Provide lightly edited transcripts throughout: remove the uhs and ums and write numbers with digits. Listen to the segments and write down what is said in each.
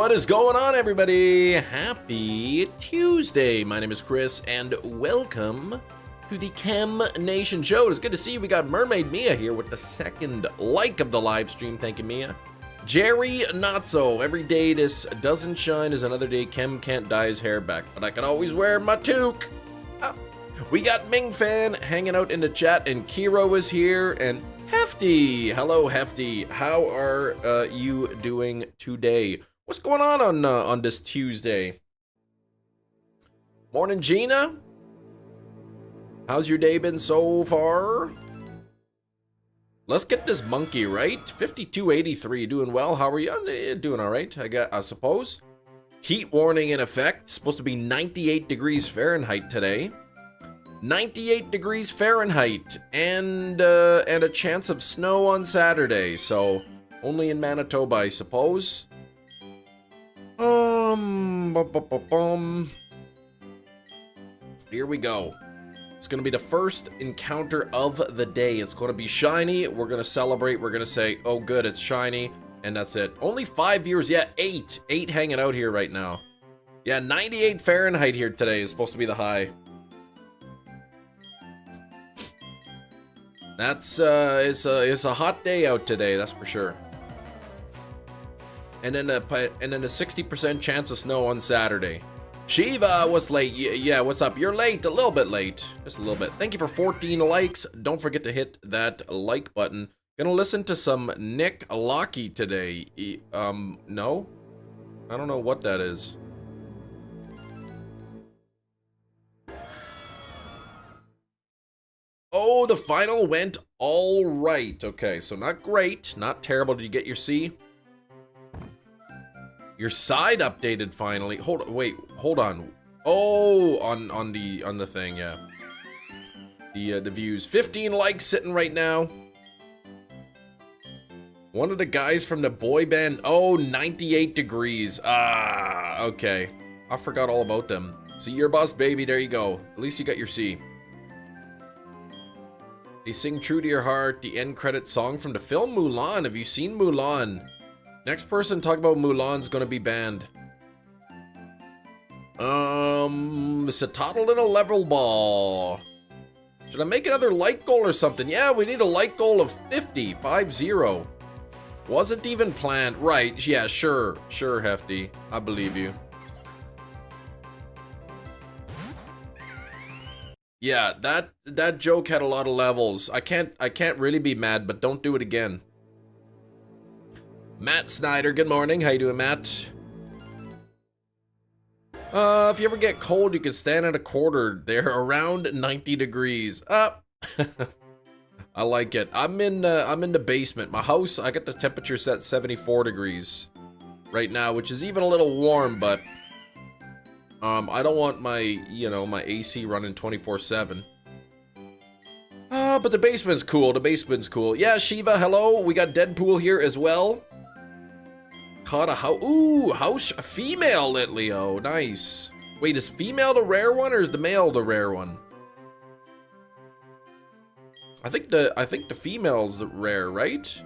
What is going on, everybody? Happy Tuesday. My name is Chris, and welcome to the Chem Nation Show. It's good to see you. We got Mermaid Mia here with the second like of the live stream. Thank you, Mia. Jerry Not So. Every day this doesn't shine is another day Chem can't dye his hair back, but I can always wear my toque. We got Ming Fan hanging out in the chat, and Kiro is here, and Hefty. Hello, Hefty. How are you doing today? What's going on this Tuesday? Morning, Gina. How's your day been so far? Let's get this monkey right. 5283, doing well. How are you? Doing all right, I suppose. Heat warning in effect. Supposed to be 98 degrees Fahrenheit today. 98 degrees Fahrenheit, and a chance of snow on Saturday. So only in Manitoba, I suppose. Here we go. It's gonna be the first encounter of the day. It's gonna be shiny. We're gonna celebrate. We're gonna say, oh good, it's shiny, and that's it. Only 5 viewers. Yeah, eight hanging out here right now. Yeah, 98 Fahrenheit here today is supposed to be the high. That's it's a hot day out today, that's for sure. And then a 60% chance of snow on Saturday. Shiva, what's late? Yeah, what's up? You're late, a little bit late, just a little bit. Thank you for 14 likes. Don't forget to hit that like button. Gonna listen to some Nick Locky today. No, I don't know what that is. Oh, the final went all right. Okay, so not great, not terrible. Did you get your C? Your side updated finally. Hold on. Oh, on the thing, yeah. The views. 15 likes sitting right now. One of the guys from the boy band. Oh, 98 degrees. Ah, okay. I forgot all about them. See, your boss, baby. There you go. At least you got your C. They sing True to Your Heart, the end credit song from the film Mulan. Have you seen Mulan? Next person talk about Mulan's gonna be banned. It's a toddle in a level ball. Should I make another like goal or something? Yeah, we need a like goal of 50. Wasn't even planned. Right, yeah, sure, Hefty. I believe you. Yeah, that joke had a lot of levels. I can't really be mad, but don't do it again. Matt Snyder, good morning. How you doing, Matt? If you ever get cold, you can stand at a quarter. They're around 90 degrees. I like it. I'm in the basement. My house, I got the temperature set 74 degrees right now, which is even a little warm, but I don't want my, my AC running 24/7. But the basement's cool. Yeah, Shiva, hello. We got Deadpool here as well. Caught a house female lit, Leo. Nice. Wait, is female the rare one or is the male the rare one? I think the female's rare, right?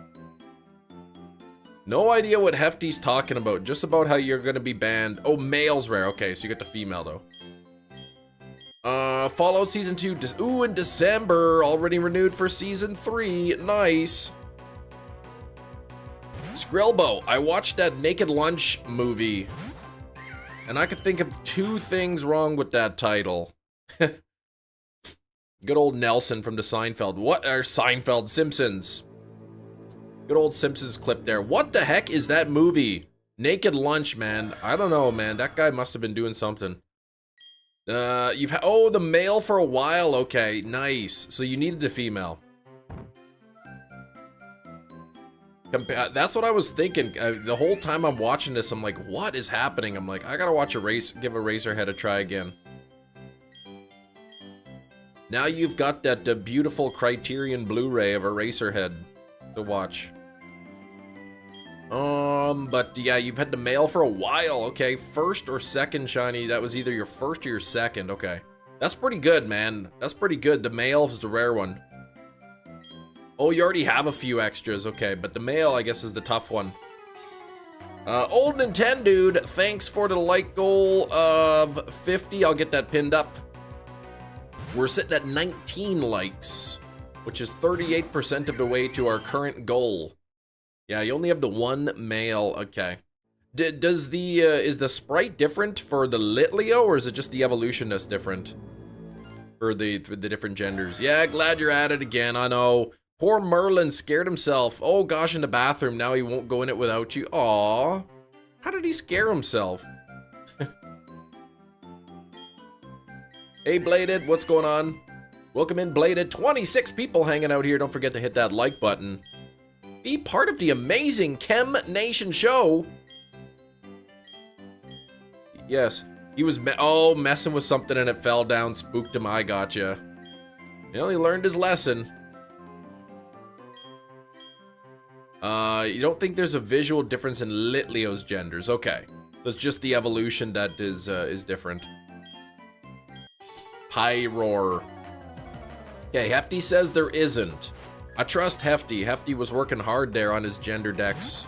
No idea what Hefty's talking about. Just about how you're gonna be banned. Oh, male's rare. Okay, so you get the female though. Fallout Season 2. Ooh, in December. Already renewed for Season 3. Nice. Skrillbo. I watched that Naked Lunch movie, and I could think of 2 things wrong with that title. Good old Nelson from the Seinfeld. Simpsons. Good old Simpsons clip there. What the heck is that movie? Naked Lunch, man. I don't know, man. That guy must have been doing something. Oh, the male for a while. Okay, nice. So you needed a female. That's what I was thinking. The whole time I'm watching this, I'm like, what is happening? I'm like, I gotta watch give Eraserhead a try again. Now you've got that beautiful Criterion Blu-ray of Eraserhead to watch. But yeah, you've had the male for a while. Okay, first or second shiny. That was either your first or your second. Okay, that's pretty good, man. That's pretty good. The male is the rare one. Oh, you already have a few extras. Okay, but the male, I guess, is the tough one. Old Nintendo dude, thanks for the like goal of 50. I'll get that pinned up. We're sitting at 19 likes, which is 38% of the way to our current goal. Yeah, you only have the one male. Okay. Does the is the sprite different for the Litleo, or is it just the evolution that's different for the different genders? Yeah, glad you're at it again. I know. Poor Merlin scared himself. Oh gosh, in the bathroom. Now he won't go in it without you. Aw. How did he scare himself? Hey, Bladed, what's going on? Welcome in, Bladed. 26 people hanging out here. Don't forget to hit that like button. Be part of the amazing Chem Nation show. Yes, he was messing with something and it fell down, spooked him. I gotcha. He only learned his lesson. You don't think there's a visual difference in Litleo's genders? Okay, so it's just the evolution that is different. Pyroar. Okay, Hefty says there isn't. I trust Hefty. Hefty was working hard there on his gender decks.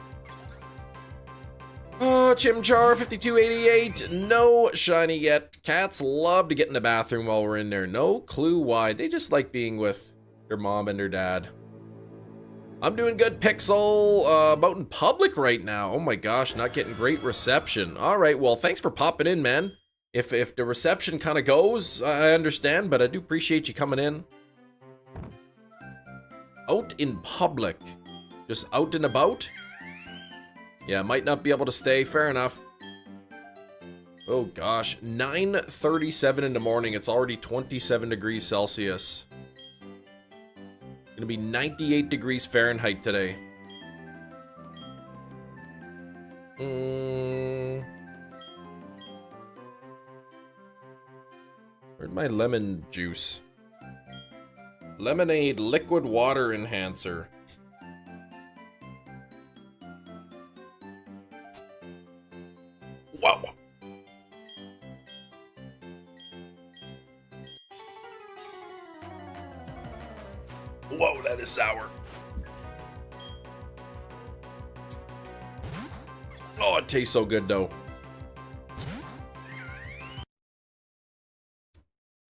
Oh, Chimchar 5288. No shiny yet. Cats love to get in the bathroom while we're in there. No clue why. They just like being with their mom and their dad. I'm doing good, Pixel. About in public right now. Oh my gosh, not getting great reception. All right, well, thanks for popping in, man. If the reception kind of goes, I understand, but I do appreciate you coming in. Out in public. Just out and about? Yeah, might not be able to stay. Fair enough. Oh gosh, 9:37 in the morning. It's already 27 degrees Celsius. Gonna be 98 degrees Fahrenheit today. Where'd my lemon juice? Lemonade liquid water enhancer. Wow. Whoa, that is sour. Oh, it tastes so good though.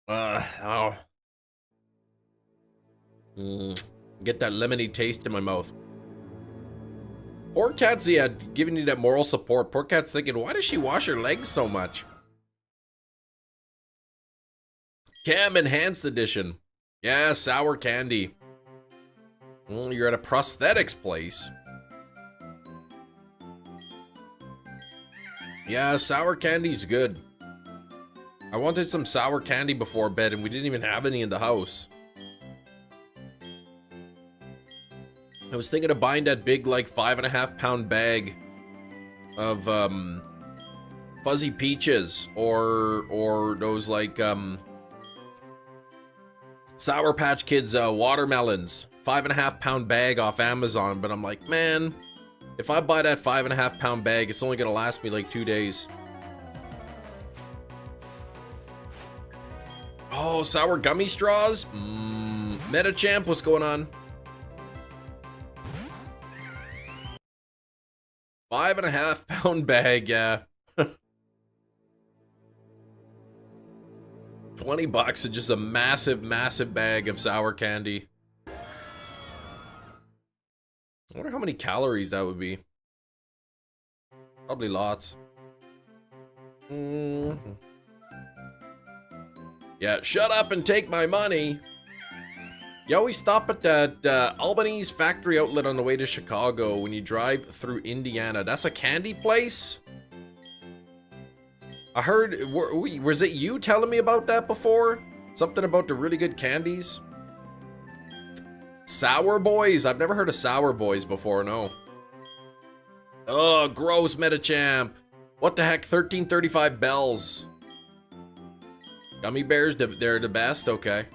Oh. Get that lemony taste in my mouth. Poor Cat's, yeah, giving you that moral support. Poor Cat's thinking, why does she wash her legs so much? Cam Enhanced Edition. Yeah, sour candy. You're at a prosthetics place. Yeah, sour candy's good. I wanted some sour candy before bed and we didn't even have any in the house. I was thinking of buying that big, like, 5.5 pound bag of, fuzzy peaches or those, like, Sour Patch Kids, watermelons. 5.5 pound bag off Amazon, but I'm like, man, if I buy that 5.5 pound bag, it's only gonna last me like 2 days. Oh, sour gummy straws? Metachamp, what's going on? 5.5 pound bag, yeah. 20 bucks and just a massive, massive bag of sour candy. I wonder how many calories that would be. Probably lots. Yeah, shut up and take my money. You always stop at that Albany's factory outlet on the way to Chicago when you drive through Indiana. That's a candy place? I heard, was it you telling me about that before? Something about the really good candies? Sour Boys? I've never heard of Sour Boys before, no. Ugh, gross, Metachamp. What the heck, 1335 bells. Gummy bears, they're the best? Okay.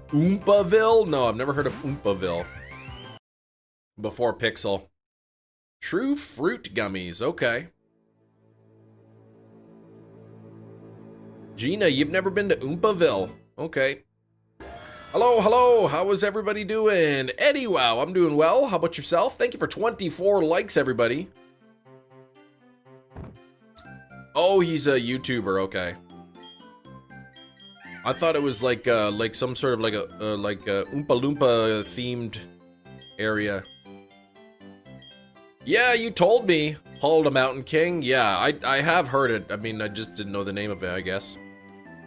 Oompaville? No, I've never heard of Oompaville. Before Pixel. True Fruit Gummies, okay. Gina, you've never been to Oompaville. Okay. Hello, hello. How is everybody doing? Eddie, wow, I'm doing well. How about yourself? Thank you for 24 likes, everybody. Oh, he's a YouTuber. Okay. I thought it was like some sort of like a Oompa Loompa themed area. Yeah, you told me. Paul the Mountain King. Yeah, I have heard it. I mean, I just didn't know the name of it, I guess.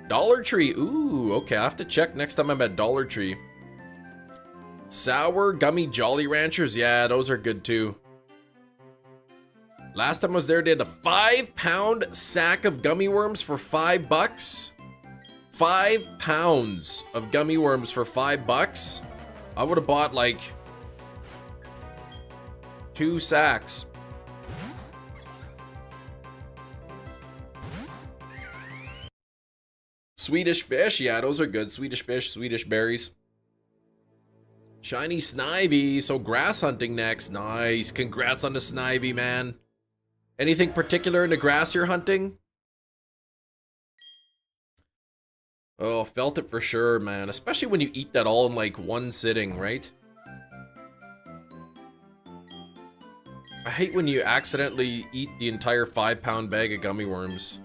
Dollar Tree. Ooh, okay. I have to check next time I'm at Dollar Tree. Sour Gummy Jolly Ranchers. Yeah, those are good too. Last time I was there, they had a 5-pound sack of gummy worms for $5. 5 pounds of gummy worms for $5. I would have bought like 2 sacks. Swedish fish, yeah, those are good. Swedish fish, Swedish berries. Shiny Snivy, so grass hunting next. Nice, congrats on the Snivy, man. Anything particular in the grass you're hunting? Oh, felt it for sure, man. Especially when you eat that all in like one sitting, right? I hate when you accidentally eat the entire 5-pound bag of gummy worms.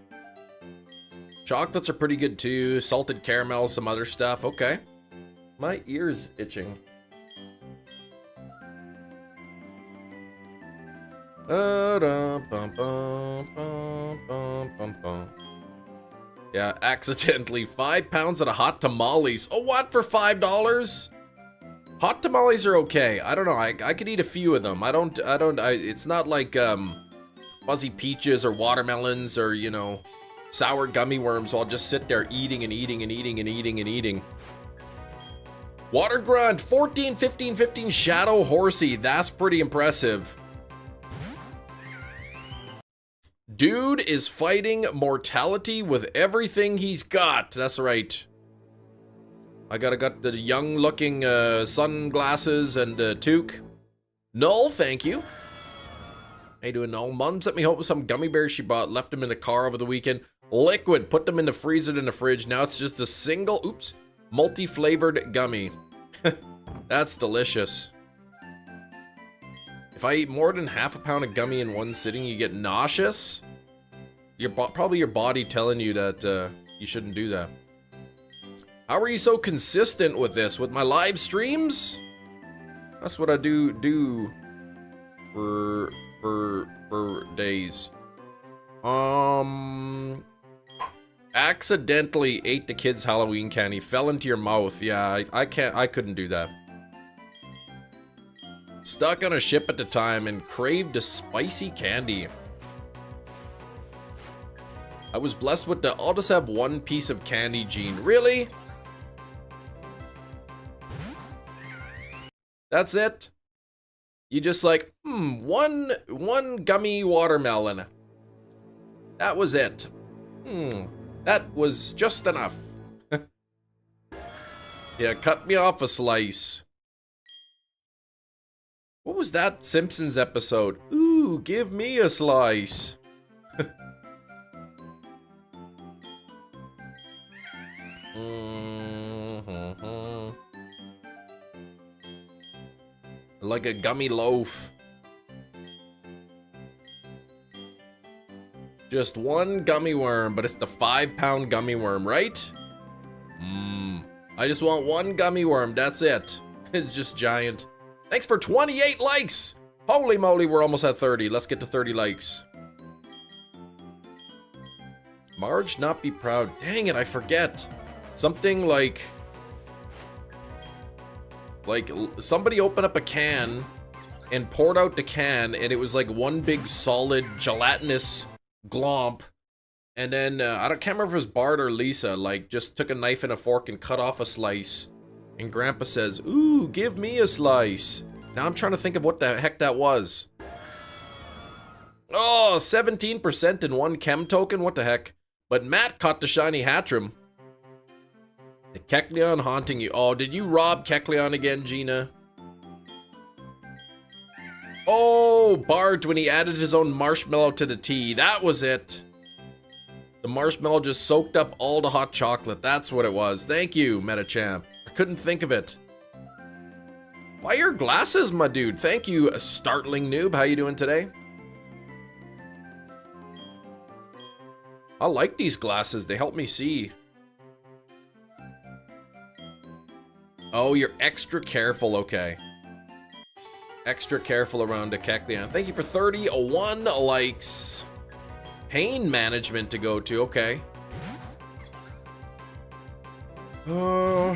Chocolates are pretty good too. Salted caramel, some other stuff. Okay. My ear's itching. Yeah, accidentally 5 pounds of hot tamales. Oh, what, for $5? Hot tamales are okay. I don't know. I could eat a few of them. It's not like fuzzy peaches or watermelons or, you know, sour gummy worms. So I'll just sit there eating and eating and eating and eating and eating. Water Grunt, 14, 15, 15, Shadow Horsey. That's pretty impressive. Dude is fighting mortality with everything he's got. That's right. I got the young looking sunglasses and toque. Null, thank you. How you doing, Null? Mom sent me home with some gummy bears she bought, left them in the car over the weekend. Liquid, put them in the freezer in the fridge. Now it's just a single, oops, multi-flavored gummy. That's delicious. If I eat more than half a pound of gummy in one sitting, you get nauseous. Probably your body telling you that you shouldn't do that. How are you so consistent with this? With my live streams? That's what I do for days. Accidentally ate the kids' Halloween candy, fell into your mouth. Yeah, I couldn't do that. Stuck on a ship at the time and craved a spicy candy. I was blessed with the I'll just have one piece of candy gene. Really? That's it? You just like, one gummy watermelon. That was it. That was just enough. Yeah, cut me off a slice. What was that Simpsons episode? Ooh, give me a slice. Like a gummy loaf. Just one gummy worm, but it's the 5-pound gummy worm, right? I just want one gummy worm, that's it. It's just giant. Thanks for 28 likes! Holy moly, we're almost at 30. Let's get to 30 likes. Marge not be proud. Dang it, I forget. Something like somebody opened up a can and poured out the can, and it was like one big solid gelatinous glomp. And then I can't remember if it was Bart or Lisa, like just took a knife and a fork and cut off a slice. And Grandpa says, "Ooh, give me a slice." Now I'm trying to think of what the heck that was. Oh, 17% in one chem token, what the heck? But Matt caught the shiny Hatchrim. The Kecleon haunting you. Oh, did you rob Kecleon again, Gina? Oh, Bart, when he added his own marshmallow to the tea. That was it. The marshmallow just soaked up all the hot chocolate. That's what it was. Thank you, Metachamp. I couldn't think of it. Fire glasses, my dude. Thank you, Startling Noob. How you doing today? I like these glasses. They help me see. Oh, you're extra careful. Okay. Extra careful around the Kecleon. Thank you for 31 likes. Pain management to go to. Okay. All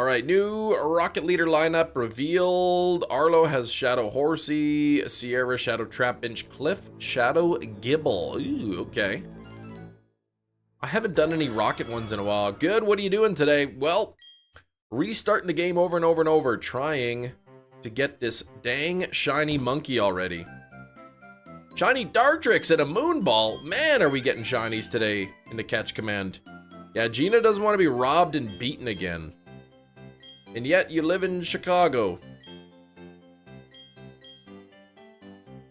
right, new Rocket Leader lineup revealed. Arlo has Shadow Horsey, Sierra Shadow Trapinch, Cliff Shadow Gibble. Ooh, okay. I haven't done any Rocket ones in a while. Good, what are you doing today? Well, restarting the game over and over and over, trying to get this dang shiny monkey already. Shiny Dartrix and a Moonball. Man, are we getting shinies today in the catch command. Yeah, Gina doesn't want to be robbed and beaten again. And yet, you live in Chicago.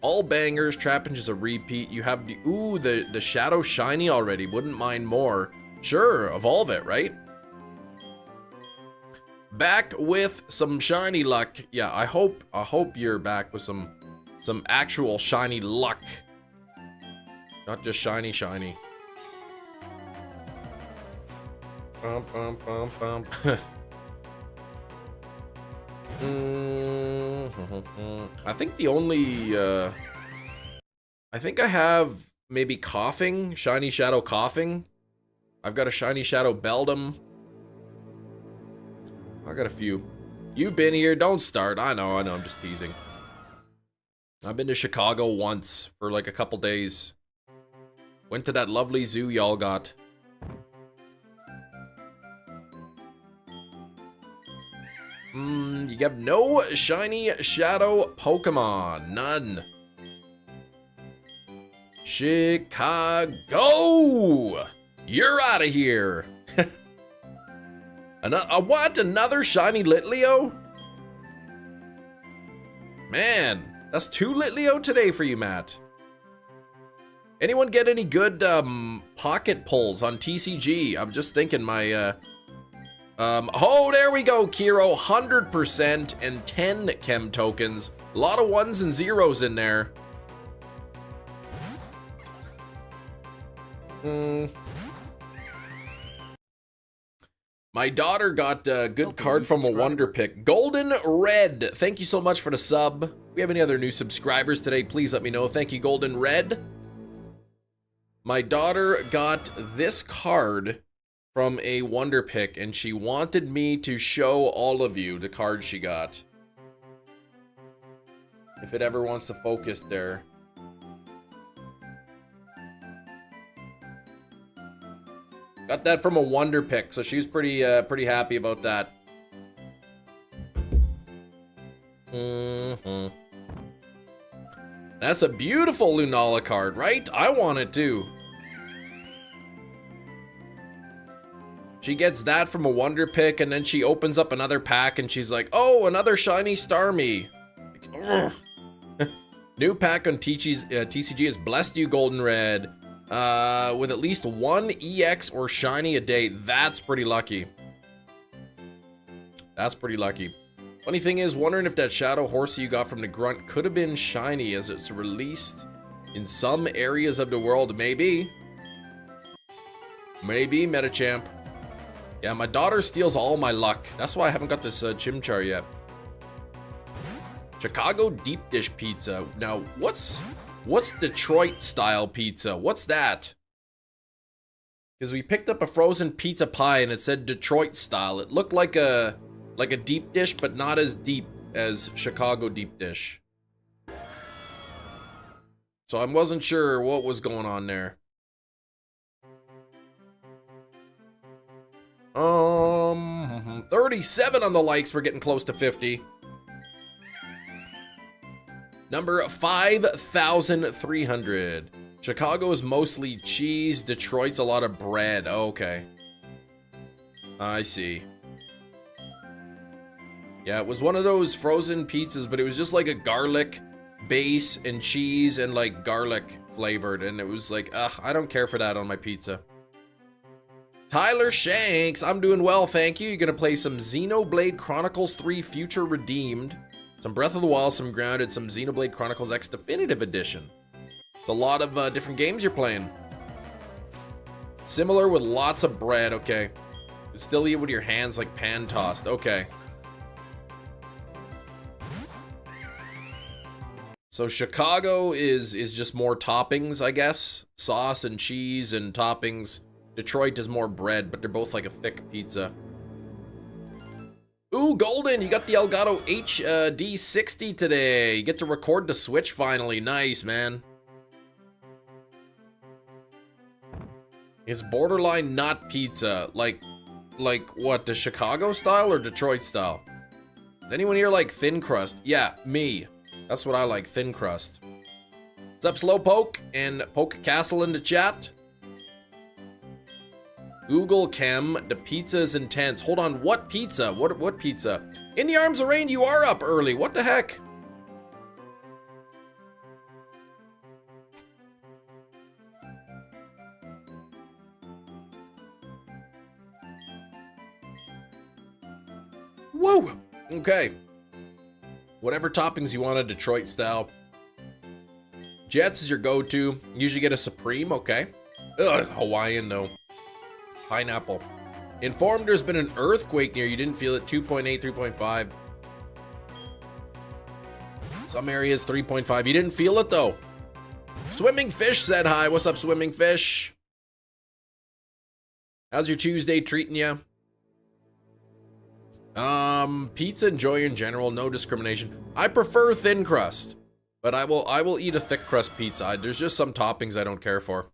All bangers, Trapinch is a repeat. You have the, ooh, the Shadow Shiny already. Wouldn't mind more. Sure, evolve it, right? Back with some shiny luck. Yeah, I hope you're back with some actual shiny luck. Not just shiny. Bum, bum, bum, bum. I think the only, I think I have maybe Coughing, Shiny Shadow Coughing. I've got a Shiny Shadow Beldum. I got a few. You've been here, don't start. I know, I'm just teasing. I've been to Chicago once for like a couple days. Went to that lovely zoo y'all got. You have no shiny shadow Pokemon. None. Chicago! You're out of here. What? Another shiny Litleo? Man, that's 2 Litleo today for you, Matt. Anyone get any good pocket pulls on TCG? I'm just thinking my oh, there we go, Kiro. 100% and 10 chem tokens. A lot of 1s and 0s in there. My daughter got a good card from a Wonder Pick. Golden Red. Thank you so much for the sub. If we have any other new subscribers today, please let me know. Thank you, Golden Red. My daughter got this card from a Wonder Pick, and she wanted me to show all of you the card she got. If it ever wants to focus there. Got that from a Wonder Pick, so she's pretty happy about that. That's a beautiful Lunala card, right? I want it too. She gets that from a Wonder Pick, and then she opens up another pack, and she's like, oh, another shiny Starmie. New pack on TCG has blessed you, Golden Red, with at least 1 EX or shiny a day. That's pretty lucky. That's pretty lucky. Funny thing is, wondering if that Shadow Horsey you got from the Grunt could have been shiny as it's released in some areas of the world. Maybe. Maybe, Metachamp. Yeah, my daughter steals all my luck. That's why I haven't got this Chimchar yet. Chicago deep dish pizza. Now, what's Detroit style pizza? What's that? Because we picked up a frozen pizza pie and it said Detroit style. It looked like a deep dish, but not as deep as Chicago deep dish. So I wasn't sure what was going on there. 37 on the likes. We're getting close to 50. Number 5,300. Chicago is mostly cheese. Detroit's a lot of bread. Okay. I see. Yeah, it was one of those frozen pizzas, but it was just like a garlic base and cheese and like garlic flavored, and it was like, ugh, I don't care for that on my pizza. Tyler Shanks, I'm doing well, thank you. You're gonna play some Xenoblade Chronicles 3 Future Redeemed, some Breath of the Wild, some Grounded, some Xenoblade Chronicles X Definitive Edition. It's a lot of different games you're playing. Similar with lots of bread, okay. Still eat with your hands like pan tossed, okay. So Chicago is just more toppings, I guess. Sauce and cheese and toppings. Detroit is more bread, but they're both like a thick pizza. Ooh, Golden, you got the Elgato HD 60 today. You get to record the Switch finally. Nice, man. It's borderline not pizza. Like what, the Chicago style or Detroit style? Does anyone here like thin crust? Yeah, me. That's what I like, thin crust. What's up, Slowpoke? And Poke Castle in the chat. Google Chem, the pizza is intense. Hold on, what pizza? What pizza? In the Arms of Rain, you are up early. What the heck? Woo! Okay. Whatever toppings you want, a Detroit style. Jets is your go-to. Usually get a Supreme, okay. Ugh, Hawaiian, no. Pineapple. Informed there's been an earthquake near you. Didn't feel it. 2.8, 3.5. Some areas 3.5. You didn't feel it though. Swimming Fish said hi. What's up, Swimming Fish? How's your Tuesday treating you? Pizza enjoy in general, no discrimination. I prefer thin crust, but I will eat a thick crust pizza. There's just some toppings I don't care for.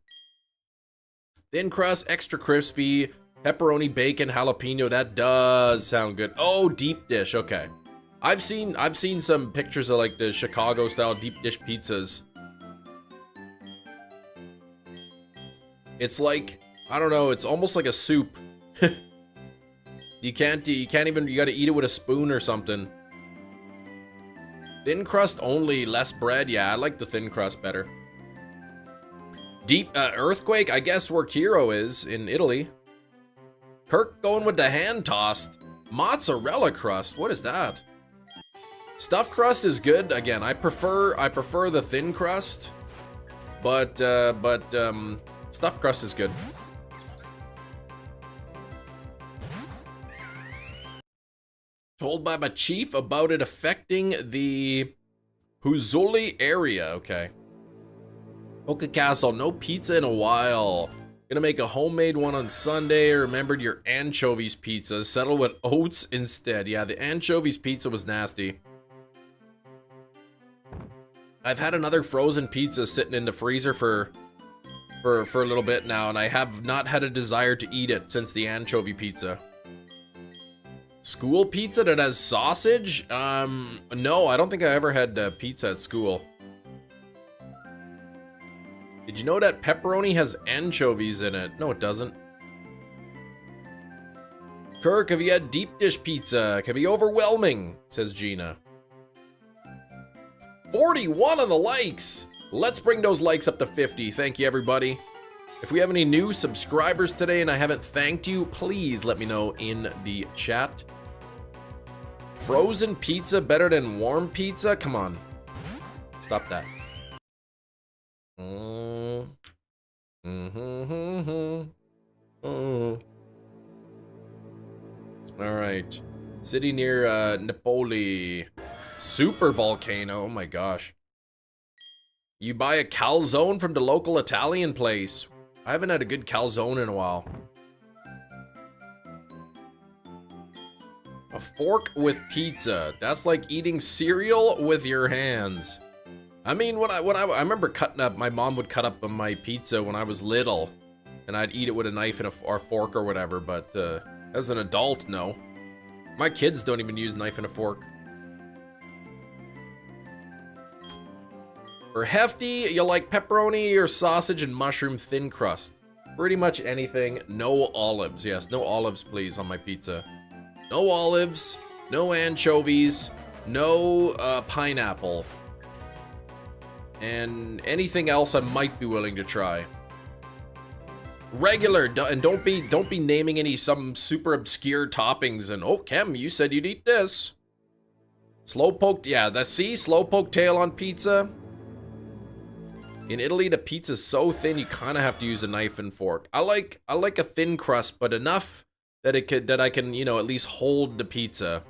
Thin crust, extra crispy, pepperoni, bacon, jalapeno. That does sound good. Oh, deep dish. Okay, I've seen some pictures of like the Chicago style deep dish pizzas. It's like, I don't know. It's almost like a soup. You can't even. You got to eat it with a spoon or something. Thin crust only, less bread. Yeah, I like the thin crust better. Deep earthquake, I guess where Kiro is, in Italy. Kirk going with the hand tossed. Mozzarella crust, what is that? Stuffed crust is good. Again, I prefer the thin crust. But stuffed crust is good. Told by my chief about it affecting the Huzuli area, okay. Poke Castle, no pizza in a while. Gonna make a homemade one on Sunday. Remembered your anchovies pizza. Settle with oats instead. Yeah, the anchovies pizza was nasty. I've had another frozen pizza sitting in the freezer for a little bit now, and I have not had a desire to eat it since the anchovy pizza. School pizza that has sausage? No, I don't think I ever had pizza at school. Did you know that pepperoni has anchovies in it? No, it doesn't. Kirk, have you had deep dish pizza? Can be overwhelming, says Gina. 41 on the likes. Let's bring those likes up to 50. Thank you, everybody. If we have any new subscribers today and I haven't thanked you, please let me know in the chat. Frozen pizza better than warm pizza? Come on. Stop that. All right. City near Napoli. Super volcano. Oh my gosh. You buy a calzone from the local Italian place. I haven't had a good calzone in a while. A fork with pizza. That's like eating cereal with your hands. I mean, when I remember cutting up, my mom would cut up my pizza when I was little, and I'd eat it with a knife and or fork or whatever, but as an adult, no. My kids don't even use knife and a fork. For hefty, you like pepperoni or sausage and mushroom thin crust. Pretty much anything. No olives. Yes, no olives, please, on my pizza. No olives, no anchovies, no pineapple. And anything else I might be willing to try. Regular, and don't be naming some super obscure toppings. And oh, Kem, you said you'd eat this. Slowpoke, yeah, slowpoke tail on pizza. In Italy, the pizza's so thin you kind of have to use a knife and fork. I like a thin crust, but enough that I can, you know, at least hold the pizza.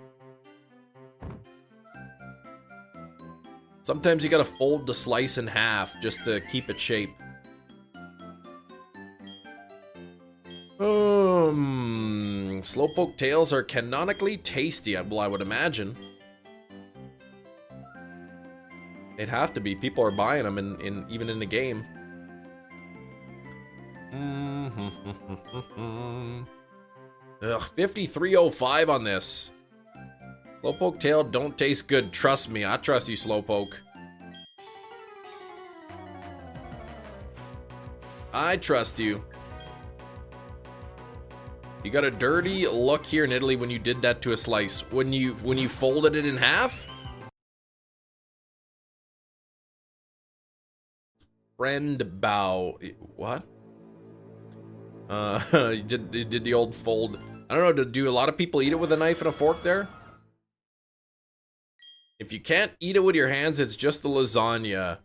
Sometimes you gotta fold the slice in half just to keep it shape. Slowpoke tails are canonically tasty, well, I would imagine. They'd have to be. People are buying them even in the game. Ugh, 5305 on this. Slowpoke tail don't taste good. Trust me, I trust you, Slowpoke. I trust you. You got a dirty look here in Italy when you did that to a slice. When you folded it in half. Friend bow. What? You did the old fold. I don't know, do a lot of people eat it with a knife and a fork there? If you can't eat it with your hands, it's just the lasagna.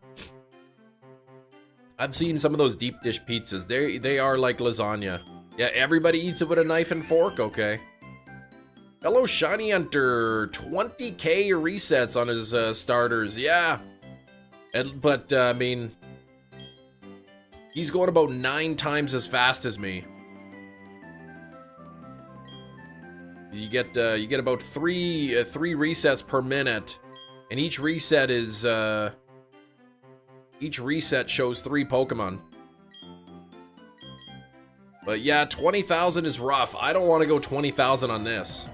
I've seen some of those deep dish pizzas. They are like lasagna. Yeah, everybody eats it with a knife and fork, okay. Hello, Shiny Hunter. 20k resets on his starters, yeah. But, I mean, he's going about 9 times as fast as me. You get about three resets per minute, and each reset shows 3 Pokemon. But yeah, 20,000 is rough. I don't want to go 20,000 on this.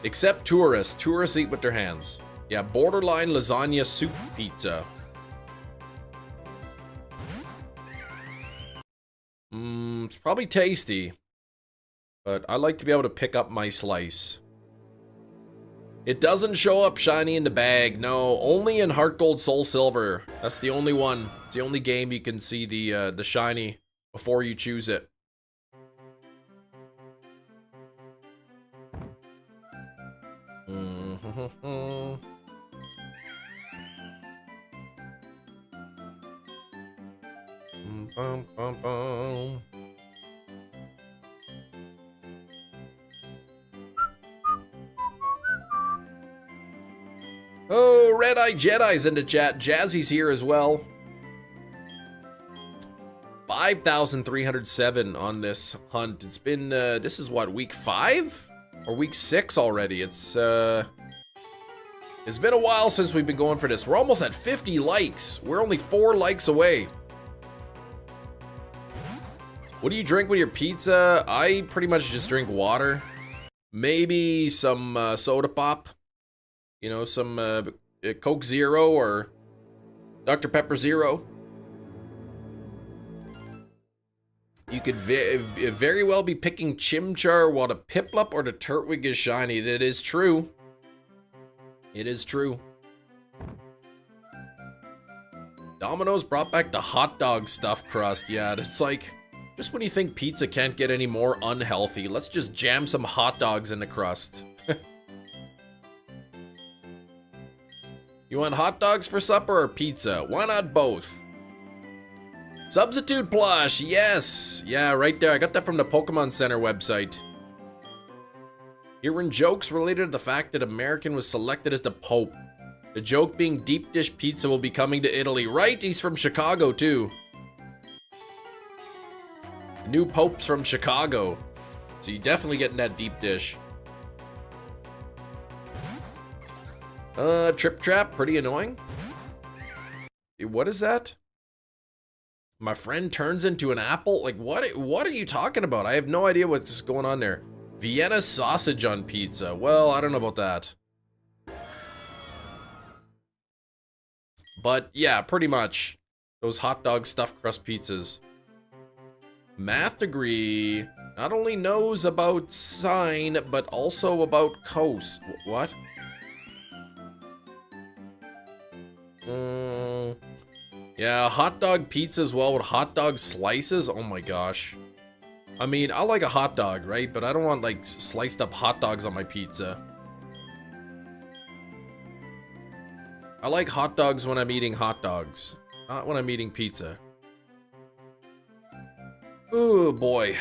Except tourists. Tourists eat with their hands. Yeah, borderline lasagna soup pizza. It's probably tasty. But I like to be able to pick up my slice. It doesn't show up shiny in the bag. No, only in Heart Gold Soul Silver. That's the only one. It's the only game you can see the shiny before you choose it. Oh, Red Eye Jedi's in the chat. Jazzy's here as well. 5,307 on this hunt. It's been, this is what, week 5? Or week 6 already. It's been a while since we've been going for this. We're almost at 50 likes. We're only 4 likes away. What do you drink with your pizza? I pretty much just drink water. Maybe some soda pop. You know, some Coke Zero or Dr. Pepper Zero. You could very well be picking Chimchar while the Piplup or the Turtwig is shiny. That is true. It is true. Domino's brought back the hot dog stuffed crust. Yeah, it's like, just when you think pizza can't get any more unhealthy, let's just jam some hot dogs in the crust. You want hot dogs for supper or pizza? Why not both? Substitute plush, yes! Yeah, right there. I got that from the Pokemon Center website. Hearing jokes related to the fact that American was selected as the Pope. The joke being deep dish pizza will be coming to Italy. Right, he's from Chicago too. The new Pope's from Chicago. So you definitely getting that deep dish. Trip Trap, pretty annoying. What is that? My friend turns into an apple? Like, what are you talking about? I have no idea what's going on there. Vienna sausage on pizza. Well, I don't know about that. But yeah, pretty much. Those hot dog stuffed crust pizzas. Math degree not only knows about sine, but also about cos. What? Yeah, hot dog pizza as well with hot dog slices. Oh my gosh. I mean, I like a hot dog, right? But I don't want like sliced up hot dogs on my pizza. I like hot dogs when I'm eating hot dogs, not when I'm eating pizza. Oh boy.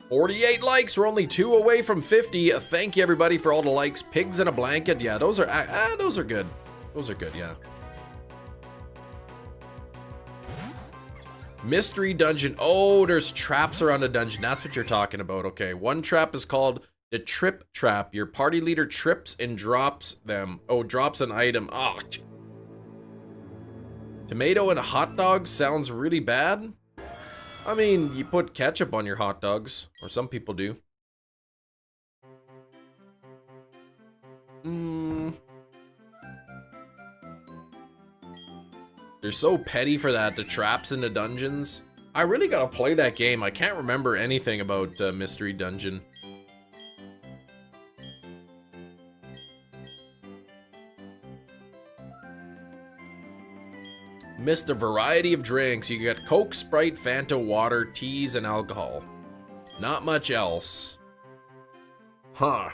48 likes, we're only 2 away from 50. Thank you everybody for all the likes. Pigs in a blanket, yeah, those are good. Those are good, yeah. Mystery dungeon. Oh, there's traps around the dungeon. That's what you're talking about. Okay, one trap is called the trip trap. Your party leader trips and drops them. Oh, drops an item. Oh. Tomato and hot dogs sounds really bad. I mean, you put ketchup on your hot dogs, or some people do. They're so petty for that, the traps in the dungeons. I really gotta play that game. I can't remember anything about Mystery Dungeon. Missed a variety of drinks. You got Coke, Sprite, Fanta, water, teas, and alcohol. Not much else. Huh.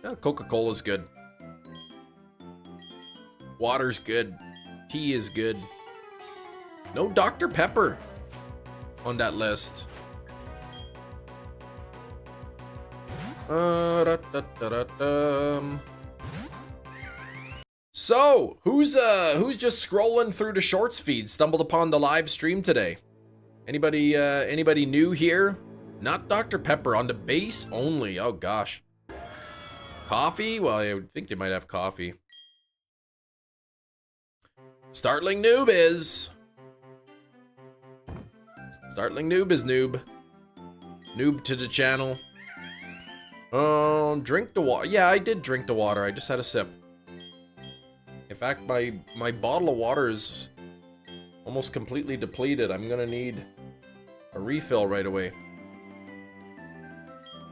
Yeah, Coca-Cola's good. Water's good. Tea is good. No Dr. Pepper on that list. So, who's just scrolling through the shorts feed, stumbled upon the live stream today? Anybody new here? Not Dr. Pepper, on the base only. Oh gosh. Coffee? Well, I would think they might have coffee. Startling noob is. Startling noob is noob. Noob to the channel. Drink the water. Yeah, I did drink the water. I just had a sip. In fact, my bottle of water is almost completely depleted. I'm gonna need a refill right away.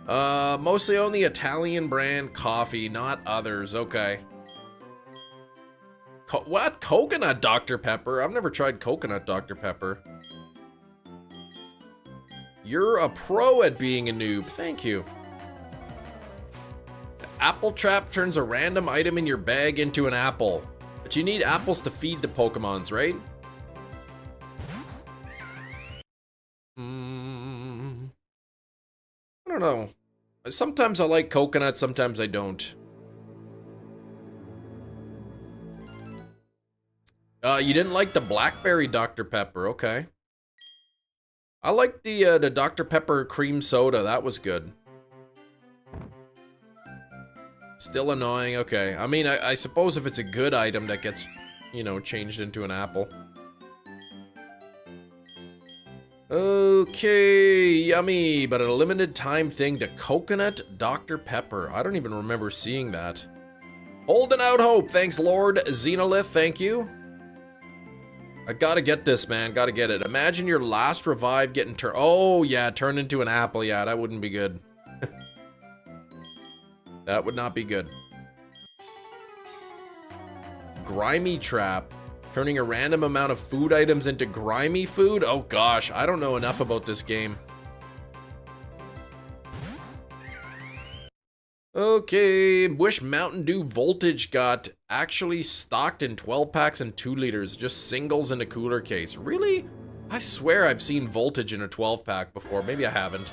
Mostly only Italian brand coffee, not others. Okay. What? Coconut Dr. Pepper? I've never tried coconut Dr. Pepper. You're a pro at being a noob. Thank you. The apple trap turns a random item in your bag into an apple. But you need apples to feed the Pokemons, right? I don't know. Sometimes I like coconut, sometimes I don't. You didn't like the blackberry Dr. Pepper, okay. I like the Dr. Pepper cream soda, that was good. Still annoying, okay. I mean, I suppose if it's a good item that gets, you know, changed into an apple. Okay, yummy, but a limited time thing, the coconut Dr. Pepper. I don't even remember seeing that. Holding out hope, thanks Lord Xenolith, thank you. I gotta get this, man, gotta get it. Imagine your last revive getting oh yeah, turned into an apple, yeah, that wouldn't be good. That would not be good. Grimy trap. Turning a random amount of food items into grimy food? Oh gosh, I don't know enough about this game. Okay, wish Mountain Dew Voltage got actually stocked in 12 packs and 2 liters, just singles in a cooler case. Really? I swear I've seen Voltage in a 12 pack before, maybe I haven't.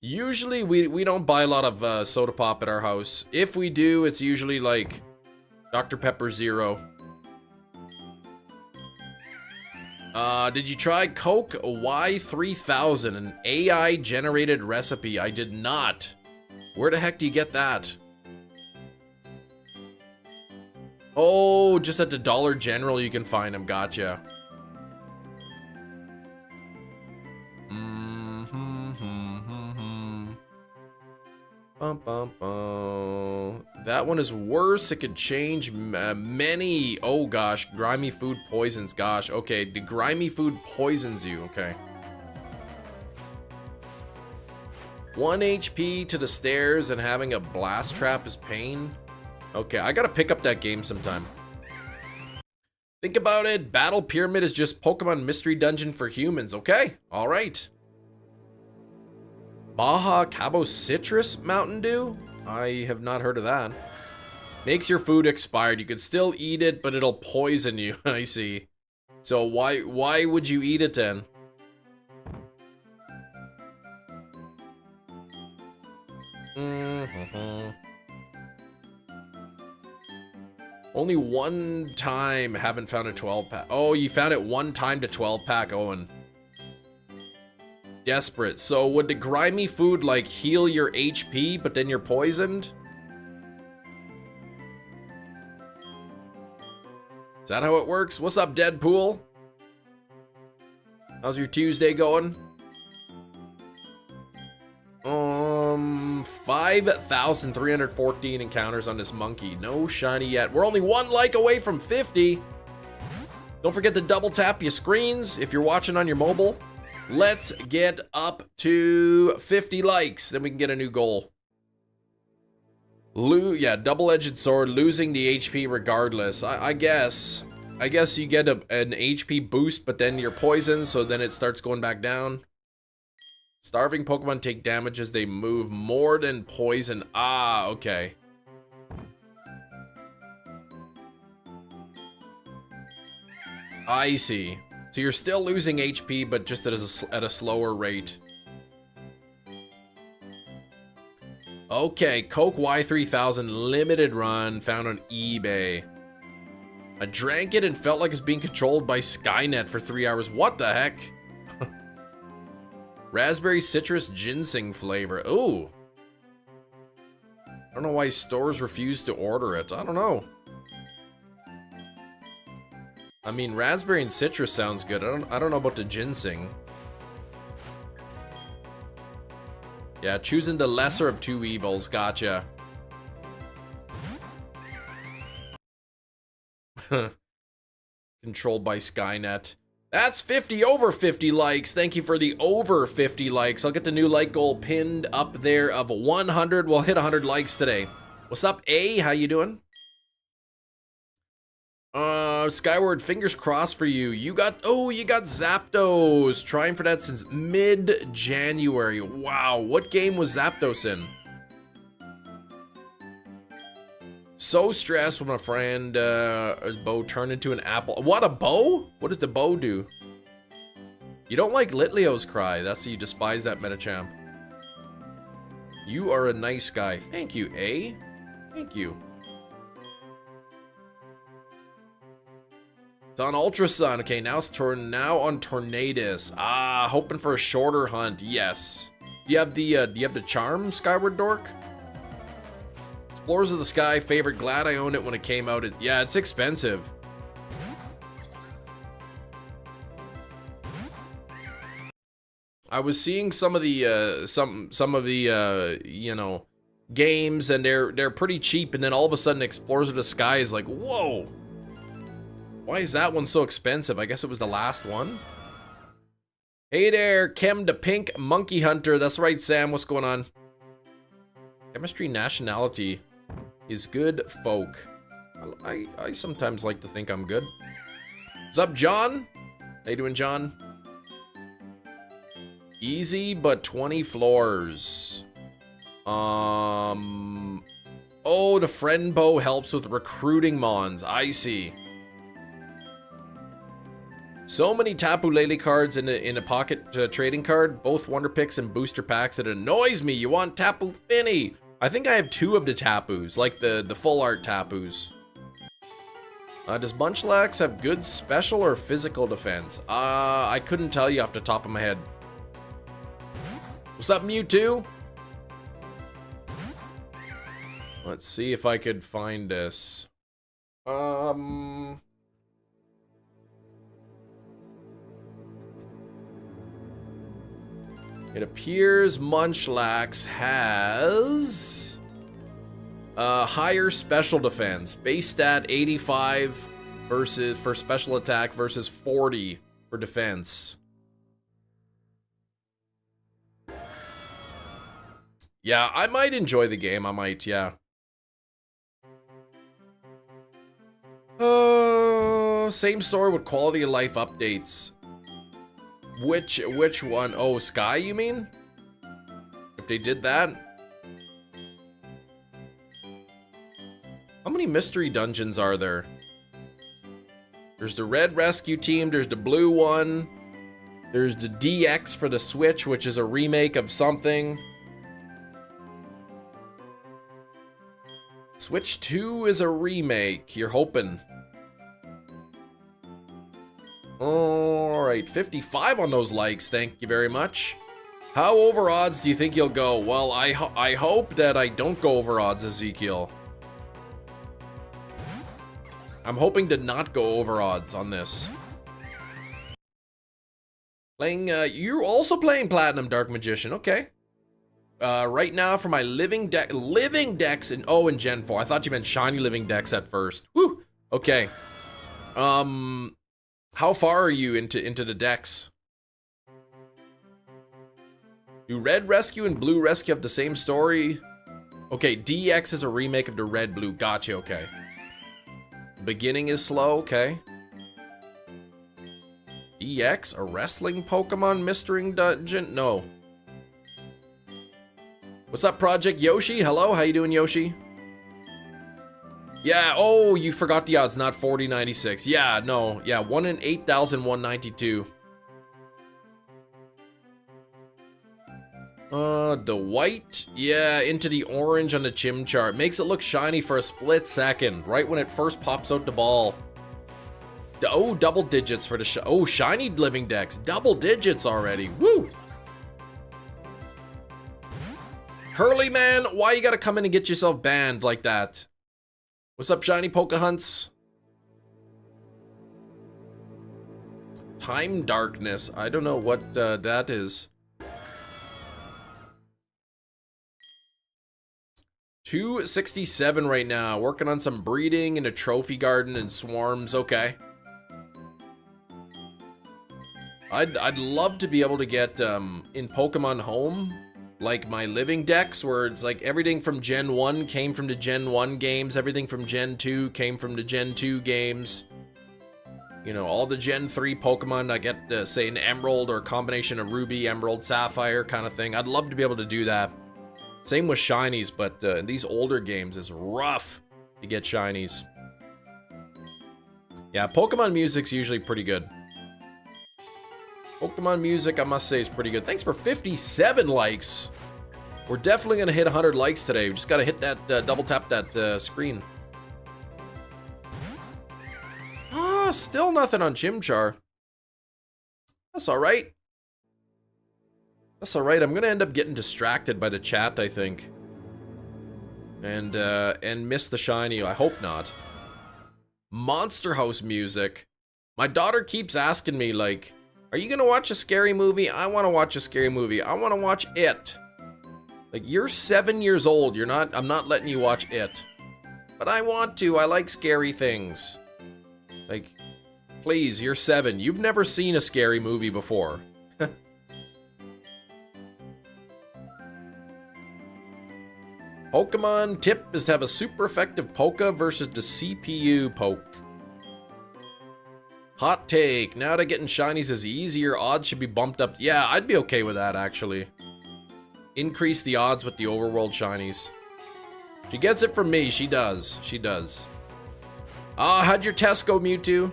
Usually we don't buy a lot of soda pop at our house. If we do, it's usually like Dr. Pepper Zero. Did you try Coke Y3000, an AI generated recipe? I did not. Where the heck do you get that? Oh, just at the Dollar General you can find them, gotcha. Bum, bum, bum. That one is worse. It could change many. Oh gosh, grimy food poisons. Gosh, okay, the grimy food poisons you. Okay. 1 HP to the stairs and having a blast trap is pain. Okay, I gotta pick up that game sometime. Think about it. Battle Pyramid is just Pokemon Mystery Dungeon for humans. Okay, all right. Baja Cabo Citrus Mountain Dew? I have not heard of that. Makes your food expired. You could still eat it, but it'll poison you. I see. So why would you eat it then? Only one time haven't found a 12-pack. Oh, you found it one time to 12-pack, Owen. Desperate. So would the grimy food like heal your HP, but then you're poisoned? Is that how it works? What's up, Deadpool? How's your Tuesday going? 5,314 encounters on this monkey. No shiny yet. We're only one like away from 50. Don't forget to double tap your screens if you're watching on your mobile. Let's get up to 50 likes, then we can get a new goal. Yeah, double-edged sword, losing the HP regardless. I guess you get an HP boost, but then you're poisoned, so then it starts going back down. Starving Pokemon take damage as they move more than poison. Ah, okay. I see. So you're still losing HP, but just at a slower rate. Okay, Coke Y3000 limited run found on eBay. I drank it and felt like it's being controlled by Skynet for 3 hours. What the heck? Raspberry citrus ginseng flavor. Ooh. I don't know why stores refuse to order it. I don't know. I mean, raspberry and citrus sounds good. I don't know about the ginseng. Yeah, choosing the lesser of two evils. Gotcha. Controlled by Skynet. That's 50 over 50 likes. Thank you for the over 50 likes. I'll get the new like goal pinned up there of 100. We'll hit 100 likes today. What's up, A? How you doing? Skyward, fingers crossed for you. You got Zapdos. Trying for that since mid-January. Wow, what game was Zapdos in? So stressed when a friend, his bow turned into an apple. What, a bow? What does the bow do? You don't like Litlio's cry. That's you despise that Metachamp. You are a nice guy. Thank you, A. Thank you. It's on Ultra Sun. Okay, now it's now on Tornadus. Ah, hoping for a shorter hunt. Yes. Do you have the charm, Skyward Dork? Explorers of the Sky favorite. Glad I owned it when it came out. Yeah, it's expensive. I was seeing some of the you know, games, and they're pretty cheap, and then all of a sudden Explorers of the Sky is like, whoa. Why is that one so expensive? I guess it was the last one. Hey there, Chem the Pink Monkey Hunter. That's right, Sam. What's going on? Chemistry nationality is good folk. I sometimes like to think I'm good. What's up, John? How you doing, John? Easy, but 20 floors. Oh, the friend bow helps with recruiting mons. I see. So many Tapu Lele cards in a pocket trading card, both wonder picks and booster packs. It annoys me. You want Tapu Fini? I think I have 2 of the Tapus, like the full art Tapus. Does Munchlax have good special or physical defense? I couldn't tell you off the top of my head. What's up, Mewtwo? Let's see if I could find this. It appears Munchlax has higher special defense. Base stat 85 versus for special attack versus 40 for defense. Yeah, I might enjoy the game. I might, yeah. same story with quality of life updates. Which one? Oh, Sky, you mean? If they did that? How many mystery dungeons are there? There's the red rescue team, there's the blue one. There's the DX for the Switch, which is a remake of something. Switch 2 is a remake, you're hoping. Alright, 55 on those likes, thank you very much. How over odds do you think you'll go? Well, I hope that I don't go over odds, Ezekiel. I'm hoping to not go over odds on this. Playing, you're also playing Platinum Dark Magician, okay. Right now for my living decks in Gen 4. I thought you meant shiny living decks at first. Woo, okay. How far are you into the decks? Do Red Rescue and Blue Rescue have the same story? Okay, DX is a remake of the Red Blue. Gotcha, okay. The beginning is slow, okay. DX, a wrestling Pokemon mystery dungeon? No. What's up, Project Yoshi? Hello, how you doing, Yoshi? Yeah, oh, you forgot the odds, not 4096. Yeah, no, yeah, 1 in 8,192. The white? Yeah, into the orange on the Chimchar. It makes it look shiny for a split second, right when it first pops out the ball. Oh, double digits for the shiny living decks. Double digits already. Woo! Hurley, man, why you gotta come in and get yourself banned like that? What's up, shiny Pokehunts? Time darkness. I don't know what that is. 267 right now. Working on some breeding in a trophy garden and swarms. Okay. I'd love to be able to get in Pokemon Home, like my living decks, where it's like everything from Gen 1 came from the Gen 1 games, everything from Gen 2 came from the Gen 2 games. You know, all the Gen 3 Pokemon I get, say, an Emerald or a combination of Ruby, Emerald, Sapphire kind of thing. I'd love to be able to do that. Same with Shinies, but in these older games, it's rough to get Shinies. Yeah, Pokemon music's usually pretty good. Pokemon music, I must say, is pretty good. Thanks for 57 likes. We're definitely going to hit 100 likes today. We just got to hit that, double tap that screen. Ah, still nothing on Chimchar. That's alright. That's alright. I'm going to end up getting distracted by the chat, I think. And miss the shiny. I hope not. Monster House music. My daughter keeps asking me, like, are you gonna watch a scary movie? I want to watch a scary movie. I want to watch It. Like, you're 7 years old. I'm not letting you watch It. But I want to. I like scary things. Like, please, you're 7. You've never seen a scary movie before. Pokemon tip is to have a super effective Poke versus the CPU Poke. Hot take, now that getting shinies is easier, odds should be bumped up. Yeah, I'd be okay with that, actually. Increase the odds with the overworld shinies. She gets it from me, she does. She does. Ah, how'd your test go, Mewtwo?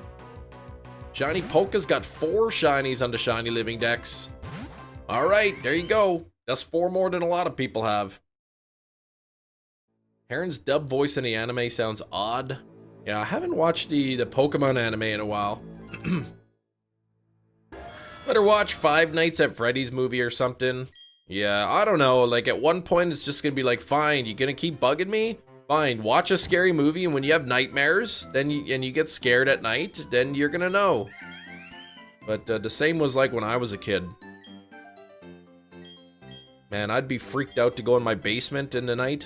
Shiny Poke's got 4 shinies on the shiny living decks. Alright, there you go. That's 4 more than a lot of people have. Heron's dub voice in the anime sounds odd. Yeah, I haven't watched the Pokemon anime in a while. Better watch Five Nights at Freddy's movie or something. Yeah, I don't know. Like, at one point, it's just gonna be like, fine, you gonna keep bugging me? Fine, watch a scary movie, and when you have nightmares, then you get scared at night, then you're gonna know. But the same was like when I was a kid. Man, I'd be freaked out to go in my basement in the night.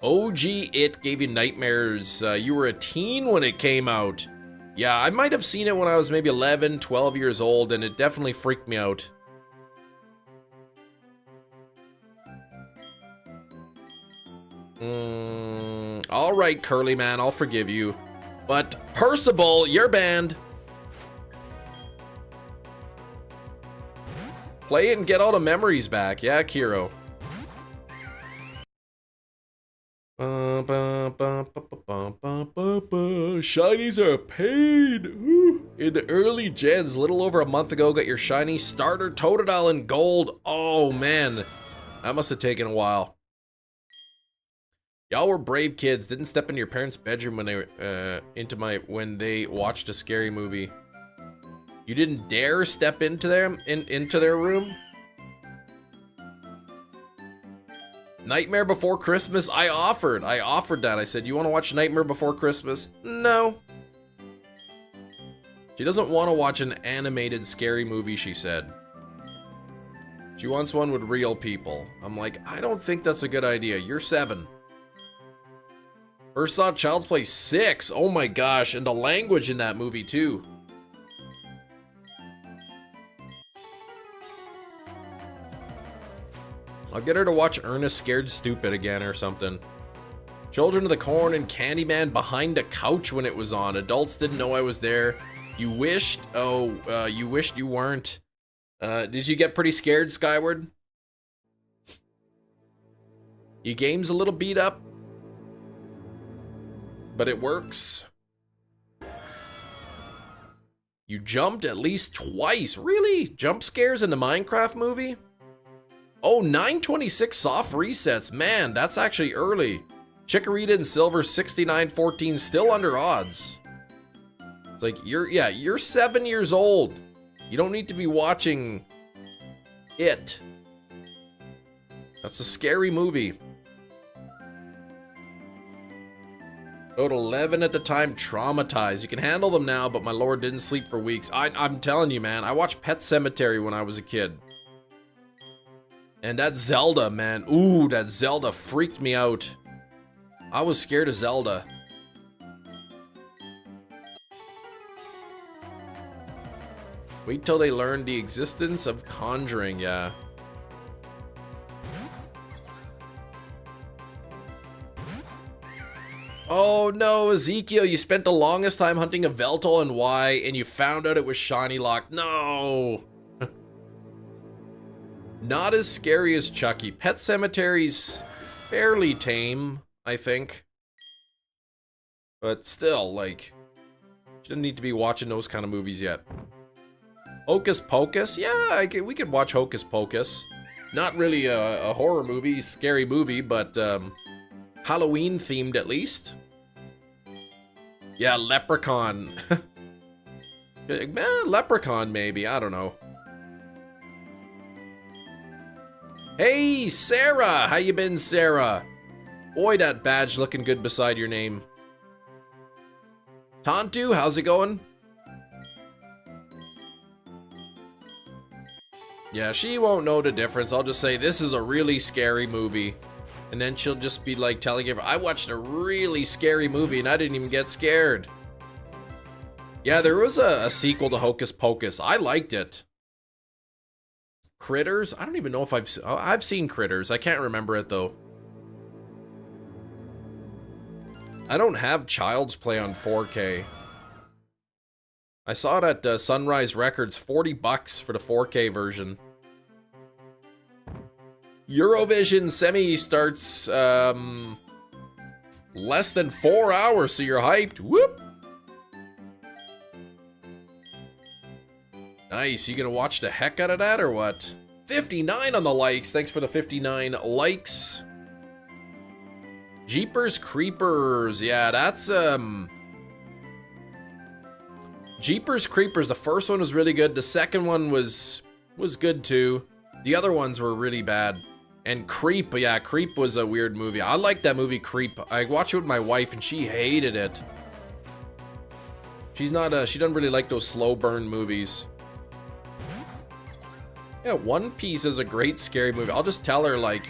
OG It gave you nightmares. You were a teen when it came out. Yeah, I might have seen it when I was maybe 11, 12 years old, and it definitely freaked me out. All right, Curly Man, I'll forgive you. But Percival, you're banned. Play it and get all the memories back. Yeah, Kiro. Shinies are paid. In early gens, a little over a month ago, got your shiny starter Totodile in gold. Oh man, that must have taken a while. Y'all were brave kids. Didn't step into your parents' bedroom when they when they watched a scary movie. You didn't dare step into their room. Nightmare Before Christmas. I offered that. I said, you want to watch Nightmare Before Christmas? No. She doesn't want to watch an animated scary movie, she said. She wants one with real people. I'm like, I don't think that's a good idea. You're 7. First saw Child's Play 6. Oh my gosh, and the language in that movie too. I'll get her to watch Ernest Scared Stupid again or something. Children of the Corn and Candyman Behind a Couch when it was on. Adults didn't know I was there. You wished? Oh, you wished you weren't. Did you get pretty scared, Skyward? Your game's a little beat up, but it works. You jumped at least twice. Really? Jump scares in the Minecraft movie? Oh, 926 soft resets. Man, that's actually early. Chikorita and Silver 6914 still under odds. It's like, you're 7 years old. You don't need to be watching it. That's a scary movie. About 11 at the time, traumatized. You can handle them now, but my lord didn't sleep for weeks. I'm telling you, man, I watched Pet Sematary when I was a kid. And that Zelda, man. Ooh, that Zelda freaked me out. I was scared of Zelda. Wait till they learn the existence of conjuring, yeah. Oh no, Ezekiel, you spent the longest time hunting a Veltal and why, and you found out it was shiny locked. No! Not as scary as Chucky. Pet Sematary's fairly tame, I think. But still, like, shouldn't need to be watching those kind of movies yet. Hocus Pocus? Yeah, we could watch Hocus Pocus. Not really a horror movie, scary movie, but Halloween themed at least. Yeah, Leprechaun. Leprechaun maybe, I don't know. Hey, Sarah! How you been, Sarah? Boy, that badge looking good beside your name. Tantu, how's it going? Yeah, she won't know the difference. I'll just say, this is a really scary movie. And then she'll just be like telling everyone, I watched a really scary movie and I didn't even get scared. Yeah, there was a sequel to Hocus Pocus. I liked it. Critters? I don't even know if I've seen Critters. I can't remember it though. I don't have Child's Play on 4K. I saw it at Sunrise Records, 40 bucks for the 4K version. Eurovision semi starts less than 4 hours, so you're hyped. Whoop! Nice, you gonna watch the heck out of that or what? 59 on the likes, thanks for the 59 likes. Jeepers Creepers, yeah, that's Jeepers Creepers, the first one was really good, the second one was good too. The other ones were really bad. And Creep, yeah, Creep was a weird movie. I liked that movie Creep. I watched it with my wife and she hated it. She doesn't really like those slow burn movies. Yeah, One Piece is a great scary movie. I'll just tell her like,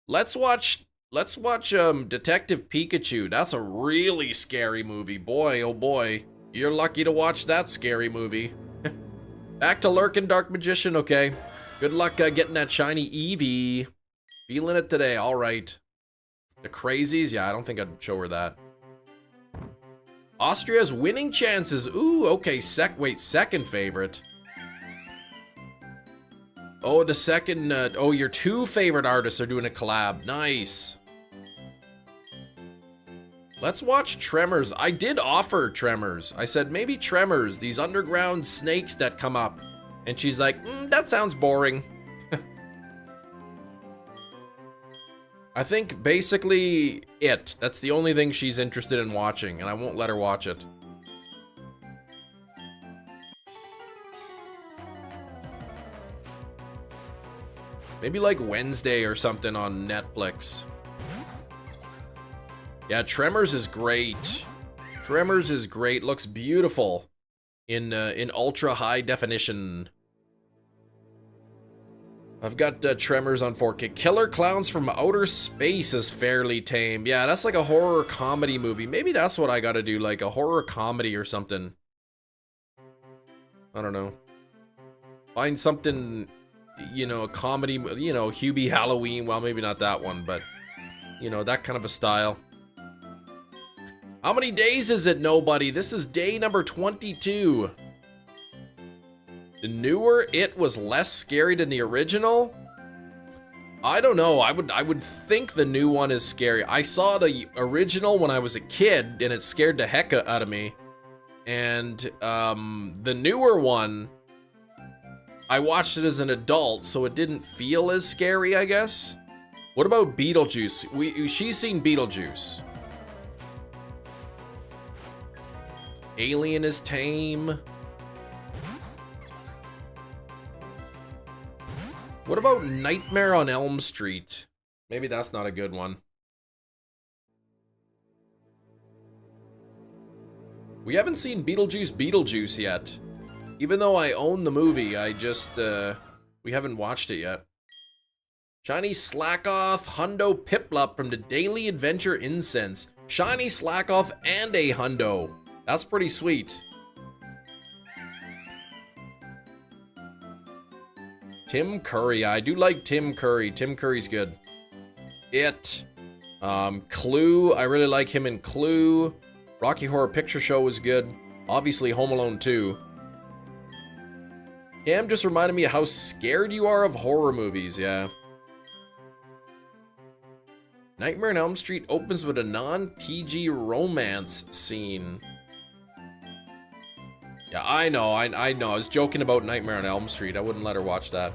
let's watch Detective Pikachu. That's a really scary movie. Boy, oh boy. You're lucky to watch that scary movie. Back to Lurkin Dark Magician, okay. Good luck getting that shiny Eevee. Feeling it today, all right. The Crazies? Yeah, I don't think I'd show her that. Austria's winning chances. Ooh, okay, second favorite. Oh, the second, oh, your two favorite artists are doing a collab. Nice. Let's watch Tremors. I did offer Tremors. I said, maybe Tremors, these underground snakes that come up. And she's like, that sounds boring. I think basically it. That's the only thing she's interested in watching, and I won't let her watch it. Maybe like Wednesday or something on Netflix. Yeah, Tremors is great. Tremors is great. Looks beautiful in ultra high definition. I've got Tremors on 4K. Killer Clowns from Outer Space is fairly tame. Yeah, that's like a horror comedy movie. Maybe that's what I gotta do, like a horror comedy or something. I don't know. Find something, you know, a comedy, you know, Hubie Halloween. Well, maybe not that one, but, you know, that kind of a style. How many days is it, nobody? This is day number 22. The newer It was less scary than the original? I don't know. I would think the new one is scary. I saw the original when I was a kid, and it scared the heck out of me. And the newer one, I watched it as an adult, so it didn't feel as scary, I guess. What about Beetlejuice? She's seen Beetlejuice. Alien is tame. What about Nightmare on Elm Street? Maybe that's not a good one. We haven't seen Beetlejuice yet. Even though I own the movie, I just, we haven't watched it yet. Shiny Slackoff Hundo Piplup from the Daily Adventure Incense. Shiny Slackoff and a Hundo. That's pretty sweet. Tim Curry. I do like Tim Curry. Tim Curry's good. It. Clue. I really like him in Clue. Rocky Horror Picture Show was good. Obviously, Home Alone 2. Cam just reminded me of how scared you are of horror movies. Yeah. Nightmare on Elm Street opens with a non-PG romance scene. Yeah, I know, I know. I was joking about Nightmare on Elm Street. I wouldn't let her watch that.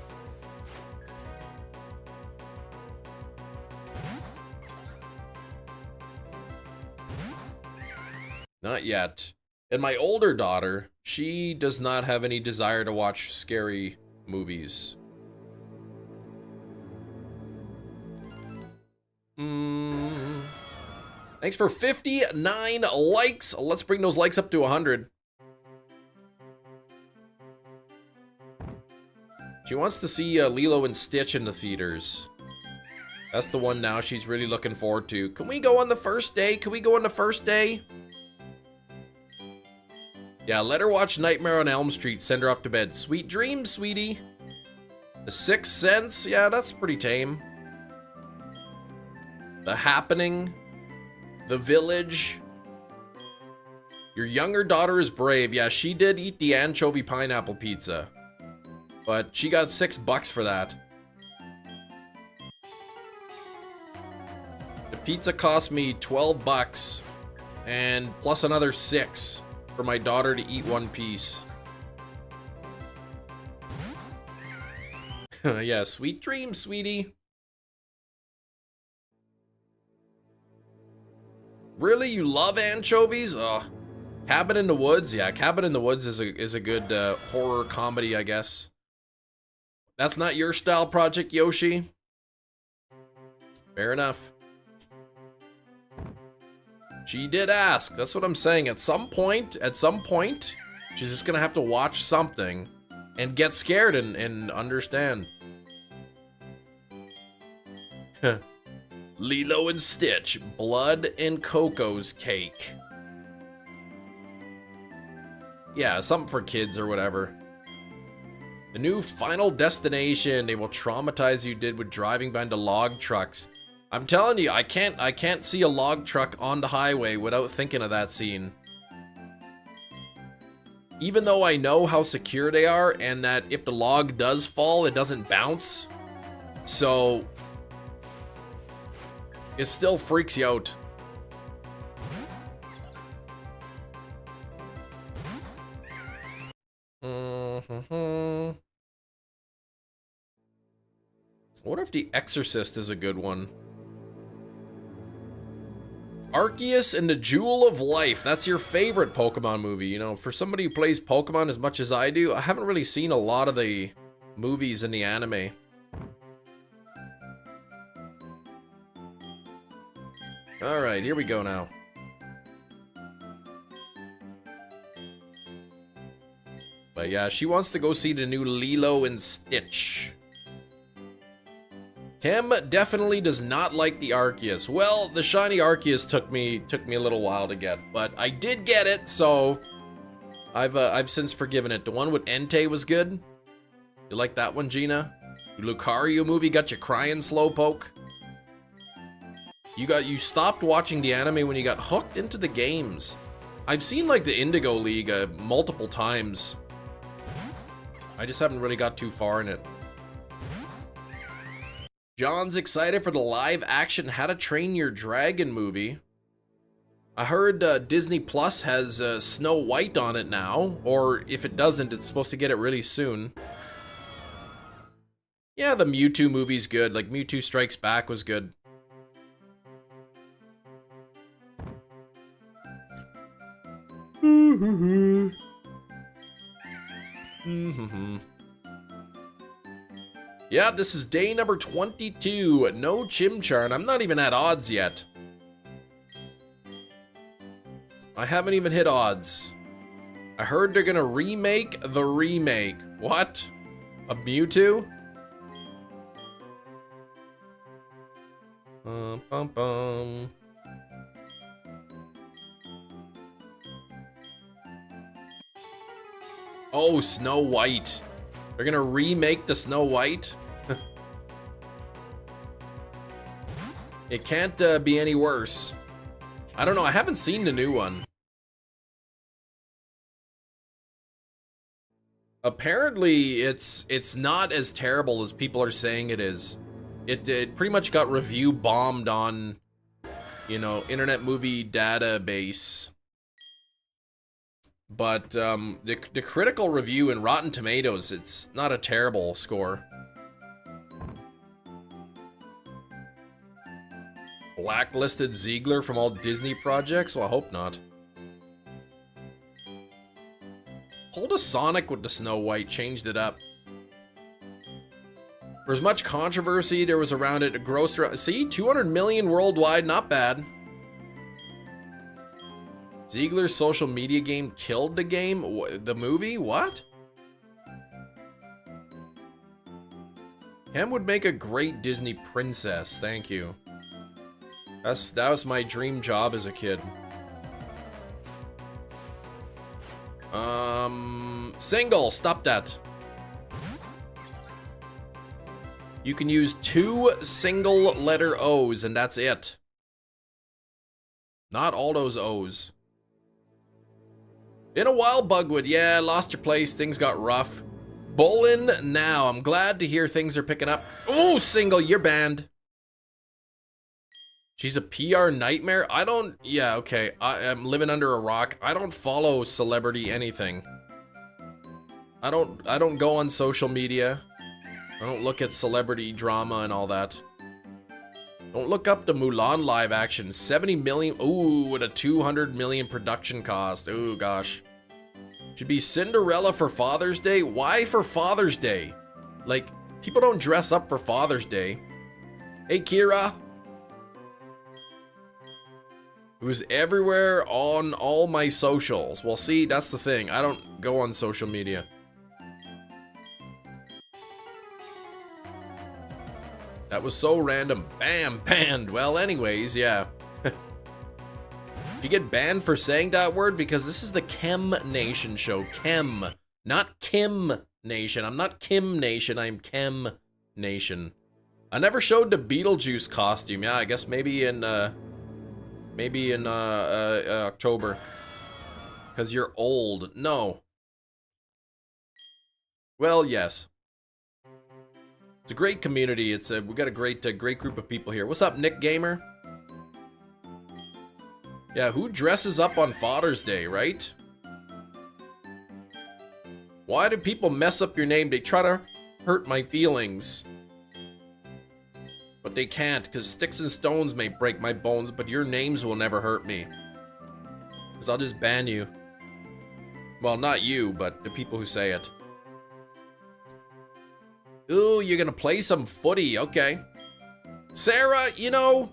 Not yet. And my older daughter, she does not have any desire to watch scary movies. Thanks for 59 likes. Let's bring those likes up to 100. She wants to see Lilo and Stitch in the theaters. That's the one now she's really looking forward to. Can we go on the first day? Can we go on the first day? Yeah, let her watch Nightmare on Elm Street. Send her off to bed. Sweet dreams, sweetie. The Sixth Sense. Yeah, that's pretty tame. The Happening. The Village. Your younger daughter is brave. Yeah, she did eat the anchovy pineapple pizza. But she got $6 for that. The pizza cost me $12 and plus another $6 for my daughter to eat one piece. Yeah, sweet dreams, sweetie. Really, you love anchovies? Ugh. Cabin in the Woods? Yeah, Cabin in the Woods is a good horror comedy, I guess. That's not your style, Project Yoshi? Fair enough. She did ask. That's what I'm saying. At some point, she's just gonna have to watch something and get scared and understand. Lilo and Stitch, Blood and Coco's Cake. Yeah, something for kids or whatever. The new Final Destination. They will traumatize you did with driving behind the log trucks. I'm telling you, I can't see a log truck on the highway without thinking of that scene. Even though I know how secure they are and that if the log does fall, it doesn't bounce. So it still freaks you out. I wonder if The Exorcist is a good one. Arceus and the Jewel of Life. That's your favorite Pokemon movie. You know, for somebody who plays Pokemon as much as I do, I haven't really seen a lot of the movies in the anime. Alright, here we go now. But yeah, she wants to go see the new Lilo and Stitch. Kim definitely does not like the Arceus. Well, the shiny Arceus took me a little while to get, but I did get it, so I've since forgiven it. The one with Entei was good. You like that one, Gina? The Lucario movie got you crying, Slowpoke. You stopped watching the anime when you got hooked into the games. I've seen like the Indigo League multiple times. I just haven't really got too far in it. John's excited for the live-action How to Train Your Dragon movie. I heard Disney Plus has Snow White on it now, or if it doesn't, it's supposed to get it really soon. Yeah, the Mewtwo movie's good. Like, Mewtwo Strikes Back was good. Yeah, this is day number 22. No Chimchar, and I'm not even at odds yet. I haven't even hit odds. I heard they're gonna remake the remake. What? A Mewtwo? Bum bum. Oh, Snow White. They're gonna remake the Snow White? It can't be any worse. I don't know, I haven't seen the new one. Apparently, it's not as terrible as people are saying it is. It pretty much got review bombed on, you know, Internet Movie Database. But the critical review in Rotten Tomatoes, it's not a terrible score. Blacklisted Ziegler from all Disney projects? Well, I hope not. Pulled a Sonic with the Snow White, changed it up. For as much controversy there was around it, it grossed around, see, 200 million worldwide, not bad. Ziegler's social media game killed the game? The movie? What? Hem would make a great Disney princess, thank you. That was my dream job as a kid. Single, stop that. You can use 2 single letter O's and that's it. Not all those O's. Been a while, Bugwood. Yeah, lost your place. Things got rough. Bowling now. I'm glad to hear things are picking up. Oh, single, you're banned. She's a PR nightmare? I don't... Yeah, okay. I'm living under a rock. I don't follow celebrity anything. I don't go on social media. I don't look at celebrity drama and all that. Don't look up the Mulan live action. 70 million. Ooh, with a 200 million production cost. Ooh, gosh. Should be Cinderella for Father's Day. Why for Father's Day? Like, people don't dress up for Father's Day. Hey, Kira. Who's everywhere on all my socials. Well, see, that's the thing. I don't go on social media. That was so random. Bam, banned. Well, anyways, yeah. If you get banned for saying that word, because this is the Chem Nation show. Chem, not Kim Nation. I'm not Kim Nation, I'm Chem Nation. I never showed the Beetlejuice costume. Yeah, I guess maybe in October. Because you're old. No. Well, yes. It's a great community. We got a great group of people here. What's up, Nick Gamer? Yeah, who dresses up on Father's Day, right? Why do people mess up your name? They try to hurt my feelings. But they can't, because sticks and stones may break my bones, but your names will never hurt me. Because I'll just ban you. Well, not you, but the people who say it. Ooh, you're gonna play some footy, okay. Sarah, you know,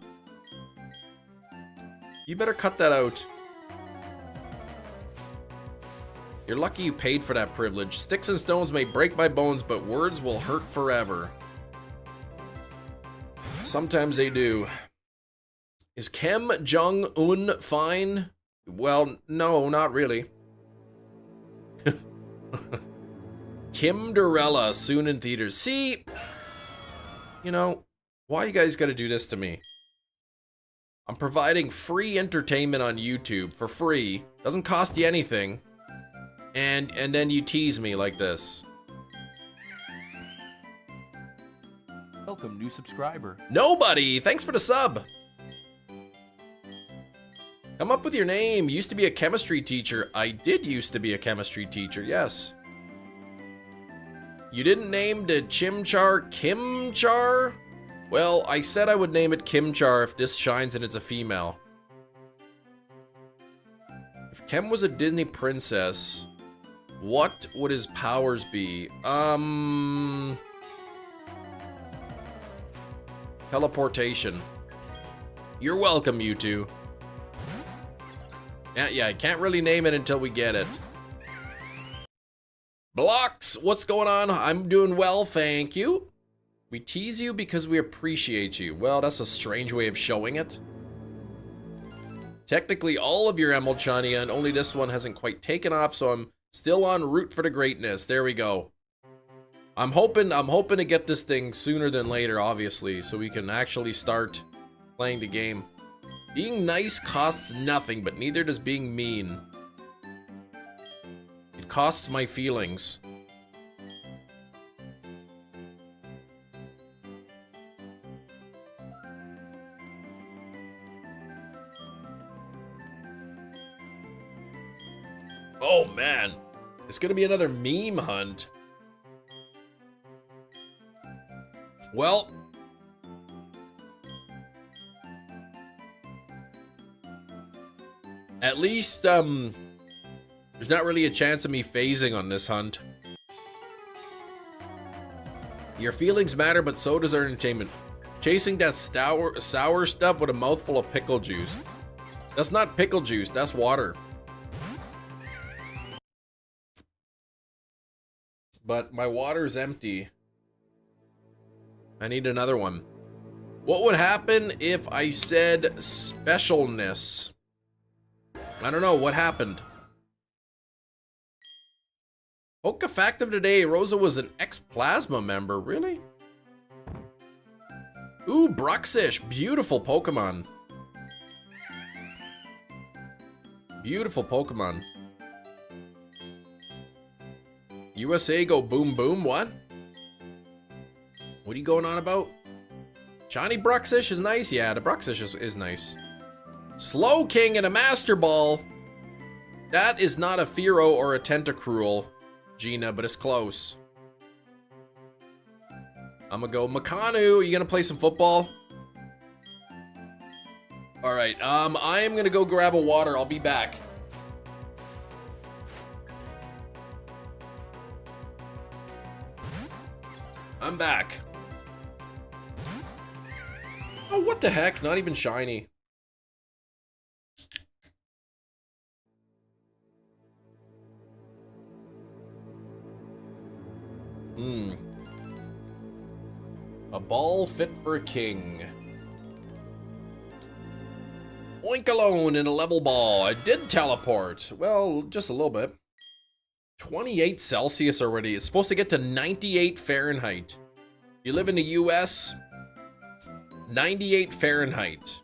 you better cut that out. You're lucky you paid for that privilege. Sticks and stones may break my bones, but words will hurt forever. Sometimes they do. Is Kim Jong-un fine? Well, no, not really. Kimderella soon in theaters. See, you know, why you guys gotta do this to me? I'm providing free entertainment on YouTube for free. Doesn't cost you anything. And then you tease me like this. Welcome, new subscriber. Nobody! Thanks for the sub! Come up with your name. Used to be a chemistry teacher. I did used to be a chemistry teacher, yes. You didn't name the Chimchar Chimchar? Well, I said I would name it Chimchar if this shines and it's a female. If Kem was a Disney princess, what would his powers be? Teleportation. You're welcome, you two. Yeah, I can't really name it until we get it. Blocks, what's going on? I'm doing well, thank you. We tease you because we appreciate you. Well, that's a strange way of showing it. Technically, all of your Emerald Chania, and only this one hasn't quite taken off, so I'm still en route for the greatness. There we go. I'm hoping to get this thing sooner than later, obviously, so we can actually start playing the game. Being nice costs nothing, but neither does being mean. It costs my feelings. Oh man, it's gonna be another meme hunt. Well, at least, there's not really a chance of me phasing on this hunt. Your feelings matter, but so does our entertainment. Chasing that sour stuff with a mouthful of pickle juice. That's not pickle juice, that's water. But my water's empty. I need another one. What would happen if I said specialness? I don't know, what happened? Poke fact of the day, Rosa was an ex-Plasma member, really? Ooh, Bruxish, beautiful Pokemon. Beautiful Pokemon. USA go boom boom, what? What are you going on about? Johnny Bruxish is nice, yeah, the Bruxish is nice. Slow King and a Master Ball. That is not a Fearow or a Tentacruel, Gina, but it's close. I'm gonna go Makanu. You gonna play some football? All right, I am gonna go grab a water. I'll be back. I'm back. Oh, what the heck? Not even shiny. A ball fit for a king. Oink alone in a level ball. I did teleport. Well, just a little bit. 28 Celsius already. It's supposed to get to 98 Fahrenheit. You live in the US, 98 Fahrenheit.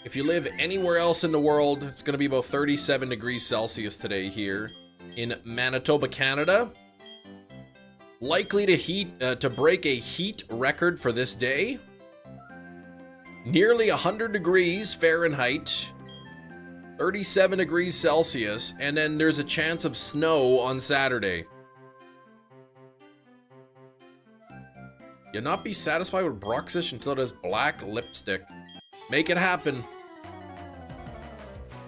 If you live anywhere else in the world, it's going to be about 37 degrees Celsius today here in Manitoba, Canada. Likely to break a heat record for this day. Nearly 100 degrees Fahrenheit, 37 degrees Celsius, and then there's a chance of snow on Saturday. You'll not be satisfied with Bruxish until it has black lipstick. Make it happen.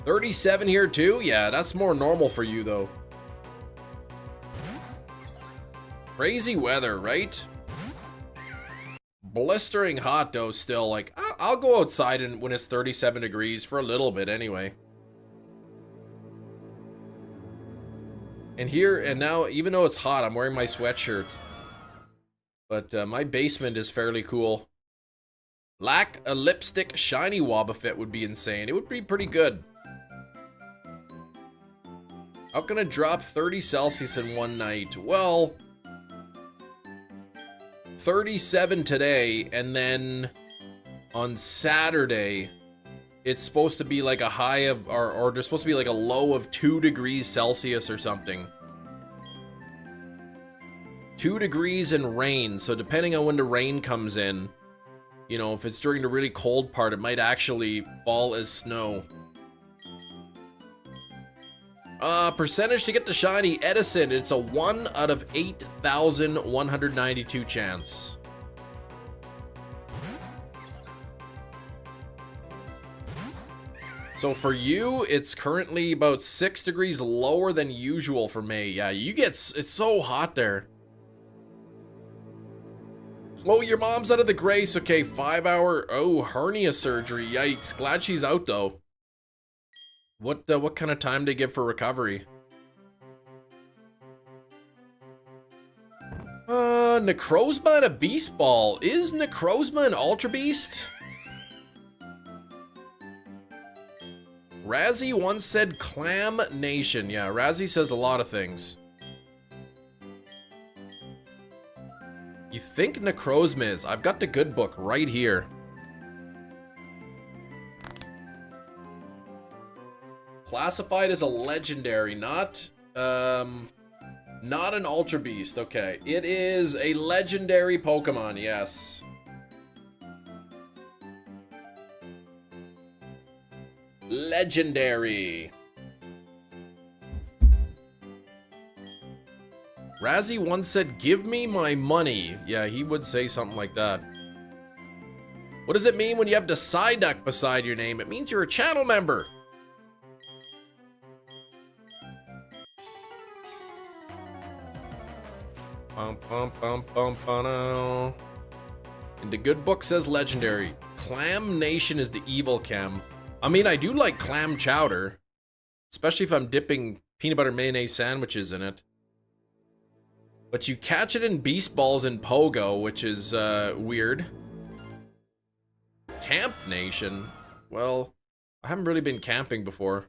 37 here too? Yeah, that's more normal for you though. Crazy weather, right? Blistering hot though still. Like, I'll go outside when it's 37 degrees for a little bit anyway. And here and now, even though it's hot, I'm wearing my sweatshirt. But my basement is fairly cool. Lack a lipstick shiny Wobbuffet would be insane. It would be pretty good. How can it drop 30 Celsius in one night? Well, 37 today, and then on Saturday, it's supposed to be like a high of, or there's supposed to be like a low of 2 degrees Celsius or something. 2 degrees and rain, so depending on when the rain comes in, you know, if it's during the really cold part, it might actually fall as snow. Percentage to get the shiny Edison, it's a 1 out of 8,192 chance. So for you, it's currently about 6 degrees lower than usual for May. Yeah, it's so hot there. Oh, your mom's out of the grace. Okay, 5-hour, hernia surgery. Yikes, glad she's out though. What kind of time they give for recovery? Necrozma and a Beast Ball. Is Necrozma an Ultra Beast? Razzie once said Clam Nation. Yeah, Razzie says a lot of things. You think Necrozma is? I've got the good book right here. Classified as a legendary, not an Ultra Beast. Okay, it is a legendary Pokemon, yes. Legendary. Razzie once said, "Give me my money." Yeah, he would say something like that. What does it mean when you have the Psyduck beside your name? It means you're a channel member. And the good book says legendary. Clam Nation is the evil chem. I mean, I do like clam chowder, especially if I'm dipping peanut butter mayonnaise sandwiches in it. But you catch it in Beast Balls and Pogo, which is weird. Camp Nation? Well, I haven't really been camping before.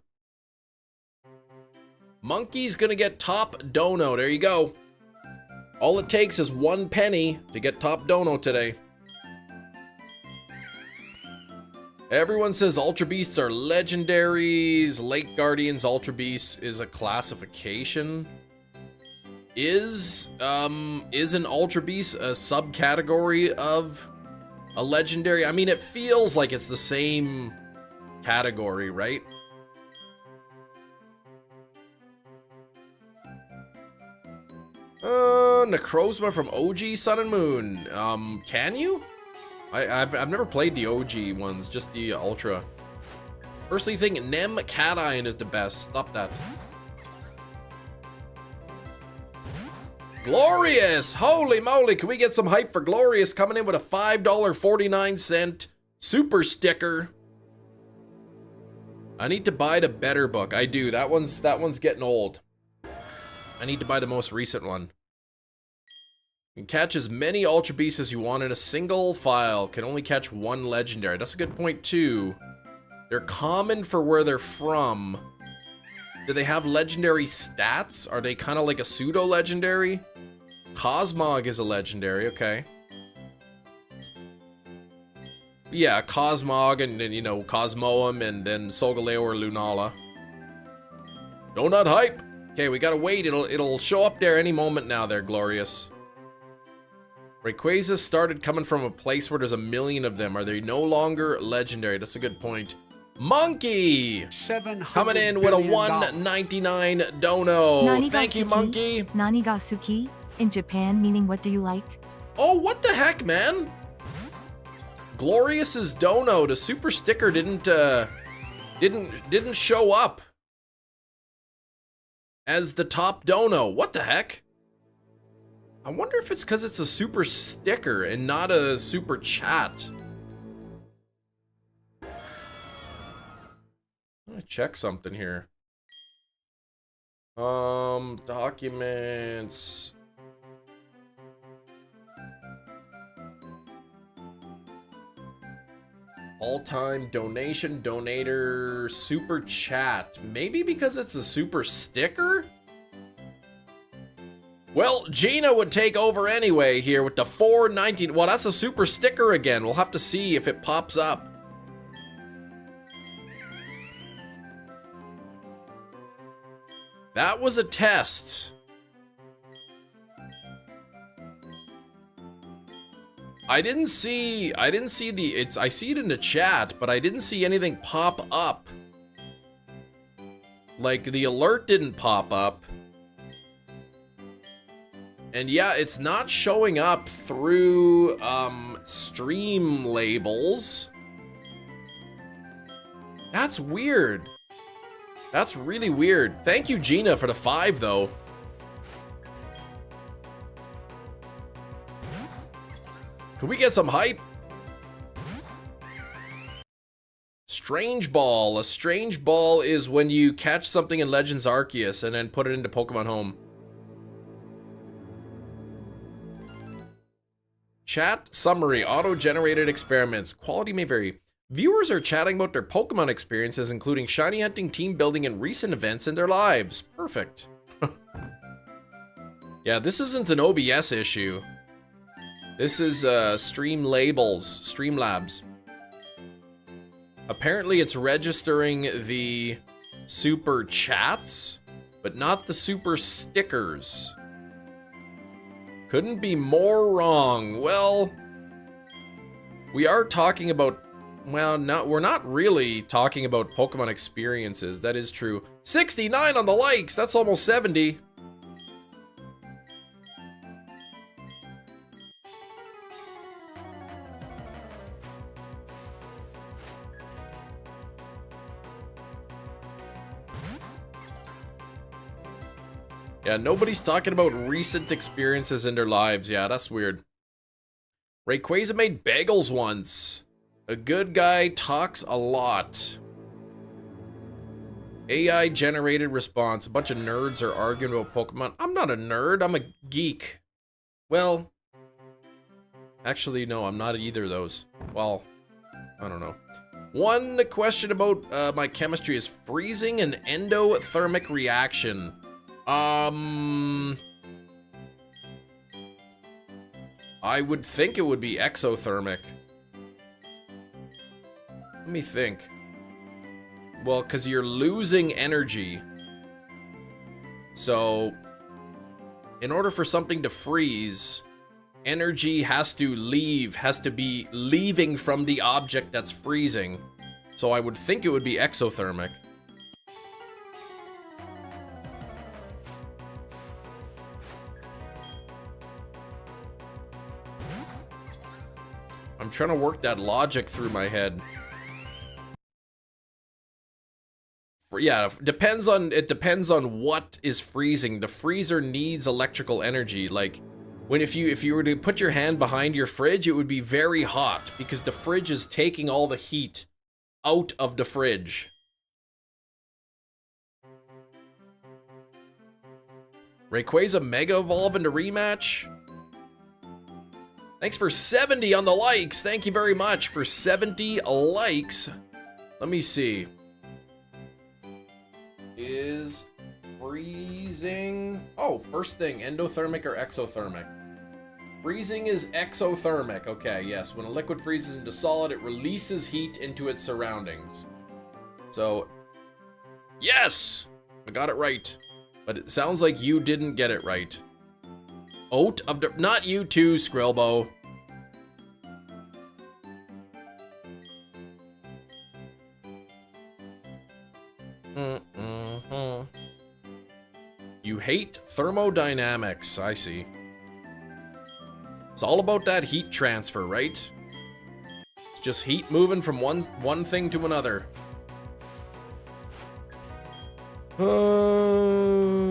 Monkey's gonna get top dono. There you go. All it takes is 1 penny to get top dono today. Everyone says Ultra Beasts are legendaries. Lake Guardians Ultra Beasts is a classification. Is an Ultra Beast a subcategory of a legendary? I mean, it feels like it's the same category, right? Necrozma from OG Sun and Moon. Can you? I've never played the OG ones, just the Ultra. Personally think Nem Cat Iron is the best. Stop that. Glorious! Holy moly, can we get some hype for Glorious coming in with a $5.49 super sticker? I need to buy the better book. I do. That one's getting old. I need to buy the most recent one. You can catch as many Ultra Beasts as you want in a single file. Can only catch 1 legendary. That's a good point too. They're common for where they're from. Do they have legendary stats? Are they kind of like a pseudo-legendary? Cosmog is a legendary, okay. Yeah, Cosmog and then, you know, Cosmoem and then Solgaleo or Lunala. Donut hype! Okay, we gotta wait. It'll show up there any moment now there, Glorious. Rayquaza started coming from a place where there's a million of them. Are they no longer legendary? That's a good point. Monkey! Coming in with a $1.99 dono. Thank you, Monkey. Nani ga suki? In Japan, meaning what do you like? Oh, what the heck, man? Glorious's dono, the super sticker didn't show up as the top dono. What the heck? I wonder if it's because it's a super sticker and not a super chat. I'm gonna check something here. Documents. All-time donation, donator, super chat. Maybe because it's a super sticker? Well, Gina would take over anyway here with the $4.19. Well, that's a super sticker again. We'll have to see if it pops up. That was a test. I didn't see the I see it in the chat, but I didn't see anything pop up. Like the alert didn't pop up. And yeah, it's not showing up through stream labels. That's weird. That's really weird. Thank you, Gina, for the 5 though. Could we get some hype? Strange Ball. A Strange Ball is when you catch something in Legends Arceus and then put it into Pokemon Home. Chat summary. Auto-generated experiments. Quality may vary. Viewers are chatting about their Pokemon experiences, including shiny hunting, team building, and recent events in their lives. Perfect. Yeah, this isn't an OBS issue. This is Stream Labels, Streamlabs. Apparently it's registering the super chats, but not the super stickers. Couldn't be more wrong. Well, we are talking about, well, we're not really talking about Pokemon experiences. That is true. 69 on the likes. That's almost 70. Yeah, nobody's talking about recent experiences in their lives. Yeah, that's weird. Rayquaza made bagels once. A good guy talks a lot. AI generated response. A bunch of nerds are arguing about Pokemon. I'm not a nerd, I'm a geek. Well, actually, no, I'm not either of those. Well, I don't know. One question about my chemistry is freezing an endothermic reaction. I would think it would be exothermic. Let me think. Well, because you're losing energy. So, in order for something to freeze, energy has to leave, has to be leaving from the object that's freezing. So I would think it would be exothermic. I'm trying to work that logic through my head. Yeah, it depends on what is freezing. The freezer needs electrical energy. Like, if you were to put your hand behind your fridge, it would be very hot because the fridge is taking all the heat out of the fridge. Rayquaza Mega Evolve into rematch? Thanks for 70 on the likes. Thank you very much for 70 likes. Let me see. Is freezing... Oh, first thing, endothermic or exothermic? Freezing is exothermic. Okay, yes. When a liquid freezes into solid, it releases heat into its surroundings. So, yes! I got it right. But it sounds like you didn't get it right. Oat of the... Not you too, Skrillbo. You hate thermodynamics, I see. It's all about that heat transfer, right? It's just heat moving from one thing to another.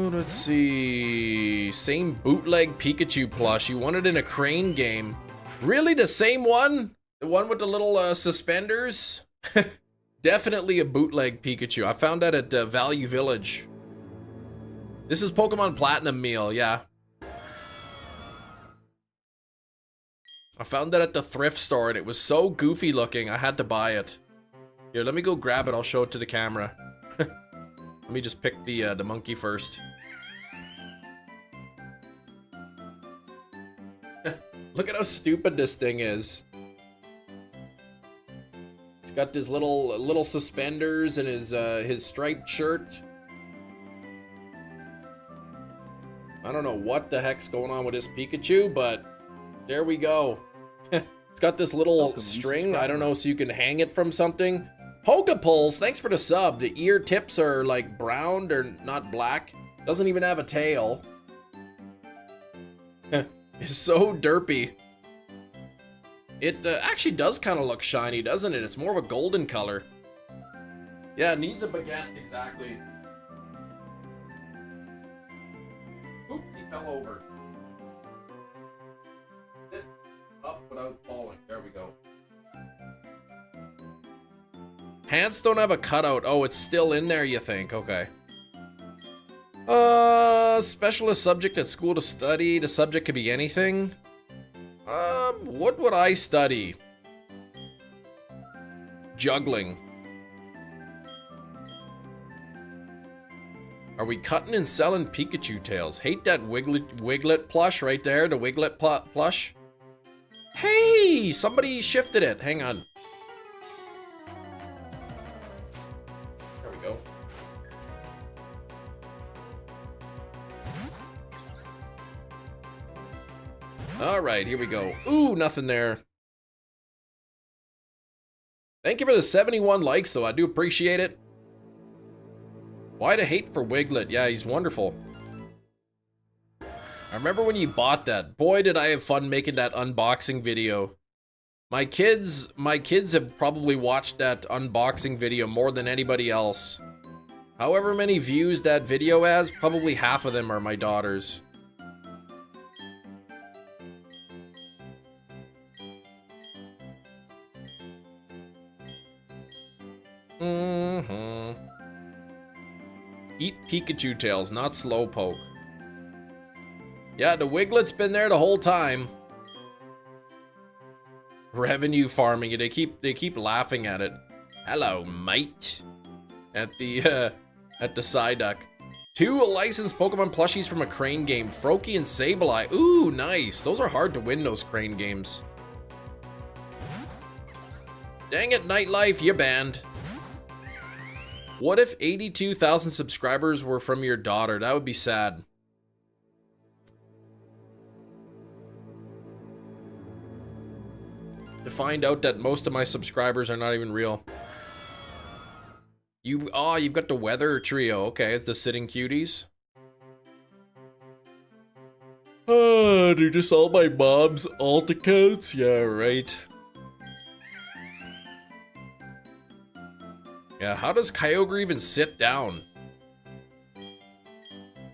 Let's see. Same bootleg Pikachu plush. You won it in a crane game. Really, the same one? The one with the little suspenders? Definitely a bootleg Pikachu. I found that at Value Village. This is Pokemon Platinum Meal, yeah. I found that at the thrift store and it was so goofy looking, I had to buy it. Here, let me go grab it. I'll show it to the camera. Let me just pick the monkey first. Look at how stupid this thing is. He's got his little suspenders and his striped shirt. I don't know what the heck's going on with this Pikachu, but there we go. It's got this little string, I don't know, so you can hang it from something. Pokepulse, thanks for the sub. The ear tips are like brown, they're not black. Doesn't even have a tail. It's so derpy. It actually does kind of look shiny, doesn't it? It's more of a golden color. Yeah, it needs a baguette, exactly. Oops, he fell over. Sit up without falling. There we go. Pants don't have a cutout. Oh, it's still in there, you think? Okay. Specialist subject at school to study. The subject could be anything. What would I study? Juggling. Are we cutting and selling Pikachu tails? Hate that Wiglet plush right there, the Wiglet plush. Hey, somebody shifted it. Hang on. There we go. All right, here we go. Ooh, nothing there. Thank you for the 71 likes, though. I do appreciate it. Why the hate for Wiglet? Yeah, he's wonderful. I remember when you bought that. Boy, did I have fun making that unboxing video. My kids have probably watched that unboxing video more than anybody else. However many views that video has, probably half of them are my daughters. Eat Pikachu tails, not Slowpoke. Yeah, the Wiglet's been there the whole time. Revenue farming. They keep laughing at it. Hello, mate. At the Psyduck. 2 licensed Pokemon plushies from a crane game. Froakie and Sableye. Ooh, nice. Those are hard to win, those crane games. Dang it, Nightlife, you're banned. What if 82,000 subscribers were from your daughter? That would be sad. To find out that most of my subscribers are not even real. You've got the weather trio. Okay, it's the sitting cuties. They're just all my mom's alt accounts? Yeah, right. Yeah, how does Kyogre even sit down?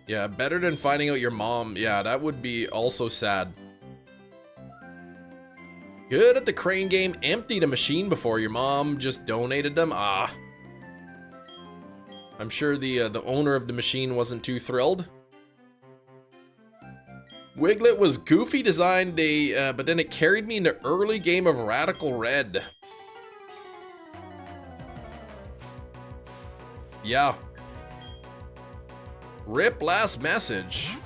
Yeah, better than finding out your mom. Yeah, that would be also sad. Good at the crane game. Emptied a machine before your mom just donated them. Ah. I'm sure the owner of the machine wasn't too thrilled. Wiglet was goofy designed, but then it carried me in the early game of Radical Red. Yeah. Rip last message.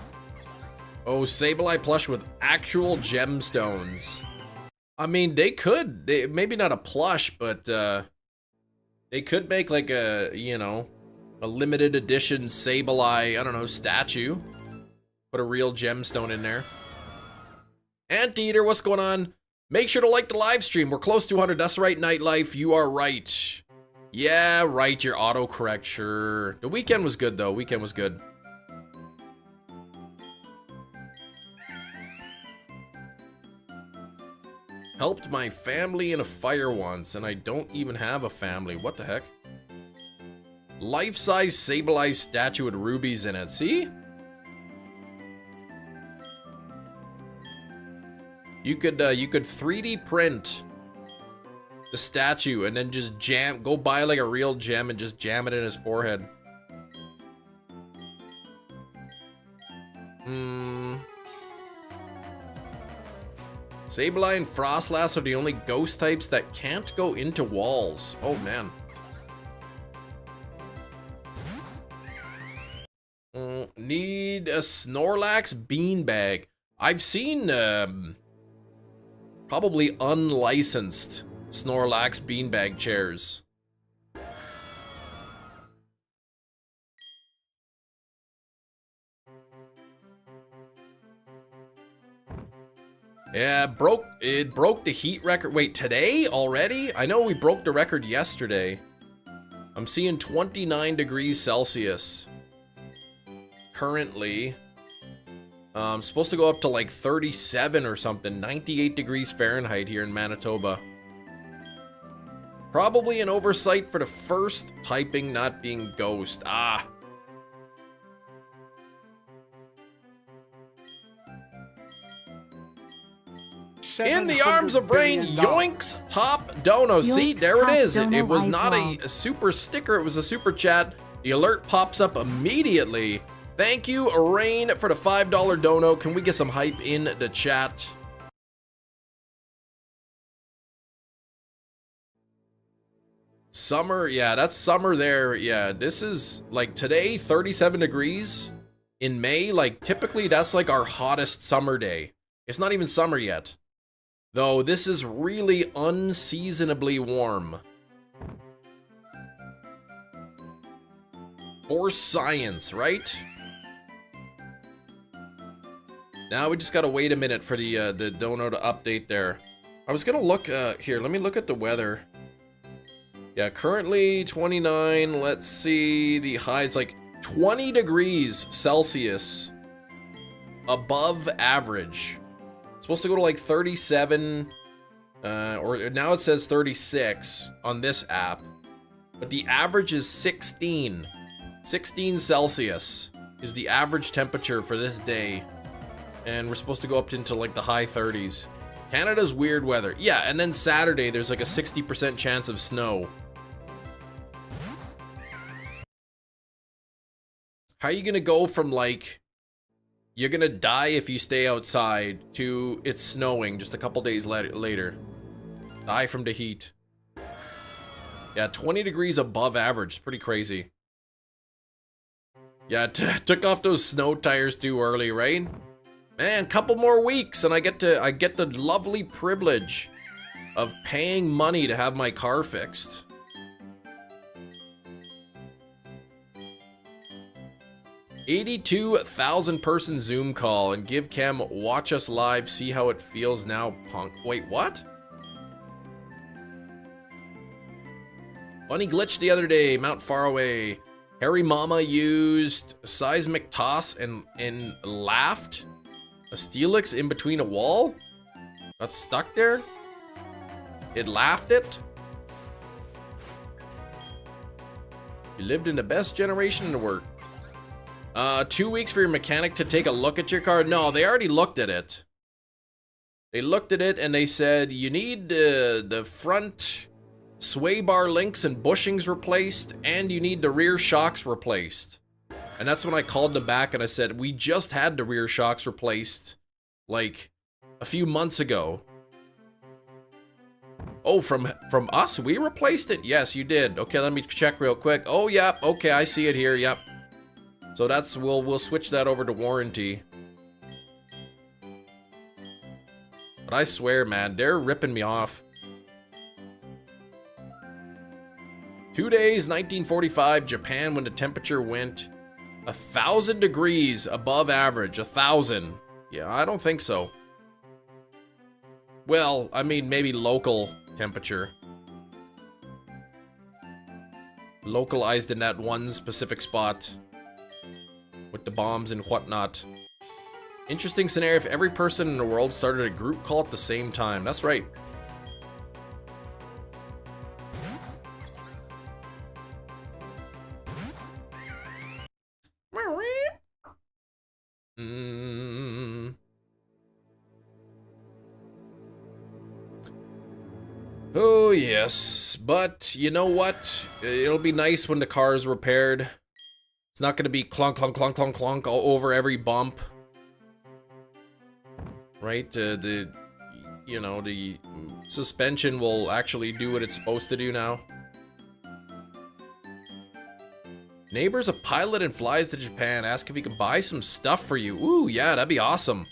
Oh, Sableye plush with actual gemstones. I mean, they could. Maybe not a plush, but they could make like a, you know, a limited edition Sableye, I don't know, statue. Put a real gemstone in there. Anteater, what's going on? Make sure to like the live stream. We're close to 100. That's right, Nightlife. You are right. Yeah, right. Your autocorrect, sure. The weekend was good, though. Weekend was good. Helped my family in a fire once, and I don't even have a family. What the heck? Life-size Sableye statue with rubies in it. See? You could 3D print the statue and then just go buy like a real gem and just jam it in his forehead. Sableye and Frostlass are the only ghost types that can't go into walls. Oh man. Need a Snorlax beanbag. I've seen probably unlicensed Snorlax beanbag chairs. Yeah, it broke the heat record. Wait, today already? I know we broke the record yesterday. I'm seeing 29 degrees Celsius. Currently. I'm supposed to go up to like 37 or something. 98 degrees Fahrenheit here in Manitoba. Probably an oversight for the first typing not being ghost. Ah. In the arms of brain, yoinks top dono. See, there it is. It was not a super sticker, it was a super chat. The alert pops up immediately. Thank you, Rain, for the $5 dono. Can we get some hype in the chat? Summer, yeah, that's summer there. Yeah, this is like today, 37 degrees in May. Like typically that's like our hottest summer day. It's not even summer yet. Though this is really unseasonably warm. For science, right? Now we just gotta wait a minute for the dono to update there. I was gonna look, here, let me look at the weather. Yeah, currently 29, let's see, the high's like 20 degrees Celsius above average. Supposed to go to like 37, or now it says 36 on this app, but the average is 16. 16 Celsius is the average temperature for this day, and we're supposed to go up into like the high 30s. Canada's weird weather. Yeah, and then Saturday there's like a 60% chance of snow. How are you gonna go from like you're gonna die if you stay outside to it's snowing just a couple days later? Die from the heat. Yeah, 20 degrees above average. Pretty crazy. Yeah, took off those snow tires too early, right? Man, couple more weeks and I get the lovely privilege of paying money to have my car fixed. $82,000 person Zoom call and give Cam watch us live, see how it feels now, punk. Wait, what? Funny glitch the other day, Mount Faraway. Harry Mama used seismic toss and laughed. A Steelix in between a wall? Got stuck there? It laughed it? You lived in the best generation in the world. 2 weeks for your mechanic to take a look at your car? No, they already looked at it. They looked at it and they said, you need the front sway bar links and bushings replaced, and you need the rear shocks replaced. And that's when I called them back and I said, we just had the rear shocks replaced like a few months ago. Oh, from us? We replaced it? Yes, you did. Okay, let me check real quick. Oh, yeah. Okay, I see it here. Yep. So that's, we'll switch that over to warranty. But I swear, man, they're ripping me off. 2 days, 1945, Japan, when the temperature went 1,000 degrees above average. 1,000. Yeah, I don't think so. Well, I mean, maybe local temperature. Localized in that one specific spot. With the bombs and whatnot. Interesting scenario if every person in the world started a group call at the same time. That's right. Oh, yes. But, you know what? It'll be nice when the car is repaired. It's not gonna be clunk, clunk, clunk, clunk, clunk all over every bump. Right? The suspension will actually do what it's supposed to do now. Neighbor's a pilot and flies to Japan. Ask if he can buy some stuff for you. Ooh, yeah, that'd be awesome.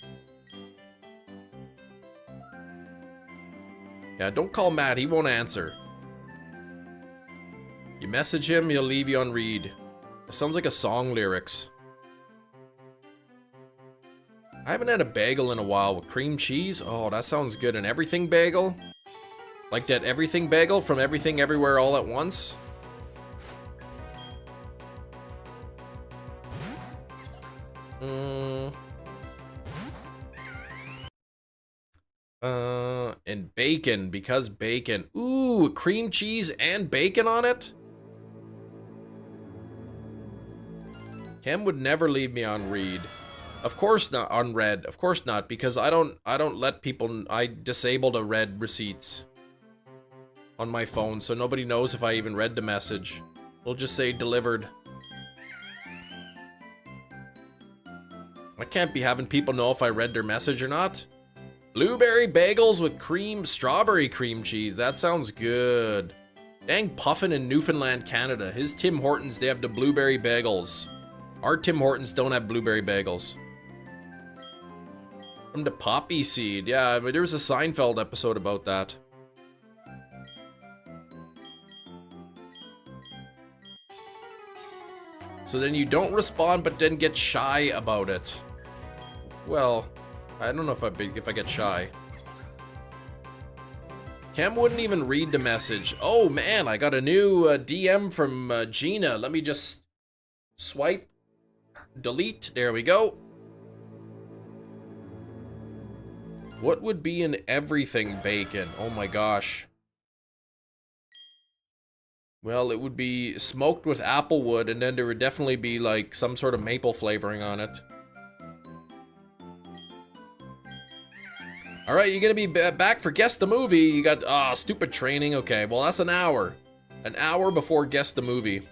Yeah, don't call Matt. He won't answer. You message him, he'll leave you on read. It sounds like a song lyrics. I haven't had a bagel in a while with cream cheese. Oh, that sounds good. An everything bagel? Like that everything bagel from Everything Everywhere All at Once? And bacon, because bacon. Ooh, cream cheese and bacon on it? Cam would never leave me on read. Of course not, on red. Of course not, because I don't let people, I disable the red receipts on my phone, so nobody knows if I even read the message. We'll just say delivered. I can't be having people know if I read their message or not. Blueberry bagels with strawberry cream cheese. That sounds good. Dang Puffin in Newfoundland, Canada. His Tim Hortons, they have the blueberry bagels. Our Tim Hortons don't have blueberry bagels. From the poppy seed. Yeah, but there was a Seinfeld episode about that. So then you don't respond, but then get shy about it. Well, I don't know if I get shy. Cam wouldn't even read the message. Oh man, I got a new DM from Gina. Let me just swipe, delete. There we go. What would be in everything bacon? Oh my gosh. Well, it would be smoked with applewood, and then there would definitely be like some sort of maple flavoring on it. All right, you're gonna be back for Guess the Movie. You got, stupid training. Okay, well, that's an hour. An hour before Guess the Movie.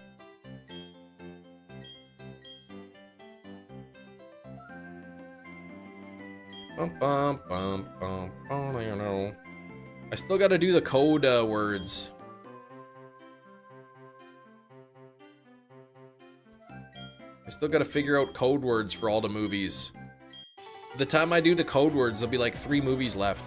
I still gotta do the code words. I still gotta figure out code words for all the movies. The time I do the code words, there'll be like 3 movies left.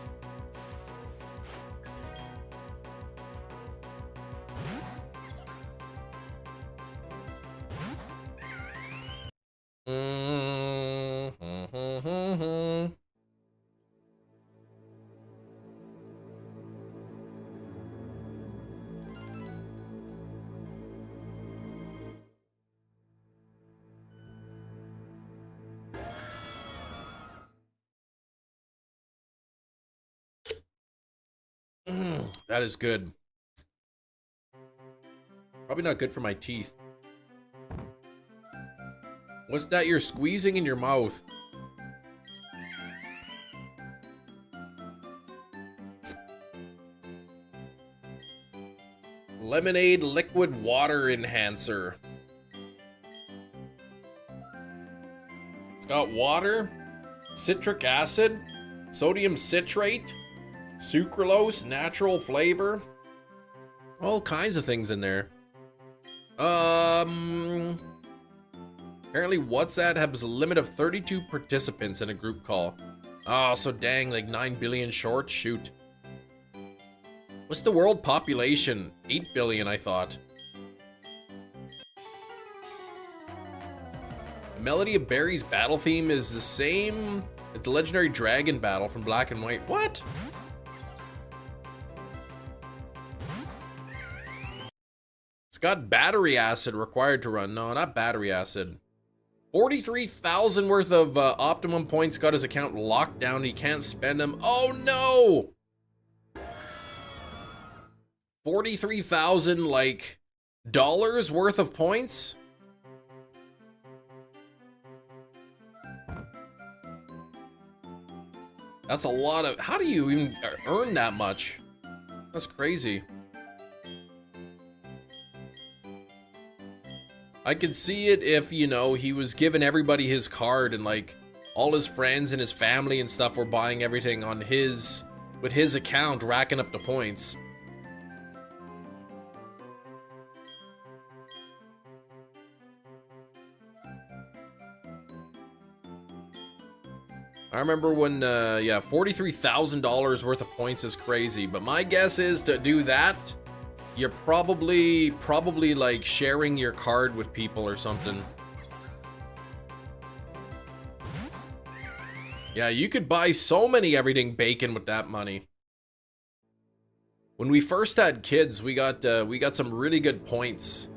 That is good. Probably not good for my teeth. What's that you're squeezing in your mouth? Lemonade liquid water enhancer. It's got water, citric acid, sodium citrate, sucralose, natural flavor. All kinds of things in there. Apparently WhatsApp has a limit of 32 participants in a group call. Oh, so dang, like 9 billion short? Shoot. What's the world population? 8 billion, I thought. The Melody of Barry's battle theme is the same as the legendary dragon battle from Black and White. What? It's got battery acid required to run. No, not battery acid. 43,000 worth of optimum points got his account locked down. He can't spend them. Oh no! 43,000 like dollars worth of points? That's a lot of... How do you even earn that much? That's crazy. I could see it if, you know, he was giving everybody his card and like all his friends and his family and stuff were buying everything on his... with his account, racking up the points. I remember when, yeah, $43,000 worth of points is crazy, but my guess is to do that, you're probably like sharing your card with people or something. Yeah, you could buy so many everything bacon with that money. When we first had kids, we got some really good points.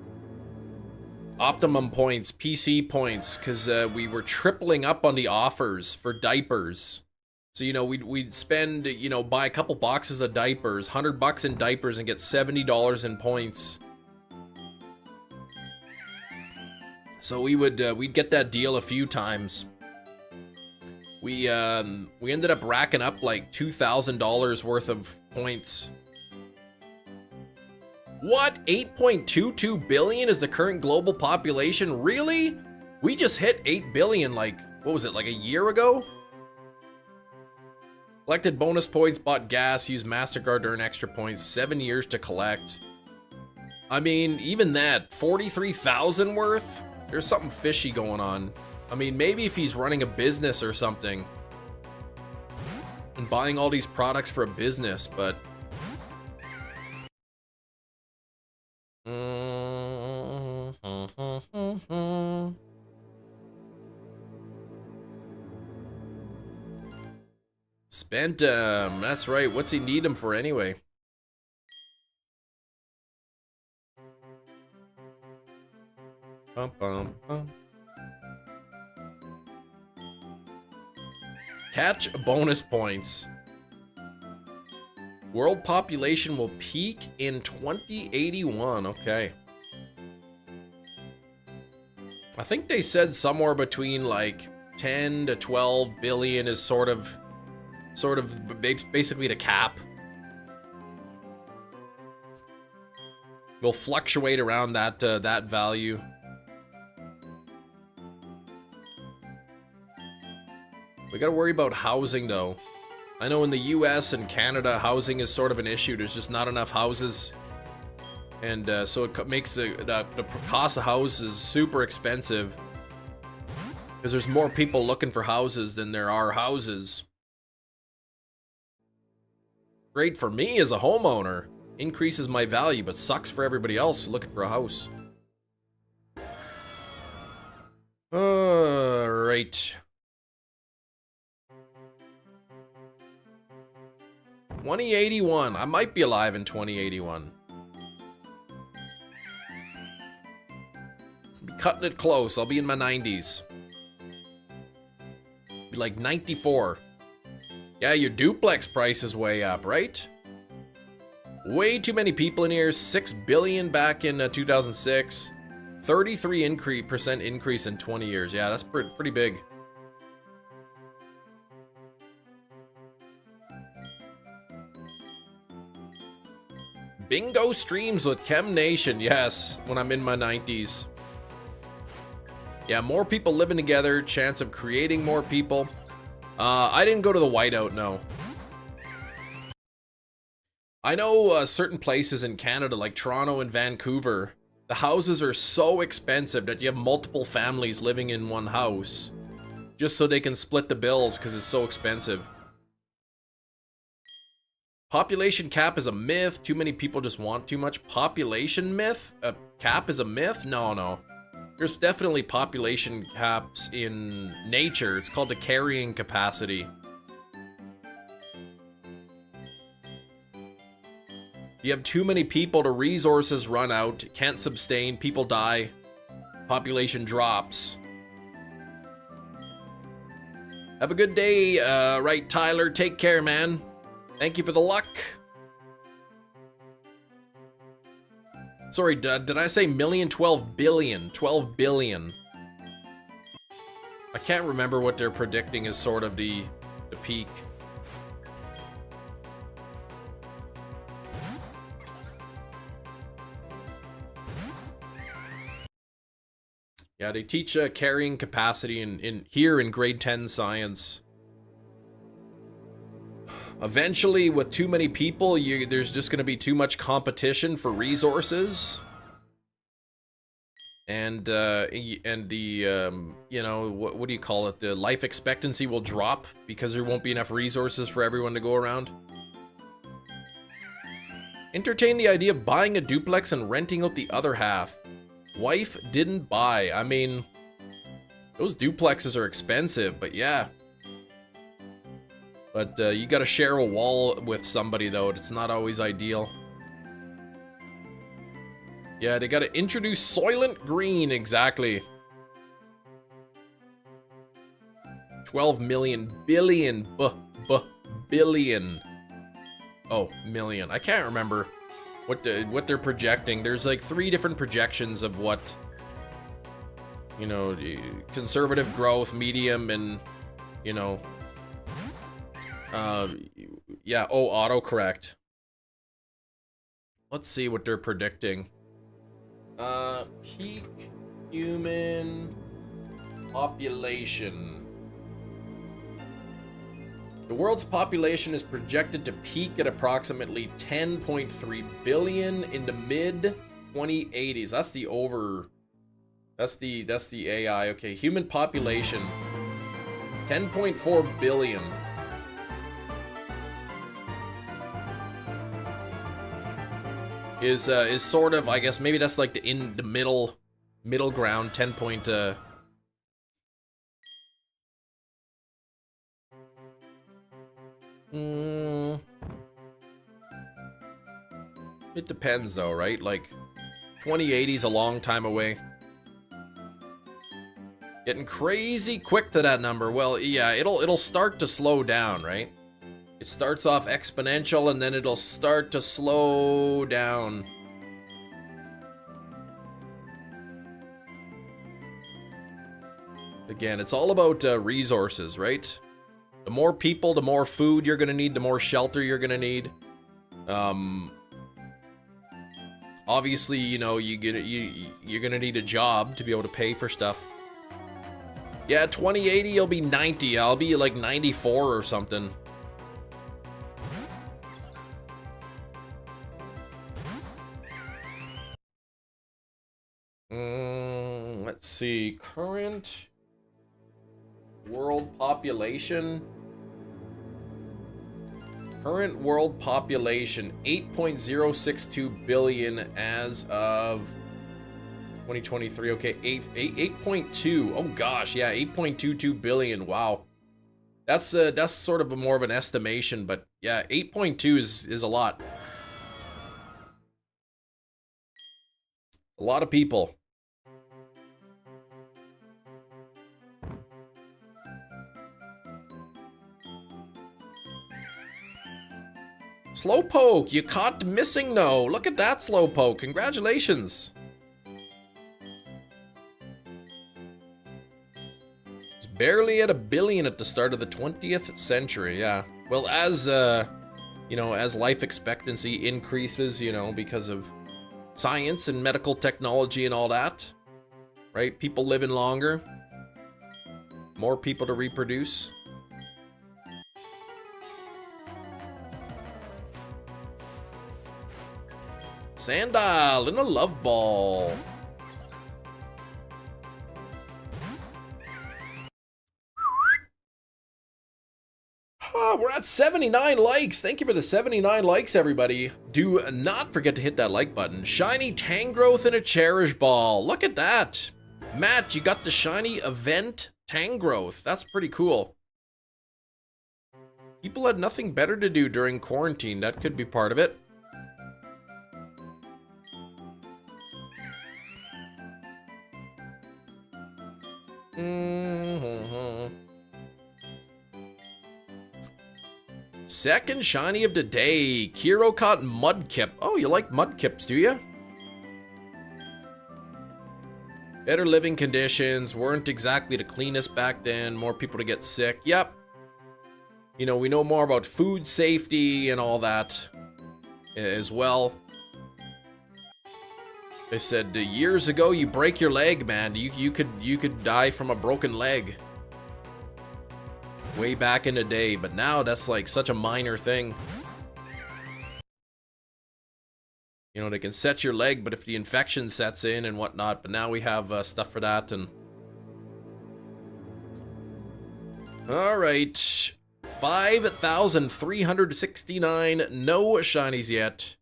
Optimum points, PC points, because we were tripling up on the offers for diapers. So, you know, we'd spend, you know, buy a couple boxes of diapers, $100 in diapers, and get $70 in points. So we'd get that deal a few times. We ended up racking up like $2,000 worth of points. What? 8.22 billion is the current global population? Really? We just hit 8 billion like, what was it, like a year ago? Collected bonus points, bought gas, used MasterCard to earn extra points, 7 years to collect. I mean, even that, 43,000 worth? There's something fishy going on. I mean, maybe if he's running a business or something and buying all these products for a business, but... Spent, that's right. What's he need him for anyway? Bum, bum, bum. Catch bonus points. World population will peak in 2081. Okay. I think they said somewhere between like 10 to 12 billion is sort of basically the cap. Will fluctuate around that that value. We gotta worry about housing though. I know in the US and Canada, housing is sort of an issue. There's just not enough houses. And so it makes the cost of houses super expensive. Because there's more people looking for houses than there are houses. Great for me as a homeowner. Increases my value, but sucks for everybody else looking for a house. Alright. 2081. I might be alive in 2081. Be cutting it close. I'll be in my 90s. Be like 94. Yeah, your duplex price is way up, right? Way too many people in here. 6 billion back in 2006. 33% increase in 20 years. Yeah, that's pretty big. Bingo streams with Chem Nation, yes, when I'm in my 90s. Yeah, more people living together, chance of creating more people. I didn't go to the whiteout, no. I know certain places in Canada, like Toronto and Vancouver, the houses are so expensive that you have multiple families living in one house. just so they can split the bills because it's so expensive. Population cap is a myth. Too many people just want too much. Population myth? A cap is a myth? No, no. There's definitely population caps in nature. It's called the carrying capacity. You have too many people, the resources run out, can't sustain, people die, population drops. Have a good day, right, Tyler. Take care, man. Thank you for the luck. Sorry, did I say million? 12 billion. 12 billion. I can't remember what they're predicting is sort of the peak. Yeah, they teach carrying capacity in here in grade 10 science. Eventually, with too many people, there's just going to be too much competition for resources. And the, you know, what do you call it? The life expectancy will drop because there won't be enough resources for everyone to go around. Entertain the idea of buying a duplex and renting out the other half. Wife didn't buy. I mean, those duplexes are expensive, but yeah. But you gotta share a wall with somebody, though. It's not always ideal. Yeah, they gotta introduce Soylent Green, exactly. 12 million billion, billion. Oh, million. I can't remember what they're projecting. There's like 3 different projections of what, you know, conservative growth, medium, and, you know, yeah, oh, autocorrect. Let's see what they're predicting. Peak human population. The world's population is projected to peak at approximately 10.3 billion in the mid-2080s. That's the over. That's the AI. Okay, human population 10.4 billion. Is sort of, I guess maybe that's like the middle ground, 10 point It depends though, right? Like 2080 is a long time away. Getting crazy quick to that number. Well, yeah, it'll start to slow down, right? It starts off exponential and then it'll start to slow down. Again, it's all about resources, right? The more people, the more food you're gonna need, the more shelter you're gonna need. Obviously, you know, you're gonna need a job to be able to pay for stuff. Yeah, 2080, you'll be 90. I'll be like 94 or something. Let's see. Current world population. Current world population 8.062 billion as of 2023. Okay, 8.2. Oh gosh, yeah, 8.22 billion. Wow. That's sort of more of an estimation, but yeah, 8.2 is a lot. A lot of people. Slowpoke, you caught missing no. Look at that, Slowpoke. Congratulations. It's barely at 1 billion at the start of the 20th century, yeah. Well, as, you know, as life expectancy increases, you know, because of science and medical technology and all that, right? People living longer. More people to reproduce. Sandile and a love ball. got 79 likes. Thank you for the 79 likes, everybody. Do not forget to hit that like button. Shiny Tangrowth and a Cherish Ball. Look at that. Matt, you got the shiny event Tangrowth. That's pretty cool. People had nothing better to do during quarantine. That could be part of it. Second shiny of the day. Kiro caught Mudkip. Oh, you like Mudkips, do you? Better living conditions. Weren't exactly the cleanest back then. More people to get sick. Yep. You know, we know more about food safety and all that as well. They said years ago, you break your leg, man. You could die from a broken leg. Way back in the day, but now that's like such a minor thing. You know, they can set your leg, but if the infection sets in and whatnot, but now we have stuff for that. And all right, 5,369, no shinies yet.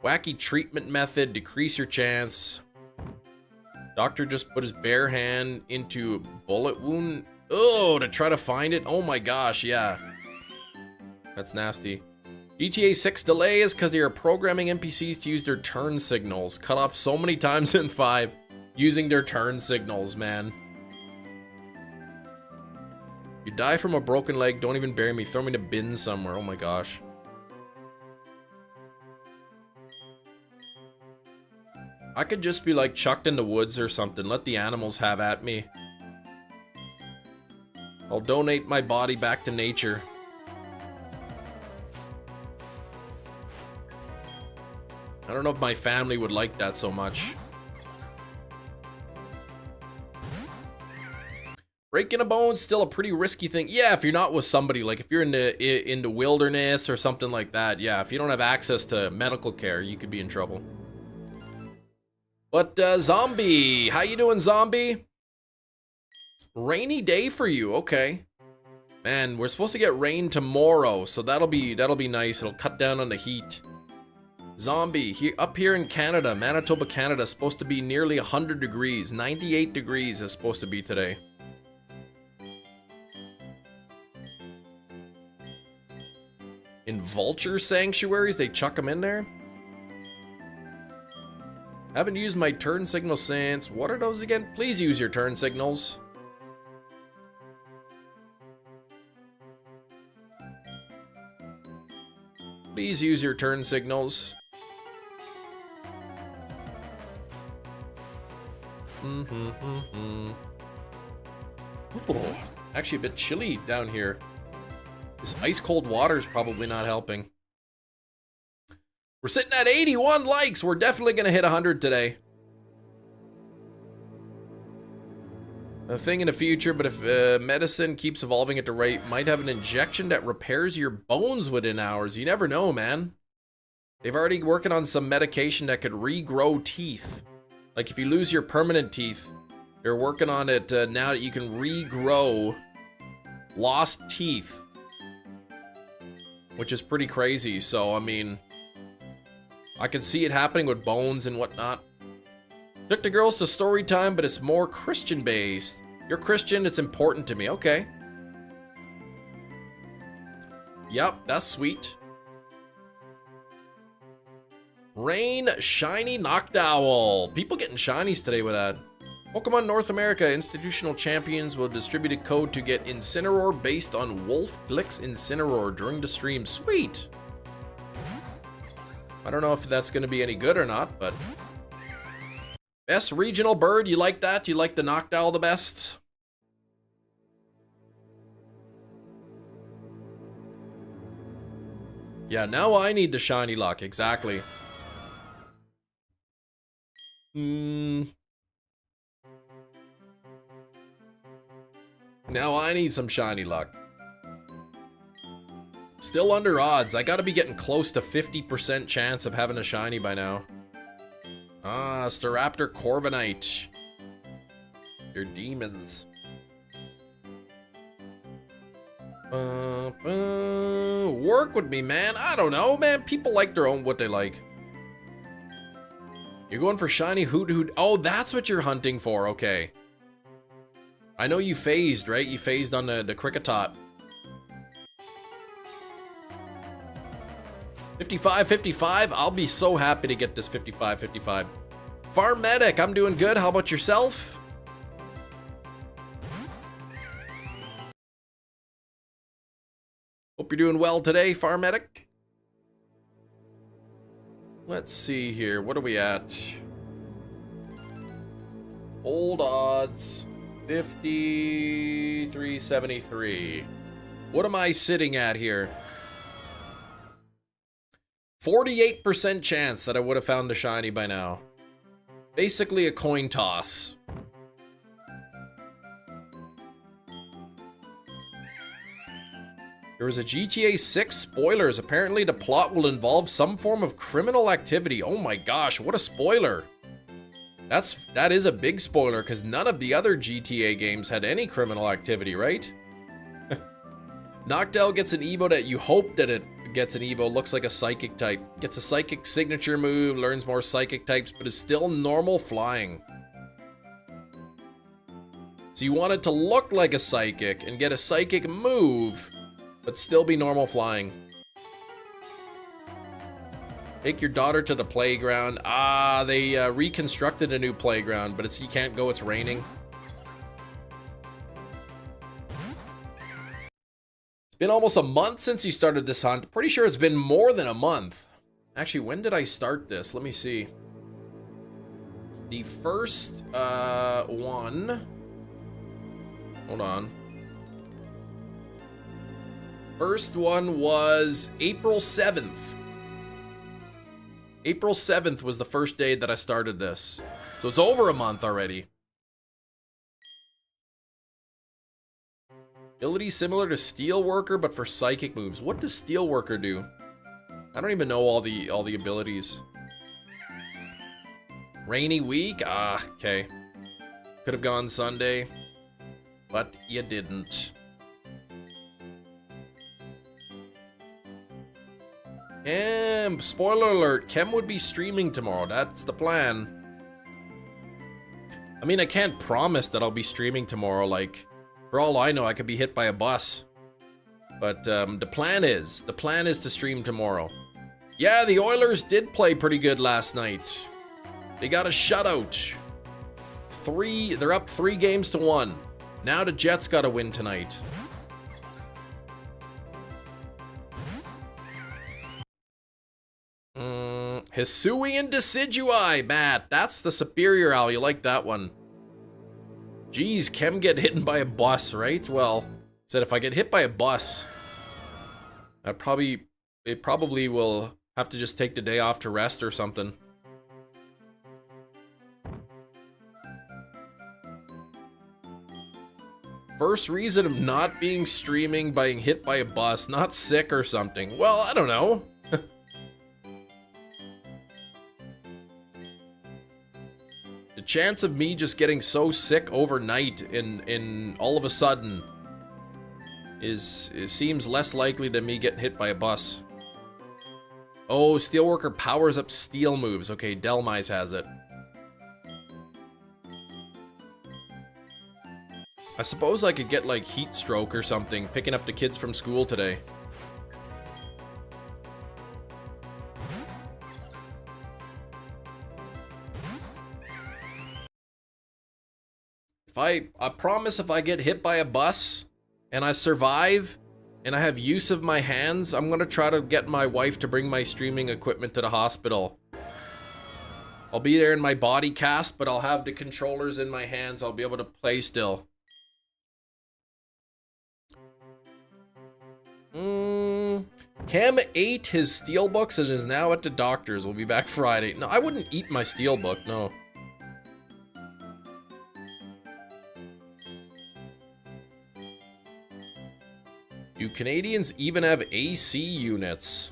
Wacky treatment method, decrease your chance. Doctor just put his bare hand into bullet wound. Oh, to try to find it? Oh my gosh, yeah. That's nasty. GTA 6 delay is because they are programming NPCs to use their turn signals. Cut off so many times in 5 using their turn signals, man. You die from a broken leg, don't even bury me. Throw me in a bin somewhere. Oh my gosh. I could just be like chucked in the woods or something. Let the animals have at me. I'll donate my body back to nature. I don't know if my family would like that so much. Breaking a bone's still a pretty risky thing. Yeah, if you're not with somebody, like if you're in the wilderness or something like that. Yeah, if you don't have access to medical care, you could be in trouble. But Zombie, how you doing, Zombie? Rainy day for you, okay. Man, we're supposed to get rain tomorrow, so that'll be nice. It'll cut down on the heat. Zombie, up here in Canada, Manitoba, Canada, supposed to be nearly 100 degrees. 98 degrees is supposed to be today. In vulture sanctuaries, they chuck them in there? Haven't used my turn signal since. What are those again? Please use your turn signals. Please use your turn signals. Oh, actually a bit chilly down here. This ice cold water is probably not helping. We're sitting at 81 likes. We're definitely gonna hit 100 today. A thing in the future, but if medicine keeps evolving at the rate, might have an injection that repairs your bones within hours. You never know, man. They've already working on some medication that could regrow teeth. Like if you lose your permanent teeth, they're working on it now that you can regrow lost teeth. Which is pretty crazy, so I mean, I can see it happening with bones and whatnot. Took the girls to story time, but it's more Christian based. You're Christian, it's important to me. Okay. Yep, that's sweet. Rain, shiny Noctowl. People getting shinies today with that. Pokemon North America institutional champions will distribute a code to get Incineroar based on Wolf Glix Incineroar during the stream. Sweet. I don't know if that's going to be any good or not, but... Best regional bird, you like that? You like the Noctowl the best? Yeah, now I need the shiny luck, exactly. Now I need some shiny luck. Still under odds. I gotta be getting close to 50% chance of having a shiny by now. Ah, Staraptor Corviknight. You're demons. Work with me, man. I don't know, man. People like their own what they like. You're going for shiny hoot hoot. Oh, that's what you're hunting for. Okay. I know you phased, right? You phased on the Cricketot. 55-55. I'll be so happy to get this 55-55. Farm Medic, I'm doing good. How about yourself? Hope you're doing well today, Farm Medic. Let's see here. What are we at? Old odds. 53.73. What am I sitting at here? 48% chance that I would have found the shiny by now. Basically a coin toss. There was a GTA 6 spoilers. Apparently the plot will involve some form of criminal activity. Oh my gosh, what a spoiler. That is a big spoiler because none of the other GTA games had any criminal activity, right? Noctowl gets an Evo that you hope that it gets an Evo, looks like a psychic type. Gets a psychic signature move, learns more psychic types, but is still normal flying. So you want it to look like a psychic and get a psychic move, but still be normal flying. Take your daughter to the playground. Ah, they reconstructed a new playground, but you can't go, it's raining. It's been almost a month since you started this hunt. Pretty sure it's been more than a month. Actually, when did I start this? Let me see. The first one. Hold on. First one was April 7th. April 7th was the first day that I started this. So it's over a month already. Ability similar to Steelworker, but for psychic moves. What does Steelworker do? I don't even know all the abilities. Rainy week? Ah, okay. Could have gone Sunday, but you didn't. Spoiler alert, Kem would be streaming tomorrow. That's the plan. I mean, I can't promise that I'll be streaming tomorrow. Like, for all I know, I could be hit by a bus. But the plan is to stream tomorrow. Yeah, the Oilers did play pretty good last night. They got a shutout. They're up 3-1. Now the Jets gotta win tonight. Hisuian Decidui, Matt. That's the superior owl. You like that one. Geez, Kem get hit by a bus, right? Well, said if I get hit by a bus, it probably will have to just take the day off to rest or something. First reason of not being streaming, being hit by a bus, not sick or something. Well, I don't know. The chance of me just getting so sick overnight in all of a sudden seems less likely than me getting hit by a bus. Oh, Steelworker powers up steel moves. Okay, Delmise has it. I suppose I could get like heat stroke or something picking up the kids from school today. I promise if I get hit by a bus and I survive and I have use of my hands, I'm gonna try to get my wife to bring my streaming equipment to the hospital. I'll be there in my body cast, but I'll have the controllers in my hands. I'll be able to play still. Cam ate his steelbooks and is now at the doctor's. We'll be back Friday. No, I wouldn't eat my steelbook, no. Do Canadians even have AC units?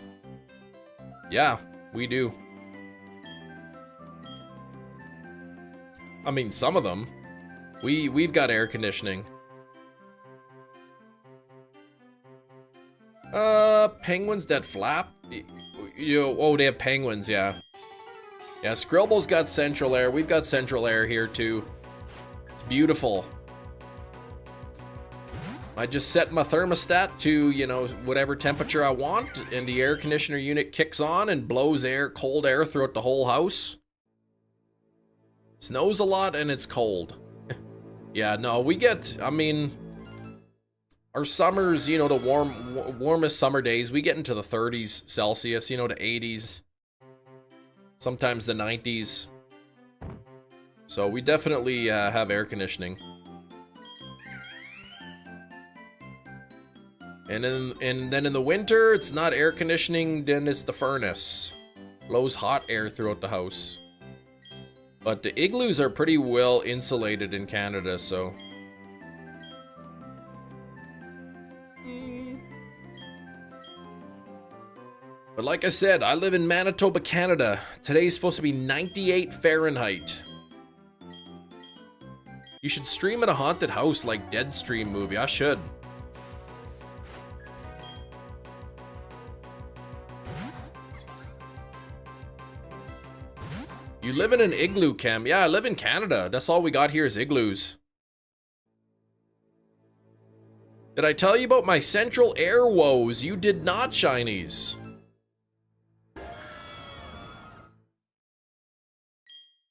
Yeah, we do. I mean, some of them. We've got air conditioning. Penguins that flap? Oh, they have penguins, yeah. Yeah, Skribble's got central air. We've got central air here, too. It's beautiful. I just set my thermostat to, you know, whatever temperature I want, and the air conditioner unit kicks on and blows air, cold air throughout the whole house. Snows a lot and it's cold. Yeah, no, we get, I mean, our summers, you know, the warmest summer days, we get into the 30s Celsius, you know, the 80s, sometimes the 90s. So we definitely have air conditioning. And then in the winter, it's not air conditioning, then it's the furnace. Blows hot air throughout the house. But the igloos are pretty well insulated in Canada, so. But like I said, I live in Manitoba, Canada. Today's supposed to be 98 Fahrenheit. You should stream at a haunted house like Deadstream movie. I should. You live in an igloo, Cam. Yeah, I live in Canada. That's all we got here is igloos. Did I tell you about my central air woes? You did not, Shinies.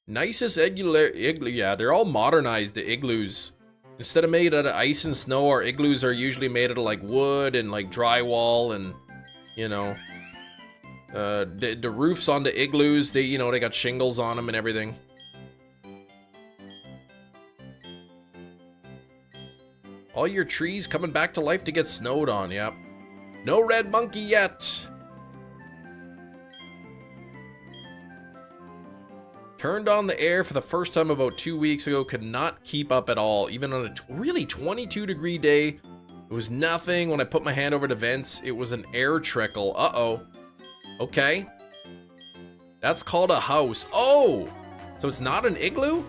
Nicest igloo. Yeah, they're all modernized, the igloos. Instead of made out of ice and snow, our igloos are usually made out of like wood and like drywall and, you know. The roofs on the igloos, they, you know, they got shingles on them and everything. All your trees coming back to life to get snowed on, yep. No red monkey yet. Turned on the air for the first time about 2 weeks ago, could not keep up at all. Even on a really 22-degree day, it was nothing. When I put my hand over the vents, it was an air trickle. Uh-oh. Okay. That's called a house. Oh! So it's not an igloo?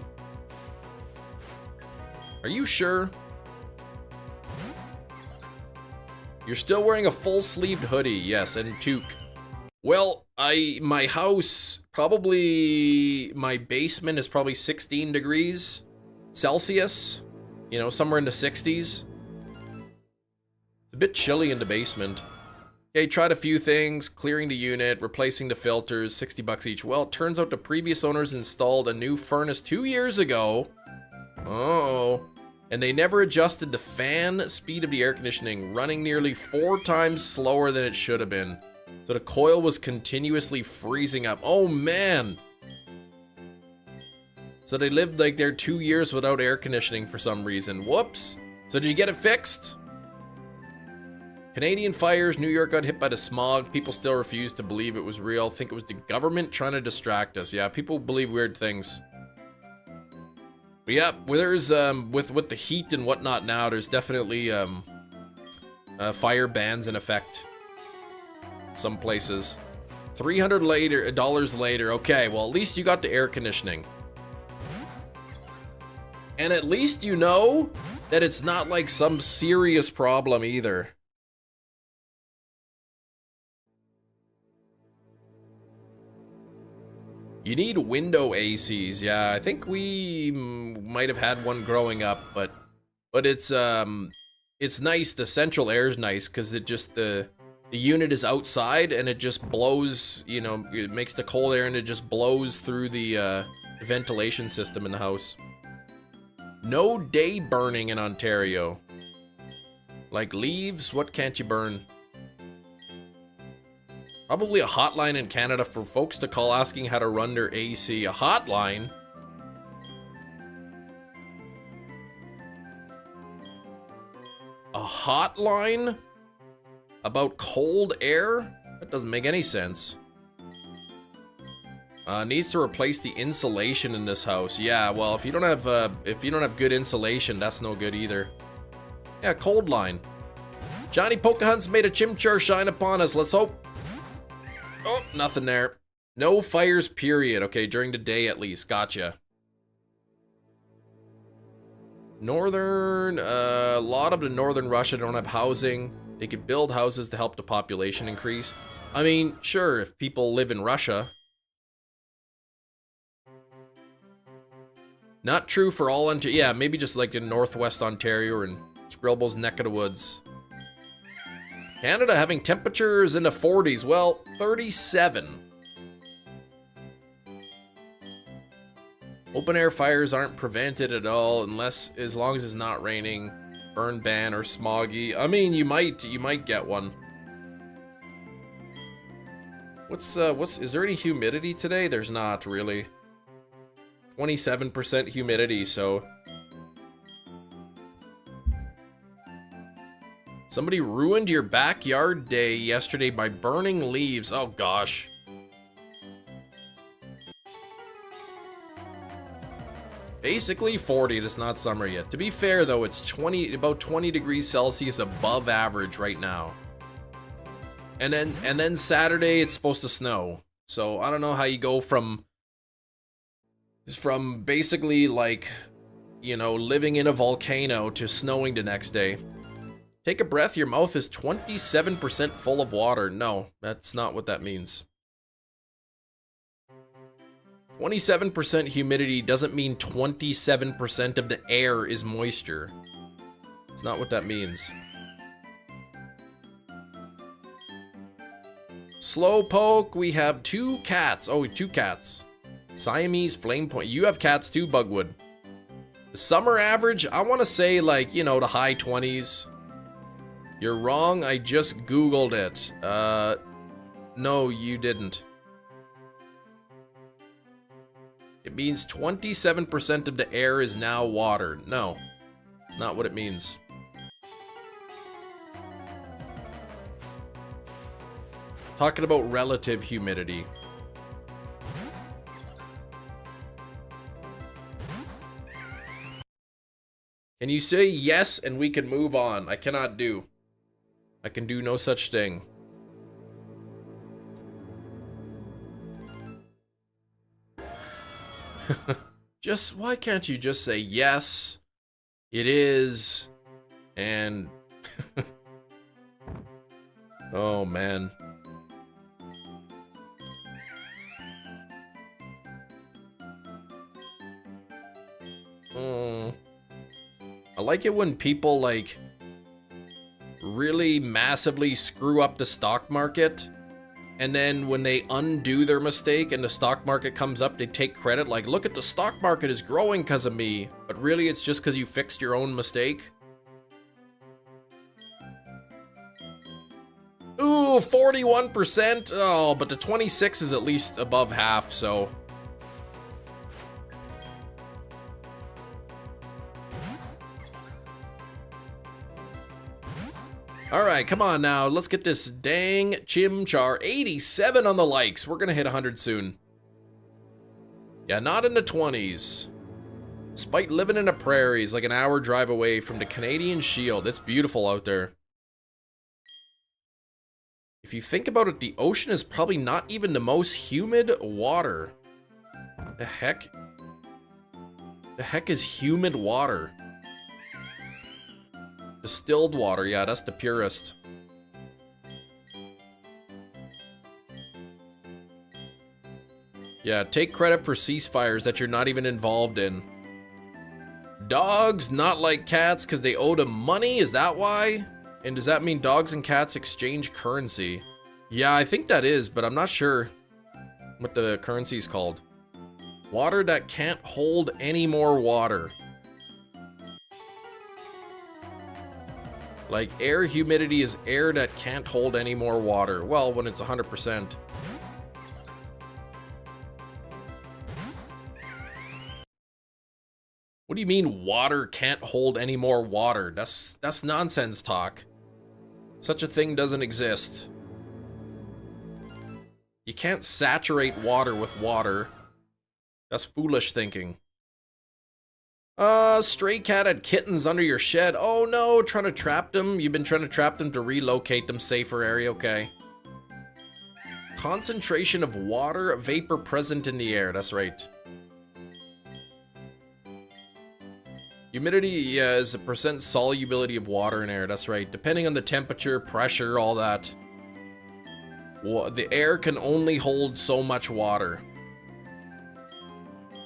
Are you sure? You're still wearing a full-sleeved hoodie, yes, and toque. Well, my house, probably, my basement is probably 16 degrees Celsius. You know, somewhere in the 60s. It's a bit chilly in the basement. Okay, tried a few things, clearing the unit, replacing the filters, 60 bucks each. Well, it turns out the previous owners installed a new furnace 2 years ago. Uh-oh. And they never adjusted the fan speed of the air conditioning, running nearly 4 times slower than it should have been. So the coil was continuously freezing up. Oh, man. So they lived like their 2 years without air conditioning for some reason. Whoops. So did you get it fixed? Canadian fires, New York got hit by the smog. People still refuse to believe it was real. Think it was the government trying to distract us. Yeah, people believe weird things. But yeah, there's with the heat and whatnot now, there's definitely fire bans in effect. Some places. $300 later. Okay, well at least you got the air conditioning. And at least you know that it's not like some serious problem either. You need window ACs, yeah. I think we might have had one growing up, but it's nice. The central air is nice because it just the unit is outside and it just blows. You know, it makes the cold air and it just blows through the ventilation system in the house. No day burning in Ontario. Like leaves, what can't you burn? Probably a hotline in Canada for folks to call asking how to run their AC. A hotline? A hotline? About cold air? That doesn't make any sense. Needs to replace the insulation in this house. Yeah, well, if you don't have good insulation, that's no good either. Yeah, cold line. Johnny Pocahontas made a Chimchar shine upon us. Let's hope. Oh, nothing there. No fires, period. Okay, during the day at least. Gotcha. Northern, a lot of the northern Russia don't have housing. They could build houses to help the population increase. I mean, sure, if people live in Russia. Not true for all Ontario. Yeah, maybe just like in Northwest Ontario or in Scribble's neck of the woods. Canada having temperatures in the 40s. Well, 37. Open air fires aren't prevented at all as long as it's not raining, burn ban, or smoggy. I mean, you might get one. Is there any humidity today? There's not really. 27% humidity, so. Somebody ruined your backyard day yesterday by burning leaves. Oh gosh. Basically 40, it's not summer yet. To be fair though, it's about 20 degrees Celsius above average right now. And then Saturday it's supposed to snow. So I don't know how you go from basically like, you know, living in a volcano to snowing the next day. Take a breath, your mouth is 27% full of water. No, that's not what that means. 27% humidity doesn't mean 27% of the air is moisture. It's not what that means. Slowpoke, we have 2 cats. Oh, 2 cats. Siamese flame point. You have cats too, Bugwood. The summer average, I want to say like, you know, the high 20s. You're wrong, I just Googled it. No, you didn't. It means 27% of the air is now water. No, it's not what it means. Talking about relative humidity. Can you say yes and we can move on? I cannot do. I can do no such thing. Why can't you just say yes, it is, and... Oh, man. I like it when people, like, really massively screw up the stock market, and then when they undo their mistake and the stock market comes up, they take credit, like, look at the stock market is growing because of me, but really it's just because you fixed your own mistake. Ooh, 41%. Oh, but the 26 is at least above half, so. All right, come on now. Let's get this dang Chimchar. 87 on the likes. We're gonna hit 100 soon. Yeah, not in the 20s. Despite living in the prairies, like an hour drive away from the Canadian Shield. It's beautiful out there. If you think about it, the ocean is probably not even the most humid water. The heck? The heck is humid water? Distilled water, yeah, that's the purest. Yeah, take credit for ceasefires that you're not even involved in. Dogs, not like cats, because they owe them money? Is that why? And does that mean dogs and cats exchange currency? Yeah, I think that is, but I'm not sure what the currency is called. Water that can't hold any more water. Like, air humidity is air that can't hold any more water. Well, when it's 100%. What do you mean water can't hold any more water? That's nonsense talk. Such a thing doesn't exist. You can't saturate water with water. That's foolish thinking. Stray cat had kittens under your shed. Oh no, trying to trap them. You've been trying to trap them to relocate them safer area, okay. Concentration of water vapor present in the air, that's right. Humidity is a percent solubility of water in air. That's right. Depending on the temperature, pressure, all that. The air can only hold so much water.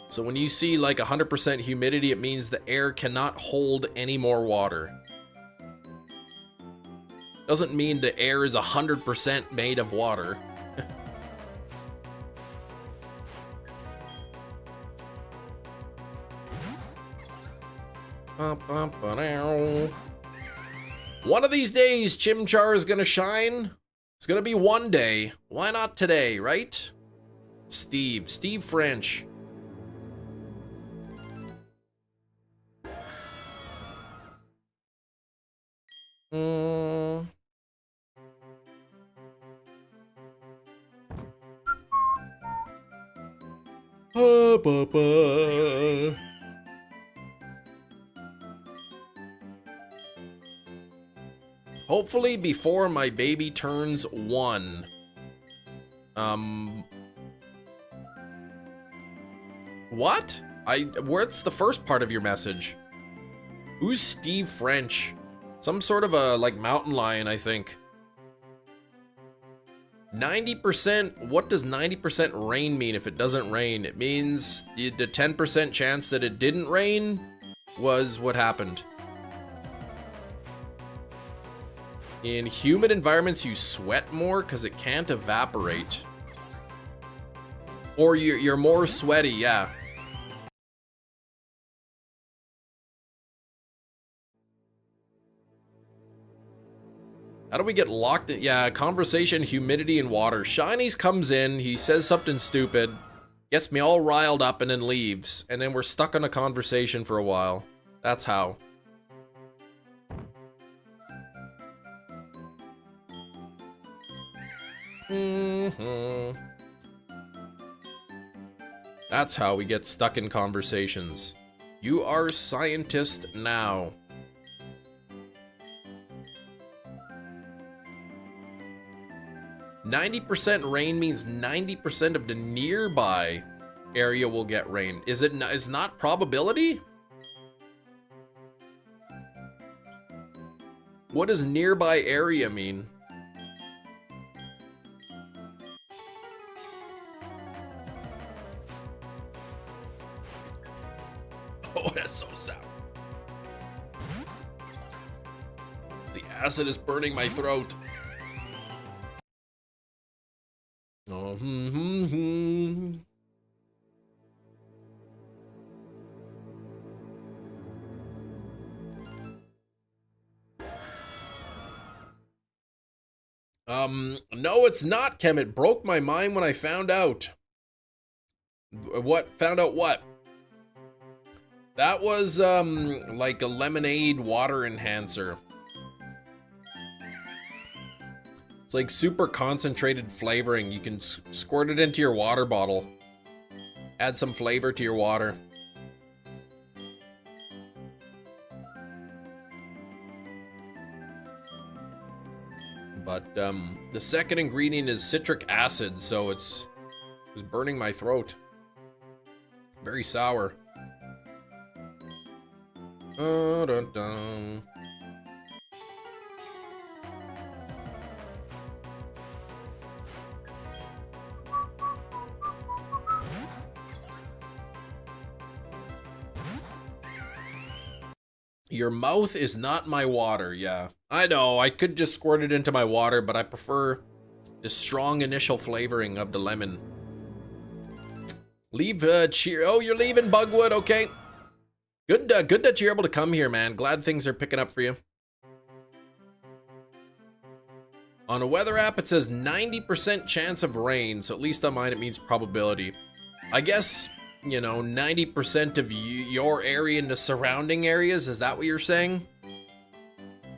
So when you see like 100% humidity, it means the air cannot hold any more water. Doesn't mean the air is 100% made of water. One of these days, Chimchar is gonna shine. It's gonna be one day. Why not today, right? Steve French. Hopefully before my baby turns 1. What? What's the first part of your message? Who's Steve French? Some sort of a, like, mountain lion, I think. 90%, what does 90% rain mean if it doesn't rain? It means the 10% chance that it didn't rain was what happened. In humid environments, you sweat more because it can't evaporate. Or you're more sweaty, yeah. How do we get locked in? Yeah, conversation, humidity, and water. Shinies comes in, he says something stupid, gets me all riled up, and then leaves. And then we're stuck on a conversation for a while. That's how. That's how we get stuck in conversations. You are scientist now. "90% rain" means 90% of the nearby area will get rain. Is not probability? What does nearby area mean? Oh, that's so sour. The acid is burning my throat. Oh, no, it's not, Kem. It broke my mind when I found out. What? Found out what? That was, like a lemonade water enhancer. It's like super concentrated flavoring. You can squirt it into your water bottle. Add some flavor to your water. But, the second ingredient is citric acid, so it was burning my throat. Very sour. Dun, dun. Your mouth is not my water, yeah. I know, I could just squirt it into my water, but I prefer the strong initial flavoring of the lemon. Leave, oh, you're leaving, Bugwood, okay. Good that you're able to come here, man. Glad things are picking up for you. On a weather app, it says 90% chance of rain, so at least on mine it means probability. I guess, you know, 90% of your area and the surrounding areas, is that what you're saying?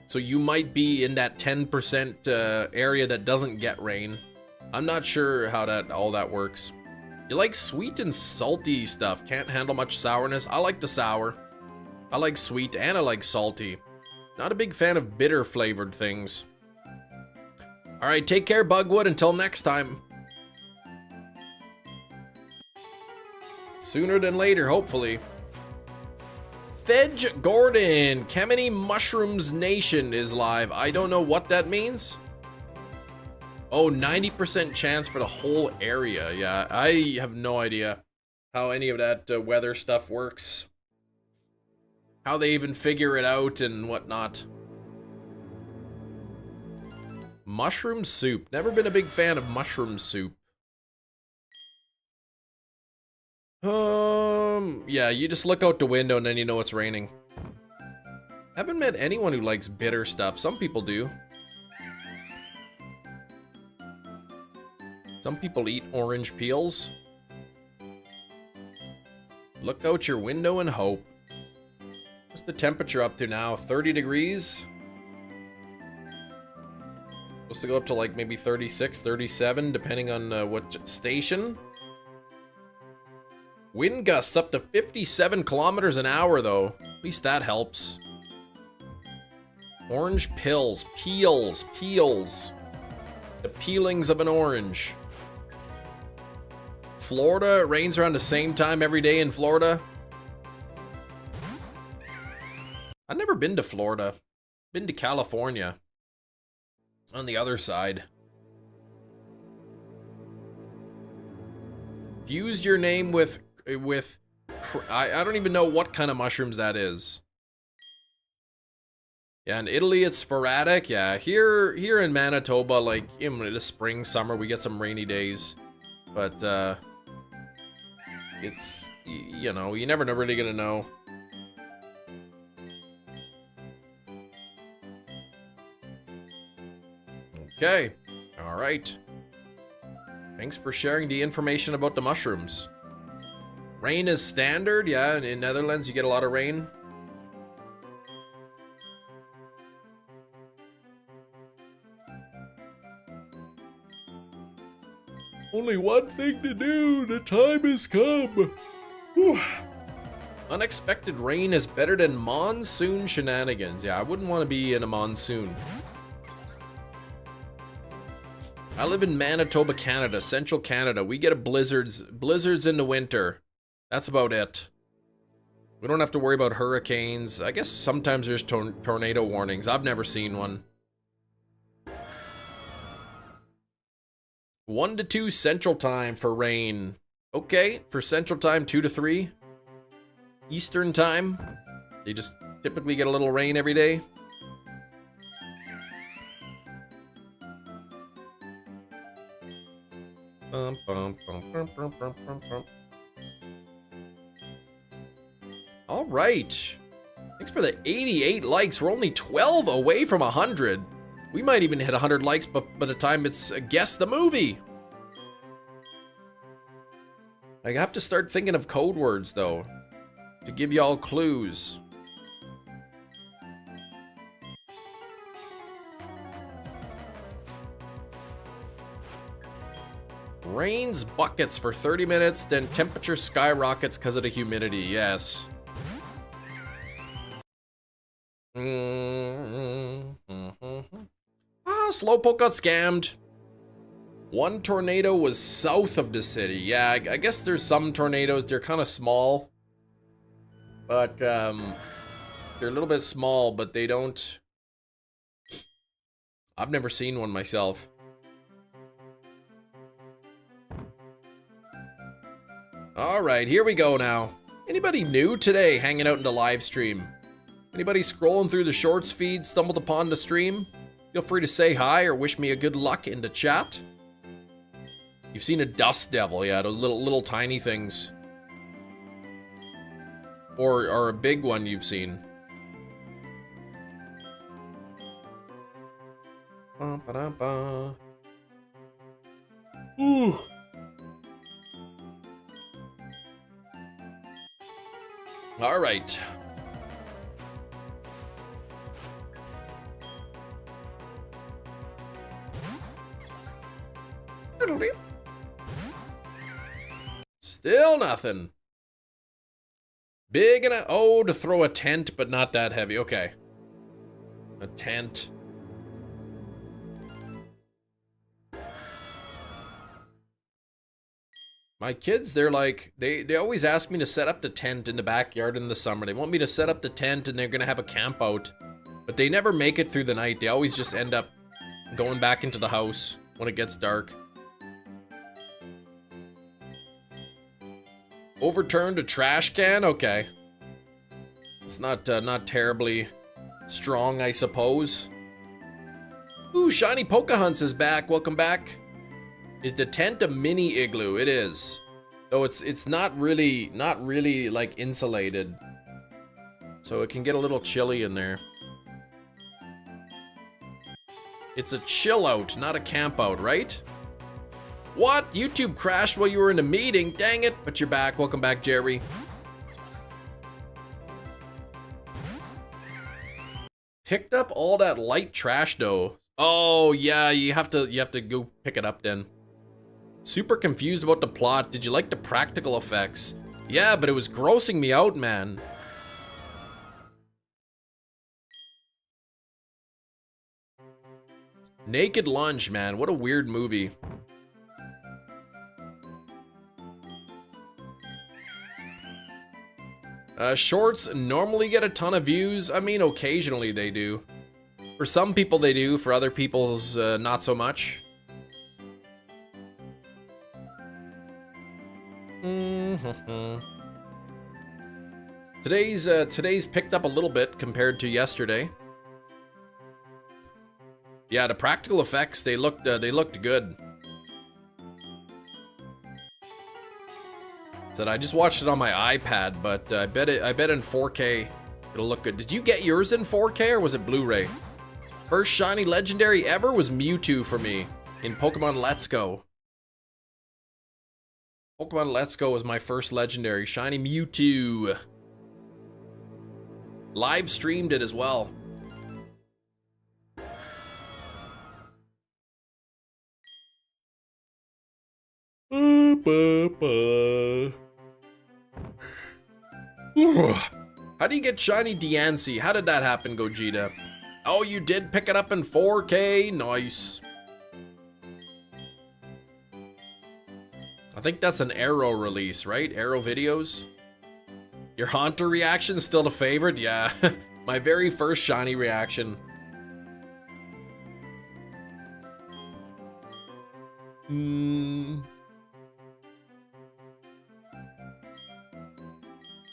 So you might be in that 10% area that doesn't get rain. I'm not sure how all that works. You like sweet and salty stuff. Can't handle much sourness. I like the sour. I like sweet and I like salty. Not a big fan of bitter flavored things. Alright, take care, Bugwood. Until next time. Sooner than later, hopefully. Fedge Gordon, Kemeny Mushrooms Nation is live. I don't know what that means. Oh, 90% chance for the whole area. Yeah, I have no idea how any of that weather stuff works. How they even figure it out and whatnot. Mushroom soup. Never been a big fan of mushroom soup. Yeah, you just look out the window and then you know it's raining. Haven't met anyone who likes bitter stuff. Some people do. Some people eat orange peels. Look out your window and hope. What's the temperature up to now? 30 degrees? Supposed to go up to like maybe 36, 37, depending on what station. Wind gusts up to 57 kilometers an hour, though. At least that helps. Orange pills, peels. The peelings of an orange. Florida, it rains around the same time every day in Florida. I've never been to Florida. Been to California. On the other side. Fused your name with I don't even know what kind of mushrooms that is. Yeah, in Italy it's sporadic. Yeah, here in Manitoba, like in the spring, summer, we get some rainy days, but it's, you know, you never really gonna know. Okay, all right. Thanks for sharing the information about the mushrooms. Rain is standard, yeah, in Netherlands you get a lot of rain. Only one thing to do, the time has come. Whew. Unexpected rain is better than monsoon shenanigans. Yeah, I wouldn't want to be in a monsoon. I live in Manitoba, Canada, central Canada. We get blizzards in the winter. That's about it. We don't have to worry about hurricanes. I guess sometimes there's tornado warnings. I've never seen one. 1 to 2 Central Time for rain. Okay, for Central Time, 2 to 3. Eastern Time, they just typically get a little rain every day. All right. Thanks for the 88 likes. We're only 12 away from 100. We might even hit 100 likes by the time it's Guess the Movie. I have to start thinking of code words, though, to give y'all clues. Rains buckets for 30 minutes, then temperature skyrockets because of the humidity. Yes. Slowpoke got scammed. One tornado was south of the city. Yeah, I guess there's some tornadoes. They're kind of small. But, they're a little bit small, but they don't... I've never seen one myself. Alright, here we go now. Anybody new today hanging out in the live stream? Anybody scrolling through the shorts feed stumbled upon the stream? Feel free to say hi or wish me a good luck in the chat. You've seen a dust devil, yeah, those little tiny things. Or a big one you've seen. Ooh. All right. Still nothing. Big enough. Oh, to throw a tent, but not that heavy. Okay. A tent. My kids, they're like, they always ask me to set up the tent in the backyard in the summer. They want me to set up the tent and they're gonna have a camp out. But they never make it through the night. They always just end up going back into the house when it gets dark. Overturned a trash can? Okay. It's not terribly strong, I suppose. Ooh, Shiny Pocahontas is back. Welcome back. Is the tent a mini igloo? It is. Though it's not really like insulated. So it can get a little chilly in there. It's a chill out, not a camp out, right? What? YouTube crashed while you were in a meeting? Dang it, but you're back. Welcome back, Jerry. Picked up all that light trash though. Oh yeah, you have to go pick it up then. Super confused about the plot. Did you like the practical effects? Yeah, but it was grossing me out, man. Naked Lunch, man. What a weird movie. Shorts normally get a ton of views. I mean, occasionally they do. For some people they do, for other people's not so much. Today's picked up a little bit compared to yesterday. Yeah, the practical effects, they looked good. Said I just watched it on my iPad, but I bet in 4K it'll look good. Did you get yours in 4K or was it Blu-ray? First shiny legendary ever was Mewtwo for me in Pokemon Let's Go. Pokemon Let's Go was my first legendary, shiny Mewtwo. Live streamed it as well. How do you get shiny Diancie? How did that happen, Gogeta? Oh, you did pick it up in 4K? Nice. I think that's an Arrow release, right? Arrow videos? Your Haunter reaction still the favorite? Yeah. My very first shiny reaction.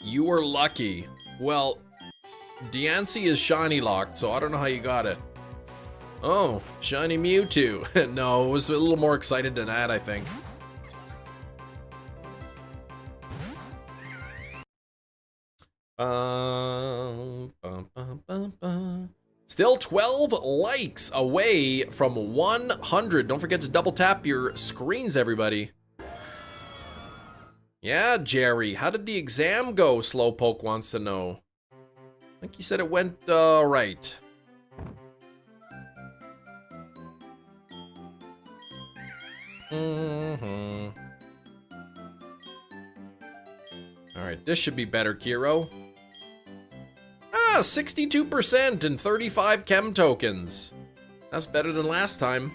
You were lucky. Well, Diancie is shiny locked, so I don't know how you got it. Oh, shiny Mewtwo. No, I was a little more excited than that, I think. Still 12 likes away from 100. Don't forget to double tap your screens, everybody. Yeah, Jerry, how did the exam go? Slowpoke wants to know. I think he said it went right. Alright, this should be better, Kiro. Ah, 62% and 35 chem tokens. That's better than last time.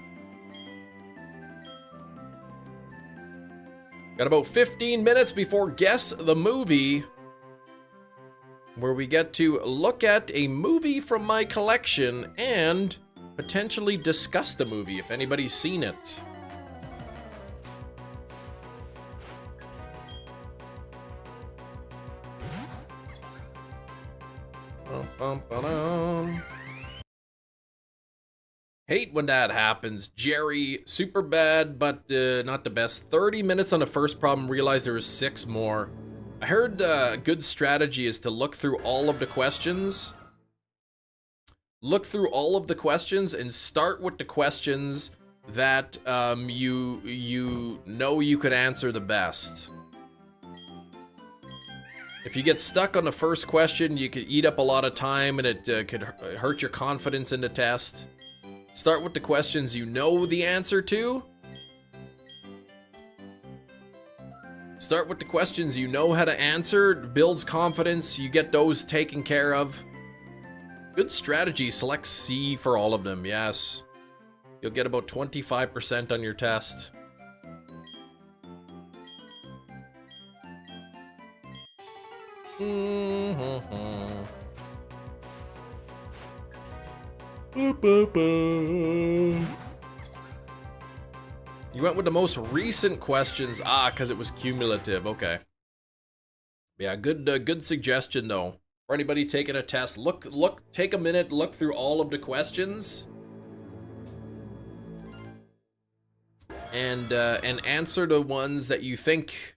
Got about 15 minutes before Guess the Movie, where we get to look at a movie from my collection and potentially discuss the movie if anybody's seen it. Hate when that happens. Jerry, super bad, but not the best. 30 minutes on the first problem, realized there was 6 more. I heard a good strategy is to look through all of the questions. Look through all of the questions and start with the questions that you know you could answer the best. If you get stuck on the first question, you could eat up a lot of time and it could hurt your confidence in the test. Start with the questions you know the answer to. Start with the questions you know how to answer. Builds confidence. You get those taken care of. Good strategy. Select C for all of them. Yes. You'll get about 25% on your test. Mm-hmm. You went with the most recent questions. Ah, because it was cumulative. Okay. Yeah, good suggestion though. For anybody taking a test, take a minute, look through all of the questions, and answer the ones that you think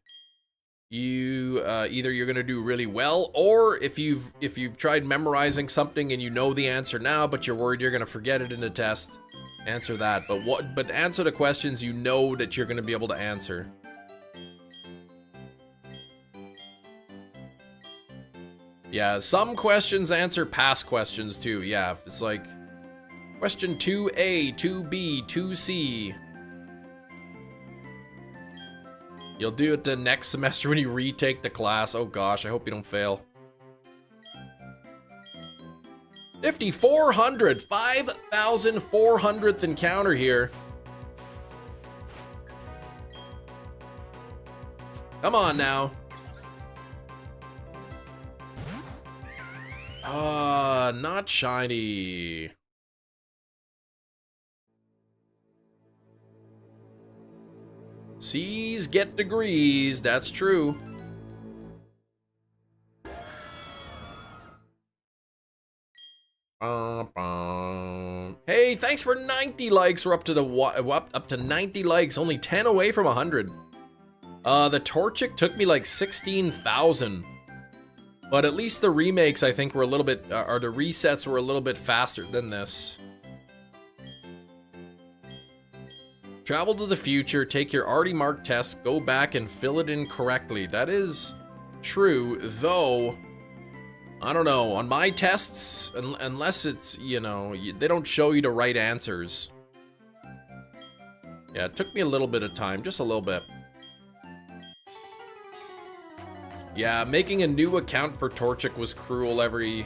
you either you're gonna do really well, or if you've tried memorizing something and you know the answer now, but you're worried you're gonna forget it in the test, answer that. But answer the questions you know that you're gonna be able to answer. Yeah, some questions answer past questions too. Yeah, it's like question 2A, 2B, 2C. You'll do it the next semester when you retake the class. Oh gosh, I hope you don't fail. 5,400, 5,400th encounter here. Come on now. Not shiny. C's get degrees, that's true. Hey, thanks for 90 likes. We're up to up to 90 likes, only 10 away from 100. The Torchic took me like 16,000. But at least the remakes, I think, were a little bit, or the resets were a little bit faster than this. Travel to the future, take your already marked test, go back and fill it in correctly. That is true, though, I don't know, on my tests, unless it's, you know, they don't show you the right answers. Yeah, it took me a little bit of time, just a little bit. Yeah, making a new account for Torchic was cruel every,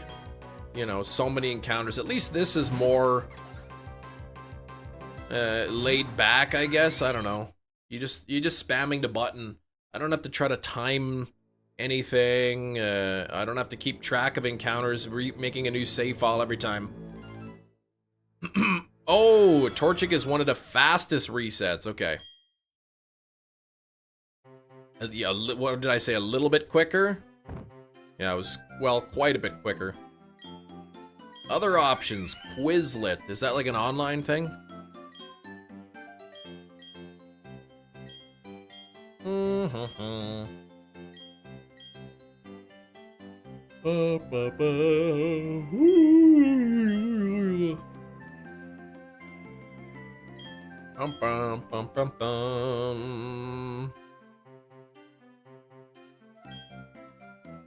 you know, so many encounters. At least this is more laid back, I guess. I don't know. You just spamming the button. I don't have to try to time anything. I don't have to keep track of encounters, making a new save file every time. Oh, Torchic is one of the fastest resets. Okay. Yeah, what did I say? A little bit quicker? Yeah, it was, well, quite a bit quicker. Other options. Quizlet. Is that like an online thing?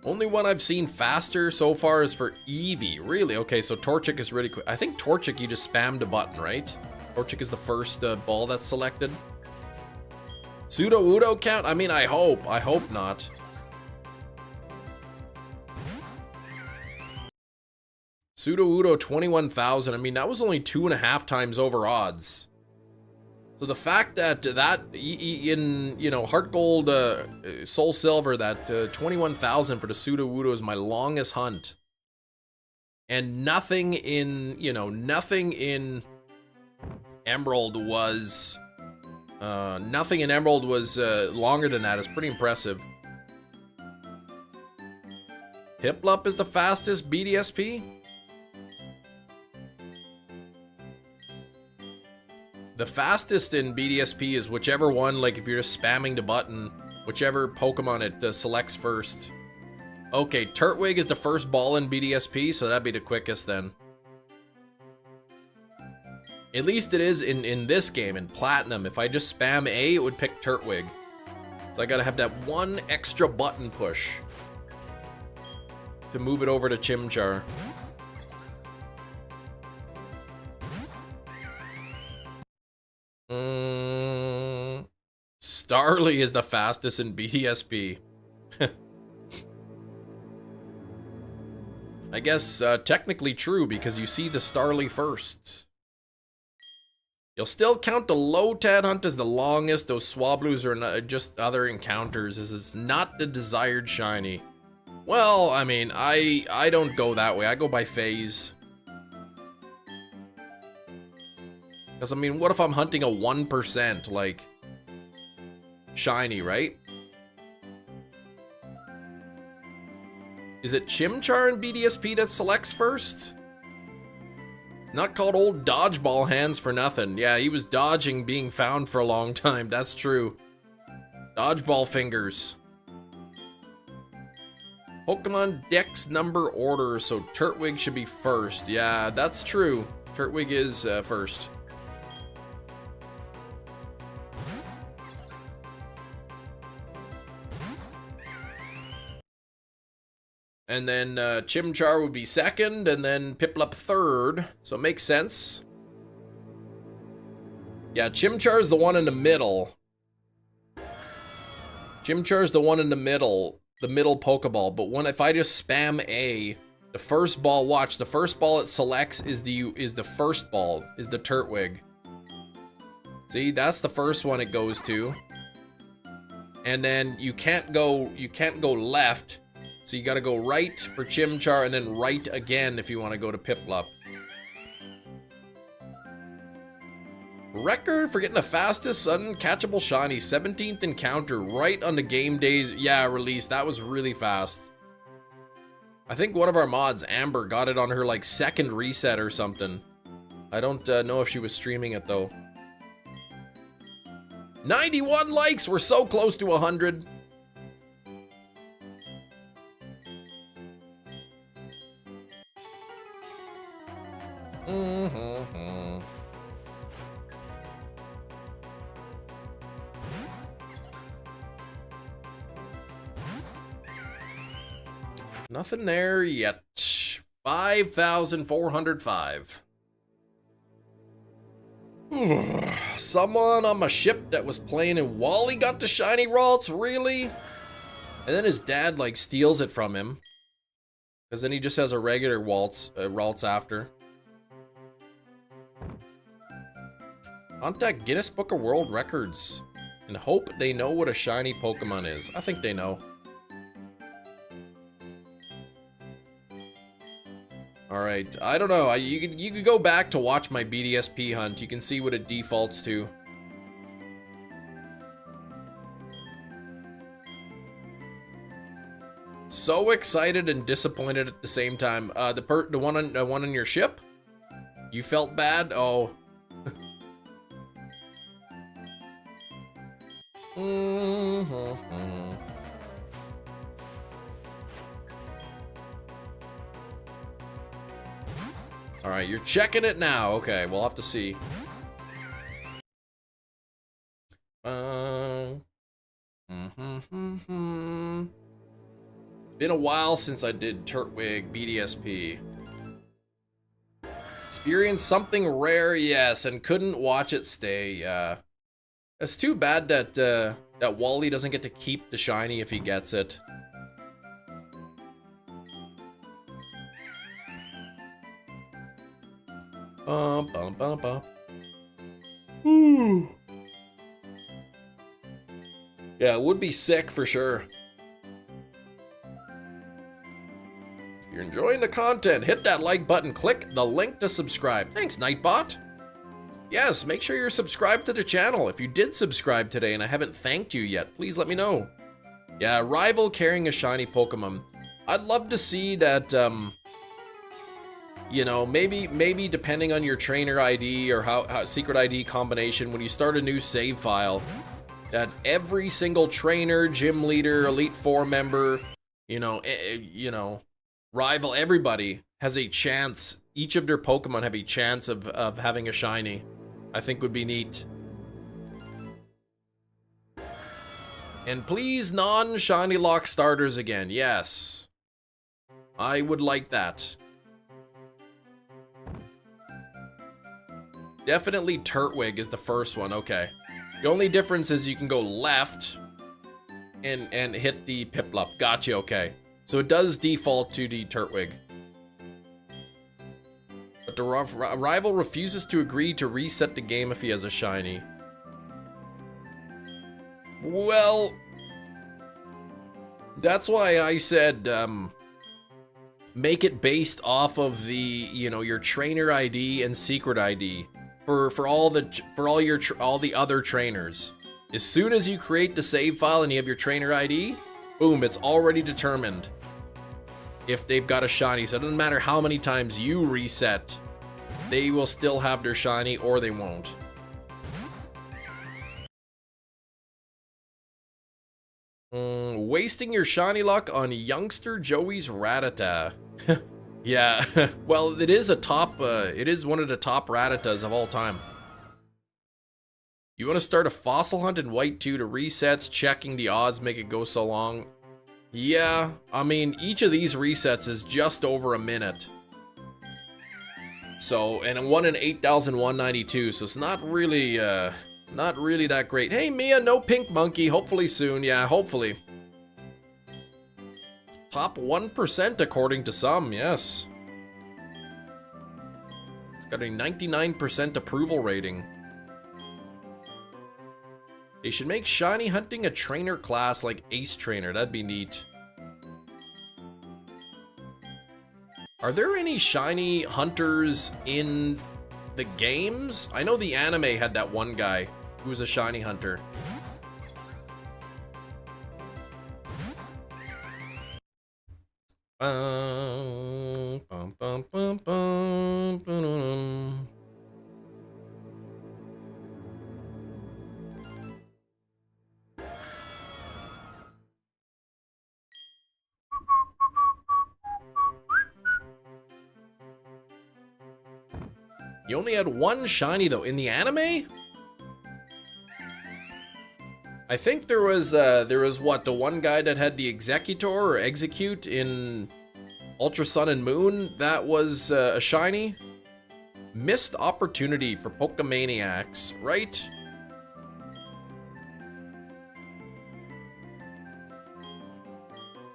Only one I've seen faster so far is for Eevee. Really? Okay, so Torchic is really quick. I think Torchic, you just spammed a button, right? Torchic is the first ball that's selected. Pseudo-Udo count? I mean, I hope. I hope not. Pseudo-Udo 21,000. I mean, that was only 2.5 times over odds. So the fact that in, you know, Heart Gold, Soul Silver, that 21,000 for the Pseudo-Udo is my longest hunt. And nothing in, you know, nothing in Emerald was, longer than that. It's pretty impressive. Piplup is the fastest BDSP? The fastest in BDSP is whichever one, like if you're just spamming the button, whichever Pokemon it selects first. Okay, Turtwig is the first ball in BDSP, so that'd be the quickest then. At least it is in this game, in Platinum. If I just spam A, it would pick Turtwig. So I gotta have that one extra button push to move it over to Chimchar. Starly is the fastest in BDSP. I guess technically true because you see the Starly first. You'll still count the Lotad hunt as the longest. Those Swablues are not just other encounters, as it's not the desired shiny. Well, I mean, I don't go that way. I go by phase. Because, I mean, what if I'm hunting a 1%, like, shiny, right? Is it Chimchar in BDSP that selects first? Not called old dodgeball hands for nothing. Yeah, he was dodging being found for a long time. That's true. Dodgeball fingers. Pokemon Dex number order, so Turtwig should be first. Yeah, that's true. Turtwig is first. And then Chimchar would be second, and then Piplup third. So it makes sense. Yeah, Chimchar is the one in the middle. Chimchar is the one in the middle Pokeball. But if I just spam A, the first ball, watch, the first ball it selects is the first ball, is the Turtwig. See, that's the first one it goes to. And then you can't go left. So you gotta go right for Chimchar and then right again if you want to go to Piplup. Record for getting the fastest uncatchable shiny, 17th encounter, right on the game days, release. That was really fast. I think one of our mods, Amber, got it on her like second reset or something. I don't know if she was streaming it though. 91 likes, we're so close to 100. Nothing there yet. 5,405. Someone on my ship that was playing in Wally got the shiny Ralts, really? And then his dad like steals it from him. Because then he just has a regular Ralts after. Contact Guinness Book of World Records and hope they know what a shiny Pokemon is. I think they know. Alright, I don't know. You could go back to watch my BDSP hunt. You can see what it defaults to. So excited and disappointed at the same time. The one on your ship? You felt bad? Oh. All right, you're checking it now. Okay, we'll have to see. It's been a while since I did Turtwig BDSP. Experienced something rare, yes, and couldn't watch it stay. Yeah. It's too bad that that Wally doesn't get to keep the shiny if he gets it. Bum bum bum. Ooh. Yeah, it would be sick for sure. If you're enjoying the content, hit that like button, click the link to subscribe. Thanks, Nightbot. Yes, make sure you're subscribed to the channel. If you did subscribe today and I haven't thanked you yet, please let me know. Yeah, rival carrying a shiny Pokemon. I'd love to see that, you know, maybe depending on your trainer ID or how secret ID combination, when you start a new save file, that every single trainer, gym leader, Elite Four member, you know, rival, everybody has a chance. Each of their Pokemon have a chance of having a shiny. I think would be neat. And please, non-shiny lock starters again. Yes, I would like that. Definitely Turtwig is the first one. Okay. The only difference is you can go left and hit the Piplup. Gotcha. Okay. So it does default to the Turtwig. But the rival refuses to agree to reset the game if he has a shiny. Well, That's why I said, make it based off of the, you know, your trainer ID and secret ID for all the other trainers. As soon as you create the save file and you have your trainer ID, boom, it's already determined if they've got a shiny. So it doesn't matter how many times you reset, they will still have their shiny or they won't. Wasting your shiny luck on youngster Joey's Rattata. Yeah, well, it is one of the top Rattatas of all time. You want to start a fossil hunt in White 2 to resets, checking the odds make it go so long. Yeah, I mean, each of these resets is just over a minute. So, and one in 8,192, so it's not really that great. Hey, Mia, no pink monkey. Hopefully soon. Yeah, hopefully. Top 1% according to some, yes. It's got a 99% approval rating. They should make shiny hunting a trainer class like Ace Trainer. That'd be neat. Are there any shiny hunters in the games? I know the anime had that one guy who was a shiny hunter. Bum, bum, bum, bum, bum, bum. You only had one shiny though in the anime? I think there was what, the one guy that had the Executor or Execute in Ultra Sun and Moon, that was a shiny? Missed opportunity for Pokemaniacs, right?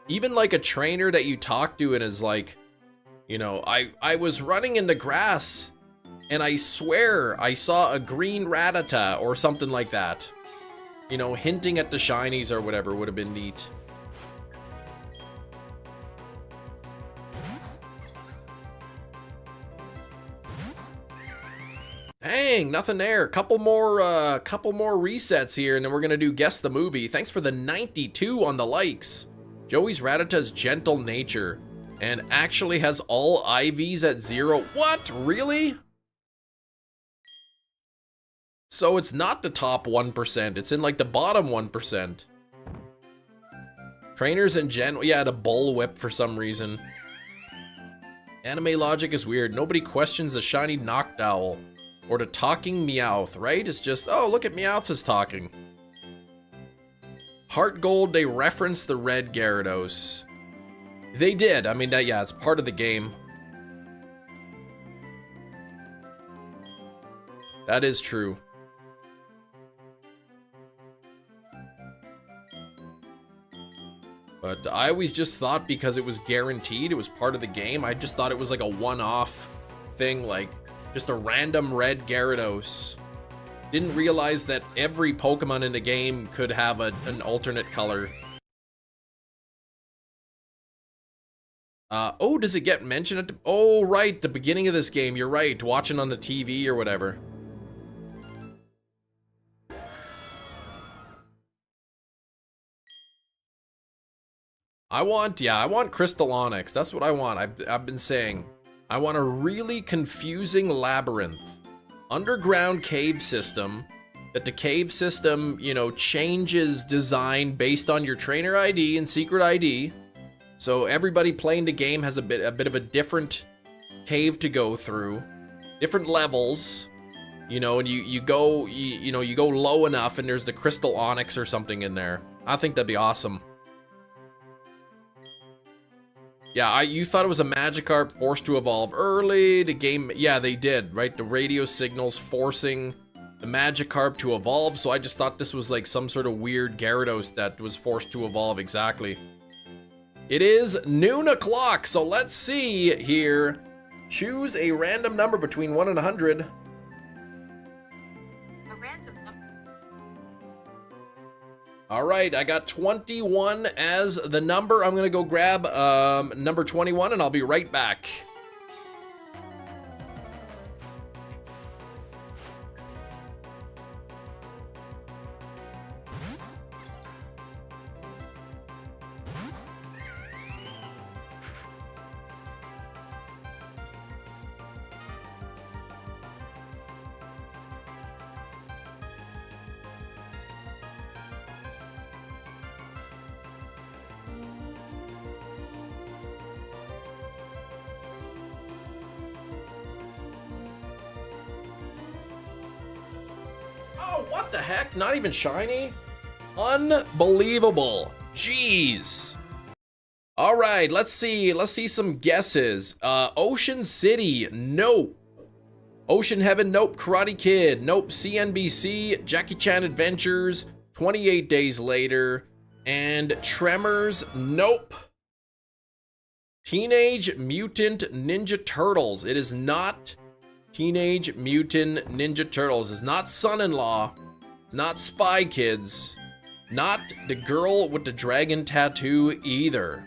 Even like a trainer that you talk to and is like, you know, I was running in the grass and I swear I saw a green Rattata or something like that. You know, hinting at the shinies or whatever would have been neat. Dang, nothing there. Couple more resets here, and then we're gonna do Guess the Movie. Thanks for the 92 on the likes. Joey's Rattata's gentle nature and actually has all IVs at 0. What? Really? So it's not the top 1%, it's in like the bottom 1%. Trainers in general, yeah, the Bullwhip for some reason. Anime logic is weird. Nobody questions the shiny Noctowl or the talking Meowth, right? It's just, oh, look at Meowth is talking. Heart Gold, they reference the red Gyarados. They did, I mean, yeah, it's part of the game. That is true. But I always just thought because it was guaranteed, it was part of the game, I just thought it was like a one-off thing, like just a random red Gyarados. Didn't realize that every Pokemon in the game could have an alternate color. Oh, does it get mentioned at the, oh, right, the beginning of this game, you're right, watching on the TV or whatever. I want Crystal Onyx. That's what I want. I've been saying. I want a really confusing labyrinth. Underground cave system. That the cave system, you know, changes design based on your trainer ID and secret ID. So everybody playing the game has a bit of a different cave to go through. Different levels. You know, and you go low enough and there's the Crystal Onyx or something in there. I think that'd be awesome. Yeah, you thought it was a Magikarp forced to evolve early. The game, yeah, they did, right? The radio signals forcing the Magikarp to evolve, so I just thought this was like some sort of weird Gyarados that was forced to evolve, exactly. It is noon o'clock, so let's see here. Choose a random number between 1 and 100. A random number. All right, I got 21 as the number. I'm gonna go grab number 21 and I'll be right back. Oh, what the heck? Not even shiny? Unbelievable. Jeez. All right, let's see some guesses. Ocean City, nope. Ocean Heaven, nope. Karate Kid, nope. CNBC, Jackie Chan Adventures, 28 Days Later, and Tremors, nope. Teenage Mutant Ninja Turtles. It is not Teenage Mutant Ninja Turtles. It's not Son-in-Law. It's not Spy Kids. Not the girl with the dragon tattoo either.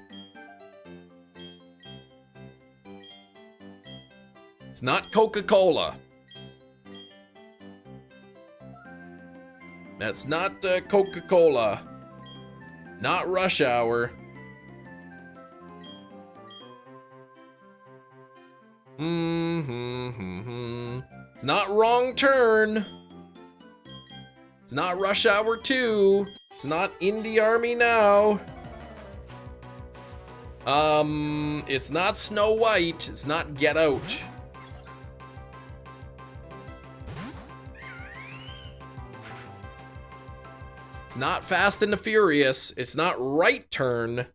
It's not Coca-Cola. That's not Coca-Cola. Not Rush Hour. It's not Wrong Turn. It's not Rush Hour 2. It's not Indie Army Now. It's not Snow White. It's not Get Out. It's not Fast and the Furious. It's not Right Turn.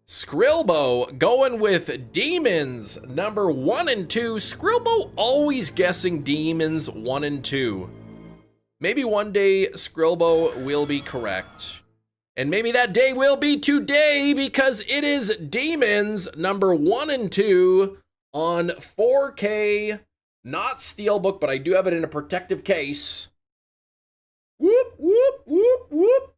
Skrilbo going with Demons number 1 and 2. Skrilbo always guessing Demons 1 and 2. Maybe one day Skrilbo will be correct. And maybe that day will be today because it is Demons number 1 and 2 on 4K. Not Steelbook, but I do have it in a protective case. Whoop, whoop, whoop, whoop.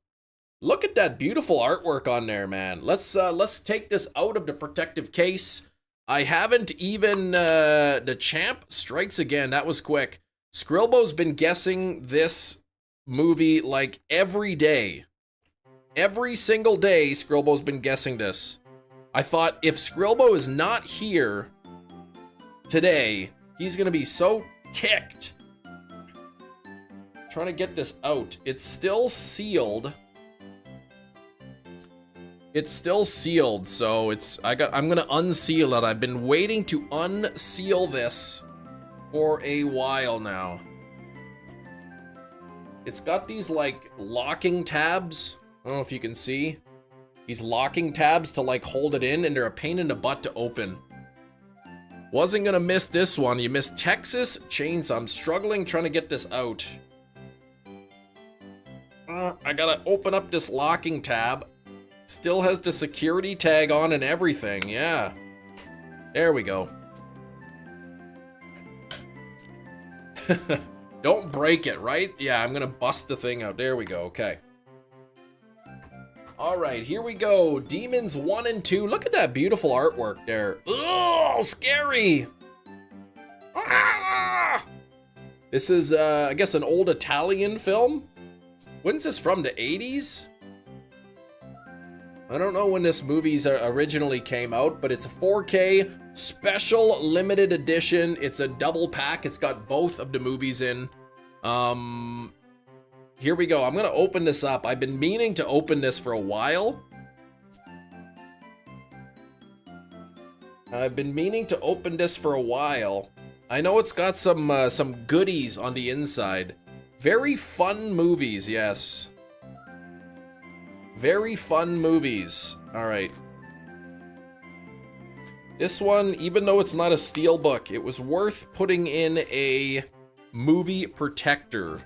Look at that beautiful artwork on there, man. Let's take this out of the protective case. I haven't even, the champ strikes again. That was quick. Skrilbo's been guessing this movie like every day. Every single day, Skrilbo's been guessing this. I thought if Skrilbo is not here today, he's gonna be so ticked. Trying to get this out. It's still sealed. It's still sealed, so I'm gonna unseal it. I've been waiting to unseal this for a while now. It's got these like locking tabs. I don't know if you can see. These locking tabs to like hold it in, and they're a pain in the butt to open. Wasn't gonna miss this one. You missed Texas Chainsaw. I'm struggling trying to get this out. I gotta open up this locking tab. Still has the security tag on and everything, yeah. There we go. Don't break it, right? Yeah, I'm gonna bust the thing out. There we go, okay. All right, here we go. Demons 1 and 2. Look at that beautiful artwork there. Ugh, scary. Ah! This is, I guess, an old Italian film. When's this from, the 80s? I don't know when this movie's originally came out, but it's a 4K special limited edition. It's a double pack. It's got both of the movies in. Here we go. I'm gonna open this up. I've been meaning to open this for a while. I know it's got some goodies on the inside. Very fun movies, yes. Very fun movies. All right. This one, even though it's not a steelbook, it was worth putting in a movie protector.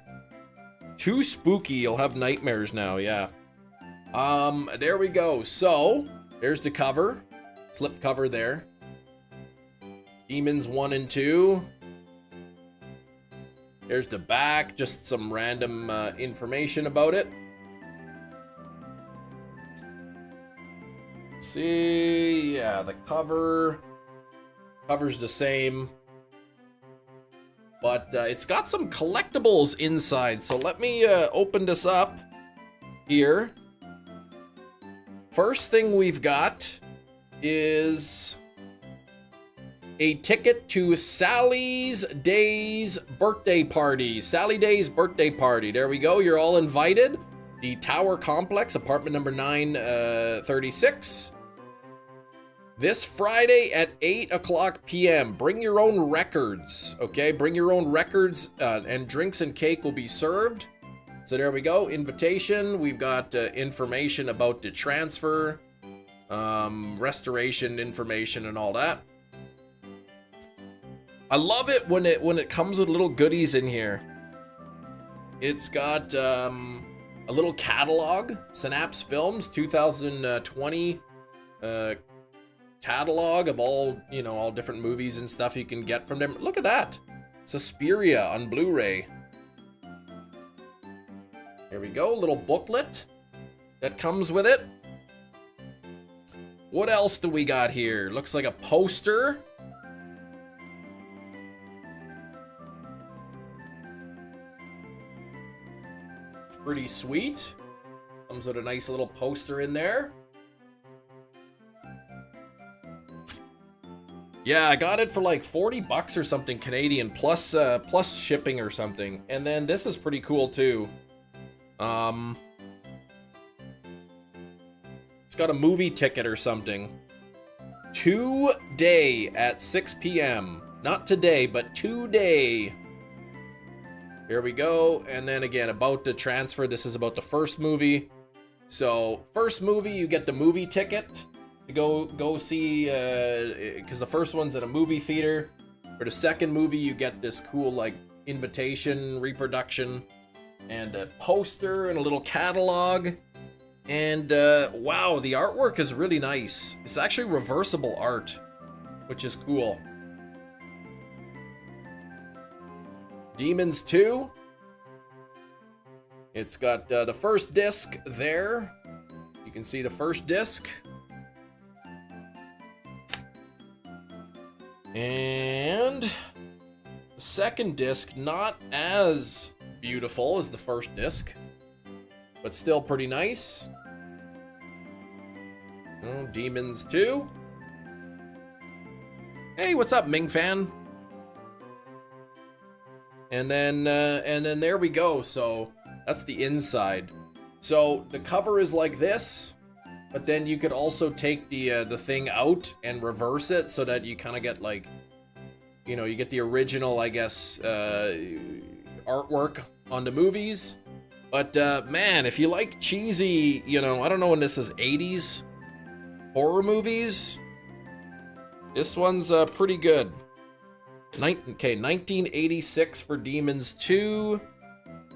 Too spooky, you'll have nightmares now, yeah. There we go. So, there's the cover. Slip cover there. Demons 1 and 2. There's the back, just some random information about it. Let's see, yeah, the cover's the same. But it's got some collectibles inside, so let me open this up here. First thing we've got is a ticket to Sally's Day's birthday party. Sally Day's birthday party. There we go. You're all invited. The Tower Complex, apartment number 936. This Friday at 8 o'clock p.m. Bring your own records, okay? Bring your own records, and drinks and cake will be served. So there we go. Invitation. We've got information about the transfer, restoration information, and all that. I love it when it comes with little goodies in here. It's got a little catalog, Synapse Films 2020 catalog of all, you know, all different movies and stuff you can get from them. Look at that. Suspiria on Blu-ray. There we go, little booklet that comes with it. What else do we got here? Looks like a poster. Pretty sweet. Comes with a nice little poster in there. Yeah, I got it for like 40 bucks or something Canadian, plus shipping or something. And then this is pretty cool too. It's got a movie ticket or something. Today at 6 p.m. Not today, but today. Here we go. And then again, about the transfer. This is about the first movie. So, first movie, you get the movie ticket to go see, because the first one's at a movie theater. For the second movie, you get this cool, like, invitation, reproduction, and a poster, and a little catalog. And, wow, the artwork is really nice. It's actually reversible art, which is cool. Demons 2. It's got the first disc there. You can see the first disc. And the second disc, not as beautiful as the first disc, but still pretty nice. Oh, Demons 2. Hey, what's up, Ming fan? And then there we go. So that's the inside. So the cover is like this, but then you could also take the thing out and reverse it so that you kind of get, like, you know, you get the original, I guess, artwork on the movies. But man, if you like cheesy, you know, I don't know when this is, 80s horror movies, this one's pretty good. 1986 for Demons 2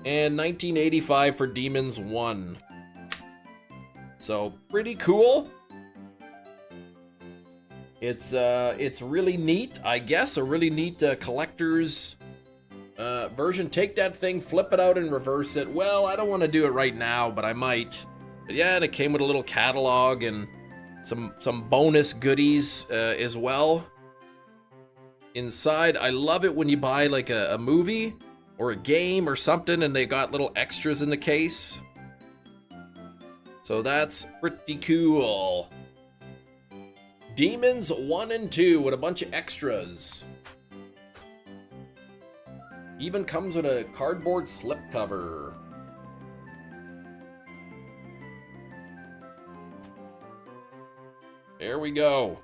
and 1985 for Demons 1. So pretty cool. It's really neat, I guess, a really neat collector's version. Take that thing, flip it out, and reverse it. Well, I don't want to do it right now, but I might. But yeah, and it came with a little catalog and some bonus goodies as well. Inside, I love it when you buy like a movie or a game or something and they got little extras in the case. So that's pretty cool. Demons 1 and 2 with a bunch of extras. Even comes with a cardboard slipcover. There we go.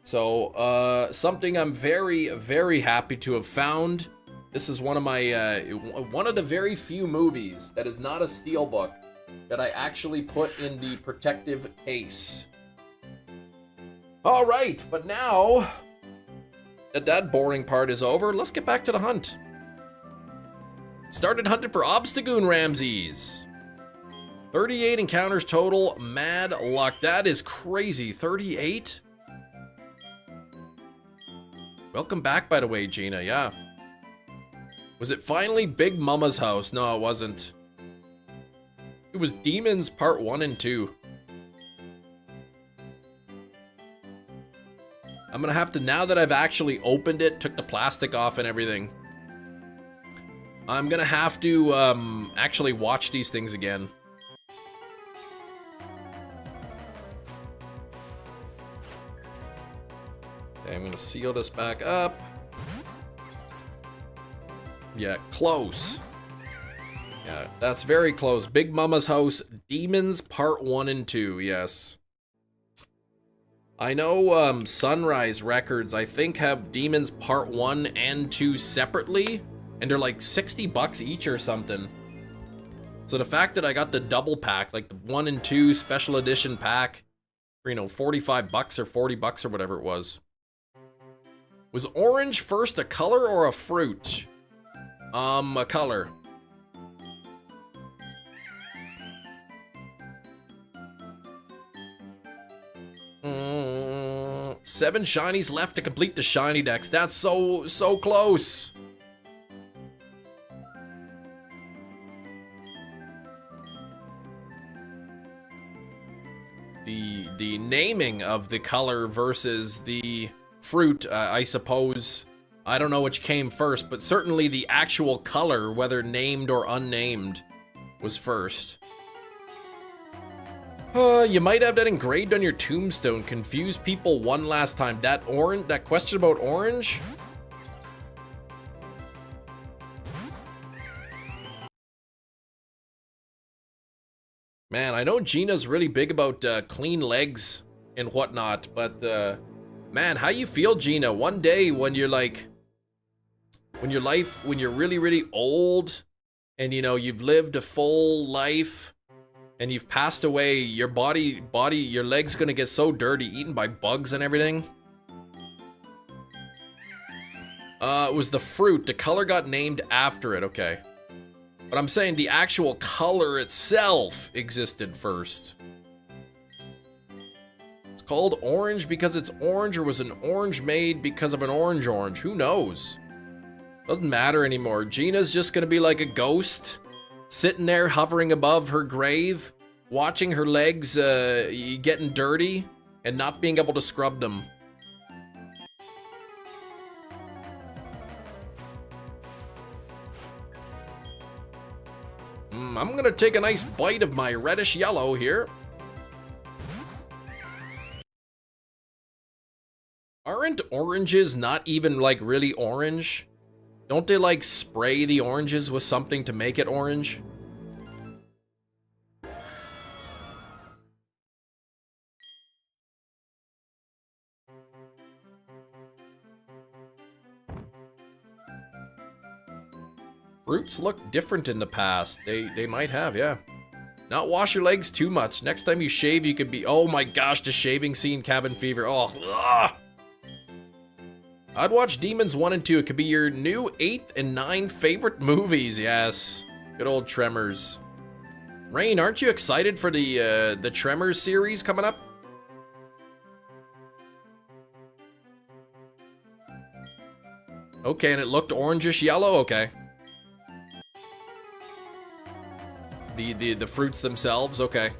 So, something I'm very, very happy to have found. This is one of my, one of the very few movies that is not a steelbook that I actually put in the protective case. All right, but now that boring part is over, let's get back to the hunt. Started hunting for Obstagoon Ramses. 38 encounters total, mad luck. That is crazy, 38? Welcome back, by the way, Gina, yeah. Was it finally Big Mama's house? No, it wasn't. It was Demons Part 1 and 2. I'm gonna have to, now that I've actually opened it, took the plastic off and everything, I'm gonna have to actually watch these things again. Okay, I'm gonna seal this back up. Yeah, close. Yeah, that's very close. Big Mama's House, Demons Part 1 and 2, yes. I know Sunrise Records, I think, have Demons Part 1 and 2 separately, and they're like 60 bucks each or something. So the fact that I got the double pack, like the 1 and 2 special edition pack, for, you know, 45 bucks or 40 bucks or whatever it was. Was orange first a color or a fruit? A color. Seven shinies left to complete the shiny decks. That's so close. The naming of the color versus the fruit, I suppose. I don't know which came first, but certainly the actual color, whether named or unnamed, was first. You might have that engraved on your tombstone. Confuse people one last time. That question about orange? Man, I know Gina's really big about clean legs and whatnot, but man, how you feel, Gina? One day when you're like, when you're really, really old, and you know, you've lived a full life, and you've passed away, your your leg's gonna get so dirty, eaten by bugs and everything. It was the fruit. The color got named after it, okay. But I'm saying the actual color itself existed first. It's called orange because it's orange, or was an orange made because of an orange? Who knows? Doesn't matter anymore. Gina's just gonna be like a ghost, sitting there hovering above her grave, watching her legs getting dirty and not being able to scrub them. I'm gonna take a nice bite of my reddish yellow here. Aren't oranges not even like really orange? Don't they like spray the oranges with something to make it orange? Fruits look different in the past. They might have, yeah. Not wash your legs too much. Next time you shave, you could be, oh my gosh, the shaving scene, Cabin Fever. Oh, ugh. I'd watch Demons 1 and 2. It could be your new 8th and 9th favorite movies. Yes. Good old Tremors. Rain, aren't you excited for the Tremors series coming up? Okay, and it looked orangish yellow? Okay. The fruits themselves? Okay.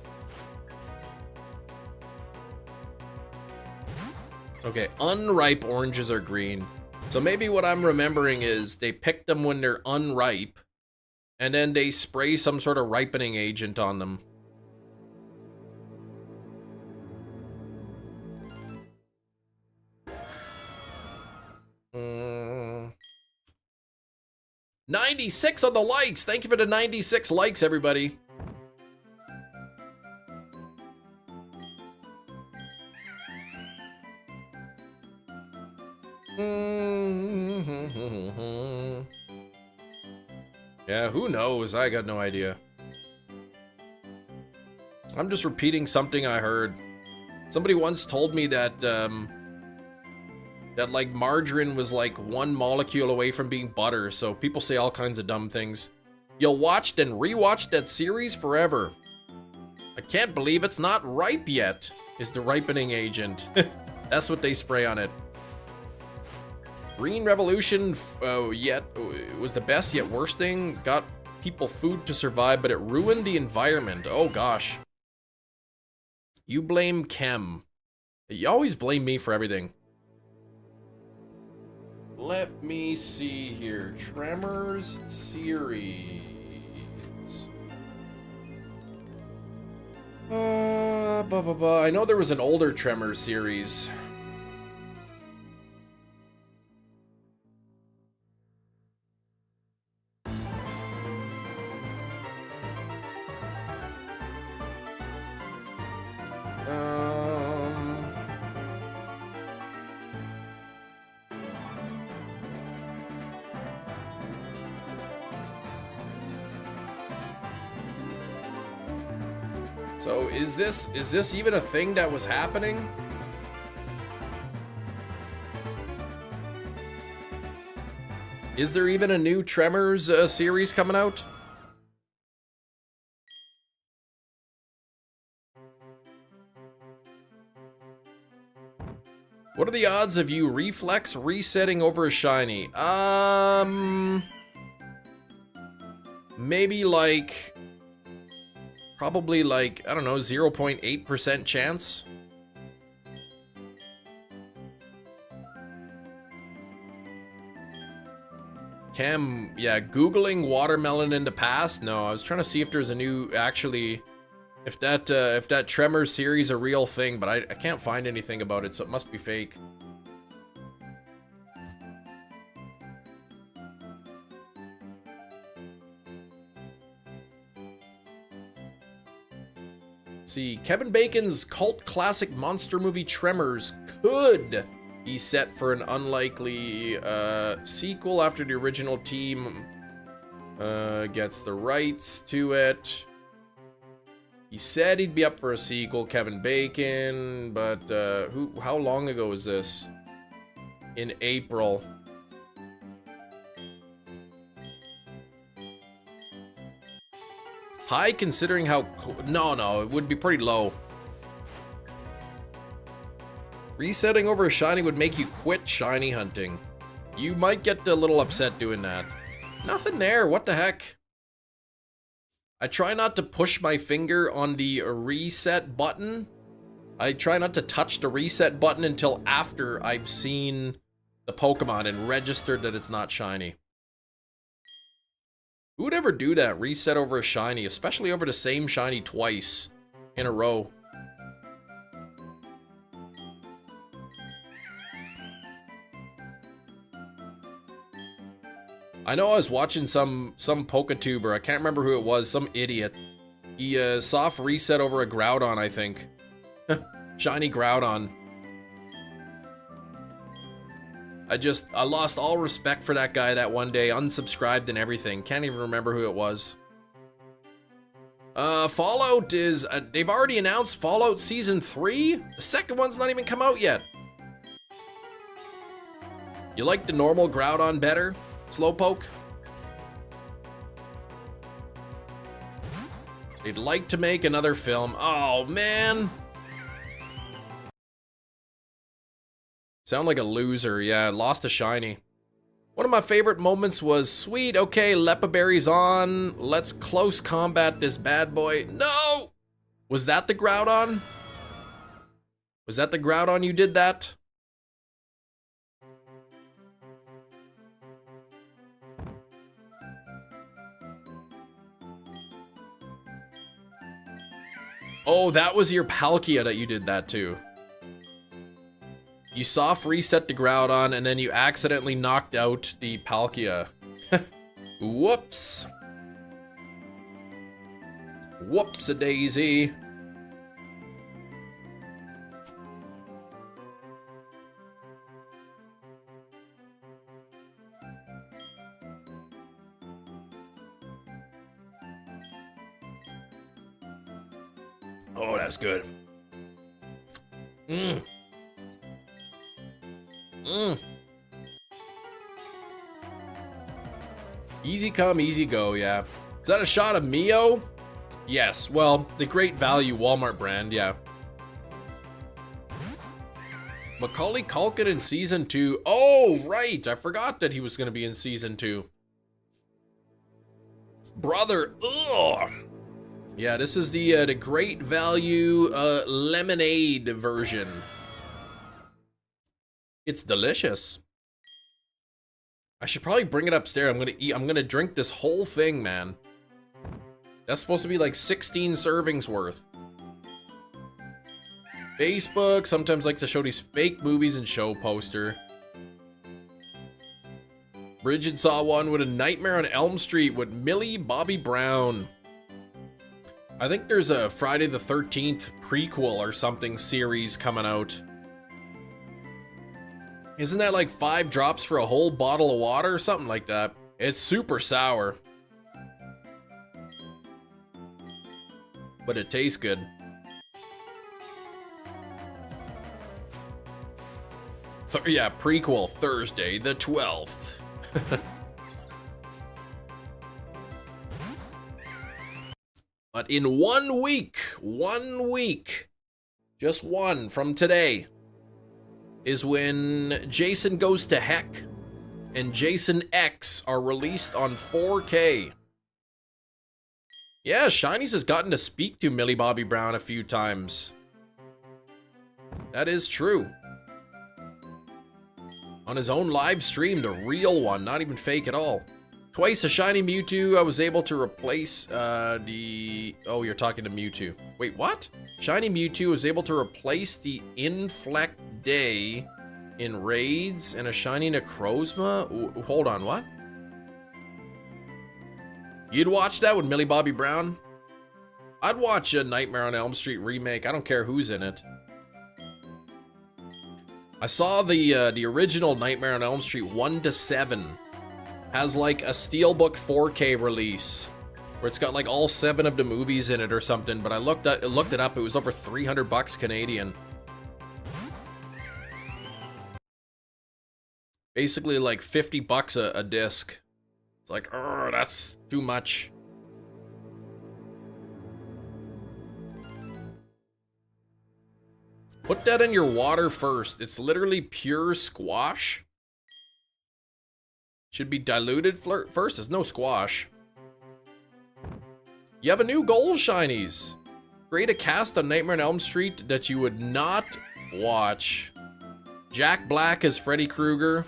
Okay, unripe oranges are green. So maybe what I'm remembering is they picked them when they're unripe, and then they spray some sort of ripening agent on them. Mm. 96 on the likes! Thank you for the 96 likes, everybody. Yeah, who knows? I got no idea. I'm just repeating something I heard. Somebody once told me that, that like margarine was like one molecule away from being butter, so people say all kinds of dumb things. You'll watch and rewatch that series forever. I can't believe it's not ripe yet, is the ripening agent. That's what they spray on it. Green Revolution, was the best yet worst thing. Got people food to survive, but it ruined the environment. Oh gosh. You blame Chem. You always blame me for everything. Let me see here. Tremors series. I know there was an older Tremors series. So is this even a thing that was happening? Is there even a new Tremors series coming out? What are the odds of you reflex resetting over a shiny? Maybe like... Probably like, I don't know, 0.8% chance. Cam, yeah, Googling watermelon in the past? No, I was trying to see if there's a new, actually, if that Tremor series a real thing, but I can't find anything about it, so it must be fake. See, Kevin Bacon's cult classic monster movie Tremors could be set for an unlikely sequel after the original team gets the rights to it. He said he'd be up for a sequel, Kevin Bacon, but how long ago was this? In April. High considering how... No, it would be pretty low. Resetting over a shiny would make you quit shiny hunting. You might get a little upset doing that. Nothing there, what the heck? I try not to push my finger on the reset button. I try not to touch the reset button until after I've seen the Pokemon and registered that it's not shiny. Who would ever do that? Reset over a shiny, especially over the same shiny twice in a row. I know I was watching some Poketuber, I can't remember who it was, some idiot. He soft reset over a Groudon, I think. Shiny Groudon. I lost all respect for that guy that one day, unsubscribed and everything. Can't even remember who it was. Fallout is, they've already announced Fallout Season 3? The second one's not even come out yet. You like the normal Groudon better, Slowpoke? They'd like to make another film. Oh, man. Sound like a loser. Yeah, lost a shiny. One of my favorite moments was, sweet, okay, Lepaberry's on. Let's close combat this bad boy. No! Was that the Groudon? Was that the Groudon you did that? Oh, that was your Palkia that you did that to. You soft reset the Groudon and then you accidentally knocked out the Palkia. Whoops. Whoops-a-daisy. Oh, that's good. Mmm. Easy come, easy go, yeah. Is that a shot of Mio? Yes, well, the great value Walmart brand, yeah. Macaulay Culkin in season 2. Oh, right. I forgot that he was going to be in season 2. Brother, ugh. Yeah, this is the great value lemonade version. It's delicious. I should probably bring it upstairs. I'm gonna drink this whole thing, man. That's supposed to be like 16 servings worth. Facebook sometimes like to show these fake movies and show poster. Bridget saw one with A Nightmare on Elm Street with Millie Bobby Brown. I think there's a Friday the 13th prequel or something series coming out. Isn't that like 5 drops for a whole bottle of water or something like that? It's super sour. But it tastes good. Yeah, prequel Thursday the 12th. But in 1 week, just one from today, is when Jason Goes to Heck and Jason X are released on 4K. Yeah, Shinies has gotten to speak to Millie Bobby Brown a few times. That is true. On his own live stream, the real one, not even fake at all. Twice a shiny Mewtwo, I was able to replace the... Oh, you're talking to Mewtwo. Wait, what? Shiny Mewtwo was able to replace the Inflect Day in raids and a shiny Necrozma? Hold on, what? You'd watch that with Millie Bobby Brown? I'd watch a Nightmare on Elm Street remake. I don't care who's in it. I saw the original Nightmare on Elm Street 1 to 7 has like a Steelbook 4K release where it's got like all 7 of the movies in it or something, but I looked it up, it was over 300 bucks Canadian. Basically like 50 bucks a disc. It's like, that's too much. Put that in your water first. It's literally pure squash. Should be diluted first. There's no squash. You have a new gold shinies. Create a cast on Nightmare on Elm Street that you would not watch. Jack Black as Freddy Krueger.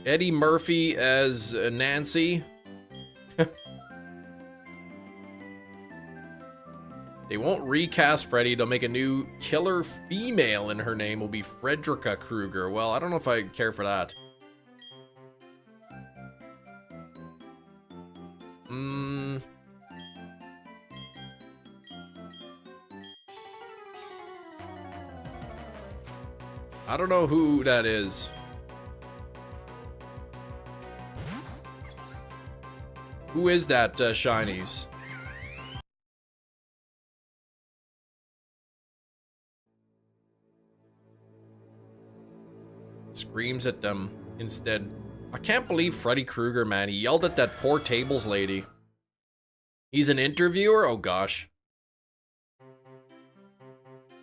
Eddie Murphy as Nancy. They won't recast Freddy, they'll make a new killer female and her name will be Frederica Krueger. Well, I don't know if I care for that. I don't know who that is. Who is that, Shinies? Screams at them instead. I can't believe Freddy Krueger, man. He yelled at that poor tables lady. He's an interviewer? Oh, gosh.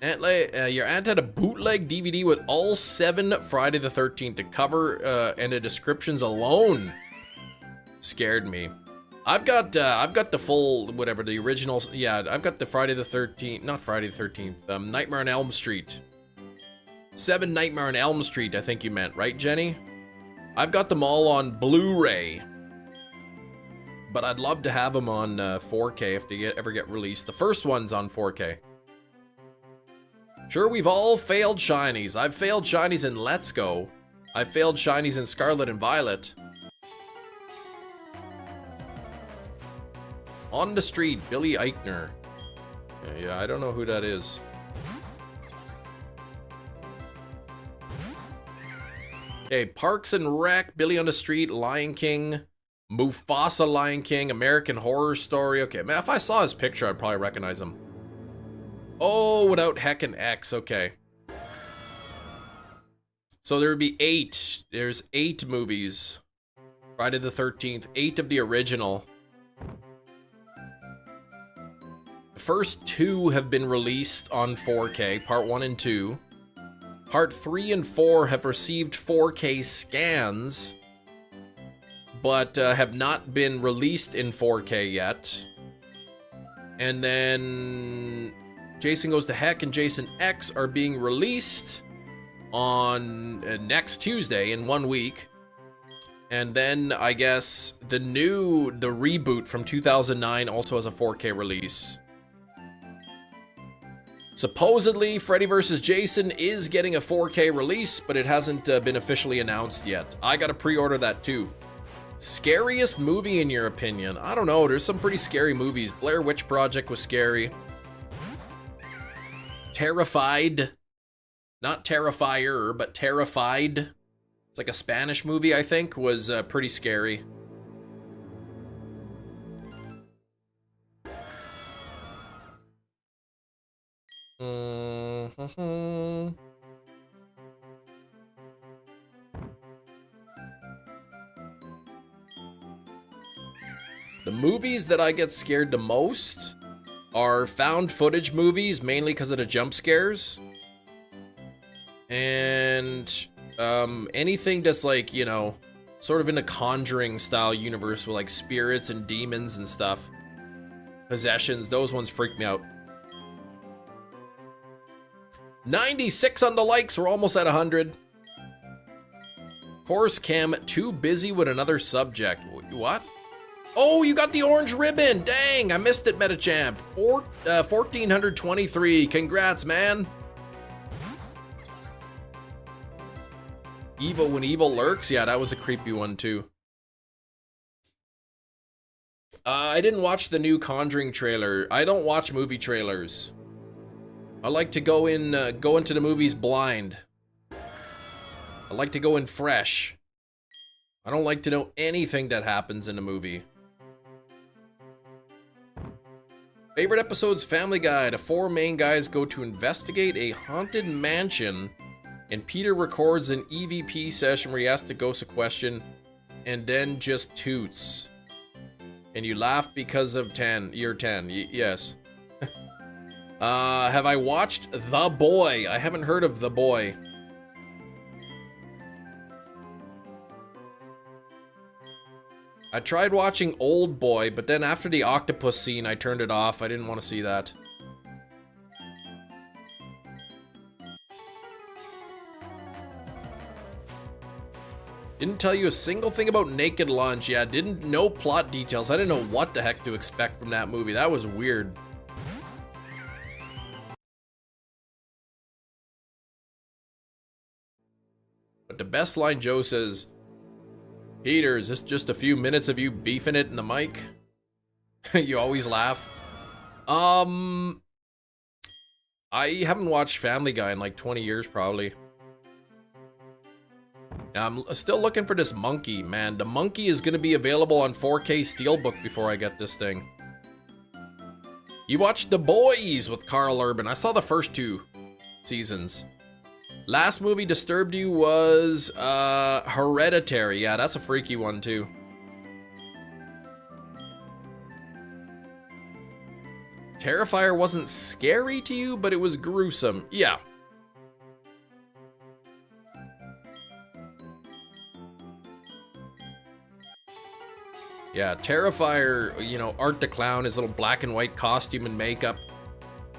Your aunt had a bootleg DVD with all 7 Friday the 13th to cover and the descriptions alone. Scared me. I've got the full, whatever, the original, yeah, I've got the Friday the 13th, not Friday the 13th, Nightmare on Elm Street. 7 Nightmare on Elm Street, I think you meant, right, Jenny? I've got them all on Blu-ray. But I'd love to have them on 4K if they ever get released. The first one's on 4K. Sure, we've all failed shinies. I've failed shinies in Let's Go. I've failed shinies in Scarlet and Violet. On the Street, Billy Eichner. Yeah, I don't know who that is. Okay, Parks and Rec, Billy on the Street, Lion King, Mufasa Lion King, American Horror Story. Okay, man, if I saw his picture, I'd probably recognize him. Oh, without Heck and X, okay. So there would be 8. There's 8 movies. Friday the 13th, 8 of the original. first 2 have been released on 4K, part 1 and 2. Part 3 and 4 have received 4K scans, but have not been released in 4K yet. And then Jason Goes to Heck and Jason X are being released on next Tuesday in 1 week. And then I guess the reboot from 2009 also has a 4K release. Supposedly, Freddy vs. Jason is getting a 4K release, but it hasn't been officially announced yet. I gotta pre-order that too. Scariest movie in your opinion? I don't know, there's some pretty scary movies. Blair Witch Project was scary. Terrified. Not Terrifier, but Terrified. It's like a Spanish movie, I think, was pretty scary. The movies that I get scared the most are found footage movies, mainly because of the jump scares. And anything that's like, you know, sort of in a Conjuring style universe with like spirits and demons and stuff. Possessions, those ones freak me out. 96 on the likes, we're almost at 100. Course Cam, too busy with another subject. What? Oh, you got the orange ribbon. Dang, I missed it, Metachamp. 1423. Congrats, man. Evil when evil lurks. Yeah, that was a creepy one too. I didn't watch the new Conjuring trailer. I don't watch movie trailers. I like to go into the movies blind. I like to go in fresh. I don't like to know anything that happens in a movie. Favorite episodes: Family Guy. The 4 main guys go to investigate a haunted mansion, and Peter records an EVP session where he asks the ghost a question, and then just toots. And you laugh because of year 10. Yes. Have I watched The Boy? I haven't heard of The Boy. I tried watching Old Boy, but then after the octopus scene, I turned it off. I didn't want to see that. Didn't tell you a single thing about Naked Lunch. Yeah, no plot details. I didn't know what the heck to expect from that movie. That was weird. But the best line, Joe says, Peter, is this just a few minutes of you beefing it in the mic? You always laugh. I haven't watched Family Guy in like 20 years probably. I'm still looking for this monkey, man. The monkey is going to be available on 4K Steelbook before I get this thing. You watched The Boys with Carl Urban. I saw the first 2 seasons. Last movie disturbed you was Hereditary. Yeah, that's a freaky one too. Terrifier wasn't scary to you, but it was gruesome. Yeah. Yeah, Terrifier, you know, Art the Clown, his little black and white costume and makeup.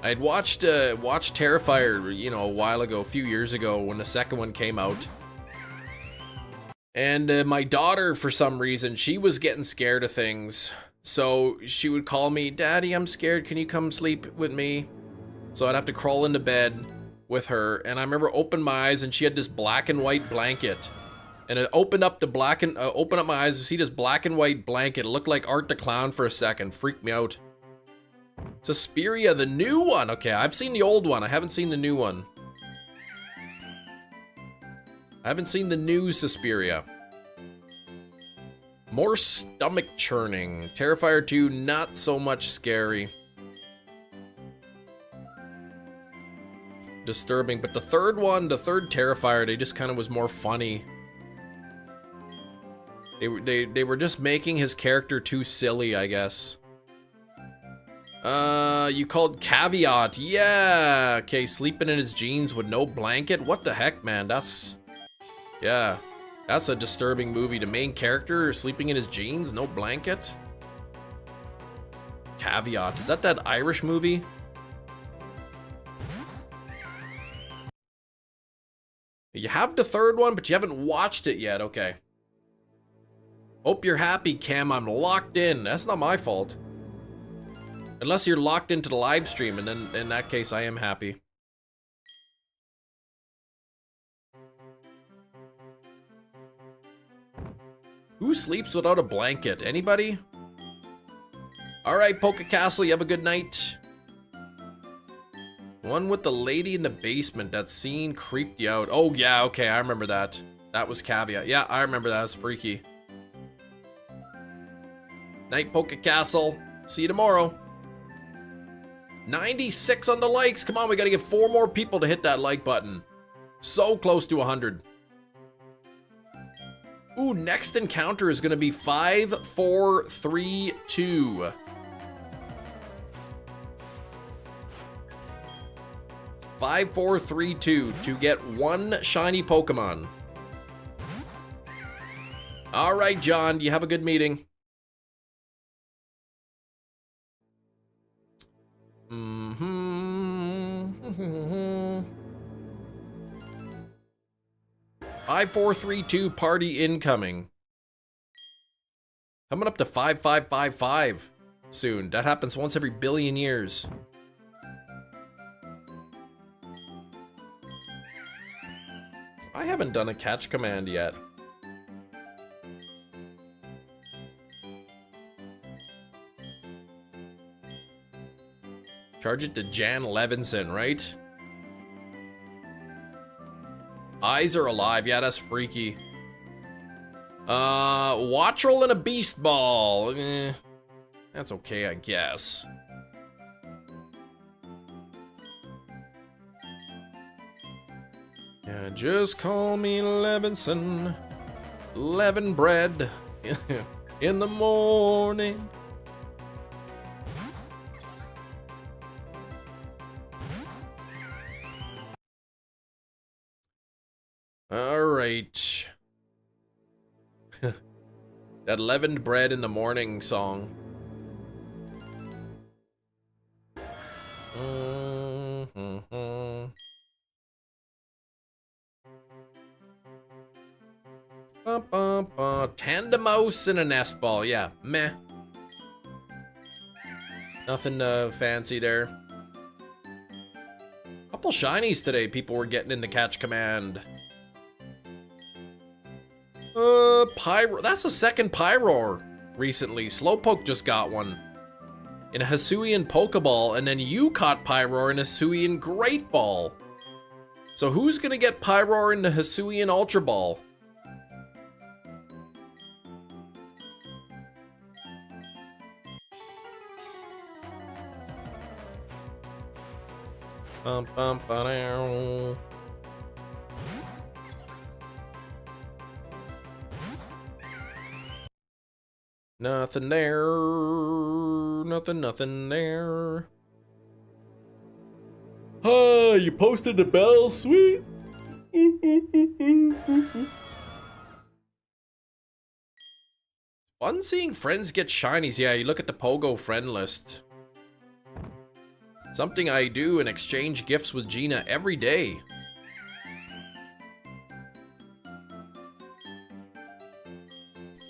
I had watched Terrifier, you know, a while ago, a few years ago, when the second one came out. And my daughter, for some reason, she was getting scared of things. So she would call me, Daddy, I'm scared, can you come sleep with me? So I'd have to crawl into bed with her. And I remember opening my eyes and she had this black and white blanket. And it opened up my eyes to see this black and white blanket. It looked like Art the Clown for a second. Freaked me out. Suspiria, the new one. Okay, I've seen the old one. I haven't seen the new one. I haven't seen the new Suspiria. More stomach churning. Terrifier 2, not so much scary. Disturbing, but the third one, the third Terrifier, they just kind of was more funny. They were just making his character too silly, I guess. You called Caveat. Yeah. Okay, sleeping in his jeans with no blanket. What the heck, man? Yeah. That's a disturbing movie. The main character sleeping in his jeans, no blanket. Caveat. Is that Irish movie? You have the third one, but you haven't watched it yet. Okay. Hope you're happy, Cam. I'm locked in. That's not my fault. Unless you're locked into the live stream, and then in that case, I am happy. Who sleeps without a blanket? Anybody? All right, Poke Castle, you have a good night. One with the lady in the basement. That scene creeped you out. Oh, yeah, okay, I remember that. That was Caveat. Yeah, I remember that. It was freaky. Night, Poke Castle. See you tomorrow. 96 on the likes. Come on, we gotta get 4 more people to hit that like button. So close to 100. Ooh, next encounter is gonna be 5432. 5432 to get 1 shiny Pokemon. All right, John, you have a good meeting. 5432 party incoming. Coming up to 5555 soon. That happens once every billion years. I haven't done a catch command yet. Charge it to Jan Levinson, right? Eyes are alive. Yeah, that's freaky. Watchroll and a Beast Ball. That's okay, I guess. Yeah, just call me Levinson. Levin bread in the morning. All right. That leavened bread in the morning song. Tandemouse and a nest ball. Yeah, meh. Nothing fancy there. Couple shinies today people were getting into catch command. Pyro. That's the second Pyroar recently. Slowpoke just got one in a Hisuian Pokeball, and then you caught Pyroar in a Hisuian Great Ball. So who's gonna get Pyroar in the Hisuian Ultra Ball? Nothing there. Nothing there. Ah, you posted the bell, sweet. Fun seeing friends get shinies. Yeah, you look at the Pogo friend list. Something I do and exchange gifts with Gina every day.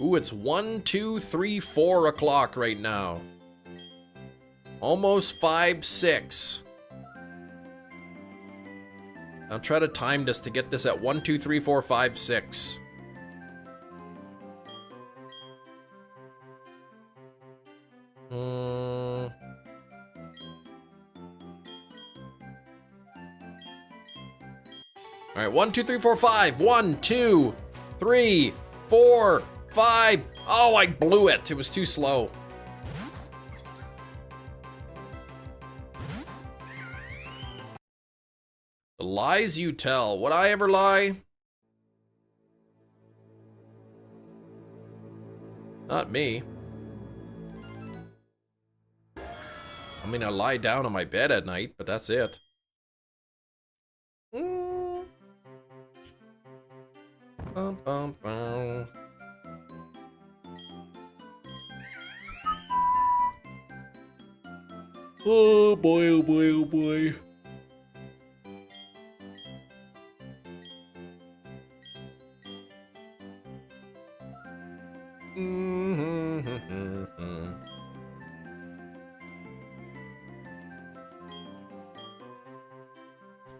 Ooh, it's 1, 2, 3, 4 o'clock right now. Almost 5, 6. I'll try to time this to get this at 1, 2, 3, 4, 5, 6. All right, 1, 2, 3, 4, 5. 1, 2, 3, 4, 5. Oh, I blew it. It was too slow. The lies you tell. Would I ever lie? Not me. I mean, I lie down on my bed at night, but that's it. Bum, bum, bum. Oh boy, oh boy, oh boy.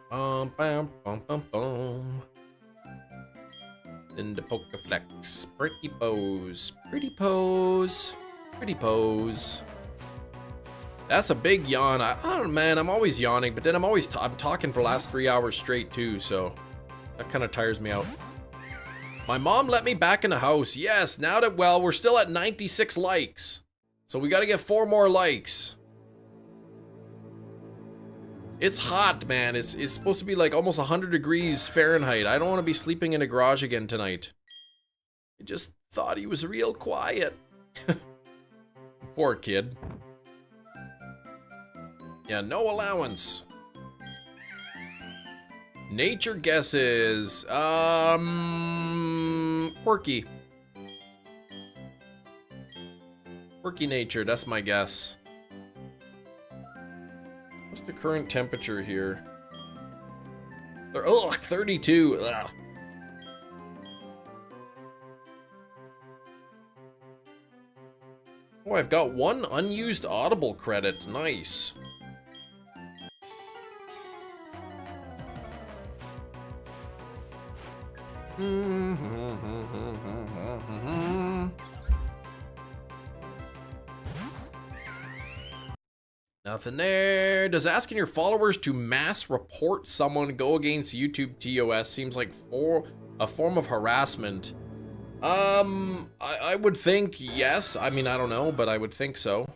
Bum, bum, bum, bum. In the Pokeflex. Pretty pose. Pretty pose. Pretty pose. That's a big yawn. I don't know, man. I'm always yawning, but then I'm talking for the last 3 hours straight too, so that kind of tires me out. My mom let me back in the house. Yes, now that, well, we're still at 96 likes. So we got to get 4 more likes. It's hot, man. It's supposed to be like almost 100 degrees Fahrenheit. I don't want to be sleeping in a garage again tonight. I just thought he was real quiet. Poor kid. Yeah, no allowance. Nature guesses. Quirky. Quirky nature, that's my guess. What's the current temperature here? Oh, 32. Ugh. Oh, I've got 1 unused Audible credit. Nice. Nothing there. Does asking your followers to mass report someone go against YouTube TOS seems like a form of harassment? I would think yes. I mean, I don't know, but I would think so.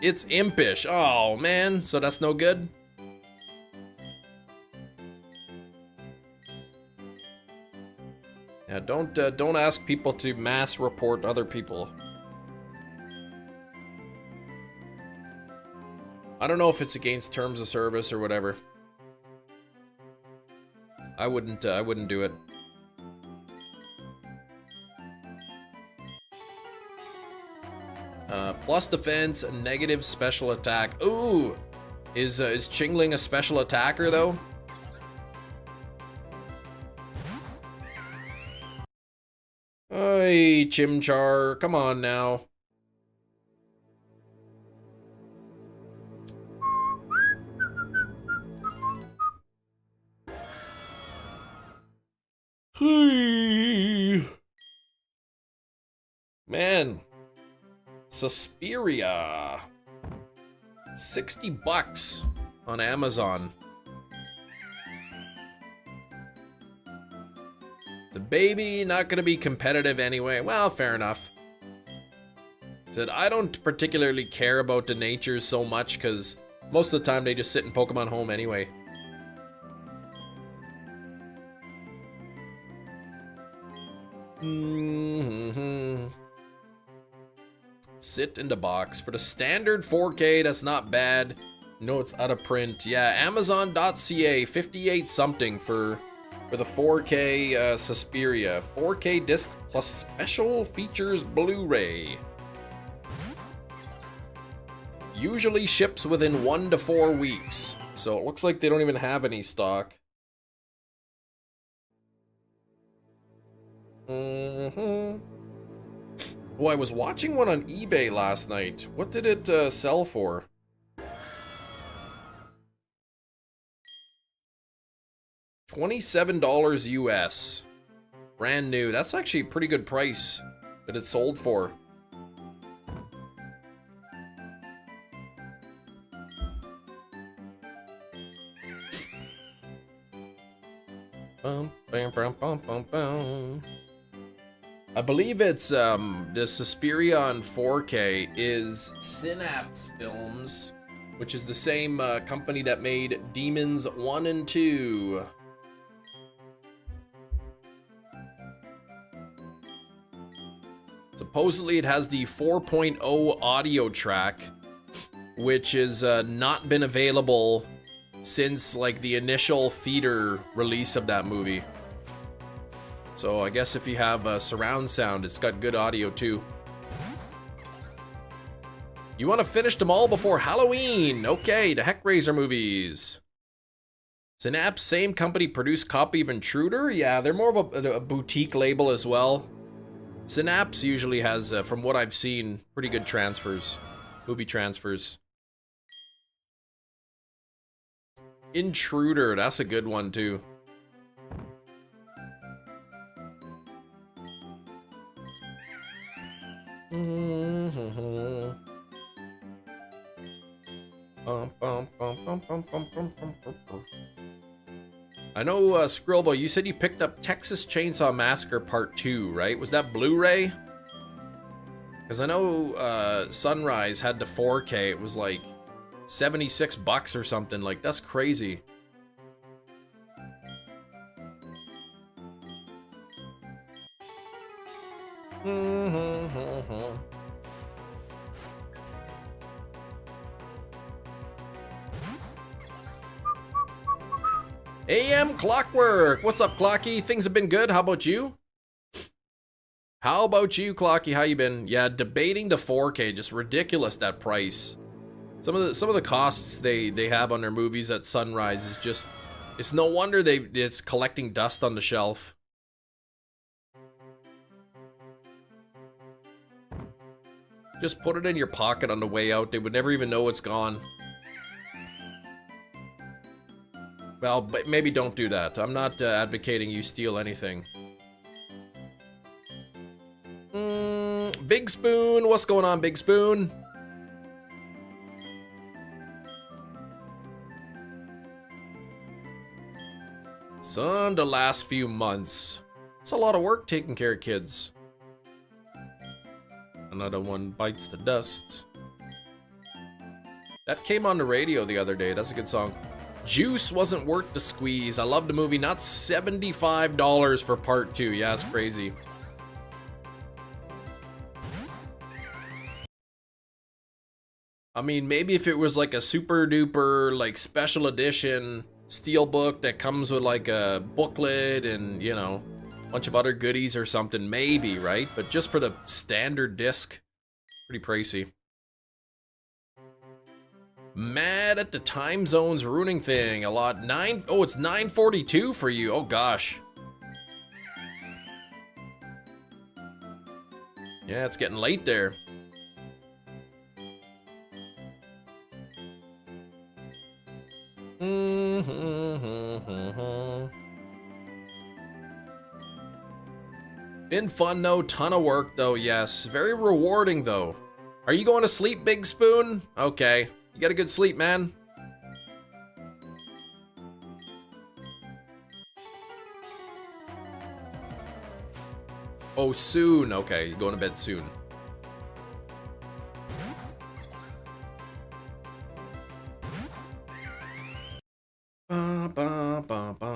It's impish. Oh, man. So that's no good? Yeah, don't ask people to mass report other people. I don't know if it's against terms of service or whatever. I wouldn't do it. Plus defense, negative special attack. Ooh! Is Chingling a special attacker though? Hey, Chimchar, come on now. Hey. Man. Suspiria. 60 bucks on Amazon. The baby, not gonna be competitive anyway. Well, fair enough. Said, I don't particularly care about the natures so much because most of the time they just sit in Pokemon Home anyway. Sit in the box. For the standard 4K, that's not bad. No, it's out of print. Yeah, Amazon.ca, 58 something for the 4K Suspiria. 4K disc plus special features Blu-ray. Usually ships within 1 to 4 weeks. So it looks like they don't even have any stock. Oh, I was watching one on eBay last night. What did it sell for? $27 US. Brand new. That's actually a pretty good price that it sold for. Bum, bam, bam, bum, bum, bum. I believe it's the Suspiria on 4K is Synapse Films, which is the same company that made Demons 1 and 2. Supposedly it has the 4.0 audio track, which has not been available since like the initial theater release of that movie. So I guess if you have surround sound, it's got good audio too. You want to finish them all before Halloween? Okay, the Heckraiser movies. Synapse, same company, produced copy of Intruder. Yeah, they're more of a boutique label as well. Synapse usually has, from what I've seen, pretty good transfers. Movie transfers. Intruder, that's a good one too. I know, Skrillbo, you said you picked up Texas Chainsaw Massacre Part 2, right? Was that Blu-ray? Because I know Sunrise had the 4K. It was like $76 or something. Like, that's crazy. AM Clockwork! What's up, Clocky? Things have been good. How about you? How about you, Clocky? How you been? Yeah, debating the 4K. Just ridiculous, that price. Some of the costs they have on their movies at Sunrise is just... It's no wonder it's collecting dust on the shelf. Just put it in your pocket on the way out. They would never even know it's gone. Well, but maybe don't do that. I'm not advocating you steal anything. Big Spoon, what's going on, Big Spoon? Son, the last few months. It's a lot of work taking care of kids. Another one bites the dust. That came on the radio the other day. That's a good song. Juice wasn't worth the squeeze. I love the movie. Not $75 for part 2. Yeah, it's crazy. I mean, maybe if it was like a super duper, like special edition steelbook that comes with like a booklet and, you know, a bunch of other goodies or something, maybe, right? But just for the standard disc, pretty pricey. Mad at the time zones ruining thing a lot. Oh, it's 9:42 for you. Oh gosh. Yeah, it's getting late there. Been fun though, ton of work though, yes. Very rewarding though. Are you going to sleep, Big Spoon? Okay. You got a good sleep, man. Oh, soon. Okay, you're going to bed soon.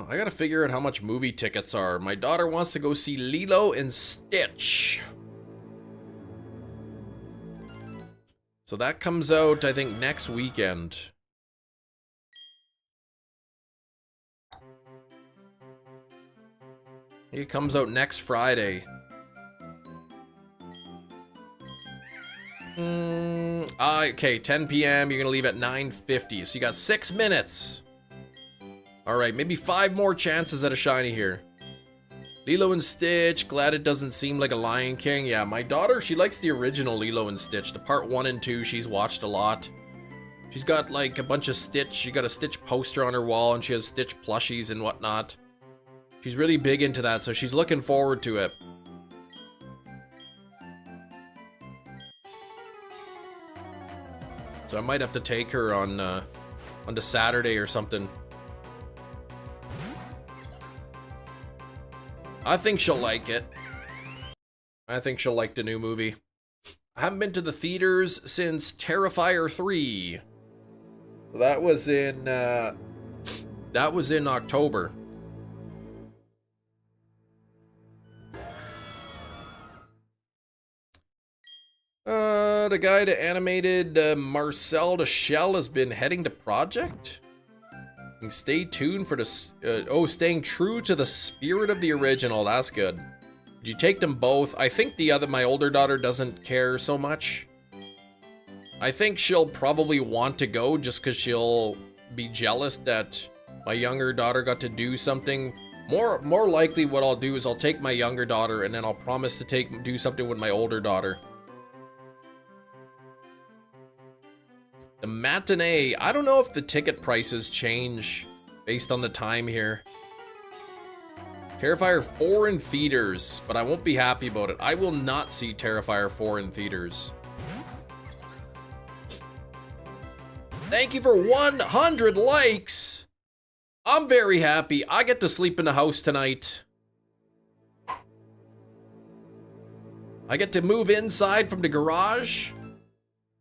I gotta figure out how much movie tickets are. My daughter wants to go see Lilo and Stitch. So that comes out, I think, next weekend. It comes out next Friday. Okay, 10 p.m. You're gonna leave at 9:50, so you got 6 minutes. All right, maybe 5 more chances at a shiny here. Lilo and Stitch, glad it doesn't seem like a Lion King. Yeah, my daughter, she likes the original Lilo and Stitch. The part 1 and 2, she's watched a lot. She's got like a bunch of Stitch. She got a Stitch poster on her wall and she has Stitch plushies and whatnot. She's really big into that, so she's looking forward to it. So I might have to take her on the Saturday or something. I think she'll like it. I think she'll like the new movie. I haven't been to the theaters since Terrifier 3. So that was in October. The guy that animated Marcel the Shell has been heading to project. And stay tuned for the staying true to the spirit of the original. That's good. Did you take them both? I think my older daughter doesn't care so much. I think she'll probably want to go just because she'll be jealous that my younger daughter got to do something. More likely what I'll do is I'll take my younger daughter and then I'll promise to do something with my older daughter. The matinee, I don't know if the ticket prices change based on the time here. Terrifier 4 in theaters, but I won't be happy about it. I will not see Terrifier 4 in theaters. Thank you for 100 likes. I'm very happy. I get to sleep in the house tonight. I get to move inside from the garage.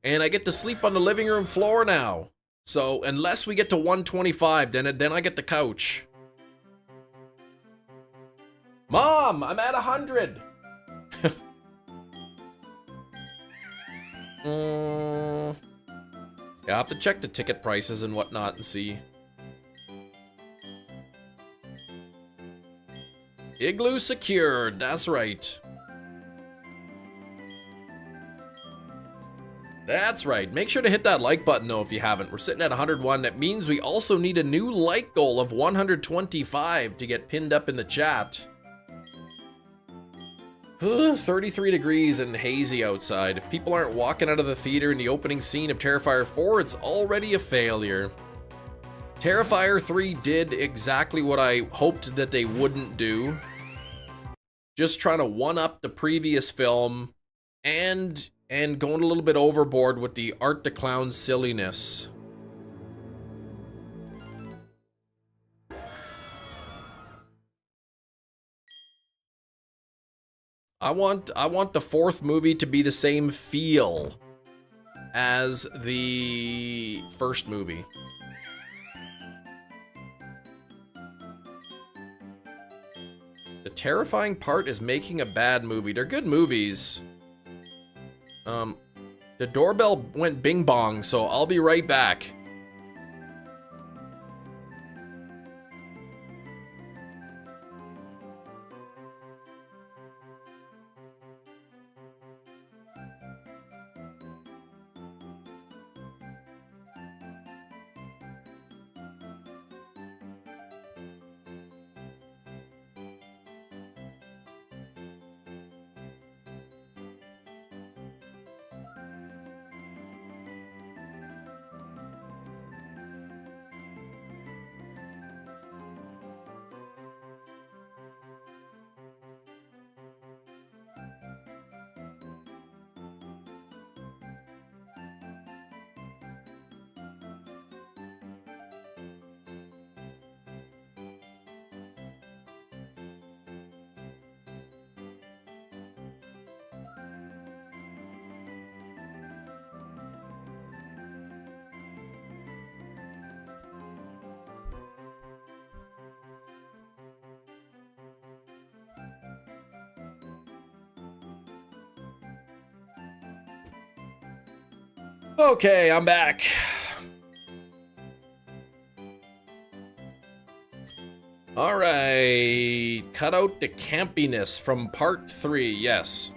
And I get to sleep on the living room floor now. So unless we get to 125, then I get the couch. Mom, I'm at 100. Yeah, I have to check the ticket prices and whatnot and see. Igloo secured, that's right. That's right. Make sure to hit that like button though if you haven't. We're sitting at 101. That means we also need a new like goal of 125 to get pinned up in the chat. 33 degrees and hazy outside. If people aren't walking out of the theater in the opening scene of Terrifier 4, it's already a failure. Terrifier 3 did exactly what I hoped that they wouldn't do. Just trying to one-up the previous film and going a little bit overboard with the Art the Clown silliness. I want the fourth movie to be the same feel as the first movie. The terrifying part is making a bad movie. They're good movies. The doorbell went bing bong, so I'll be right back. Okay, I'm back. All right, cut out the campiness from part 3, yes.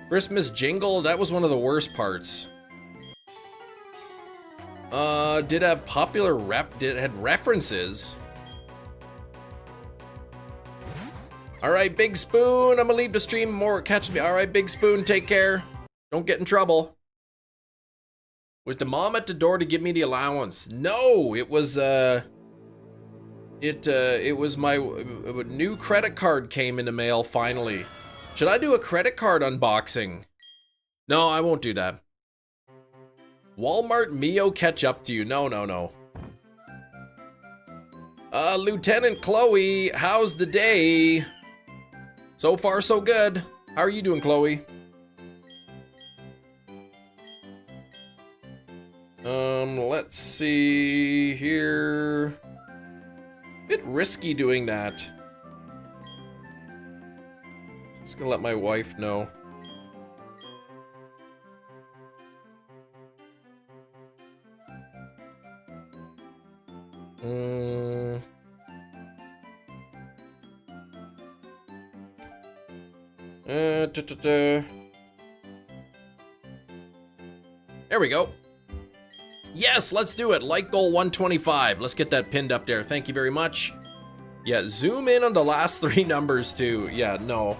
Christmas jingle, that was one of the worst parts. Did have popular had references. All right, Big Spoon, I'm gonna leave the stream more, catch me. All right, Big Spoon, take care. Don't get in trouble. Was the mom at the door to give me the allowance? No, it was it was my new credit card came in the mail finally. Should I do a credit card unboxing? No, I won't do that. Walmart Mio catch up to you. No. Lieutenant Chloe, how's the day? So far, so good. How are you doing, Chloe? Let's Let's see here. Bit risky doing that. Just gonna let my wife know. There we go. Yes, let's do it. Like goal 125. Let's get that pinned up there. Thank you very much. Yeah, zoom in on the last 3 numbers too. Yeah, no.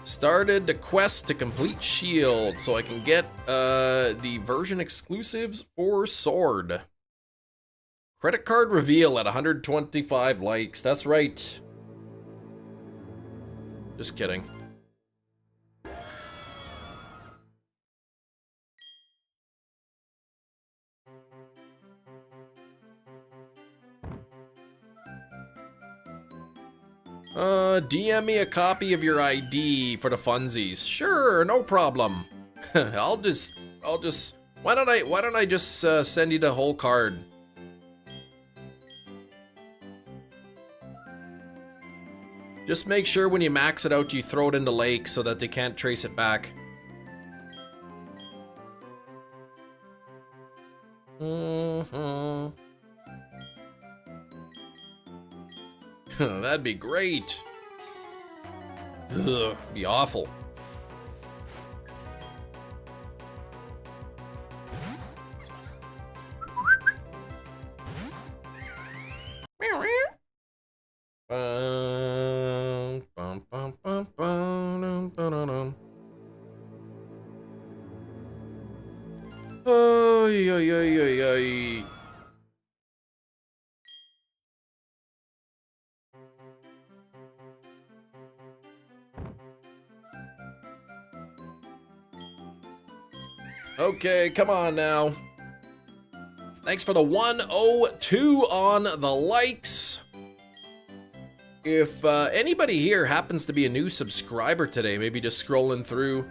Started the quest to complete shield so I can get the version exclusives for sword. Credit card reveal at 125 likes. That's right. Just kidding. DM me a copy of your ID for the funsies. Sure, no problem. I'll just, why don't I just send you the whole card? Just make sure when you max it out, you throw it in the lake so that they can't trace it back. That'd be great. Ugh, be awful. Ay, ay, ay, ay, ay. Okay, come on now. Thanks for the 102 on the likes. If anybody here happens to be a new subscriber today, maybe just scrolling through,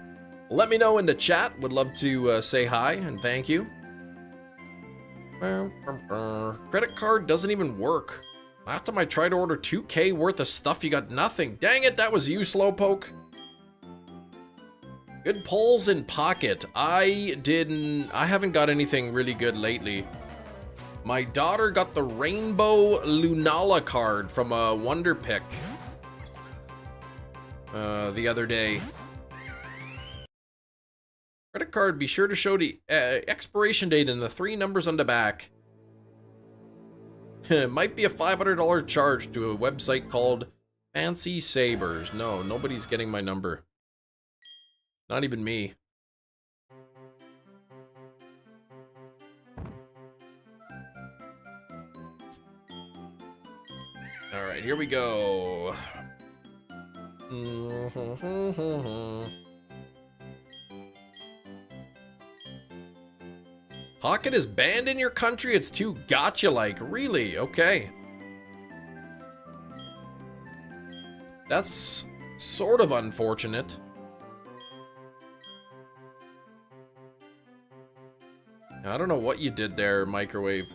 let me know in the chat. Would love to say hi and thank you. Credit card doesn't even work. Last time I tried to order 2K worth of stuff, you got nothing. Dang it, that was you, Slowpoke. Good pulls in pocket. I haven't got anything really good lately. My daughter got the Rainbow Lunala card from a Wonder Pick the other day. Credit card, be sure to show the expiration date and the 3 numbers on the back. Might be a $500 charge to a website called Fancy Sabers. No, nobody's getting my number. Not even me. All right, here we go. Pocket is banned in your country? It's too gotcha-like. Really? Okay. That's sort of unfortunate. I don't know what you did there, Microwave.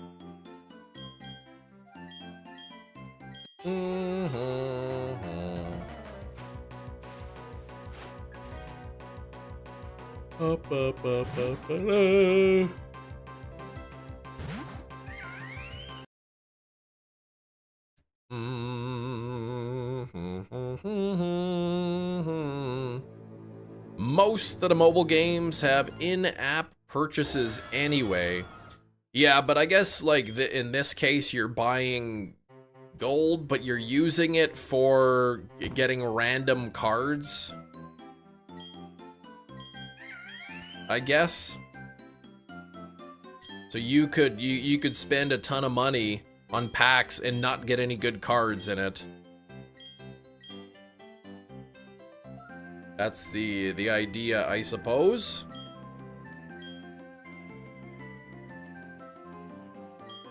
Most of the mobile games have in-app purchases anyway. Yeah, but I guess like in this case you're buying gold, but you're using it for getting random cards, I guess. So you could spend a ton of money on packs and not get any good cards in it. That's the idea, I suppose.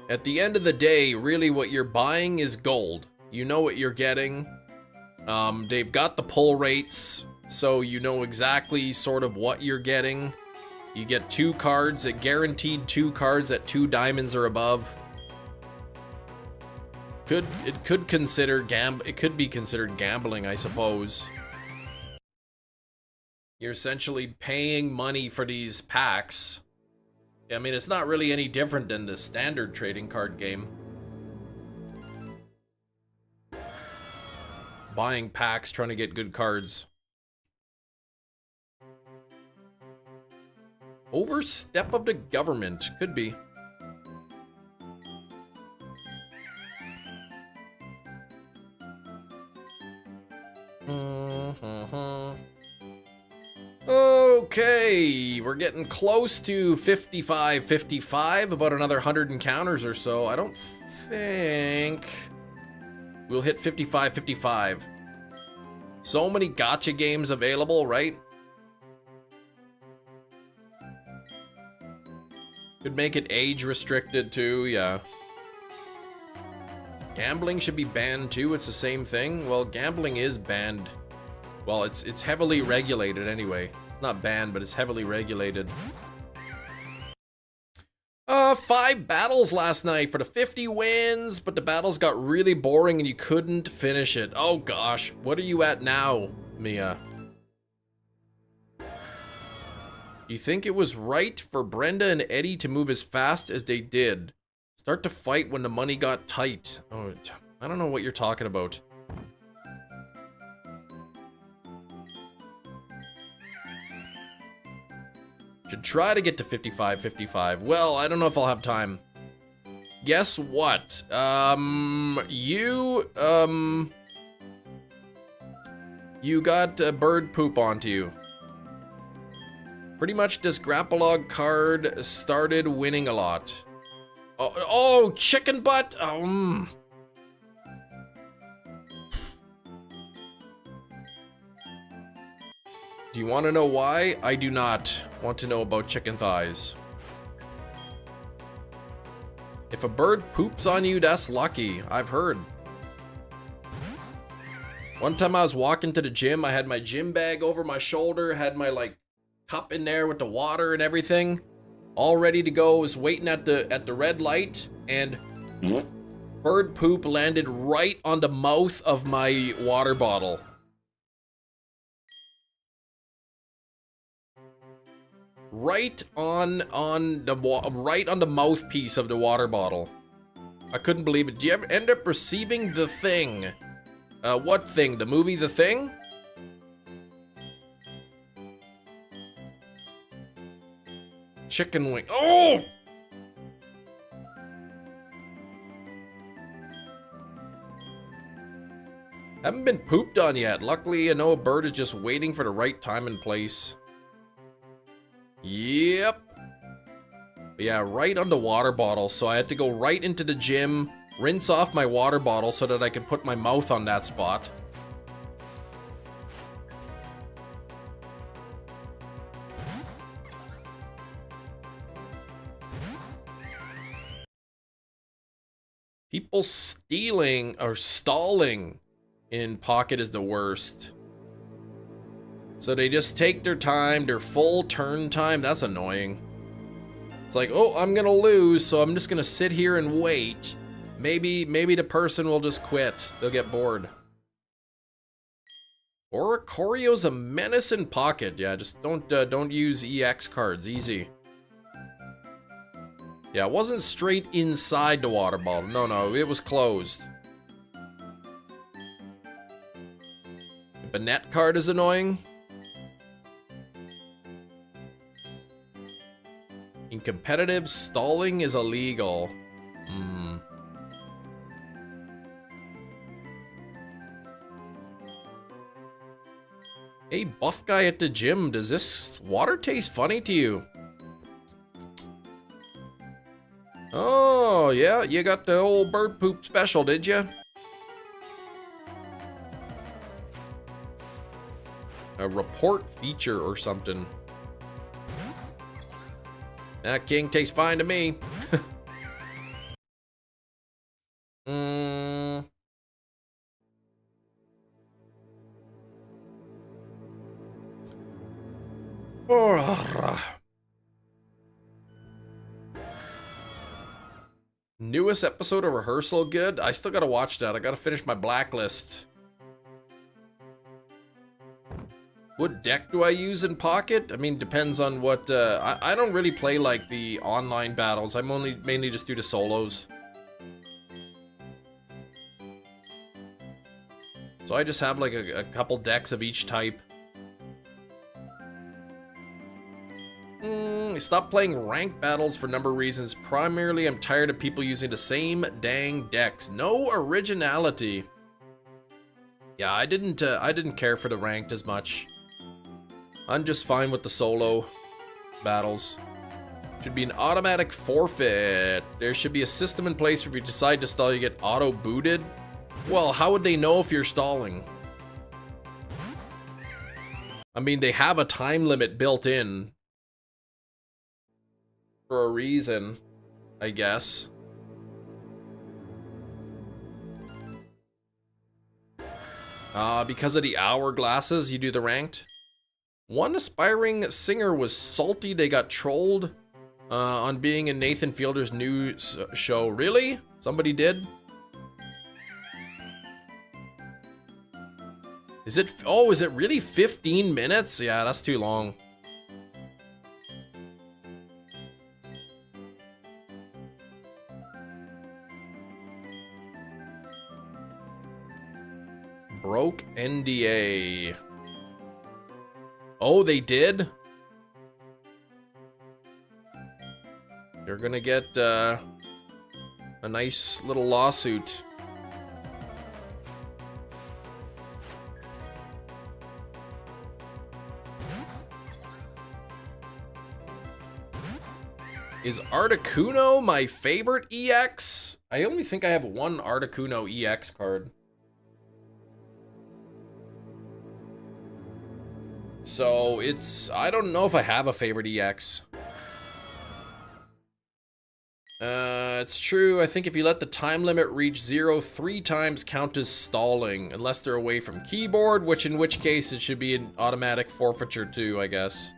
At the end of the day, really what you're buying is gold. You know what you're getting. They've got the pull rates so you know exactly sort of what you're getting. You get 2 cards, a guaranteed 2 cards at 2 diamonds or above. It could be considered gambling, I suppose. You're essentially paying money for these packs. I mean, it's not really any different than the standard trading card game. Buying packs, trying to get good cards. Overstep of the government, could be. Okay, we're getting close to 55, about another 100 encounters or so. I don't think we'll hit 55. So many gacha games available, right? Could make it age restricted too, yeah. Gambling should be banned too, it's the same thing. Well, gambling is banned. Well, it's heavily regulated anyway. Not banned, but it's heavily regulated. 5 battles last night for the 50 wins, but the battles got really boring and you couldn't finish it. Oh gosh, what are you at now, Mia? Do you think it was right for Brenda and Eddie to move as fast as they did? Start to fight when the money got tight. Oh, I don't know what you're talking about. Should try to get to 55. Well, I don't know if I'll have time. Guess what? You got bird poop onto you. Pretty much this Grappalog card started winning a lot. Oh, chicken butt? Do you want to know why? I do not want to know about chicken thighs. If a bird poops on you, that's lucky. I've heard. One time I was walking to the gym, I had my gym bag over my shoulder, had my like cup in there with the water and everything, all ready to go. Was waiting at the red light, and bird poop landed right on the mouth of my water bottle. Right on the mouthpiece of the water bottle. I couldn't believe it. Do you ever end up receiving The Thing? What thing? The movie The Thing? Chicken wing. Oh! Haven't been pooped on yet. Luckily, I know a bird is just waiting for the right time and place. Yep. But yeah, right on the water bottle. So I had to go right into the gym, rinse off my water bottle so that I could put my mouth on that spot. People stealing or stalling in Pocket is the worst. So they just take their time, their full turn time. That's annoying. It's like, oh, I'm gonna lose, so I'm just gonna sit here and wait. Maybe the person will just quit. They'll get bored. Or Corio's a menace in Pocket. Yeah, just don't use EX cards. Easy. Yeah, it wasn't straight inside the water bottle. No, it was closed. The Banette card is annoying. In competitive, stalling is illegal. Hey, buff guy at the gym, does this water taste funny to you? Oh, yeah, you got the old bird poop special, did you? A report feature or something. That king tastes fine to me. Newest episode of Rehearsal good? I still gotta watch that. I gotta finish my blacklist. What deck do I use in Pocket? I mean, depends on what, I don't really play like the online battles. I'm mainly just do the solos. So I just have like a couple decks of each type. I stopped playing ranked battles for a number of reasons. Primarily, I'm tired of people using the same dang decks. No originality. Yeah, I didn't care for the ranked as much. I'm just fine with the solo battles. Should be an automatic forfeit. There should be a system in place where if you decide to stall, you get auto-booted. Well, how would they know if you're stalling? I mean, they have a time limit built in. For a reason, I guess. Because of the hourglasses, you do the ranked. One aspiring singer was salty they got trolled on being in Nathan Fielder's new show. Really? Somebody did? Is it really 15 minutes? Yeah, that's too long. Broke NDA. Oh, they did? You're gonna get a nice little lawsuit. Is Articuno my favorite EX? I only think I have one Articuno EX card. So I don't know if I have a favorite EX. It's true. I think if you let the time limit reach 0 3 times, count as stalling, unless they're away from keyboard, in which case it should be an automatic forfeiture too, I guess.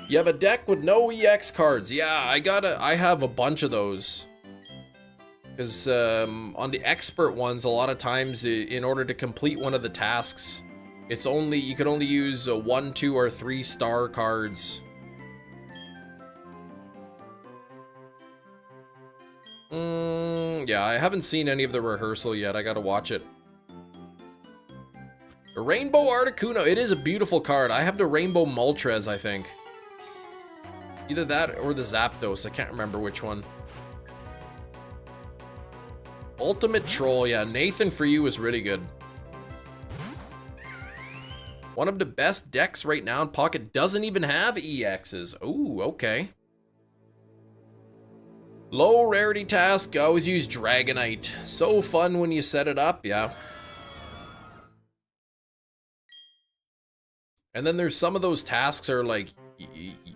You have a deck with no EX cards. Yeah, I have a bunch of those. Because on the expert ones, a lot of times in order to complete one of the tasks, you can only use 1, 2, or 3 star cards. Yeah, I haven't seen any of the rehearsal yet. I gotta watch it. The Rainbow Articuno. It is a beautiful card. I have the Rainbow Moltres, I think. Either that or the Zapdos. I can't remember which one. Ultimate Troll. Yeah, Nathan for You is really good. One of the best decks right now in Pocket doesn't even have EXs. Ooh, okay. Low rarity task, always use Dragonite. So fun when you set it up, yeah. And then there's some of those tasks are like,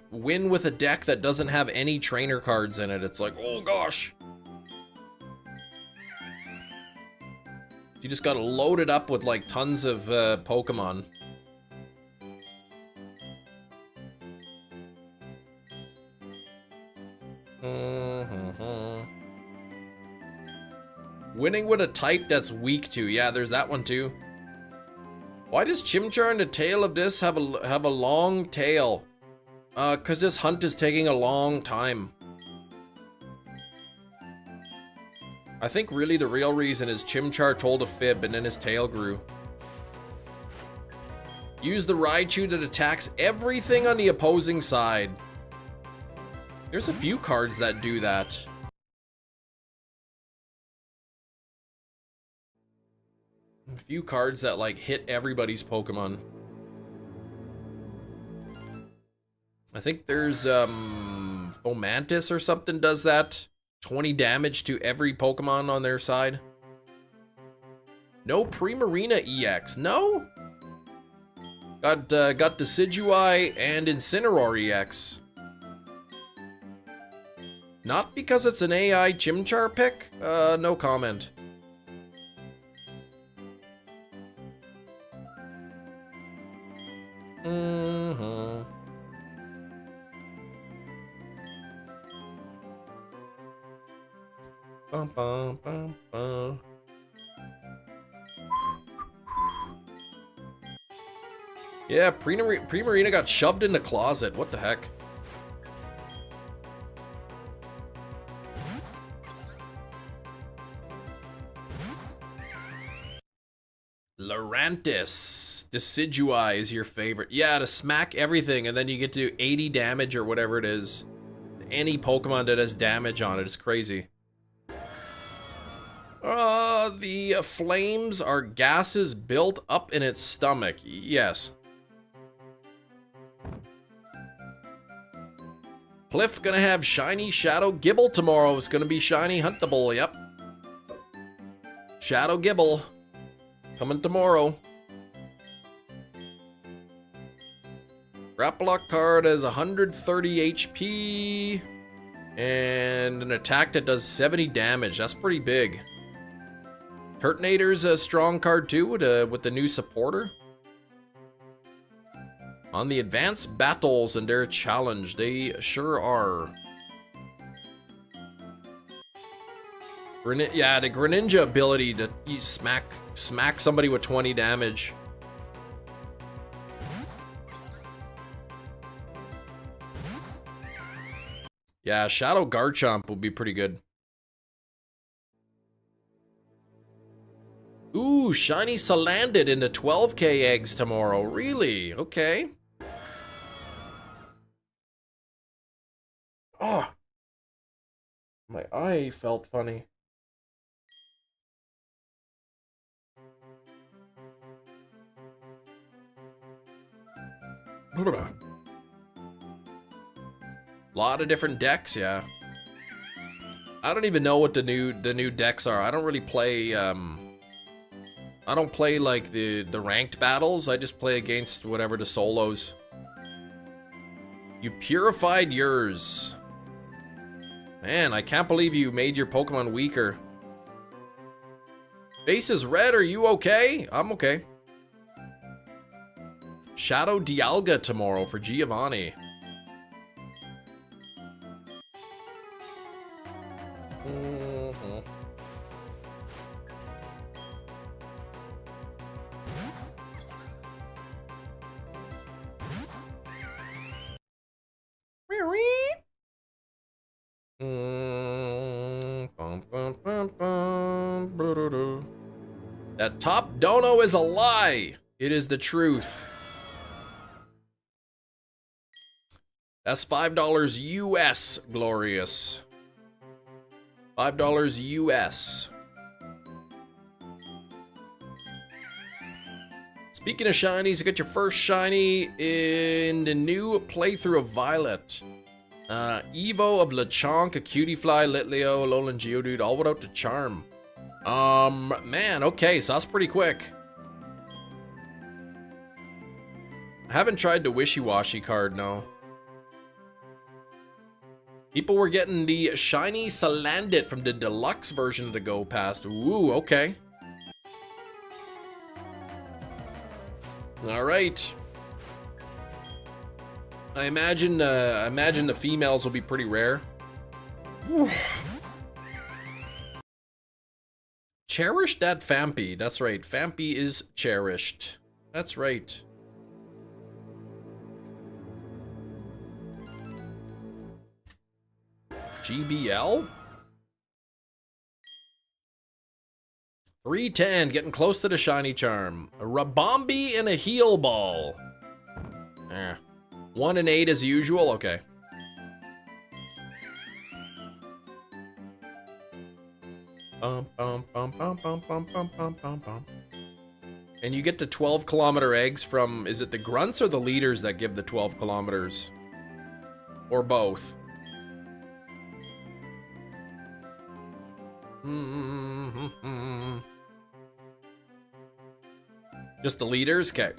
win with a deck that doesn't have any trainer cards in it. It's like, oh gosh. You just gotta load it up with like tons of Pokemon. Winning with a type that's weak to. Yeah, there's that one too. Why does Chimchar and the tail of this have a long tail? Cause this hunt is taking a long time. I think really the real reason is Chimchar told a fib and then his tail grew. Use the Raichu that attacks everything on the opposing side. There's a few cards that do that. A few cards that like hit everybody's Pokemon. I think there's Fomantis or something does that. 20 damage to every Pokemon on their side. No Primarina EX. No? Got Decidueye and Incineroar EX. Not because it's an AI Chimchar pick? No comment. Bum, bum, bum, bum. Yeah, Primarina got shoved in the closet. What the heck? Lurantis Decidui is your favorite. Yeah, to smack everything, and then you get to do 80 damage or whatever it is. Any Pokemon that has damage on it is crazy. The flames are gases built up in its stomach. Yes. Pliff gonna have shiny Shadow Gibble tomorrow. It's gonna be shiny Huntable, yep. Shadow Gibble. Coming tomorrow. Graplock card has 130 HP. And an attack that does 70 damage. That's pretty big. Turtonator's a strong card too with the new supporter. On the advanced battles and their challenge, they sure are. Yeah, the Greninja ability to smack somebody with 20 damage. Yeah, Shadow Garchomp would be pretty good. Ooh, shiny Salandit into 12k eggs tomorrow. Really? Okay. Oh. My eye felt funny. Lot of different decks, yeah. I don't even know what the new decks are. I don't really play I don't play like the ranked battles. I just play against whatever the solos. You purified yours. Man, I can't believe you made your Pokemon weaker. Face is red, are you okay? I'm okay. Shadow Dialga tomorrow for Giovanni. That top dono is a lie. It is the truth. That's $5 US, Glorious. $5 US. Speaking of shinies, you got your first shiny in the new playthrough of Violet. Evo of Lechonk, a Cutiefly, Litleo, Alolan Geodude, all without the charm. Man, okay, so that's pretty quick. I haven't tried the Wishy-Washy card, no. People were getting the shiny Salandit from the deluxe version of the Go Past. Ooh, okay. All right. I imagine the females will be pretty rare. Cherished that Fampi. That's right. Fampi is cherished. That's right. GBL? 310, getting close to the shiny charm. A Rabombi and a Heal Ball. 1 and 8 as usual, okay. And you get the 12-kilometer eggs from, is it the grunts or the leaders that give the 12 kilometers? Or both? Just the leaders? Okay.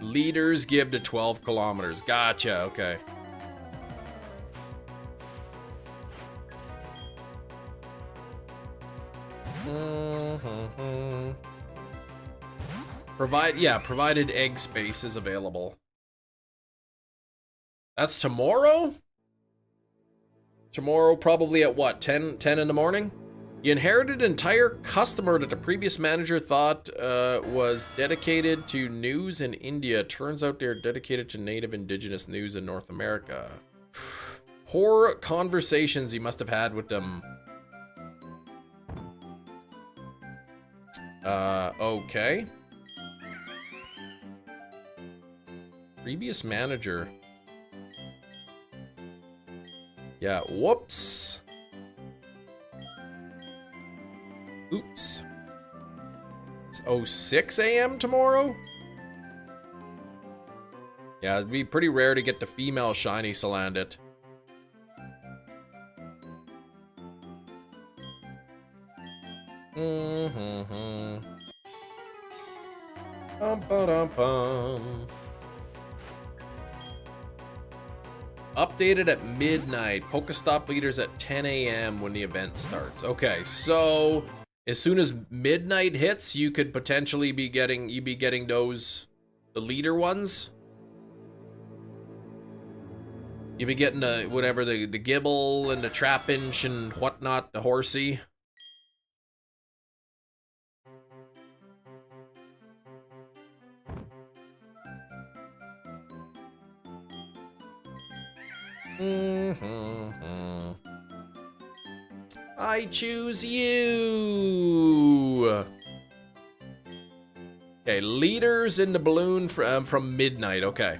Leaders give to 12 kilometers. Gotcha, okay. Provided egg space is available. That's tomorrow? Tomorrow, probably at what, 10 in the morning? You inherited an entire customer that the previous manager thought was dedicated to news in India. Turns out they're dedicated to native indigenous news in North America. Poor conversations he must have had with them. Okay. Previous manager. Yeah, whoops. Oops. It's 06 a.m. tomorrow? Yeah, it'd be pretty rare to get the female shiny Salandit. Bum-ba-dum-bum. Updated at midnight. Pokestop leaders at 10 a.m. when the event starts. Okay, so as soon as midnight hits, you could potentially be getting those, the leader ones. You'd be getting the whatever, the Gibble and the Trapinch and whatnot, the Horsey. I choose you. Okay, leaders in the balloon from midnight. Okay,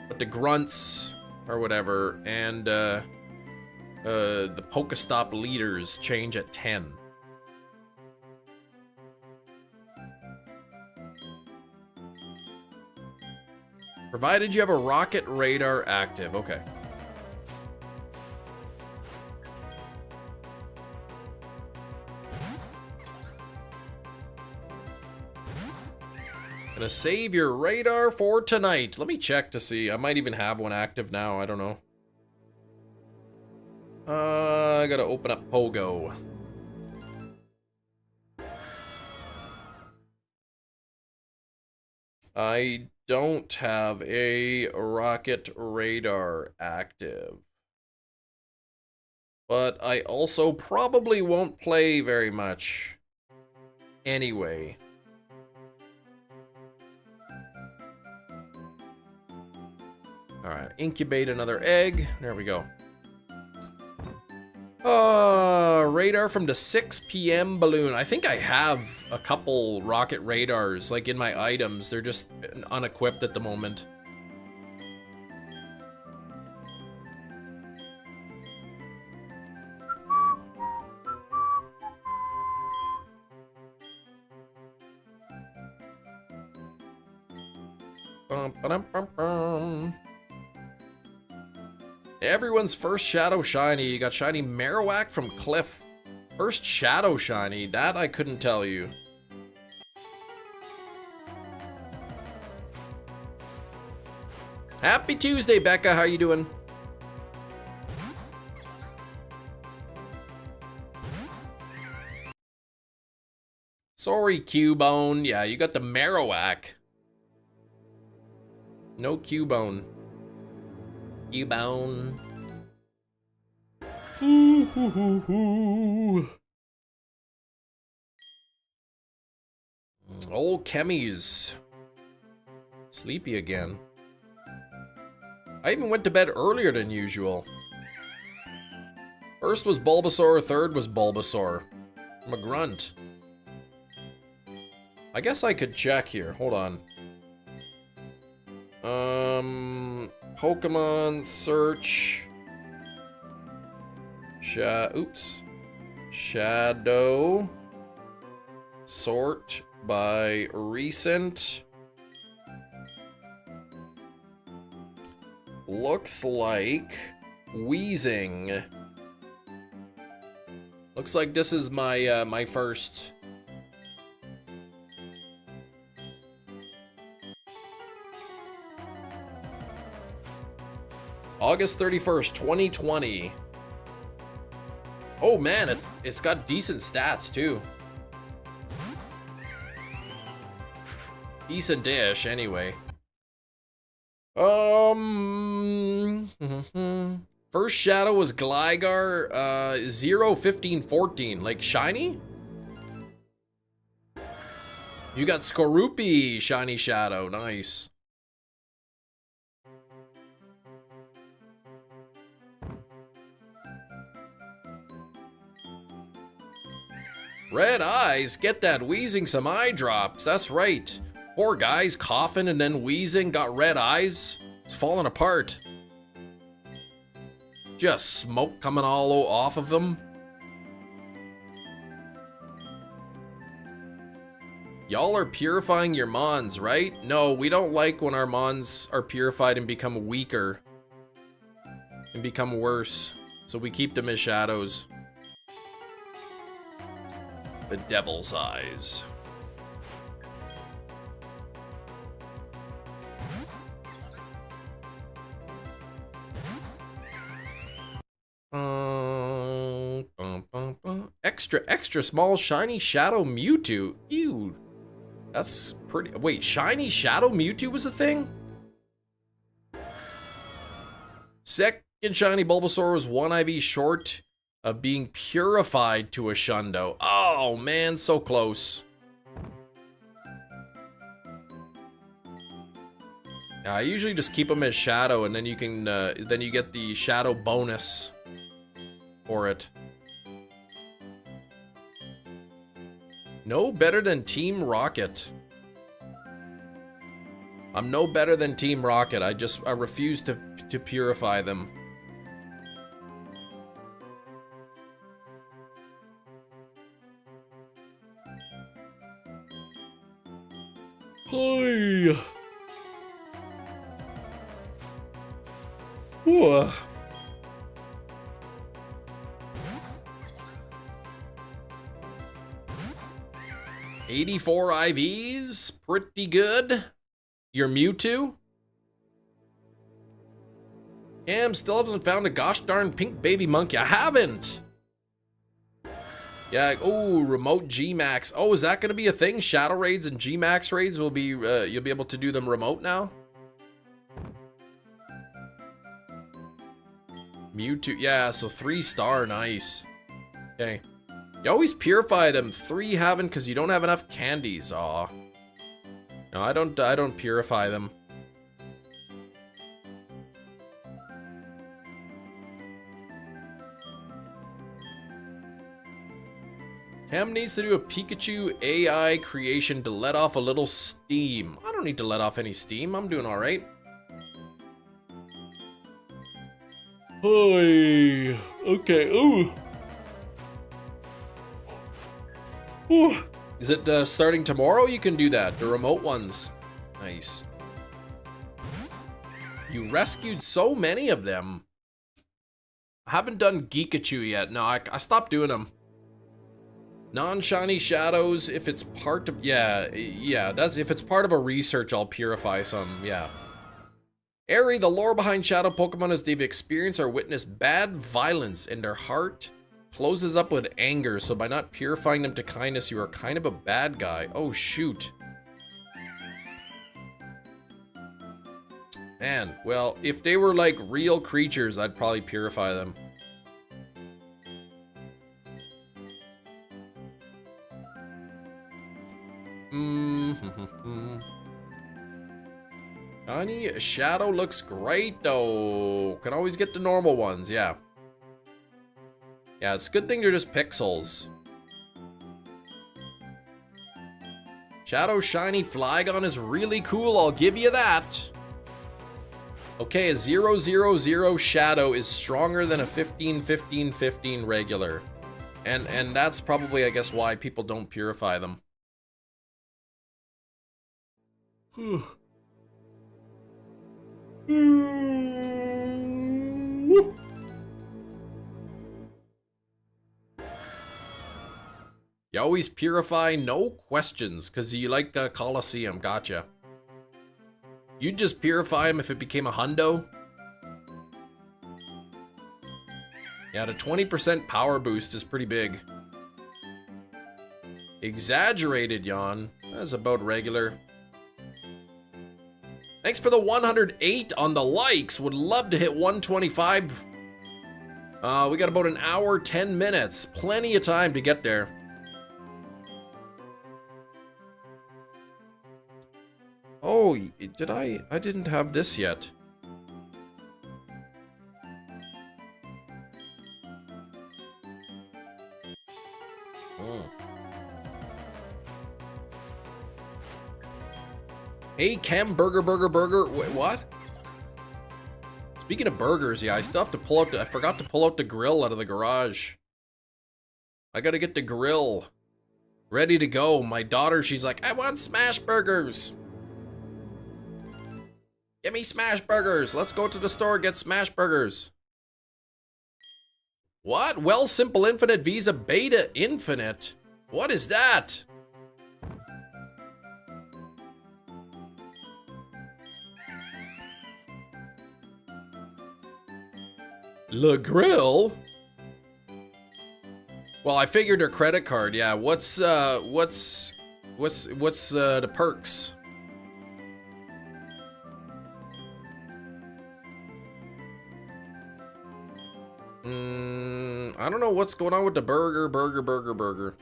but the grunts or whatever and the Pokestop leaders change at 10. Provided you have a rocket radar active. Okay. Gonna save your radar for tonight. Let me check to see. I might even have one active now. I don't know. I gotta open up Pogo. I don't have a rocket radar active. But I also probably won't play very much anyway. Alright, incubate another egg. There we go. Radar from the 6 p.m. balloon. I think I have a couple rocket radars, like in my items. They're just unequipped at the moment. Everyone's first Shadow Shiny. You got Shiny Marowak from Cliff. First Shadow Shiny. That I couldn't tell you. Happy Tuesday, Becca. How you doing? Sorry, Cubone. Yeah, you got the Marowak. No Cubone. Cubone. Old Kemmy's sleepy again. I even went to bed earlier than usual. First was Bulbasaur, third was Bulbasaur. I'm a grunt. I guess I could check here. Hold on. Pokemon search. Oops. Shadow. Sort by recent. Looks like Wheezing. Looks like this is my my first. August 31st, 2020. Oh man, it's got decent stats too. Decent dish anyway. First shadow was Gligar, 0, 15, 14. Like, shiny? You got Skorupi, shiny shadow. Nice. Red eyes? Get that wheezing some eye drops. That's right. Poor guy's coughing and then wheezing, got red eyes. It's falling apart. Just smoke coming all off of them. Y'all are purifying your mons, right? No, we don't like when our mons are purified and become weaker. And become worse. So we keep them as shadows. The devil's eyes. Extra small shiny shadow Mewtwo. Ew. That's pretty. Wait, shiny shadow Mewtwo was a thing? Second shiny Bulbasaur was 1 IV short of being purified to a Shundo. Oh man, so close. Yeah, I usually just keep them as shadow, and then you can then you get the shadow bonus for it. No better than Team Rocket. I'm no better than Team Rocket. I refuse to purify them. Hi. Ooh. $84 IVs, pretty good. Your Mewtwo? Cam still hasn't found a gosh darn pink baby monkey. I haven't. Yeah, oh, remote G-Max. Oh, is that gonna be a thing? Shadow raids and G-Max raids will be, you'll be able to do them remote now? Mewtwo, yeah, so 3-star, nice. Okay. You always purify them. 3 haven't because you don't have enough candies. Aw. No, I don't purify them. Cam needs to do a Pikachu AI creation to let off a little steam. I don't need to let off any steam. I'm doing all right. Hi. Okay. Ooh. Ooh. Is it starting tomorrow? You can do that. The remote ones. Nice. You rescued so many of them. I haven't done Geekachu yet. No, I stopped doing them. Non-shiny shadows, if it's part of, yeah, that's, if it's part of a research, I'll purify some, yeah. Airy, the lore behind shadow Pokemon is they've experienced or witnessed bad violence and their heart closes up with anger, so by not purifying them to kindness, you are kind of a bad guy. Oh, shoot. Man, well, if they were like real creatures, I'd probably purify them. Shiny Shadow looks great though. Can always get the normal ones, yeah. Yeah, it's a good thing they're just pixels. Shadow Shiny Flygon is really cool, I'll give you that. Okay, a 0/0/0 Shadow is stronger than a 15/15/15 regular. And that's probably, I guess, why people don't purify them. You always purify, no questions, because you like Coliseum, gotcha. You'd just purify him if it became a hundo? Yeah, the 20% power boost is pretty big. Exaggerated, yawn. That's about regular. Thanks for the 108 on the likes. Would love to hit 125 We got about an hour, 10 minutes. Plenty of time to get there. Oh, did I didn't have this yet. Oh. Hey, Chem, burger. Wait, what? Speaking of burgers, yeah, I still have to pull out I forgot to pull out the grill out of the garage. I gotta get the grill ready to go. My daughter, she's like, I want smash burgers. Give me smash burgers. Let's go to the store, get smash burgers. What? Well, Simple Infinite Visa Beta Infinite? What is that? Le Grill? Well, I figured her credit card. Yeah, what's the perks? I don't know what's going on with the burger.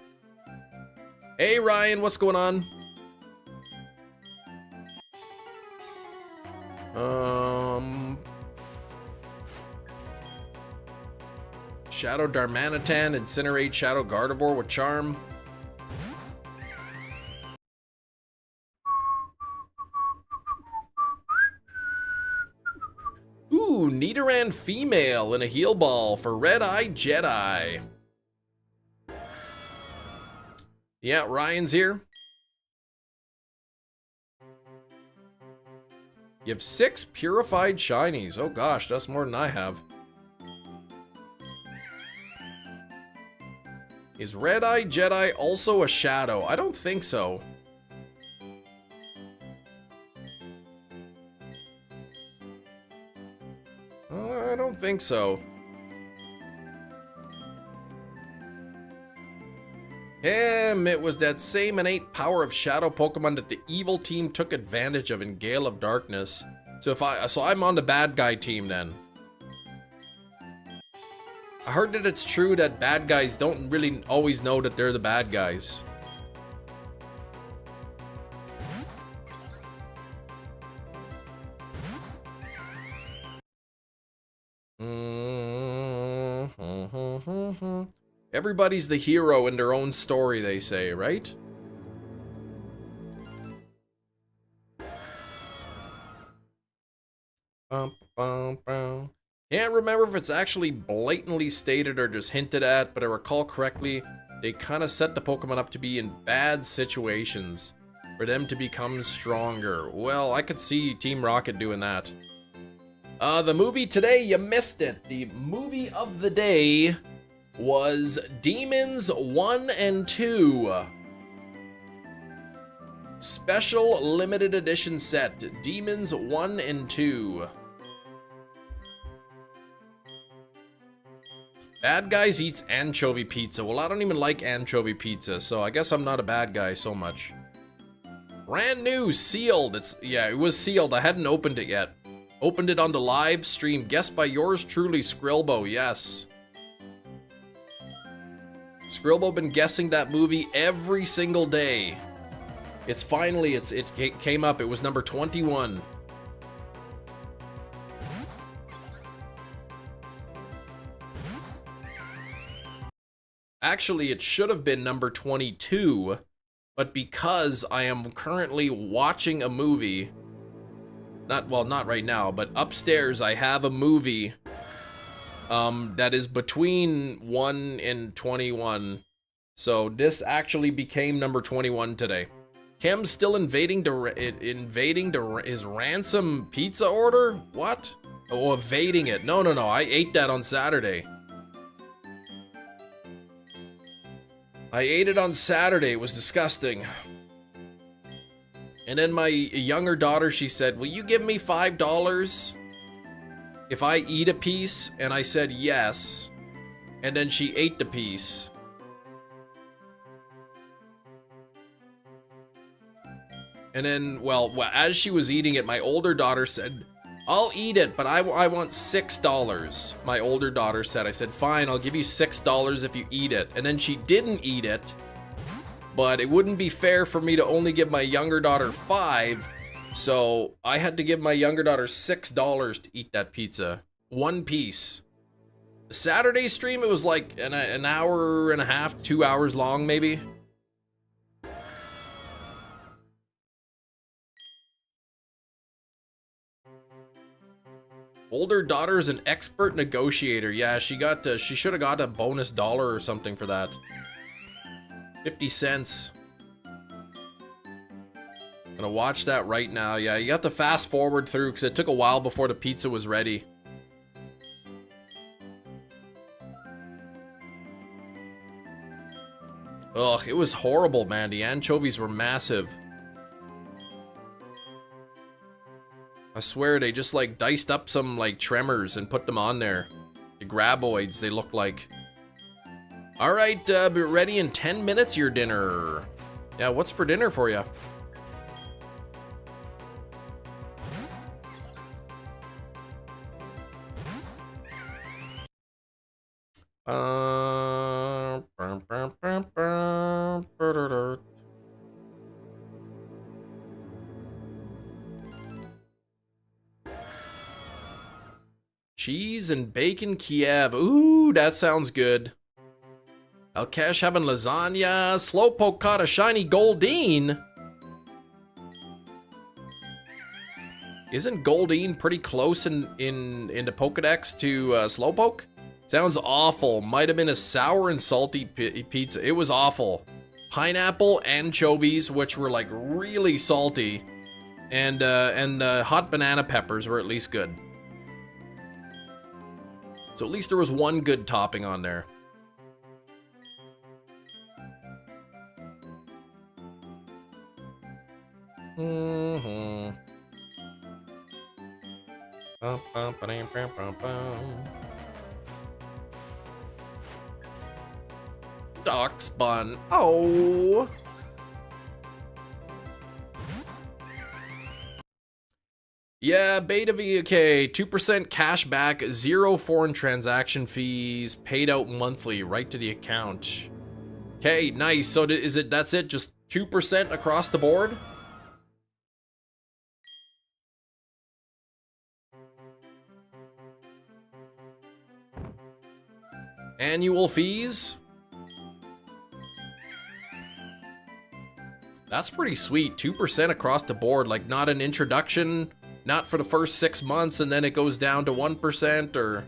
Hey Ryan, what's going on? Shadow Darmanitan, Incinerate Shadow Gardevoir with Charm. Ooh, Nidoran female in a heal ball for Red Eye Jedi. Yeah, Ryan's here. You have 6 purified shinies. Oh gosh, that's more than I have. Is Red Eye Jedi also a shadow? I don't think so. I don't think so. It was that same innate power of shadow Pokemon that the evil team took advantage of in Gale of Darkness. So I'm on the bad guy team then. I heard that it's true that bad guys don't really always know that they're the bad guys. Everybody's the hero in their own story, they say, right? Can't remember if it's actually blatantly stated or just hinted at, but I recall correctly, they kind of set the Pokemon up to be in bad situations for them to become stronger. Well, I could see Team Rocket doing that. The movie today, you missed it. The movie of the day was Demons 1 and 2. Special limited edition set, Demons 1 and 2. Bad guys eats anchovy pizza. Well, I don't even like anchovy pizza, so I guess I'm not a bad guy so much. Brand new, sealed. Yeah, it was sealed. I hadn't opened it yet. Opened it on the live stream. Guessed by yours truly, Skrilbo. Yes. Skrilbo been guessing that movie every single day. It's finally, it came up. It was number 21. Actually, it should have been number 22, but because I am currently watching a movie, not right now, but upstairs I have a movie that is between 1 and 21. So this actually became number 21 today. Kem's still invading his ransom pizza order? What? Oh, evading it. No, I ate that on Saturday. I ate it on Saturday. It was disgusting. And then my younger daughter, she said, will you give me $5 if I eat a piece? And I said yes. And then she ate the piece. And then, well, as she was eating it, my older daughter said, I'll eat it, but I want $6. My older daughter said. I said, fine, I'll give you $6 if you eat it. And then she didn't eat it, but it wouldn't be fair for me to only give my younger daughter $5. So I had to give my younger daughter $6 to eat that pizza. One piece. The Saturday stream, it was like an hour and a half, 2 hours long, maybe. Older daughter's an expert negotiator. Yeah, she should have got a bonus dollar or something for that. 50 cents. Gonna watch that right now. Yeah, you got to fast forward through because it took a while before the pizza was ready. Ugh, it was horrible, man. The anchovies were massive. I swear they just like diced up some like tremors and put them on there. The graboids, they look like. All right, be ready in 10 minutes, your dinner. Yeah, what's for dinner for you? Cheese and bacon Kiev. Ooh, that sounds good. Alkesh having lasagna. Slowpoke caught a shiny Goldeen. Isn't Goldeen pretty close in the Pokedex to Slowpoke? Sounds awful. Might have been a sour and salty pizza. It was awful. Pineapple anchovies, which were like really salty, and hot banana peppers were at least good. So at least there was one good topping on there. Doc spun. Oh. Yeah, Beta VK, 2% cash back, 0 foreign transaction fees, paid out monthly, right to the account. Okay, nice. So that's it? Just 2% across the board? Annual fees? That's pretty sweet. 2% across the board, like not an introduction, not for the first 6 months, and then it goes down to 1% or...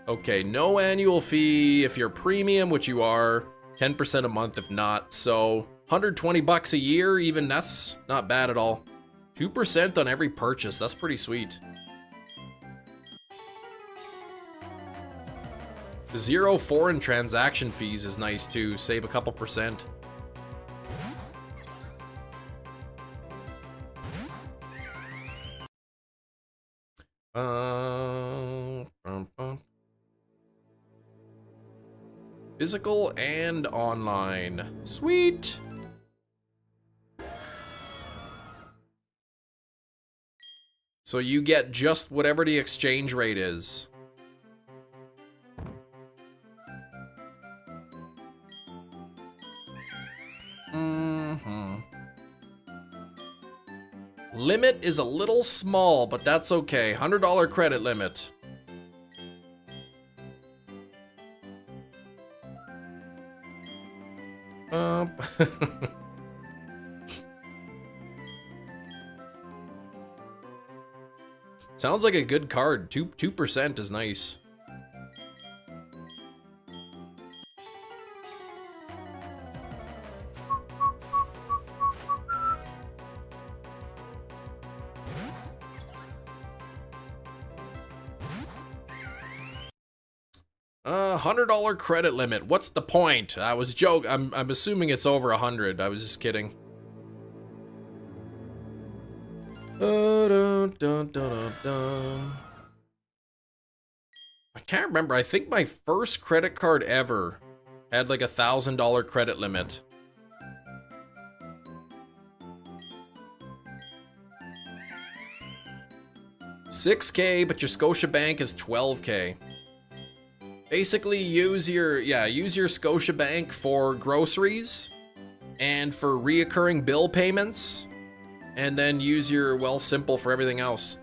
Okay, no annual fee if you're premium, which you are, 10% a month if not, so 120 bucks a year, even that's not bad at all. 2% on every purchase, that's pretty sweet. 0 foreign transaction fees is nice too, save a couple percent. Physical and online. Sweet. So you get just whatever the exchange rate is. Limit is a little small, but that's okay. $100 credit limit. Sounds like a good card. 2% is nice. $100 credit limit. What's the point? I was joking. I'm assuming it's over 100. I was just kidding. I can't remember. I think my first credit card ever had like $1,000 credit limit. 6K, but your Scotiabank is 12K. Basically, use your Scotiabank for groceries and for reoccurring bill payments, and then use your Wealth Simple for everything else.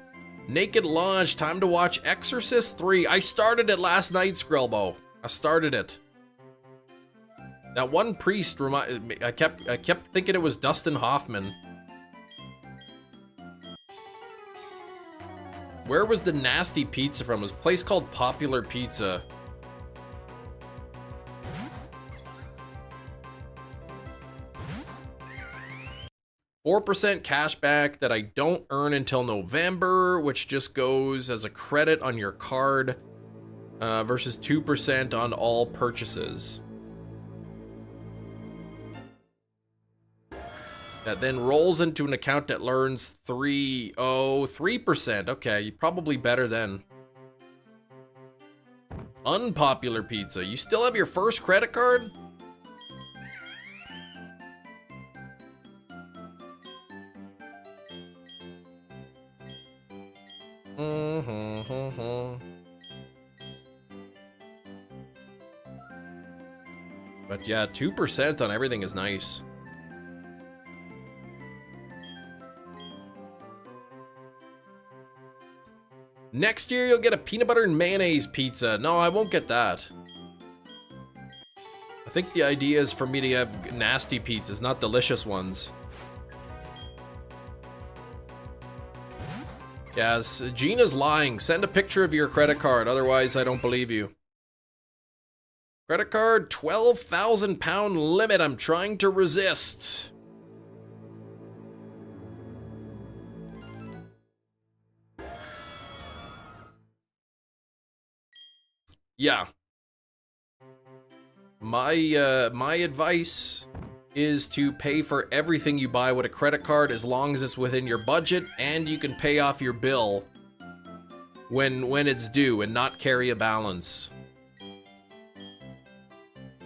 Naked Launch, time to watch Exorcist 3. I started it last night, Skrillbo. I started it. That one priest reminded me. I kept thinking it was Dustin Hoffman. Where was the nasty pizza from? It was a place called Popular Pizza. $4% cash back that I don't earn until November, which just goes as a credit on your card, versus 2% on all purchases. That then rolls into an account that learns 3%. Okay, probably better then. Unpopular Pizza. You still have your first credit card? But yeah, 2% on everything is nice. Next year, you'll get a peanut butter and mayonnaise pizza. No, I won't get that. I think the idea is for me to have nasty pizzas, not delicious ones. Yes, Gina's lying. Send a picture of your credit card, otherwise I don't believe you. Credit card, £12,000 limit. I'm trying to resist. Yeah. My advice is to pay for everything you buy with a credit card as long as it's within your budget and you can pay off your bill when it's due and not carry a balance.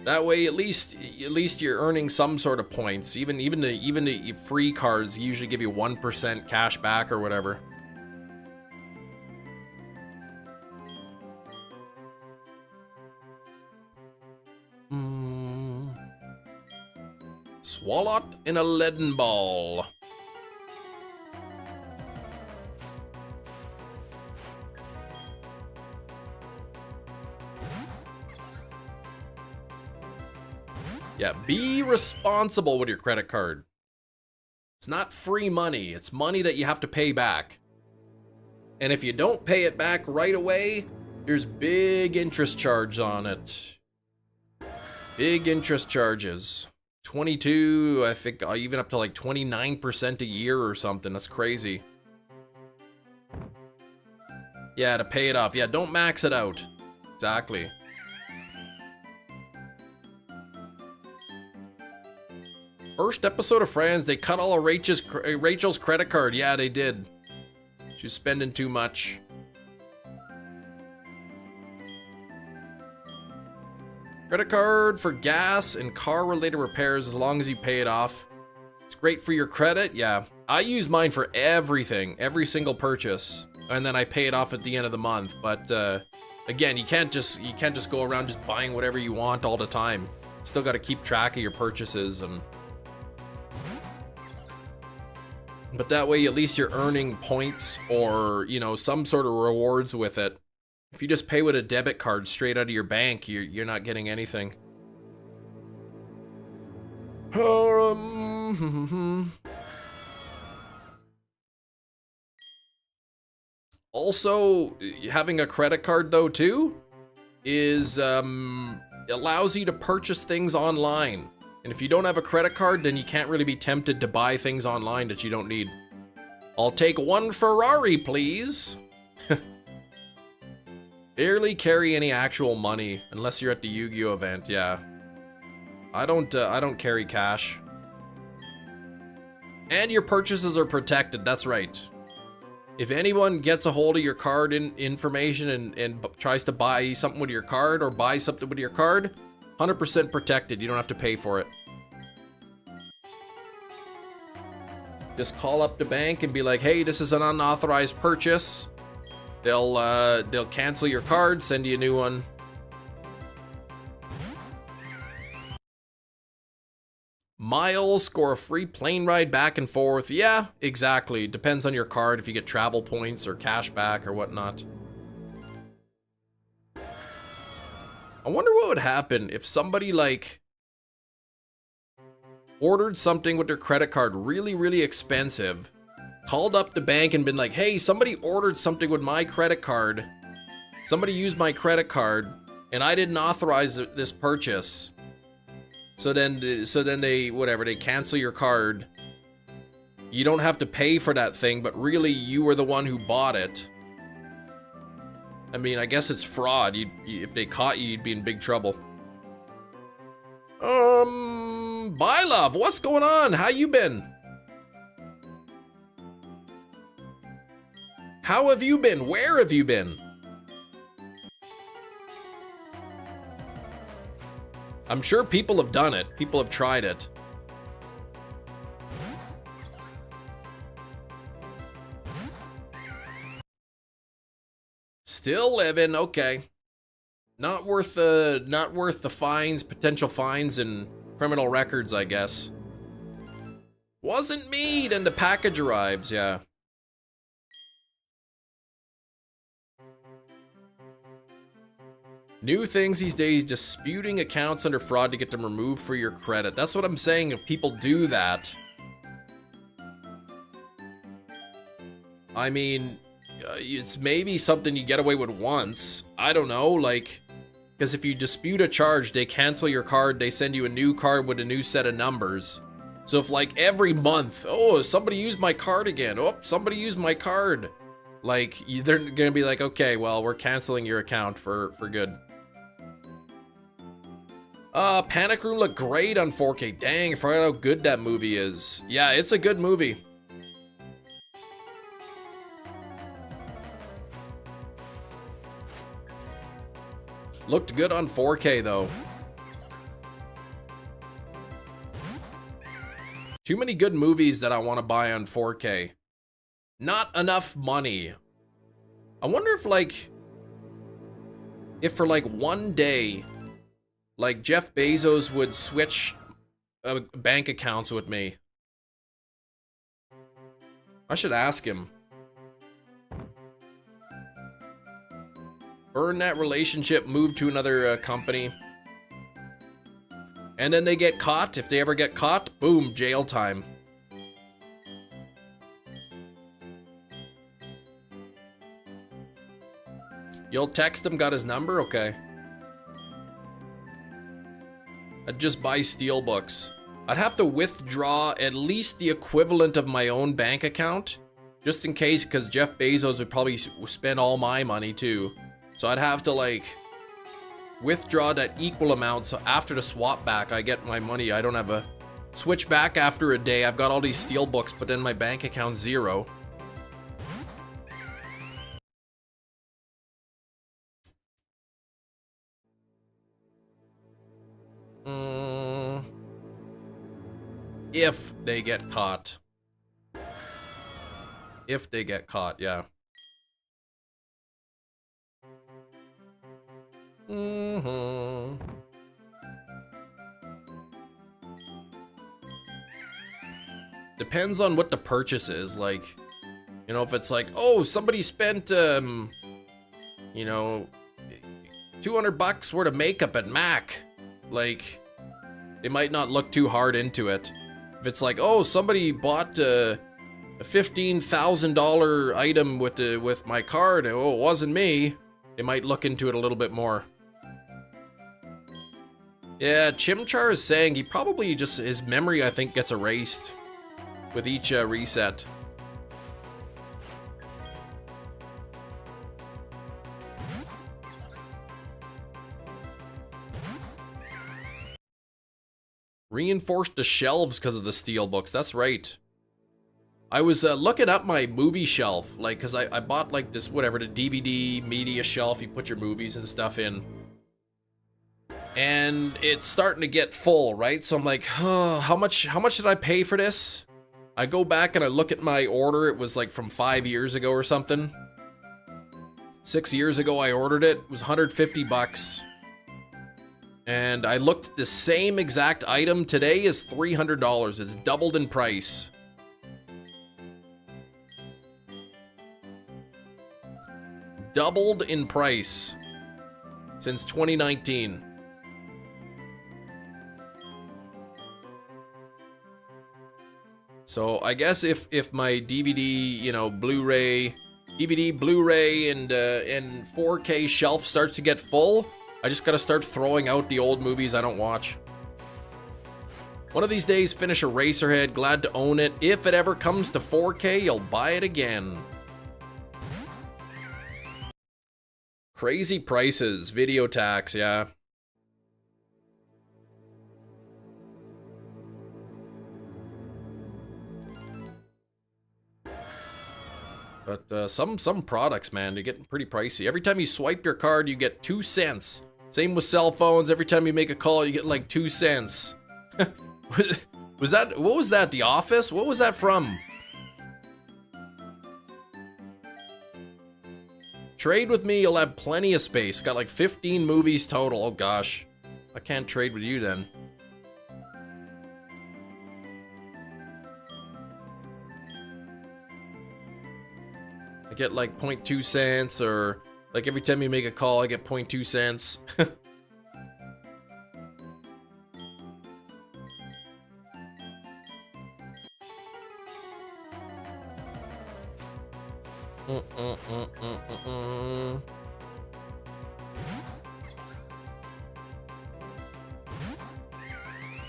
That way, at least you're earning some sort of points. Even the free cards usually give you 1% cash back or whatever. Swallowed in a leaden ball. Yeah, be responsible with your credit card. It's not free money, it's money that you have to pay back. And if you don't pay it back right away, there's big interest charge on it. Big interest charges. 22, I think even up to like 29% a year or something. That's crazy. Yeah, to pay it off. Yeah, don't max it out. Exactly. First episode of Friends, they cut all of Rachel's credit card. Yeah, they did. She's spending too much. Credit card for gas and car-related repairs as long as you pay it off. It's great for your credit, yeah. I use mine for everything, every single purchase, and then I pay it off at the end of the month. But again, you can't just go around just buying whatever you want all the time. Still got to keep track of your purchases, and but that way at least you're earning points or, you know, some sort of rewards with it. If you just pay with a debit card straight out of your bank, you're not getting anything. Also, having a credit card though too is allows you to purchase things online. And if you don't have a credit card, then you can't really be tempted to buy things online that you don't need. I'll take one Ferrari, please. Barely carry any actual money unless you're at the Yu-Gi-Oh event. Yeah, I don't carry cash. And your purchases are protected. That's right. If anyone gets a hold of your card information and tries to buy something with your card or buy something with your card, 100% protected. You don't have to pay for it. Just call up the bank and be like, hey, this is an unauthorized purchase. They'll cancel your card, send you a new one. Miles, score a free plane ride back and forth. Yeah, exactly. Depends on your card if you get travel points or cash back or whatnot. I wonder what would happen if somebody like ordered something with their credit card really, really expensive, called up the bank and been like, hey, somebody ordered something with my credit card. Somebody used my credit card and I didn't authorize this purchase. So then they cancel your card. You don't have to pay for that thing, but really you were the one who bought it. I mean, I guess it's fraud. If they caught you, you'd be in big trouble. Bye, love. What's going on? How you been? How have you been? Where have you been? I'm sure people have done it. People have tried it. Still living, okay. Not worth the fines, potential fines and criminal records, I guess. Wasn't me, then the package arrives, yeah. New things these days, disputing accounts under fraud to get them removed for your credit. That's what I'm saying, if people do that. I mean, it's maybe something you get away with once. I don't know, like, because if you dispute a charge, they cancel your card, they send you a new card with a new set of numbers. So if like every month, oh, somebody used my card again. Oh, somebody used my card. Like, they're gonna be like, okay, well, we're canceling your account for good. Panic Room looked great on 4K. Dang, I forgot how good that movie is. Yeah, it's a good movie. Looked good on 4K though. Too many good movies that I want to buy on 4K. Not enough money. I wonder if for like one day, like Jeff Bezos would switch bank accounts with me. I should ask him. Burn that relationship, move to another company. And then they get caught. If they ever get caught, boom, jail time. You'll text him, got his number? Okay. I'd just buy steelbooks. I'd have to withdraw at least the equivalent of my own bank account, just in case, because Jeff Bezos would probably spend all my money too. So I'd have to like withdraw that equal amount, so after the swap back I get my money. I don't have a switch back after a day. I've got all these steelbooks, but then my bank account's zero. If they get caught. If they get caught, yeah. Depends on what the purchase is, like, you know, if it's like, oh, somebody spent, you know, $200 worth of makeup at MAC, like, they might not look too hard into it. If it's like, oh, somebody bought a $15,000 item with my card, oh, it wasn't me, they might look into it a little bit more. Yeah, Chimchar is saying he probably just, his memory, I think, gets erased with each reset. Reinforced the shelves because of the steel books, that's right. I was looking up my movie shelf, like, because I bought like this, whatever, the DVD media shelf, you put your movies and stuff in. And it's starting to get full, right? So I'm like, oh, how much did I pay for this? I go back and I look at my order, it was like from 5 years ago or something. 6 years ago I ordered it. It was 150 bucks. And I looked at the same exact item today is $300. It's doubled in price. Doubled in price since 2019. So I guess if my DVD, you know, Blu-ray, and 4K shelf starts to get full, I just gotta start throwing out the old movies I don't watch. One of these days, finish Eraserhead. Glad to own it. If it ever comes to 4K, you'll buy it again. Crazy prices. Video tax, yeah. But some products, man, they're getting pretty pricey. Every time you swipe your card, you get 2 cents. Same with cell phones. Every time you make a call, you get like 2 cents. What was that? The Office? What was that from? Trade with me, you'll have plenty of space. Got like 15 movies total. Oh gosh. I can't trade with you then. I get like 0.2 cents, or like every time you make a call, I get 0.2 cents.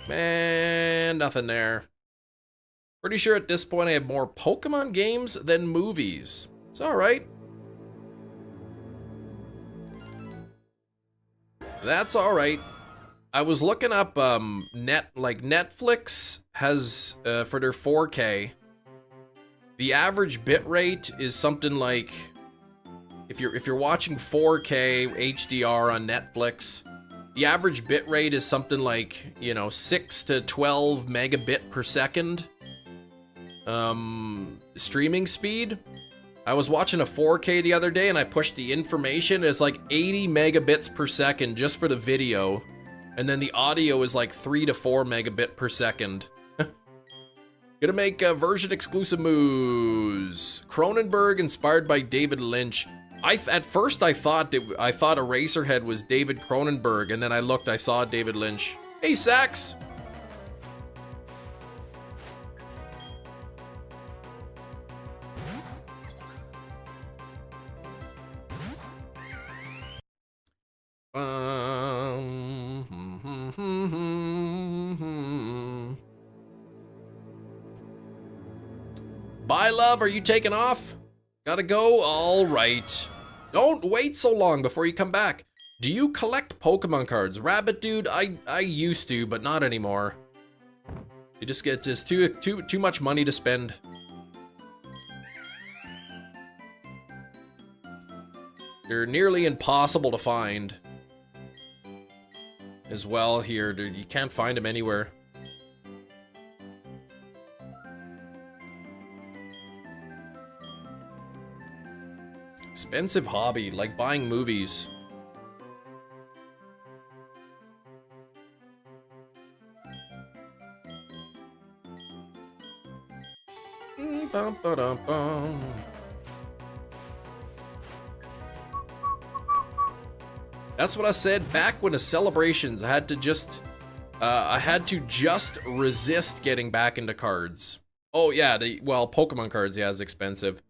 Man, nothing there. Pretty sure at this point I have more Pokemon games than movies. It's alright. That's alright. I was looking up Netflix has for their 4K. The average bitrate is something like, if you're watching 4K HDR on Netflix, the average bitrate is something like, you know, 6 to 12 megabit per second. Streaming speed. I was watching a 4K the other day and I pushed the information. It's like 80 megabits per second just for the video. And then the audio is like 3 to 4 megabit per second. Gonna make version exclusive moves. Cronenberg inspired by David Lynch. At first I thought Eraserhead was David Cronenberg, and then I looked, I saw David Lynch. Hey, Sax! Bye, love. Are you taking off? Gotta go? All right. Don't wait so long before you come back. Do you collect Pokemon cards? Rabbit dude, I used to, but not anymore. You just get too much money to spend. They're nearly impossible to find. As well here, dude, you can't find them anywhere. Expensive hobby, like buying movies. That's what I said back when the celebrations. I had to just resist getting back into cards. Oh yeah, Pokemon cards, yeah, is expensive.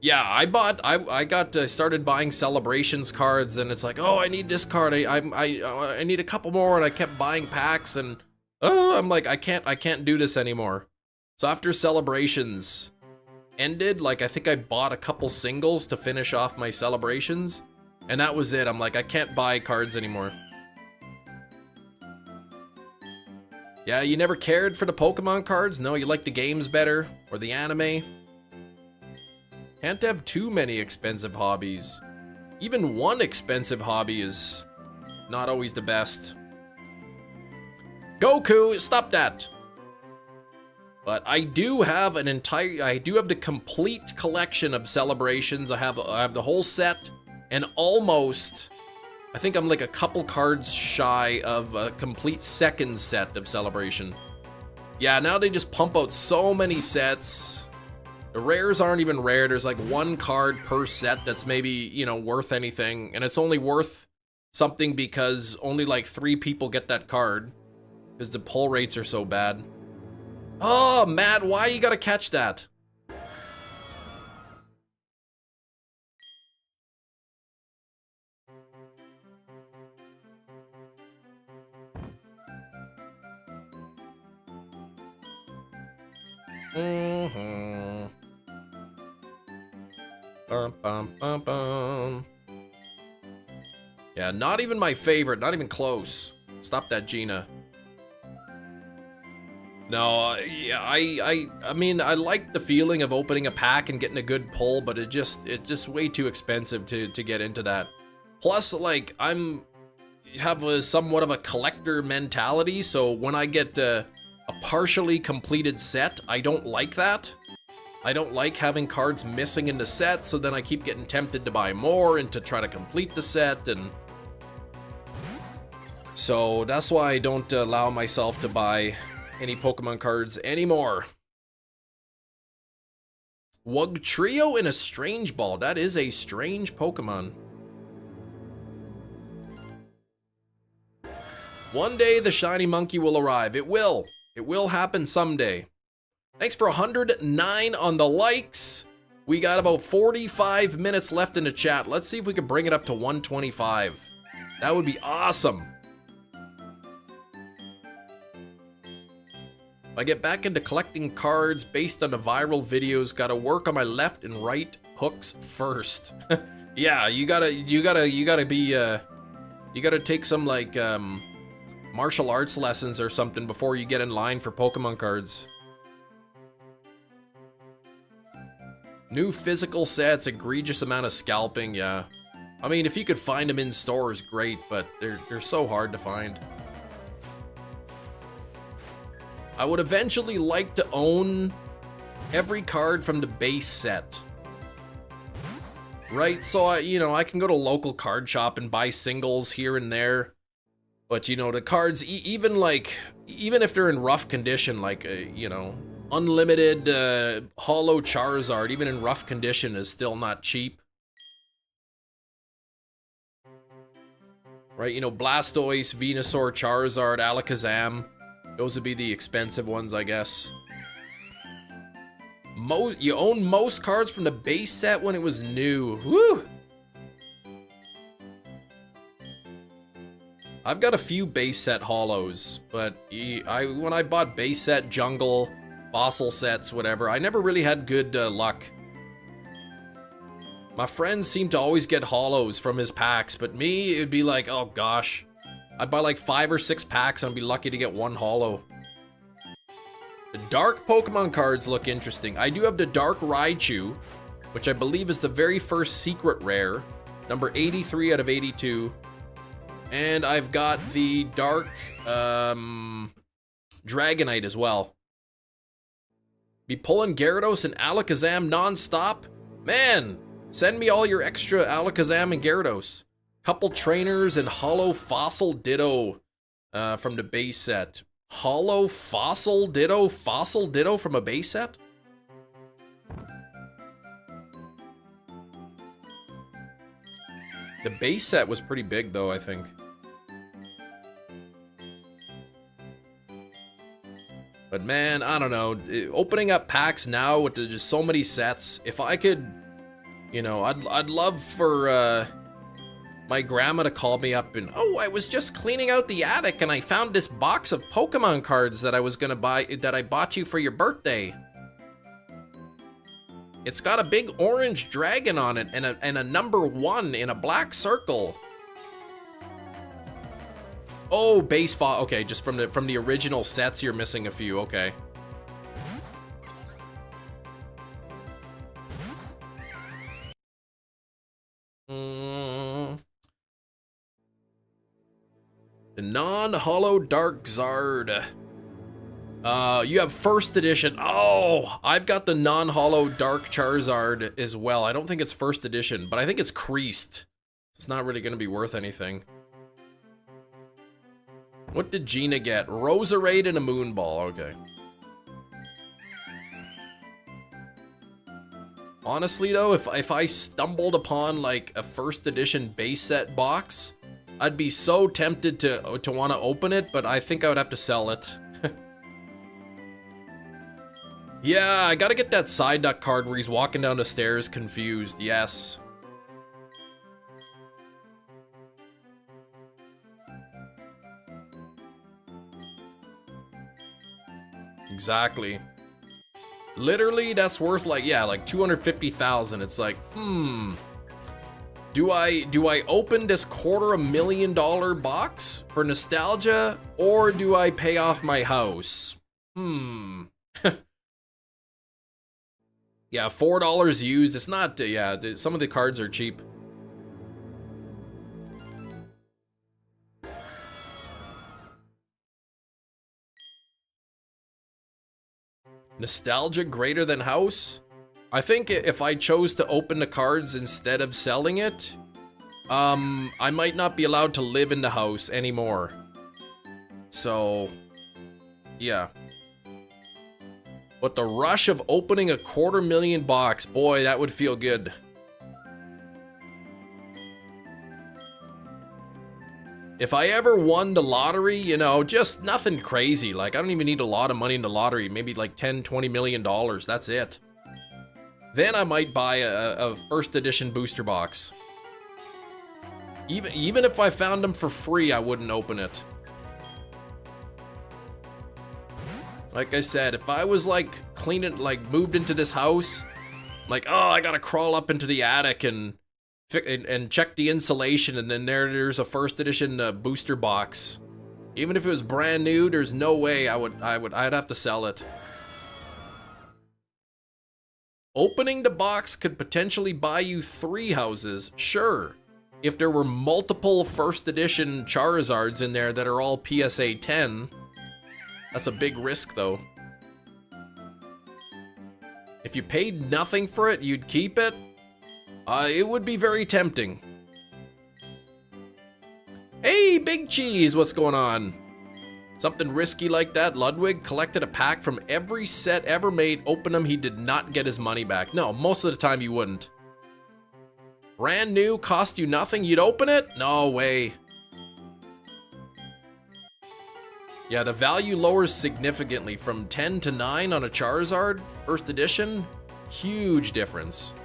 Yeah, I started buying celebrations cards, and it's like, oh, I need this card. I need a couple more, and I kept buying packs, and I'm like, I can't do this anymore. So after celebrations ended, like I think I bought a couple singles to finish off my celebrations, and that was it. I'm like, I can't buy cards anymore. Yeah, you never cared for the Pokemon cards? No, you like the games better, or the anime? Can't have too many expensive hobbies. Even one expensive hobby is not always the best. Goku, stop that! But I do have the complete collection of celebrations. I have the whole set, and almost, I think I'm like a couple cards shy of a complete second set of celebration. Yeah, now they just pump out so many sets. The rares aren't even rare. There's like one card per set that's maybe, you know, worth anything, and it's only worth something because only like 3 people get that card because the pull rates are so bad. Oh, Matt, why you gotta catch that? Bum, bum, bum, bum. Yeah, not even my favorite, not even close. Stop that, Gina. No, yeah, I mean, I like the feeling of opening a pack and getting a good pull, but it's just way too expensive to get into that. Plus, like, have a somewhat of a collector mentality, so when I get a partially completed set, I don't like that. I don't like having cards missing in the set, so then I keep getting tempted to buy more and to try to complete the set, and so that's why I don't allow myself to buy any Pokemon cards anymore. Wug Trio and a Strange Ball. That is a strange Pokemon. One day the shiny monkey will arrive. It will. It will happen someday. Thanks for 109 on the likes. We got about 45 minutes left in the chat. Let's see if we can bring it up to 125. That would be awesome. If I get back into collecting cards based on the viral videos, gotta work on my left and right hooks first. Yeah, you gotta take some like martial arts lessons or something before you get in line for Pokemon cards. New physical sets, egregious amount of scalping, yeah. I mean, if you could find them in stores, great, but they're so hard to find. I would eventually like to own every card from the base set. Right, so I can go to a local card shop and buy singles here and there. But you know, the cards, even if they're in rough condition, like unlimited holo Charizard, even in rough condition, is still not cheap. Right, Blastoise, Venusaur, Charizard, Alakazam. Those would be the expensive ones, I guess. You own most cards from the base set when it was new. Woo! I've got a few base set holos, but when I bought base set, jungle, fossil sets, whatever, I never really had good luck. My friends seem to always get holos from his packs, but me, it'd be like, oh gosh. I'd buy like 5 or 6 packs and I'd be lucky to get one holo. The dark Pokemon cards look interesting. I do have the Dark Raichu, which I believe is the very first secret rare, number 83 out of 82. And I've got the Dark Dragonite as well. Be pulling Gyarados and Alakazam non-stop? Man, send me all your extra Alakazam and Gyarados. Couple trainers and holo fossil ditto from the base set. Holo fossil ditto from a base set? The base set was pretty big though, I think. But man, I don't know. Opening up packs now with just so many sets. If I could, I'd love for my grandma to call me up and, oh, I was just cleaning out the attic and I found this box of Pokemon cards that I was gonna buy, that I bought you for your birthday. It's got a big orange dragon on it and a number 1 in a black circle. Oh, okay, just from the original sets, you're missing a few, okay. The non-holo Dark Zard. You have first edition. Oh, I've got the non-hollow Dark Charizard as well. I don't think it's first edition, but I think it's creased. It's not really going to be worth anything. What did Gina get? Roserade and a Moonball. Okay. Honestly though, if I stumbled upon like a first edition base set box, I'd be so tempted to want to open it, but I think I would have to sell it. Yeah, I gotta get that Psyduck card where he's walking down the stairs confused. Yes. Exactly. Literally, that's worth like, yeah, like 250,000. It's like, do I open this $250,000 box for nostalgia, or do I pay off my house? Yeah, $4 used. It's not, yeah, some of the cards are cheap. Nostalgia greater than house? I think if I chose to open the cards instead of selling it, I might not be allowed to live in the house anymore. So, yeah. But the rush of opening a $250,000 box, boy, that would feel good. If I ever won the lottery, you know, just nothing crazy. Like, I don't even need a lot of money in the lottery. Maybe like $10, $20 million. That's it. Then I might buy a first edition booster box. Even if I found them for free, I wouldn't open it. Like I said, if I was like cleaning, like moved into this house, like, oh, I gotta crawl up into the attic and check the insulation, and then there's a first edition booster box. Even if it was brand new, there's no way I'd have to sell it. Opening the box could potentially buy you 3 houses, sure. If there were multiple first edition Charizards in there that are all PSA 10, that's a big risk though. If you paid nothing for it, you'd keep it? It would be very tempting. Hey, Big Cheese, what's going on? Something risky like that? Ludwig collected a pack from every set ever made, opened them, he did not get his money back. No, most of the time you wouldn't. Brand new, cost you nothing, you'd open it? No way. Yeah, the value lowers significantly from 10 to 9 on a Charizard, first edition. Huge difference.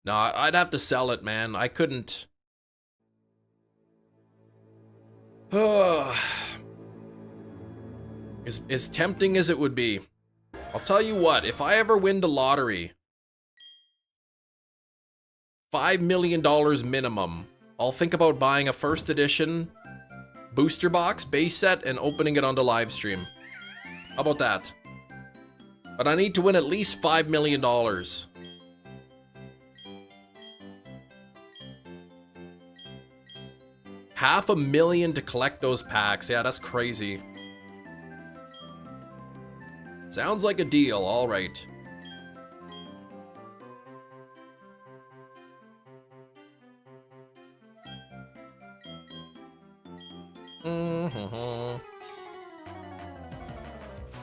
No, I'd have to sell it, man. I couldn't. As tempting as it would be. I'll tell you what, if I ever win the lottery, $5 million minimum, I'll think about buying a first edition booster box, base set, and opening it on the live stream. How about that? But I need to win at least $5 million. $500,000 to collect those packs. Yeah, that's crazy. Sounds like a deal, all right.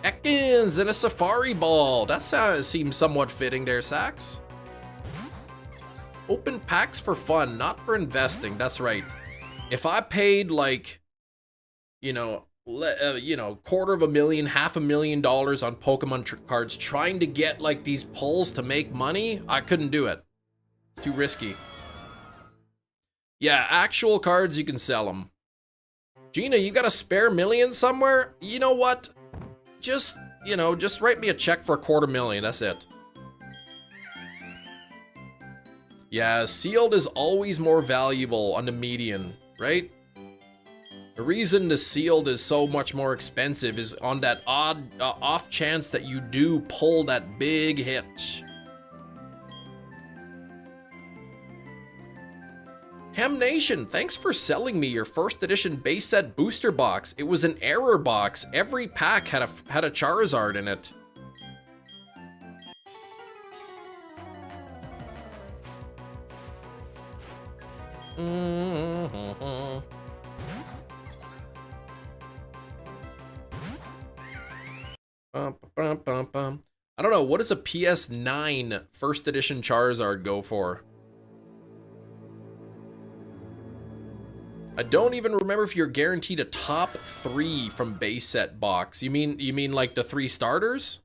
Ekans and a Safari Ball. That seems somewhat fitting there, Sax. Open packs for fun, not for investing. That's right. If I paid like, you know, $250,000, $500,000 on Pokemon cards trying to get like these pulls to make money, I couldn't do it. It's too risky. Yeah, actual cards, you can sell them. Gina, you got a spare million somewhere? You know what? Just write me a check for $250,000, that's it. Yeah, sealed is always more valuable on the median, right? The reason the sealed is so much more expensive is on that odd off chance that you do pull that big hit. Chem Nation, thanks for selling me your first edition base set booster box. It was an error box. Every pack had a Charizard in it. I don't know, what does a PS9 first edition Charizard go for? I don't even remember if you're guaranteed a top 3 from base set box. You mean like the 3 starters?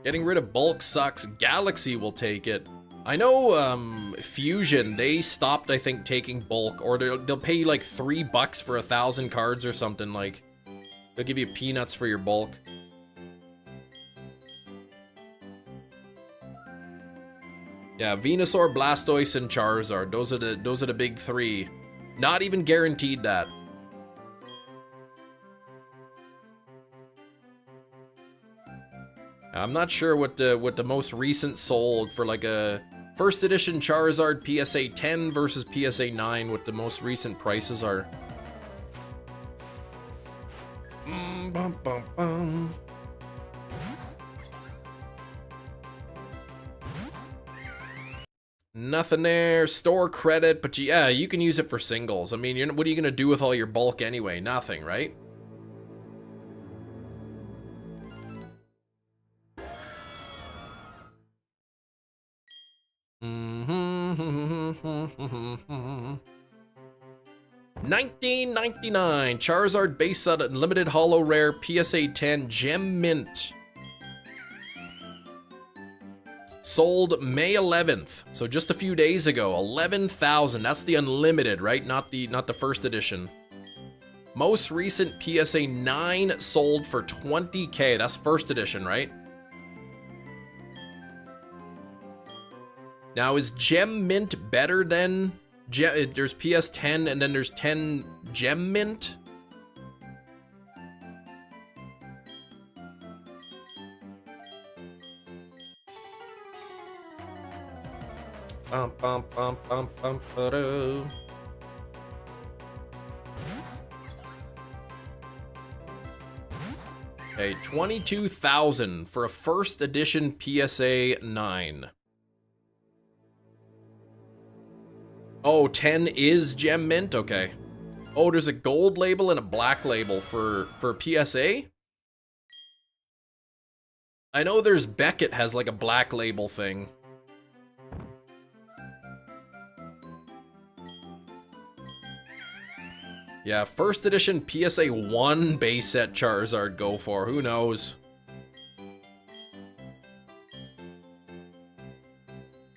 Getting rid of bulk sucks. Galaxy will take it. I know Fusion, they stopped, I think, taking bulk, or they'll pay you like $3 for 1,000 cards or something. Like, they'll give you peanuts for your bulk. Yeah, Venusaur, Blastoise, and Charizard. Those are the big 3. Not even guaranteed that. I'm not sure what the most recent sold for, like a first edition Charizard PSA 10 versus PSA 9, what the most recent prices are. Bum, bum, bum. Nothing there. Store credit, but yeah, you can use it for singles. I mean, what are you gonna do with all your bulk anyway? Nothing, right? $19.99 Charizard base set unlimited holo rare PSA 10 gem mint. Sold May 11th, so just a few days ago. 11,000. That's the unlimited, right? Not the first edition. Most recent PSA 9 sold for 20K. That's first edition, right? Now, is Gem Mint better than there's PS 10 and then there's 10 Gem Mint? Bum, bum, bum, bum, bum, ba-do. Okay, 22,000 for a first edition PSA 9. Oh, 10 is Gem Mint? Okay. Oh, there's a gold label and a black label for PSA? I know there's Beckett has like a black label thing. Yeah, first edition PSA 1 base set Charizard go for. Who knows?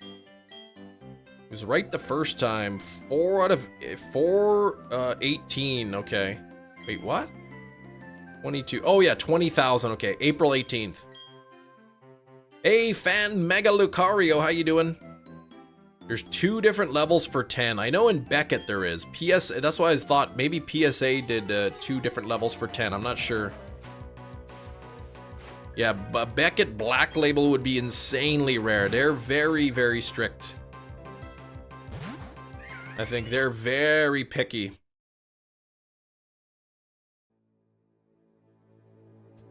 It was right the first time. 4 out of 18. Okay. Wait, what? 22. Oh, yeah, 20,000. Okay, April 18th. Hey, fan Mega Lucario, how you doing? There's 2 different levels for 10. I know in Beckett there is. That's why I thought maybe PSA did 2 different levels for 10. I'm not sure. Yeah, but Beckett Black Label would be insanely rare. They're very, very strict. I think they're very picky.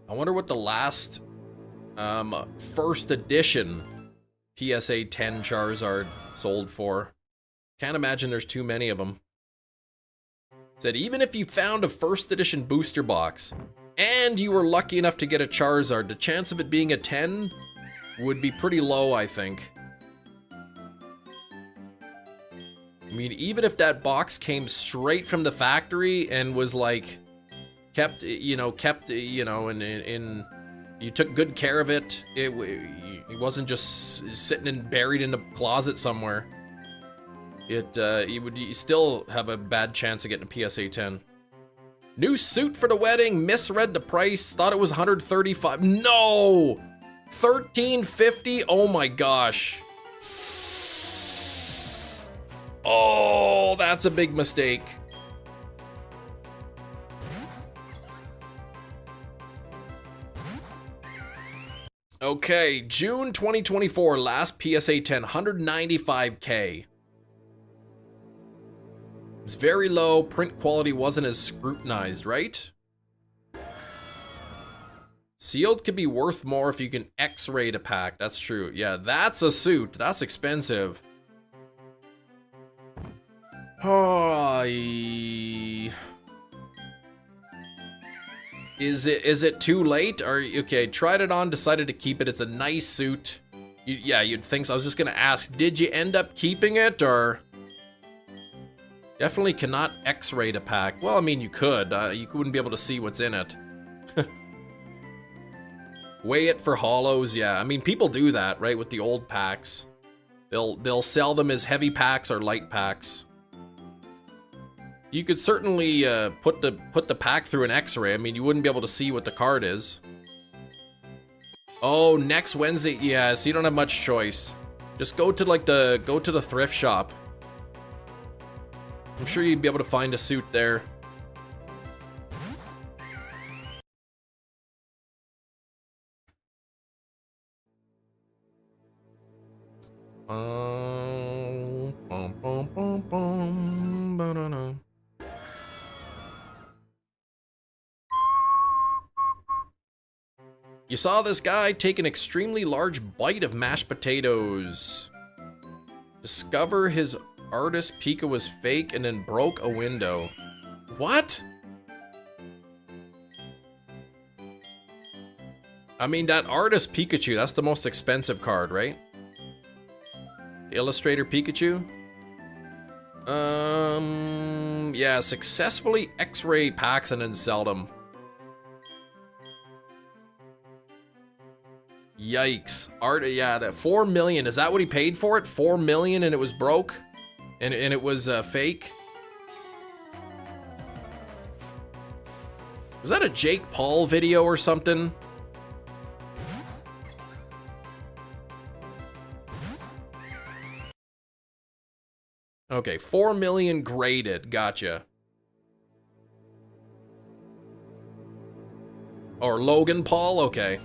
I wonder what the last first edition PSA 10 Charizard sold for. Can't imagine there's too many of them. Said even if you found a first edition booster box and you were lucky enough to get a Charizard, the chance of it being a 10 would be pretty low, I think. I mean, even if that box came straight from the factory and was like kept, you know, in you took good care of it. It wasn't just sitting and buried in a closet somewhere. You still have a bad chance of getting a PSA 10. New suit for the wedding. Misread the price. Thought it was $135. No, $13.50. Oh my gosh. Oh, that's a big mistake. Okay, June 2024, last PSA 10, 195K. It's very low, print quality wasn't as scrutinized, right? Sealed could be worth more if you can X-ray the pack, that's true. Yeah, that's a suit, that's expensive. Oh, is it too late? Or okay, tried it on, decided to keep it. It's a nice suit. Yeah, you'd think so. I was just gonna ask, did you end up keeping it, or? Definitely cannot X-ray the pack. Well, I mean, you could. You wouldn't be able to see what's in it. Weigh it for hollows. Yeah, I mean, people do that, right? With the old packs, they'll sell them as heavy packs or light packs. You could certainly put the pack through an X-ray. I mean, you wouldn't be able to see what the card is. Oh, next Wednesday. Yeah, so you don't have much choice. Just go to the thrift shop. I'm sure you'd be able to find a suit there. You saw this guy take an extremely large bite of mashed potatoes. Discover his artist Pika was fake and then broke a window. What? I mean, that artist Pikachu, that's the most expensive card, right? Illustrator Pikachu? Yeah, successfully X-ray packs and then sell them. Yikes. Yeah, that 4 million, is that what he paid for it? 4 million and it was broke? And it was fake? Was that a Jake Paul video or something? Okay, 4 million graded, gotcha. Or Logan Paul, okay.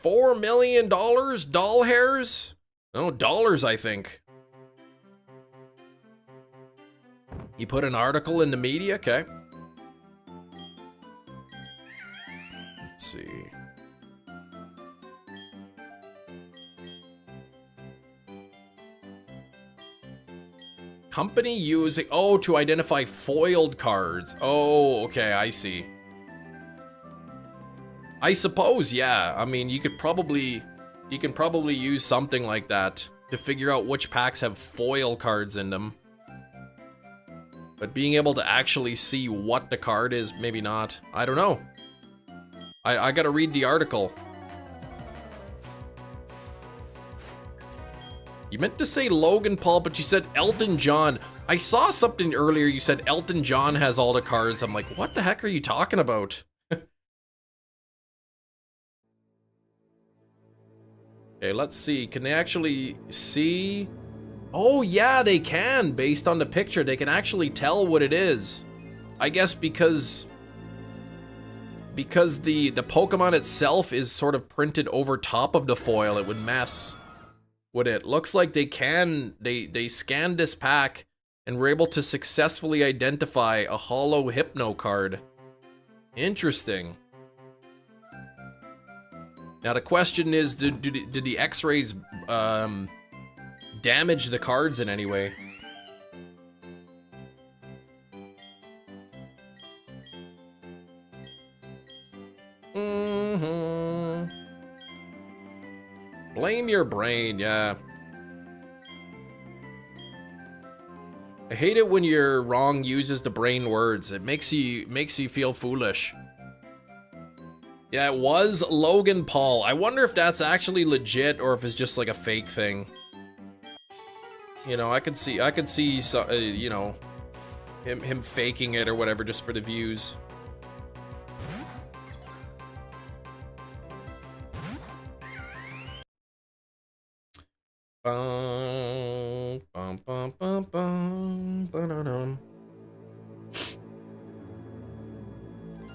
$4 million? Doll hairs? No, dollars, I think. You put an article in the media? Okay. Let's see. Company using, oh, to identify foiled cards. Oh, okay, I see. I suppose, yeah. I mean, you can probably use something like that to figure out which packs have foil cards in them. But being able to actually see what the card is, maybe not. I don't know. I gotta read the article. You meant to say Logan Paul, but you said Elton John. I saw something earlier, you said Elton John has all the cards. I'm like, what the heck are you talking about? Okay, let's see. Can they actually see? Oh yeah, they can. Based on the picture, they can actually tell what it is. I guess because the Pokemon itself is sort of printed over top of the foil, it would mess with it. Looks like they scanned this pack and were able to successfully identify a holo Hypno card. Interesting. Now the question is, did the X-rays damage the cards in any way? Blame your brain, yeah. I hate it when your wrong uses the brain words. It makes you feel foolish. Yeah, it was Logan Paul. I wonder if that's actually legit or if it's just like a fake thing. You know, I could see, you know, him faking it or whatever just for the views.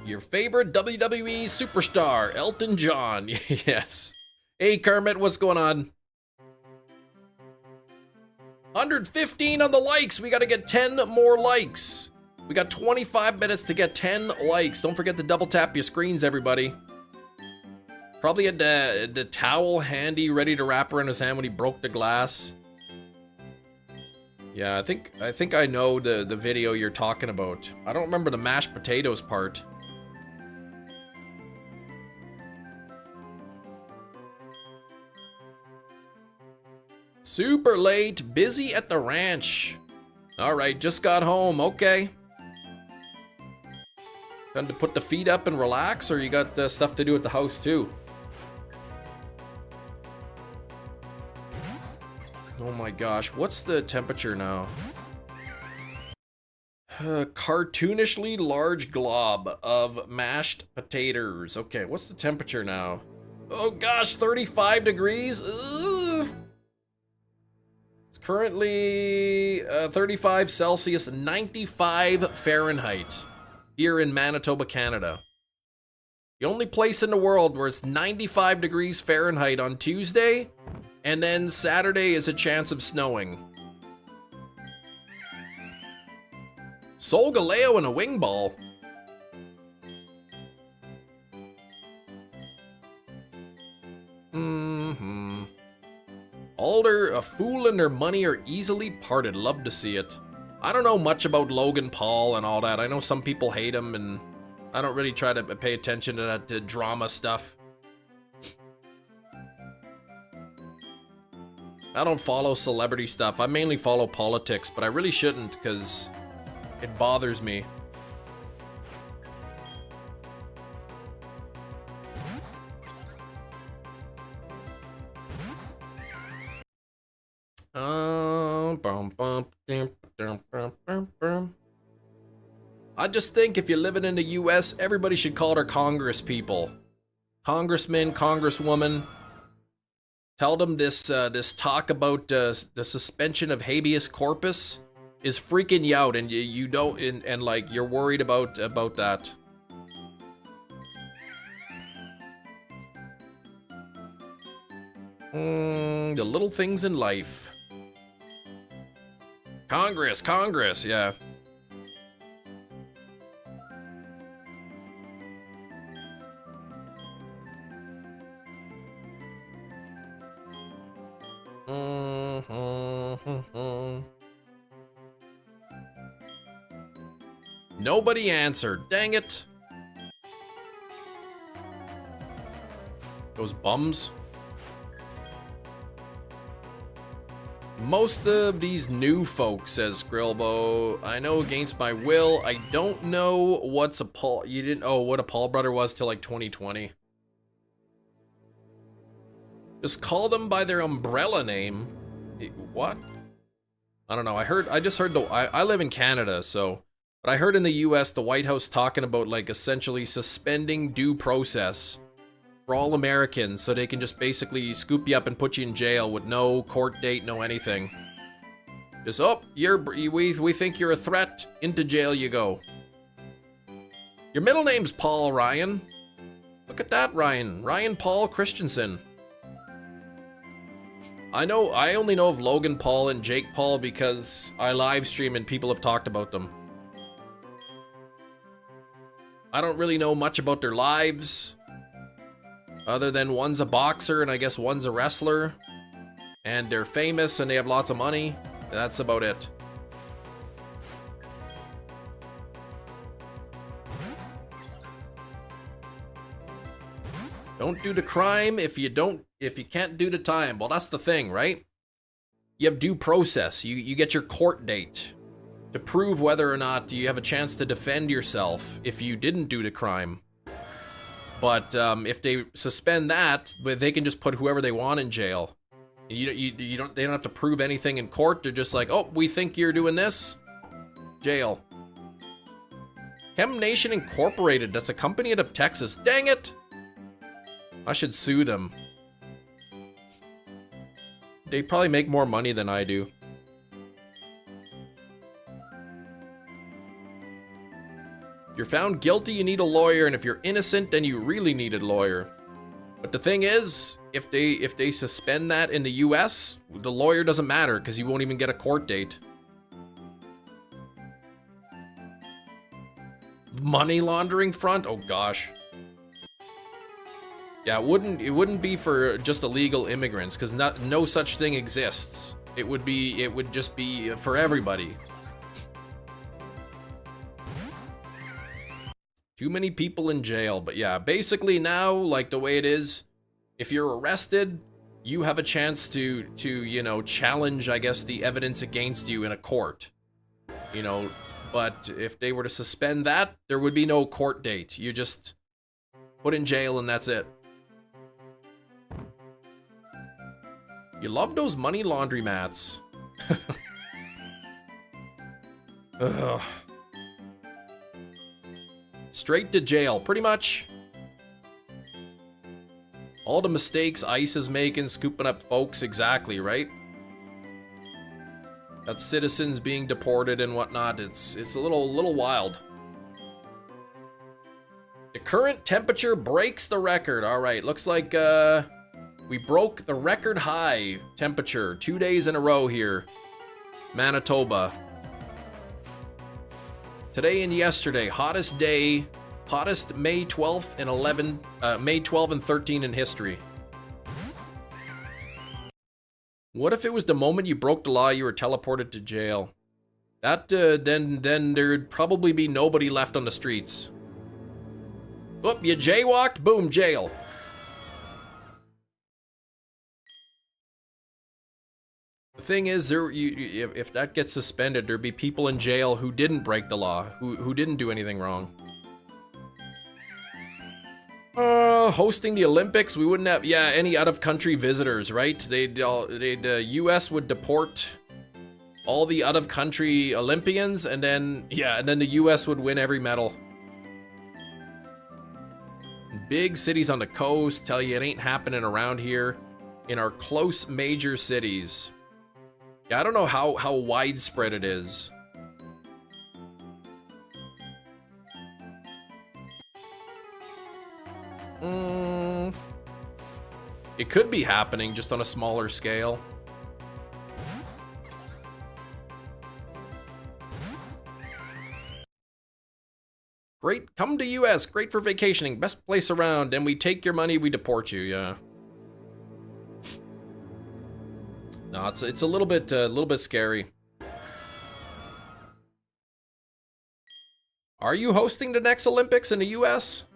Your favorite WWE superstar, Elton John. Yes. Hey, Kermit, what's going on? 115 on the likes. We got to get 10 more likes. We got 25 minutes to get 10 likes. Don't forget to double tap your screens, everybody. Probably had the towel handy, ready to wrap around his hand when he broke the glass. Yeah, I think I know the video you're talking about. I don't remember the mashed potatoes part. Super late, busy at the ranch. All right, just got home, okay. Time to put the feet up and relax, or you got stuff to do at the house too? Oh my gosh, what's the temperature now? Cartoonishly large glob of mashed potatoes. Okay, what's the temperature now? Oh gosh, 35 degrees? Ugh. It's currently 35 Celsius, 95 Fahrenheit here in Manitoba, Canada. The only place in the world where it's 95 degrees Fahrenheit on Tuesday, and then Saturday is a chance of snowing. Solgaleo and a wing ball. Alder, a fool and their money are easily parted. Love to see it. I don't know much about Logan Paul and all that. I know some people hate him, and I don't really try to pay attention to that drama stuff. I don't follow celebrity stuff. I mainly follow politics, but I really shouldn't because it bothers me. I just think if you're living in the US, everybody should call their Congress people. Congressman, Congresswoman. Tell them this talk about the suspension of habeas corpus is freaking you out, and you don't, and like you're worried about that. The little things in life. Congress, yeah. Nobody answered. Dang it. Those bums. Most of these new folks, says Grillbo. I know against my will. I don't know what's a Paul. You didn't know what a Paul brother was till like 2020. Just call them by their umbrella name. What? I don't know. I just heard I live in Canada, so. But I heard in the US, the White House talking about like essentially suspending due process for all Americans so they can just basically scoop you up and put you in jail with no court date, no anything. Just, oh, we think you're a threat, into jail you go. Your middle name's Paul, Ryan. Look at that, Ryan. Ryan Paul Christensen. I only know of Logan Paul and Jake Paul because I live stream and people have talked about them. I don't really know much about their lives, other than one's a boxer and I guess one's a wrestler, and they're famous and they have lots of money. That's about it. Don't do the crime if you can't do the time. Well, that's the thing, right? You have due process. You get your court date to prove whether or not you have a chance to defend yourself if you didn't do the crime. But if they suspend that, they can just put whoever they want in jail. They don't have to prove anything in court. They're just like, oh, we think you're doing this, jail. Chem Nation Incorporated. That's a company out of Texas. Dang it! I should sue them. They probably make more money than I do. you're found guilty, you need a lawyer, and if you're innocent, then you really need a lawyer. But the thing is, if they suspend that in the US, the lawyer doesn't matter because you won't even get a court date. Money laundering front? Oh gosh. Yeah, it wouldn't be for just illegal immigrants because no such thing exists. It would just be for everybody. Too many people in jail, but yeah, basically now, like the way it is, if you're arrested, you have a chance to you know, challenge, I guess, the evidence against you in a court. You know, but if they were to suspend that, there would be no court date. You just put in jail and that's it. You love those money laundry mats. Ugh. Straight to jail, pretty much. All the mistakes ICE is making, scooping up folks, exactly, right? Got citizens being deported and whatnot. It's a little wild. The current temperature breaks the record. All right, looks like we broke the record high temperature 2 days in a row here. Manitoba. Today and yesterday, hottest day, hottest May 12th and May 12 and 13 in history. What if it was the moment you broke the law, you were teleported to jail? That then there'd probably be nobody left on the streets. Oop, you jaywalked, boom, jail. The thing is, if that gets suspended, there'd be people in jail who didn't break the law, who didn't do anything wrong. Hosting the Olympics, we wouldn't have, yeah, any out-of-country visitors, right? US would deport all the out-of-country Olympians, and then the US would win every medal. Big cities on the coast tell you it ain't happening around here in our close major cities. Yeah, I don't know how widespread it is. It could be happening just on a smaller scale. Great, come to US, great for vacationing, best place around, and we take your money, we deport you, yeah. No, it's a little bit scary. Are you hosting the next Olympics in the US?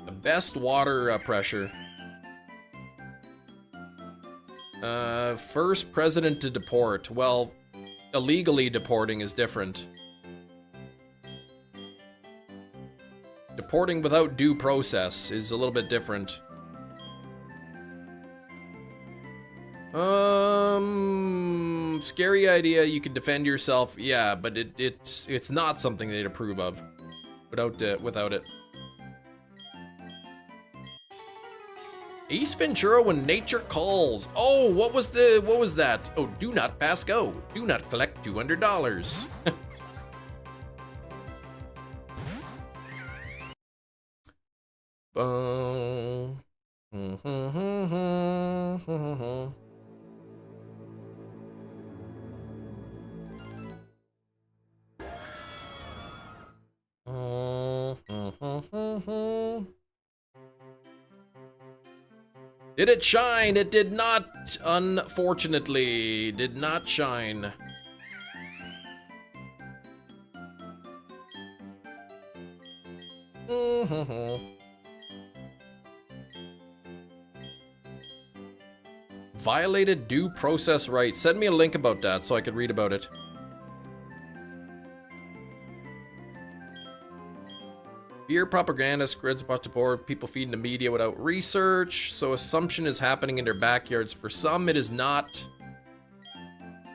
The best water pressure. First president to deport. Well, illegally deporting is different. Deporting without due process is a little bit different. Scary idea, you could defend yourself, yeah, but it's not something they'd approve of without it. Ace Ventura when nature calls. Oh, what was that? Oh, do not pass go. Do not collect $200. Did it shine? It did not, unfortunately. Did not shine. Violated due process rights. Send me a link about that so I could read about it. Fear propaganda spreads across the board, people feeding the media without research, so assumption is happening in their backyards. For some, it is not.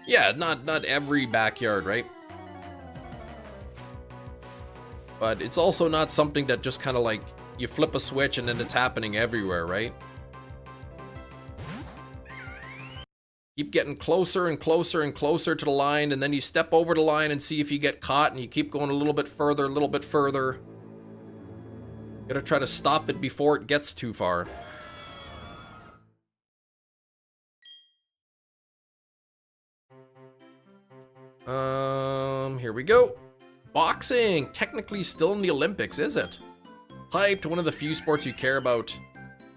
Yeah, not every backyard, right? But it's also not something that just kind of like, you flip a switch and then it's happening everywhere, right? Keep getting closer and closer and closer to the line, and then you step over the line and see if you get caught, and you keep going a little bit further, a little bit further. Gotta try to stop it before it gets too far. Here we go. Boxing, technically still in the Olympics, is it? Hyped, one of the few sports you care about.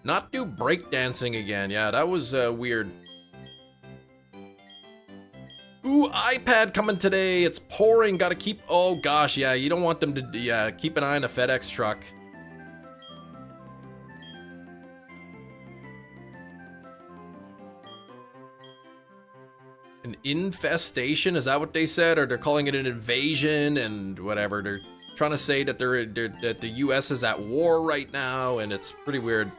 Not do breakdancing again. Yeah, that was weird. Ooh, iPad coming today. It's pouring. Gotta keep. Oh gosh, yeah. You don't want them to. Yeah, keep an eye on the FedEx truck. An infestation? Is that what they said? Or they're calling it an invasion and whatever. They're trying to say that that the U.S. is at war right now, and it's pretty weird.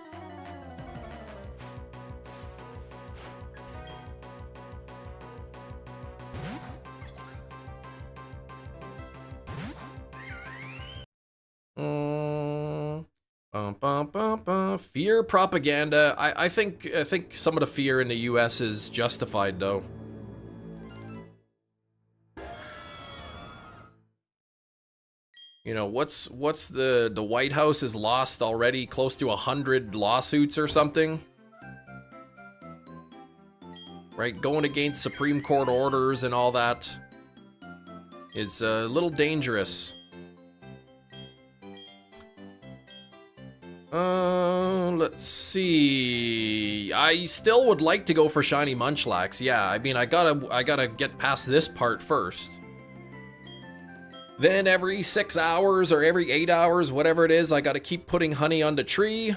Fear propaganda. I think some of the fear in the U.S. is justified, though. You know, what's the White House has lost already close to 100 lawsuits or something, right? Going against Supreme Court orders and all that is a little dangerous. Let's see. I still would like to go for shiny Munchlax. Yeah, I mean, I gotta get past this part first. Then every 6 hours or every 8 hours, whatever it is, I gotta keep putting honey on the tree.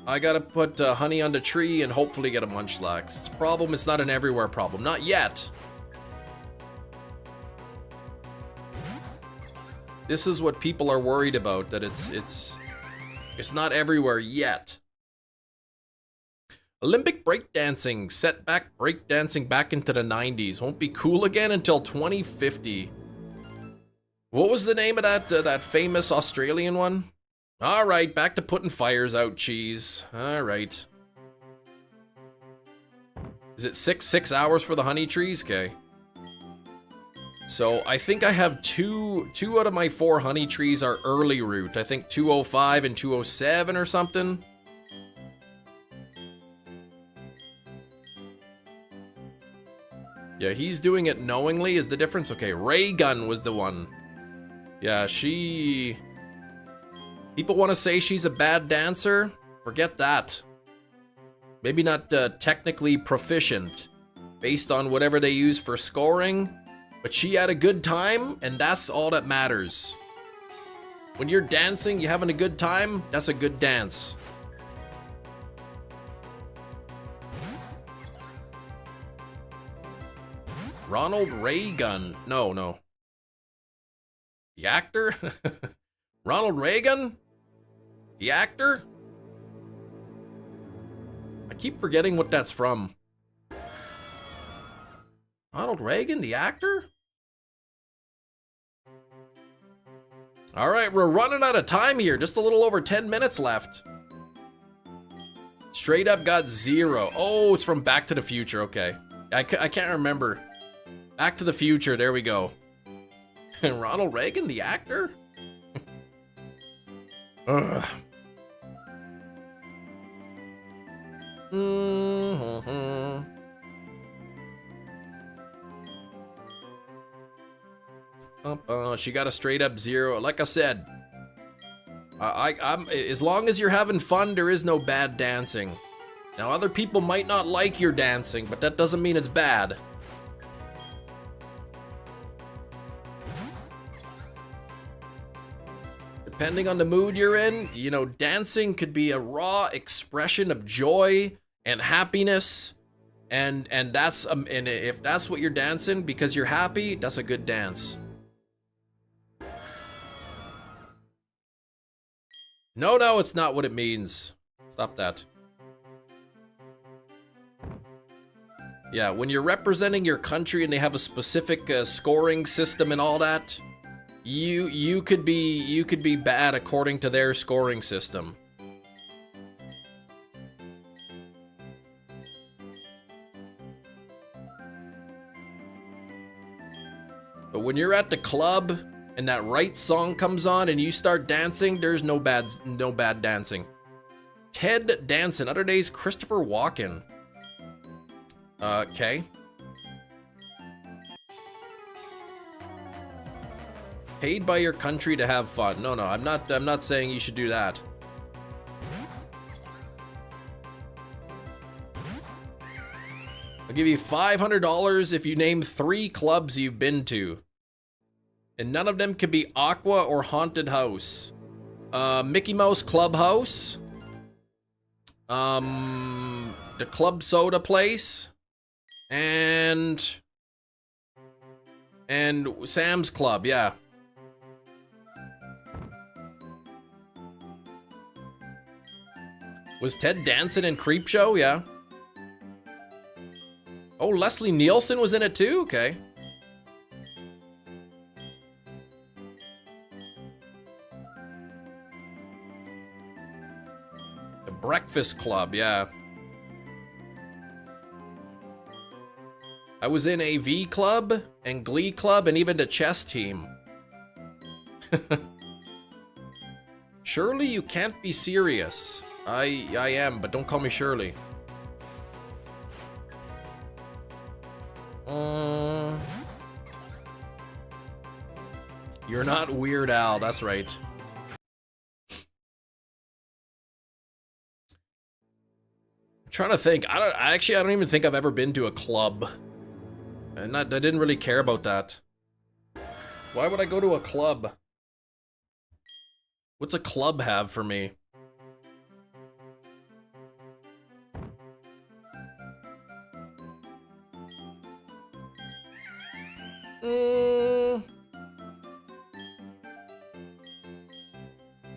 I gotta put honey on the tree and hopefully get a Munchlax. It's a problem. It's not an everywhere problem. Not yet. This is what people are worried about, that it's not everywhere yet. Olympic breakdancing, set back breakdancing back into the 90s. Won't be cool again until 2050. What was the name of that famous Australian one? All right, back to putting fires out, cheese. All right. Is it six hours for the honey trees? Okay. So I think I have two out of my 4 honey trees are early route. I think 205 and 207 or something. Yeah, he's doing it knowingly is the difference. Okay, Ray Gun was the one. Yeah, people want to say she's a bad dancer. Forget that. Maybe not technically proficient based on whatever they use for scoring. But she had a good time, and that's all that matters. When you're dancing, you're having a good time, that's a good dance. Ronald Reagan. No. The actor? Ronald Reagan? The actor? I keep forgetting what that's from. Ronald Reagan, the actor? All right, we're running out of time here. Just a little over 10 minutes left. Straight up got 0. Oh, it's from Back to the Future. Okay. I can't remember. Back to the Future. There we go. Ronald Reagan, the actor? Ugh. She got a straight up 0. Like I said, I'm as long as you're having fun, there is no bad dancing. Now, other people might not like your dancing, but that doesn't mean it's bad. Depending on the mood you're in, you know, dancing could be a raw expression of joy and happiness, and that's and if that's what you're dancing because you're happy, that's a good dance. No, it's not what it means. Stop that. Yeah, when you're representing your country and they have a specific scoring system and all that, you could be bad according to their scoring system. when you're at the club and that right song comes on and you start dancing, there's no bad dancing. Ted Danson, other days Christopher Walken. Okay. Paid by your country to have fun. No, I'm not saying you should do that. I'll give you $500 if you name 3 clubs you've been to. And none of them could be Aqua or Haunted House. Mickey Mouse Clubhouse. The Club Soda place. And Sam's Club, yeah. Was Ted Danson in Creepshow? Yeah. Oh, Leslie Nielsen was in it too? Okay. The Breakfast Club, yeah. I was in AV Club and Glee Club and even the chess team. Surely you can't be serious. I am, but don't call me Shirley. You're not Weird Al, that's right. I'm trying to think. I don't even think I've ever been to a club. And I didn't really care about that. Why would I go to a club? What's a club have for me?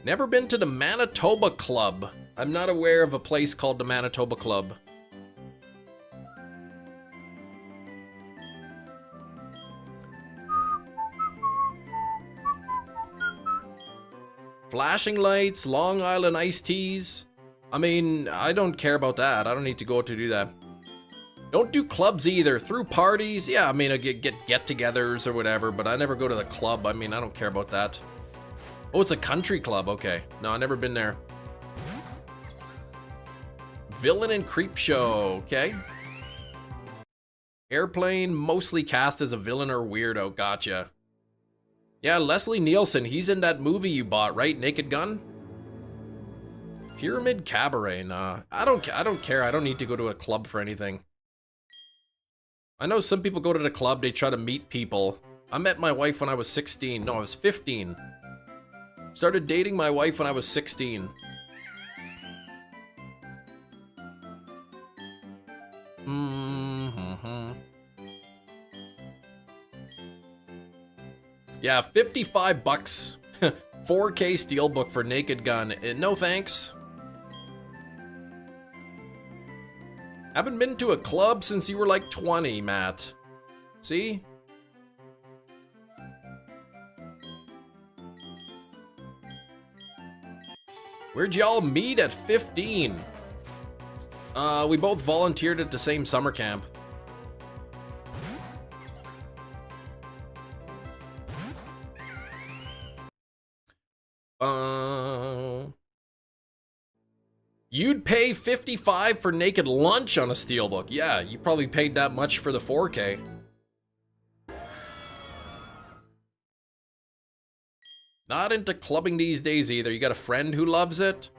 Never been to the Manitoba Club. I'm not aware of a place called the Manitoba Club. Flashing lights, Long Island iced teas. I mean, I don't care about that. I don't need to go to do that. Don't do clubs either. Through parties, yeah, I mean, I get get-togethers or whatever, but I never go to the club. I mean, I don't care about that. Oh, it's a country club. Okay. No, I've never been there. Villain in Creepshow. Okay. Airplane, mostly cast as a villain or weirdo. Gotcha. Yeah, Leslie Nielsen. He's in that movie you bought, right? Naked Gun? Pyramid Cabaret. Nah. I don't care. I don't need to go to a club for anything. I know some people go to the club, they try to meet people. I met my wife when I was 16. No, I was 15. Started dating my wife when I was 16. Yeah, 55 bucks. 4K steelbook for Naked Gun. No thanks. Haven't been to a club since you were like 20, Matt. See? Where'd y'all meet at 15? We both volunteered at the same summer camp. You'd pay 55 for naked lunch on a steelbook. Yeah, you probably paid that much for the 4K. Not into clubbing these days either. You got a friend who loves it?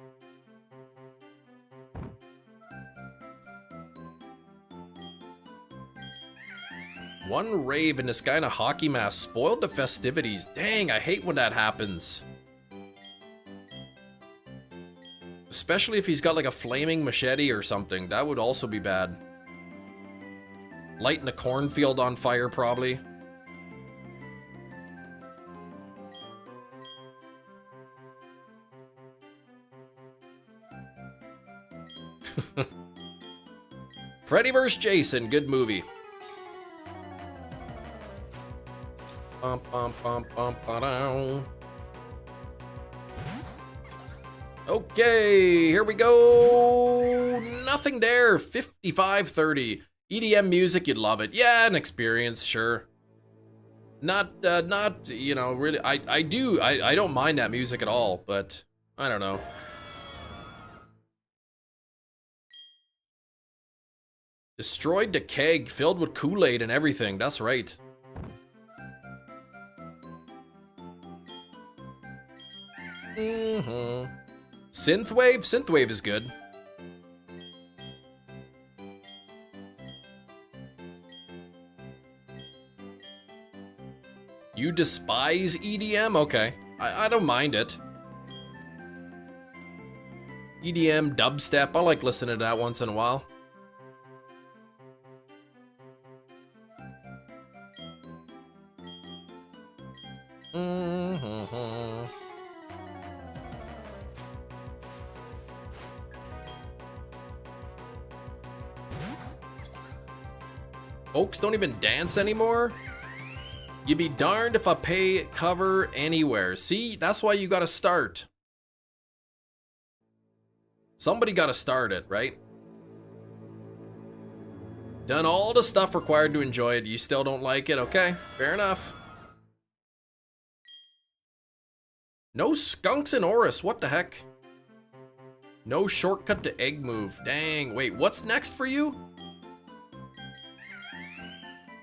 One rave and this guy in a hockey mask spoiled the festivities. Dang, I hate when that happens. Especially if he's got like a flaming machete or something. That would also be bad. Lighting a cornfield on fire, probably. Freddy vs. Jason, good movie. Okay, here we go. Nothing there. 55.30. EDM music, you'd love it. Yeah, an experience, sure. Not, you know, really, I don't mind that music at all, but I don't know. Destroyed the keg, filled with Kool-Aid and everything, that's right. Synthwave? Synthwave is good. You despise EDM? Okay. I don't mind it. EDM, dubstep, I like listening to that once in a while. Folks don't even dance anymore? You'd be darned if I pay cover anywhere. See, that's why you gotta start. Somebody gotta start it, right? Done all the stuff required to enjoy it, you still don't like it, okay? Fair enough. No skunks in Oris, what the heck? No shortcut to egg move, dang. Wait, what's next for you?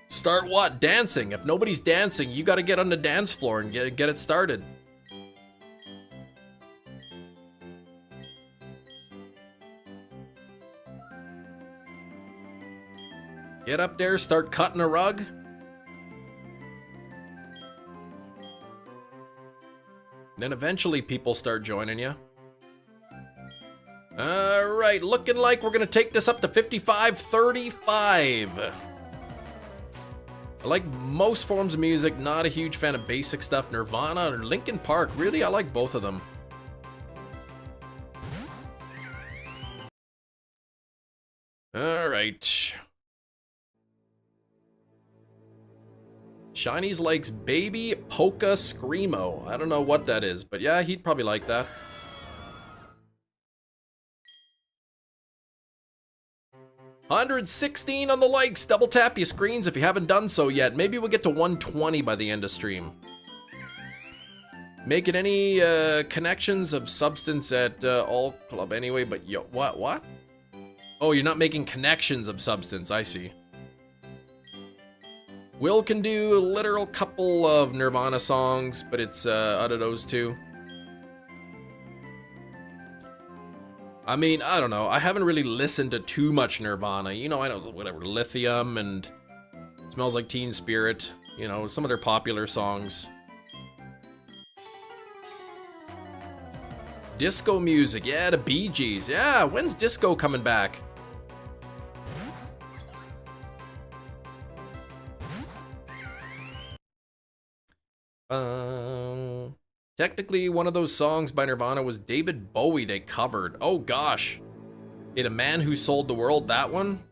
Start what? Dancing. If nobody's dancing, you gotta get on the dance floor and get it started. Get up there, start cutting a rug. Then eventually people start joining you. Alright, looking like we're gonna take this up to 55-35. I like most forms of music, not a huge fan of basic stuff. Nirvana or Linkin Park, really, I like both of them. Alright. Shiny's likes Baby Polka Screamo. I don't know what that is, but yeah, he'd probably like that. $116 on the likes. Double tap your screens if you haven't done so yet. Maybe we'll get to 120 by the end of stream. Making any connections of substance at all club anyway, but yo, what? Oh, you're not making connections of substance, I see. Will can do a literal couple of Nirvana songs, but it's out of those two. I mean, I don't know. I haven't really listened to too much Nirvana. You know, I know whatever, Lithium and Smells Like Teen Spirit. You know, some of their popular songs. Disco music, yeah, the Bee Gees. Yeah, when's disco coming back? Technically, one of those songs by Nirvana was David Bowie they covered. Oh gosh. Did A Man Who Sold the World, that one?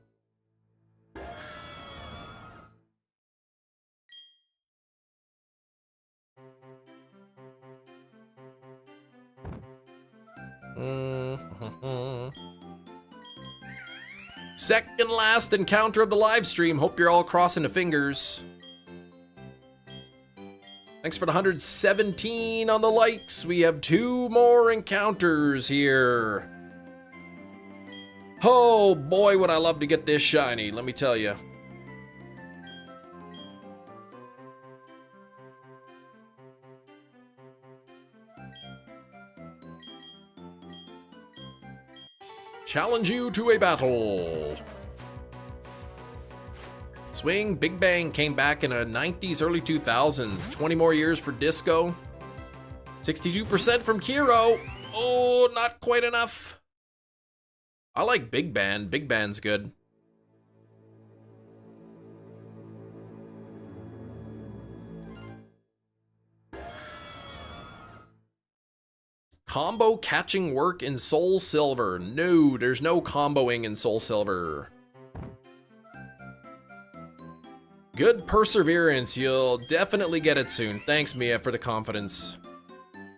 Second last encounter of the live stream. Hope you're all crossing the fingers. Thanks for the 117 on the likes. We have 2 more encounters here. Oh boy, would I love to get this shiny, let me tell you. Challenge you to a battle. Swing, Big Bang came back in the 90s, early 2000s. 20 more years for disco. 62% from Kiro. Oh, not quite enough. I like Big Band. Big Band's good. Combo catching work in Soul Silver. No, there's no comboing in Soul Silver. Good perseverance, you'll definitely get it soon. Thanks, Mia, for the confidence.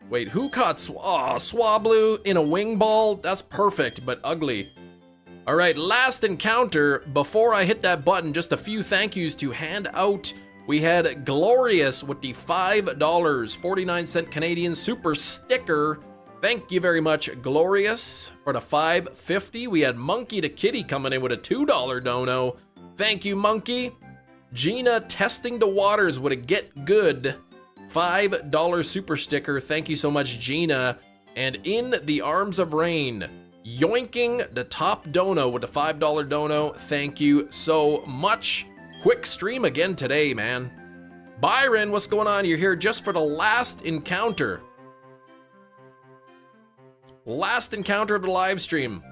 Wait, who caught Swablu in a wing ball? That's perfect, but ugly. Alright, last encounter. Before I hit that button, just a few thank yous to hand out We had Glorious with the $5.49 Canadian super sticker. Thank you very much, Glorious, for the $5.50. We had Monkey the Kitty coming in with a $2 dono. Thank you, Monkey. Gina testing the waters with a Get Good $5 super sticker. Thank you so much, Gina. And In the Arms of Rain, yoinking the top dono with the $5 dono. Thank you so much. Quick stream again today, man. Byron, what's going on? You're here just for the last encounter. Last encounter of the live stream.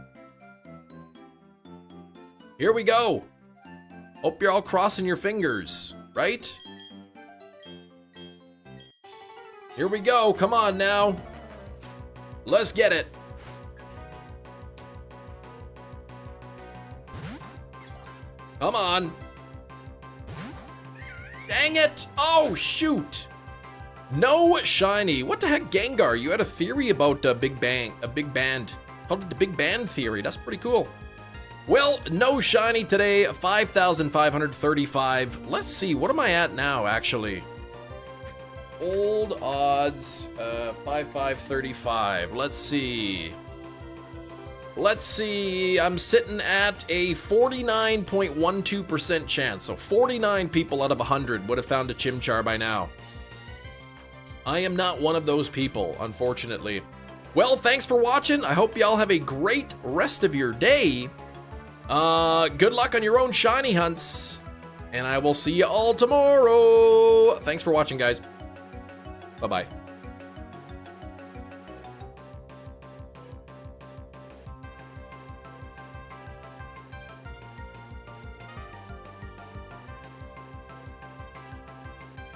Here we go. Hope you're all crossing your fingers, right? Here we go. Come on now. Let's get it. Come on. Dang it! Oh, shoot! No shiny. What the heck, Gengar? You had a theory about a big band. Called it the Big Band theory. That's pretty cool. Well, no shiny today. 5,535. Let's see. What am I at now, actually? Old odds. 5,535. Let's see. I'm sitting at a 49.12% chance. So 49 people out of 100 would have found a Chimchar by now. I am not one of those people, unfortunately. Well, thanks for watching. I hope y'all have a great rest of your day. Good luck on your own shiny hunts. And I will see you all tomorrow. Thanks for watching, guys. Bye-bye.